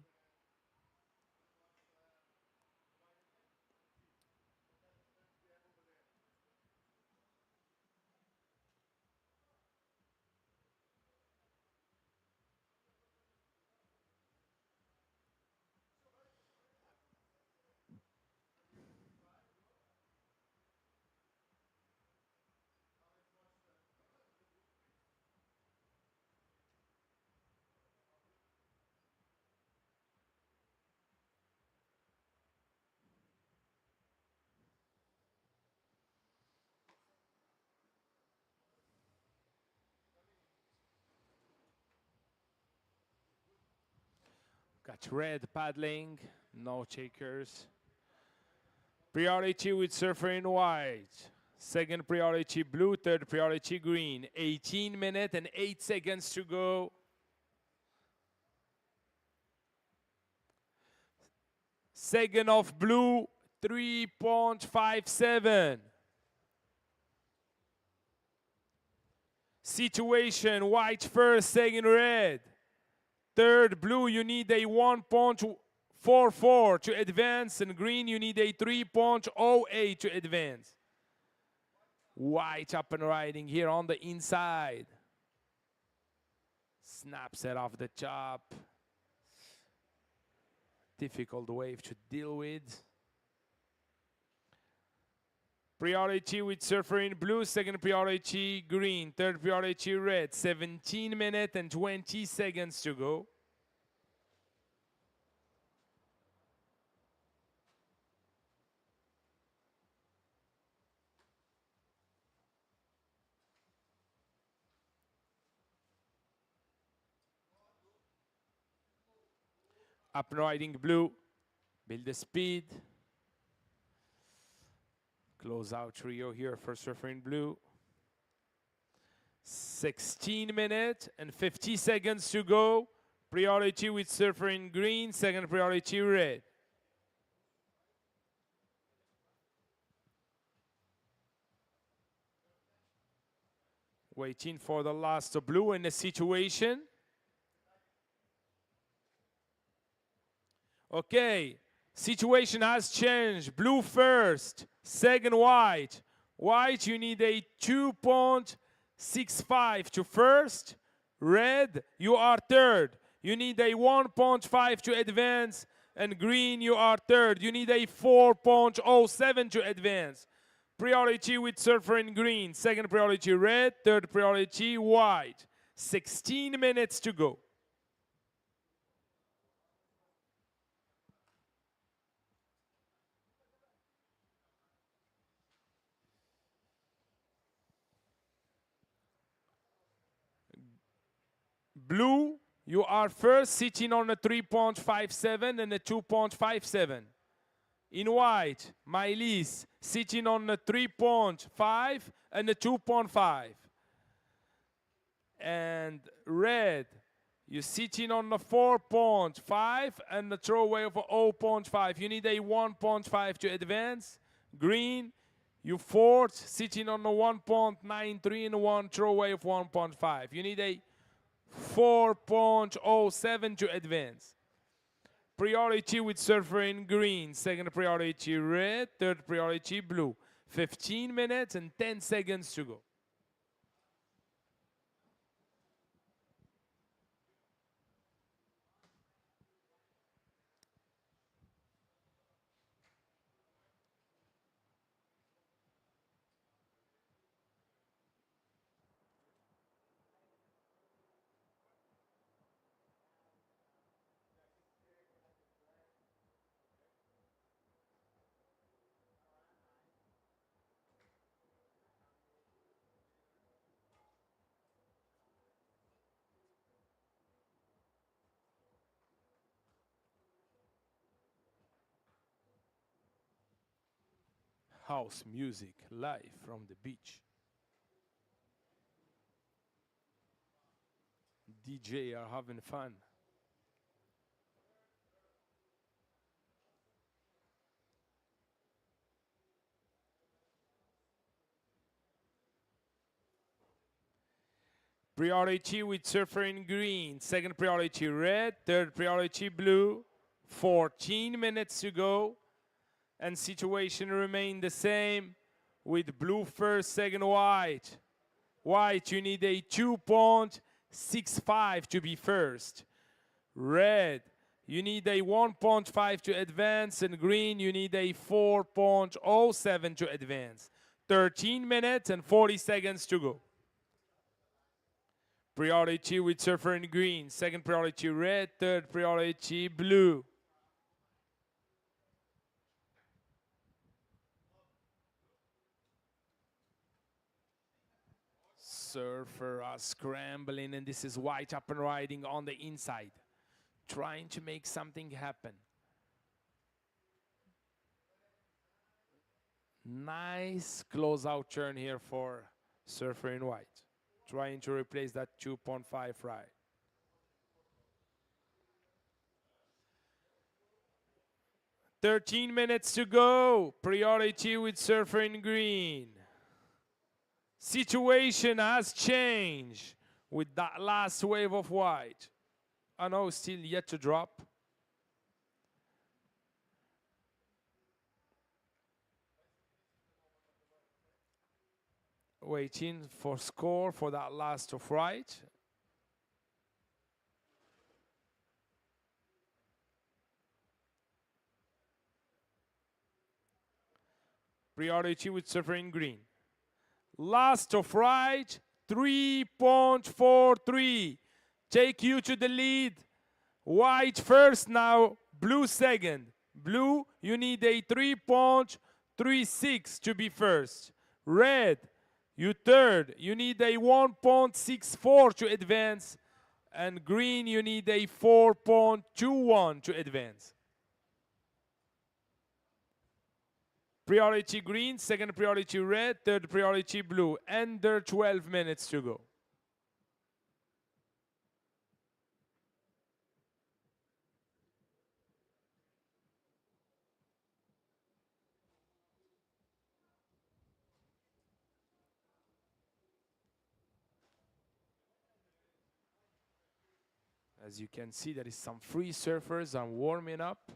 Got red paddling, no checkers. Priority with surfer in white. Second priority blue, third priority green. 18 minutes and 8 seconds to go. Second of blue, 3.57. Situation, white first, second red. Third blue, you need a 1.44 to advance, and green, you need a 3.08 to advance. White up and riding here on the inside. Snaps it off the chop. Difficult wave to deal with. Priority with surfer in blue, second priority green, third priority red. 17 minutes and 20 seconds to go. Up and riding blue, build the speed. Close out trio here for surfer in blue. 16 minutes and 50 seconds to go. Priority with surfer in green, second priority red. Waiting for the last blue in the situation. Okay, situation has changed. Blue first, second white. White, you need a 2.65 to first. Red, you are third. You need a 1.5 to advance. And green, you are third. You need a 4.07 to advance. Priority with surfer in green. Second priority red. Third priority white. 16 minutes to go. Blue, you are first sitting on a 3.57 and a 2.57. In white, Mylis sitting on a 3.5 and a 2.5. And red, you're sitting on a 4.5 and a throwaway of a 0.5. You need a 1.5 to advance. Green, you fourth, sitting on a 1.93 and one throwaway of 1.5. You need a 4.07 to advance. Priority with surfer in green, second priority red, third priority blue. 15 minutes and 10 seconds to go. House music live from the beach. DJ are having fun. Priority with surfer in green, second priority red, third priority blue. 14 minutes to go. And situation remain the same with blue first, second white. White, you need a 2.65 to be first. Red, you need a 1.5 to advance, and green, you need a 4.07 to advance. 13 minutes and 40 seconds to go. Priority with surfer in green, second priority red, third priority blue. Surfer are scrambling, and this is white up and riding on the inside, trying to make something happen. Nice close-out turn here for surfer in white, trying to replace that 2.5 ride. "13 minutes to go. Priority with surfer in green. Situation has changed with that last wave of white. I know still yet to drop. Waiting for score for that last of white. Priority with surfer in green. Last of right, 3.43. Take you to the lead. White first now, blue second. Blue, you need a 3.36 to be first. Red, you third. You need a 1.64 to advance. And green, you need a 4.21 to advance. Priority green, second priority red, third priority blue. Under 12 minutes to go. As you can see, there is some free surfers are warming up.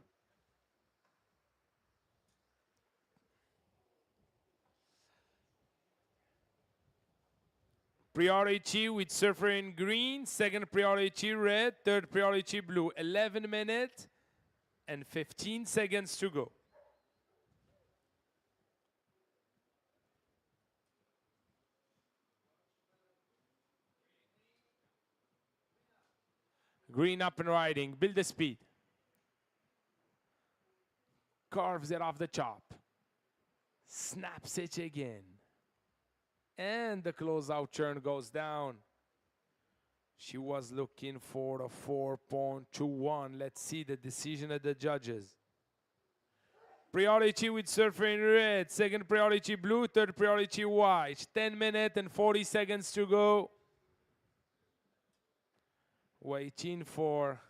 Priority with surfer in green, second priority red, third priority blue. 11 minutes and 15 seconds to go. Green up and riding, build the speed. Carves it off the chop. Snaps it again. And the closeout turn goes down. She was looking for a 4.21. Let's see the decision of the judges. Priority with surfer in red, second priority blue, third priority white. 10 minutes and 40 seconds to go. Waiting for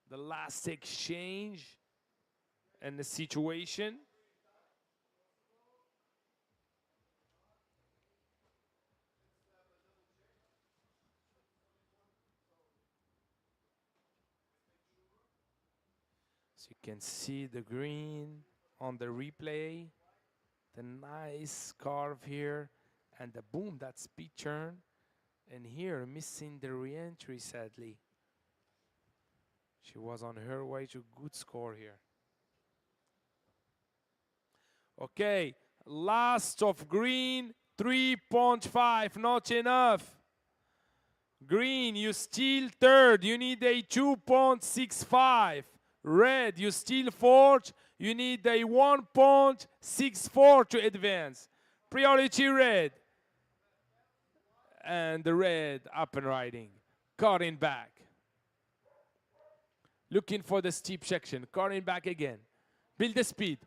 the last exchange and the situation. So you can see the green on the replay, the nice carve here, and the boom, that speed turn. And here, missing the re-entry, sadly. She was on her way to good score here. Okay, last of green, 3.5, not enough. Green, you still third, you need a 2.65. Red, you still fourth, you need a 1.64 to advance. Priority red. And the red up and riding, cutting back. Looking for the steep section, cutting back again. Build the speed.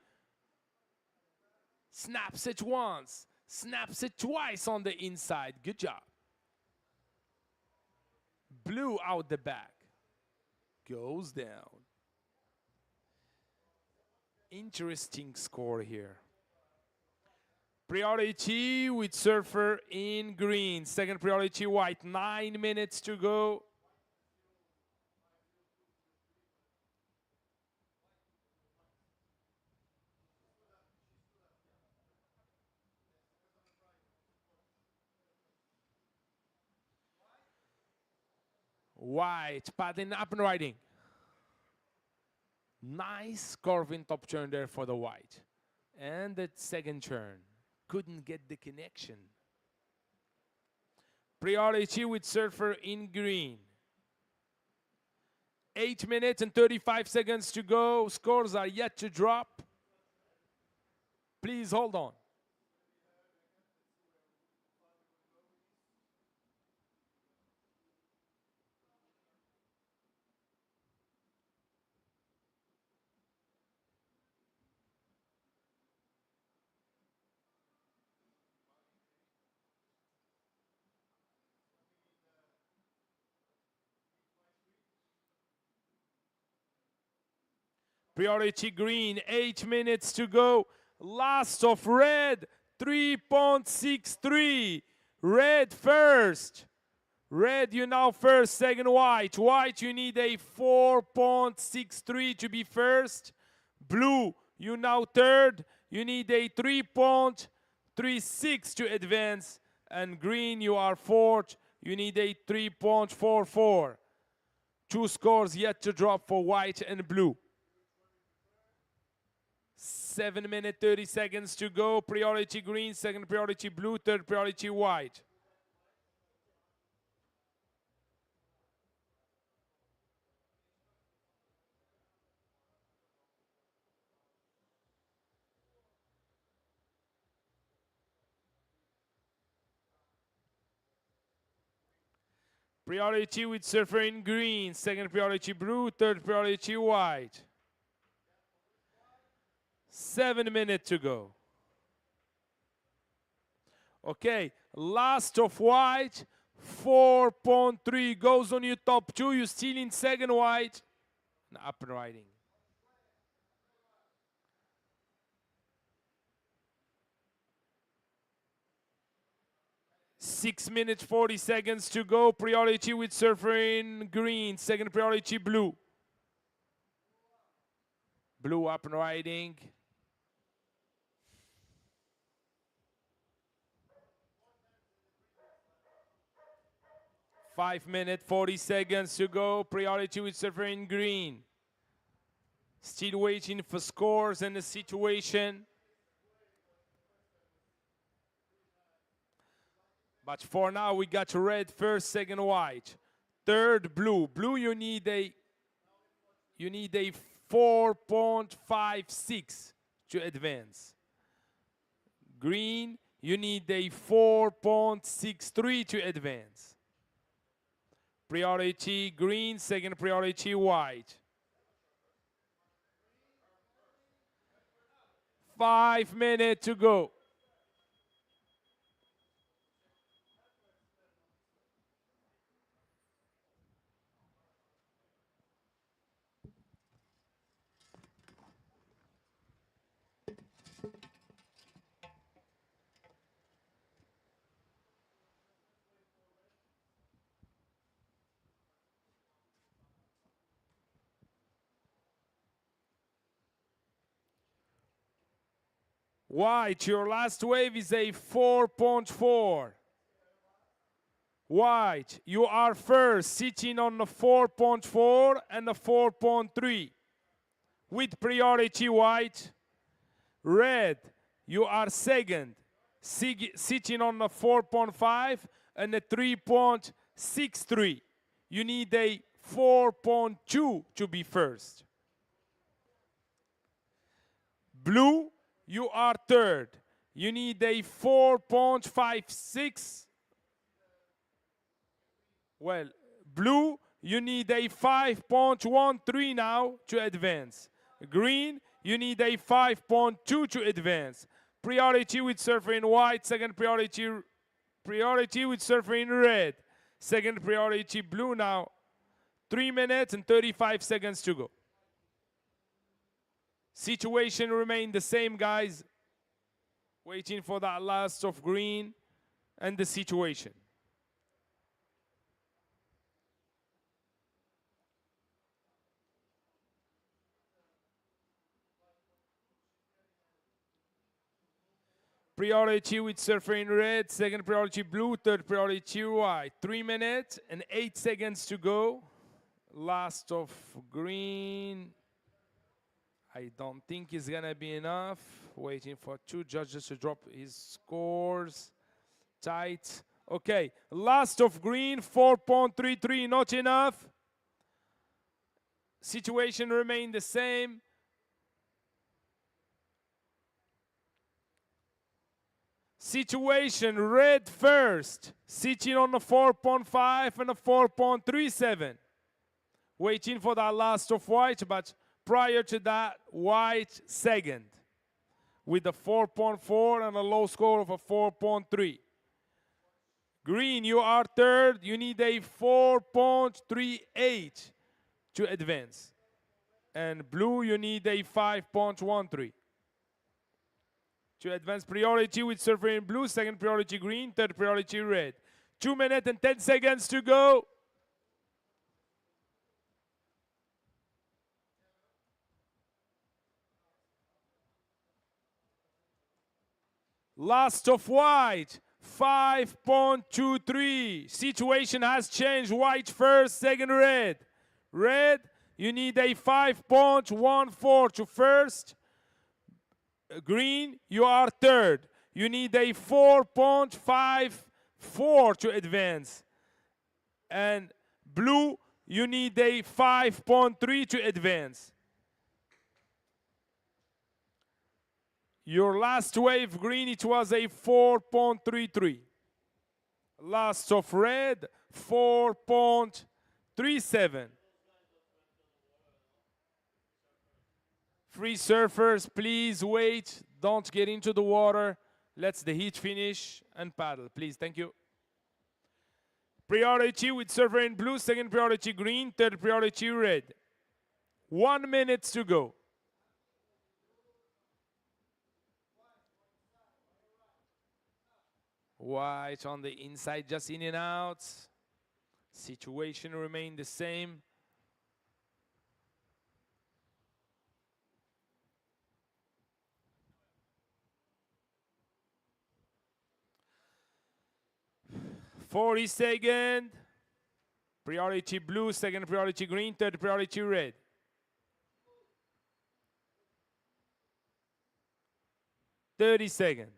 Snaps it once, snaps it twice on the inside. Good job. Blue out the back. Goes down. Interesting score here. Priority with surfer in green. Second priority white. 9 minutes to go. White, paddling up and riding. Nice curving top turn there for the white. And the second turn. Couldn't get the connection. Priority with surfer in green. 8 minutes and 35 seconds to go. Scores are yet to drop. Please hold on. Priority green, 8 minutes to go. Last of red, 3.63. Red first. Red, you now first, second white. White, you need a 4.63 to be first. Blue, you now third. You need a 3.36 to advance. And green, you are fourth. You need a 3.44. Two scores yet to drop for white and blue. 7 minutes, 30 seconds to go. Priority green, second priority blue, third priority white. Priority with surfer in green, second priority blue, third priority white. 7 minutes to go. Okay, last of white, 4.3 goes on your top two. You're still in second white. Up and riding. Six minutes, 40 seconds to go. Priority with surfer in green, second priority blue. Blue up and riding. 5 minutes, 40 seconds to go. Priority with surfer in green. Still waiting for scores and the situation. But for now, we got red first, second white. Third blue. Blue, you need a 4.56 to advance. Green, you need a 4.63 to advance. priority green, second priority white. 5 minutes to go. White, your last wave is a 4.4. White, you are first, sitting on the 4.4 and the 4.3 with priority white. Red, you are second, sitting on the 4.5 and the 3.63. You need a 4.2 to be first. Blue, you are third. You need a 4.56. Well, blue, you need a 5.13 now to advance. Green, you need a 5.2 to advance. Priority with surfer in white, second priority with surfer in red. Second priority blue now. 3 minutes and 35 seconds to go. Situation remain the same, guys. Waiting for that last of green and the situation. Priority with surfer in red, second priority blue, third priority white. 3 minutes and 8 seconds to go. Last of green. I don't think it's gonna be enough. Waiting for 2 judges to drop his scores. Tight. Okay, last of green, 4.33, not enough. Situation remained the same. Situation, red first, sitting on the 4.5 and a 4.37. Waiting for that last of white, but prior to that, white second with a 4.4 and a low score of a 4.3. Green, you are third. You need a 4.38 to advance. And blue, you need a 5.13. To advance, priority with surfer in blue, second priority green, third priority red. 2 minutes and 10 seconds to go. Last of white, 5.23. Situation has changed. White first, second red. Red, you need a 5.14 to first. Green, you are third. You need a 4.54 to advance. And blue, you need a 5.3 to advance. Your last wave green, it was a 4.33. Last of red, 4.37. Free surfers, please wait. Don't get into the water. Let's the heat finish and paddle, please. Thank you. Priority with surfer in blue, second priority green, third priority red. 1 minute to go. White on the inside, just in and out. Situation remained the same. "40-second. Priority blue, second priority green, third priority red. 30-second.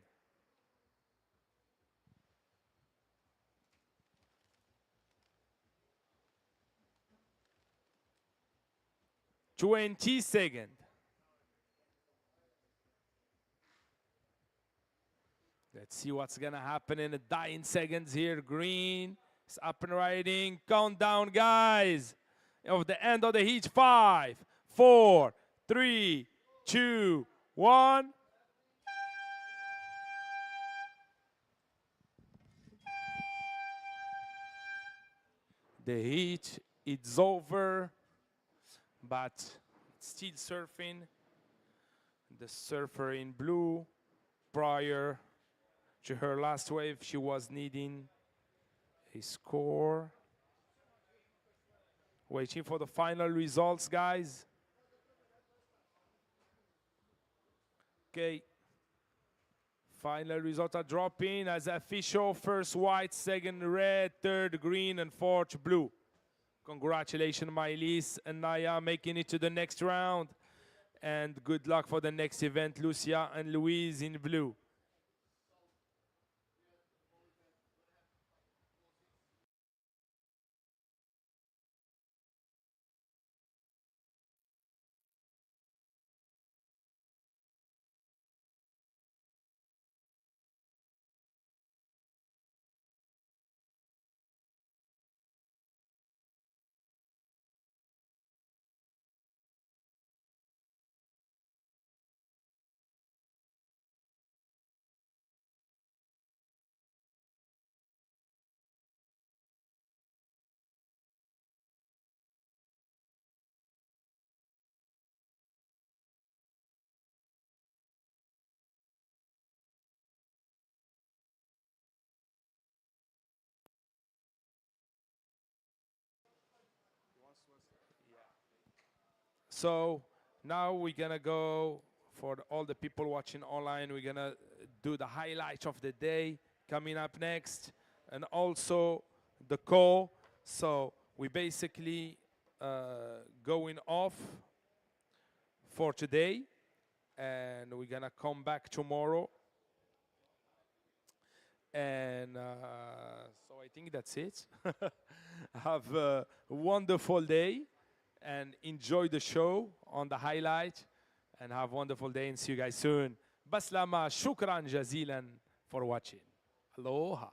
20-second. Let's see what's gonna happen in the dying seconds here. Green, It's up and riding. Countdown, guys. Of the end of the heat. 5, 4, 3, 2, 1. The heat is over, but still surfing. The surfer in blue, prior to her last wave, she was needing a score. Waiting for the final results, guys. Okay. Final results are dropping as official. First white, second red, third green, and fourth blue. Congratulations, Mylis and Naya, making it to the next round. And good luck for the next event, Lucia and Louise in blue. So now we're gonna go for all the people watching online. We're gonna do the highlight of the day coming up next, and also the call. So we basically going off for today, and we're gonna come back tomorrow. And so I think that's it. Have a wonderful day and enjoy the show on the highlight, and have a wonderful day and see you guys soon. Baslama, shukran jazilan for watching. Aloha.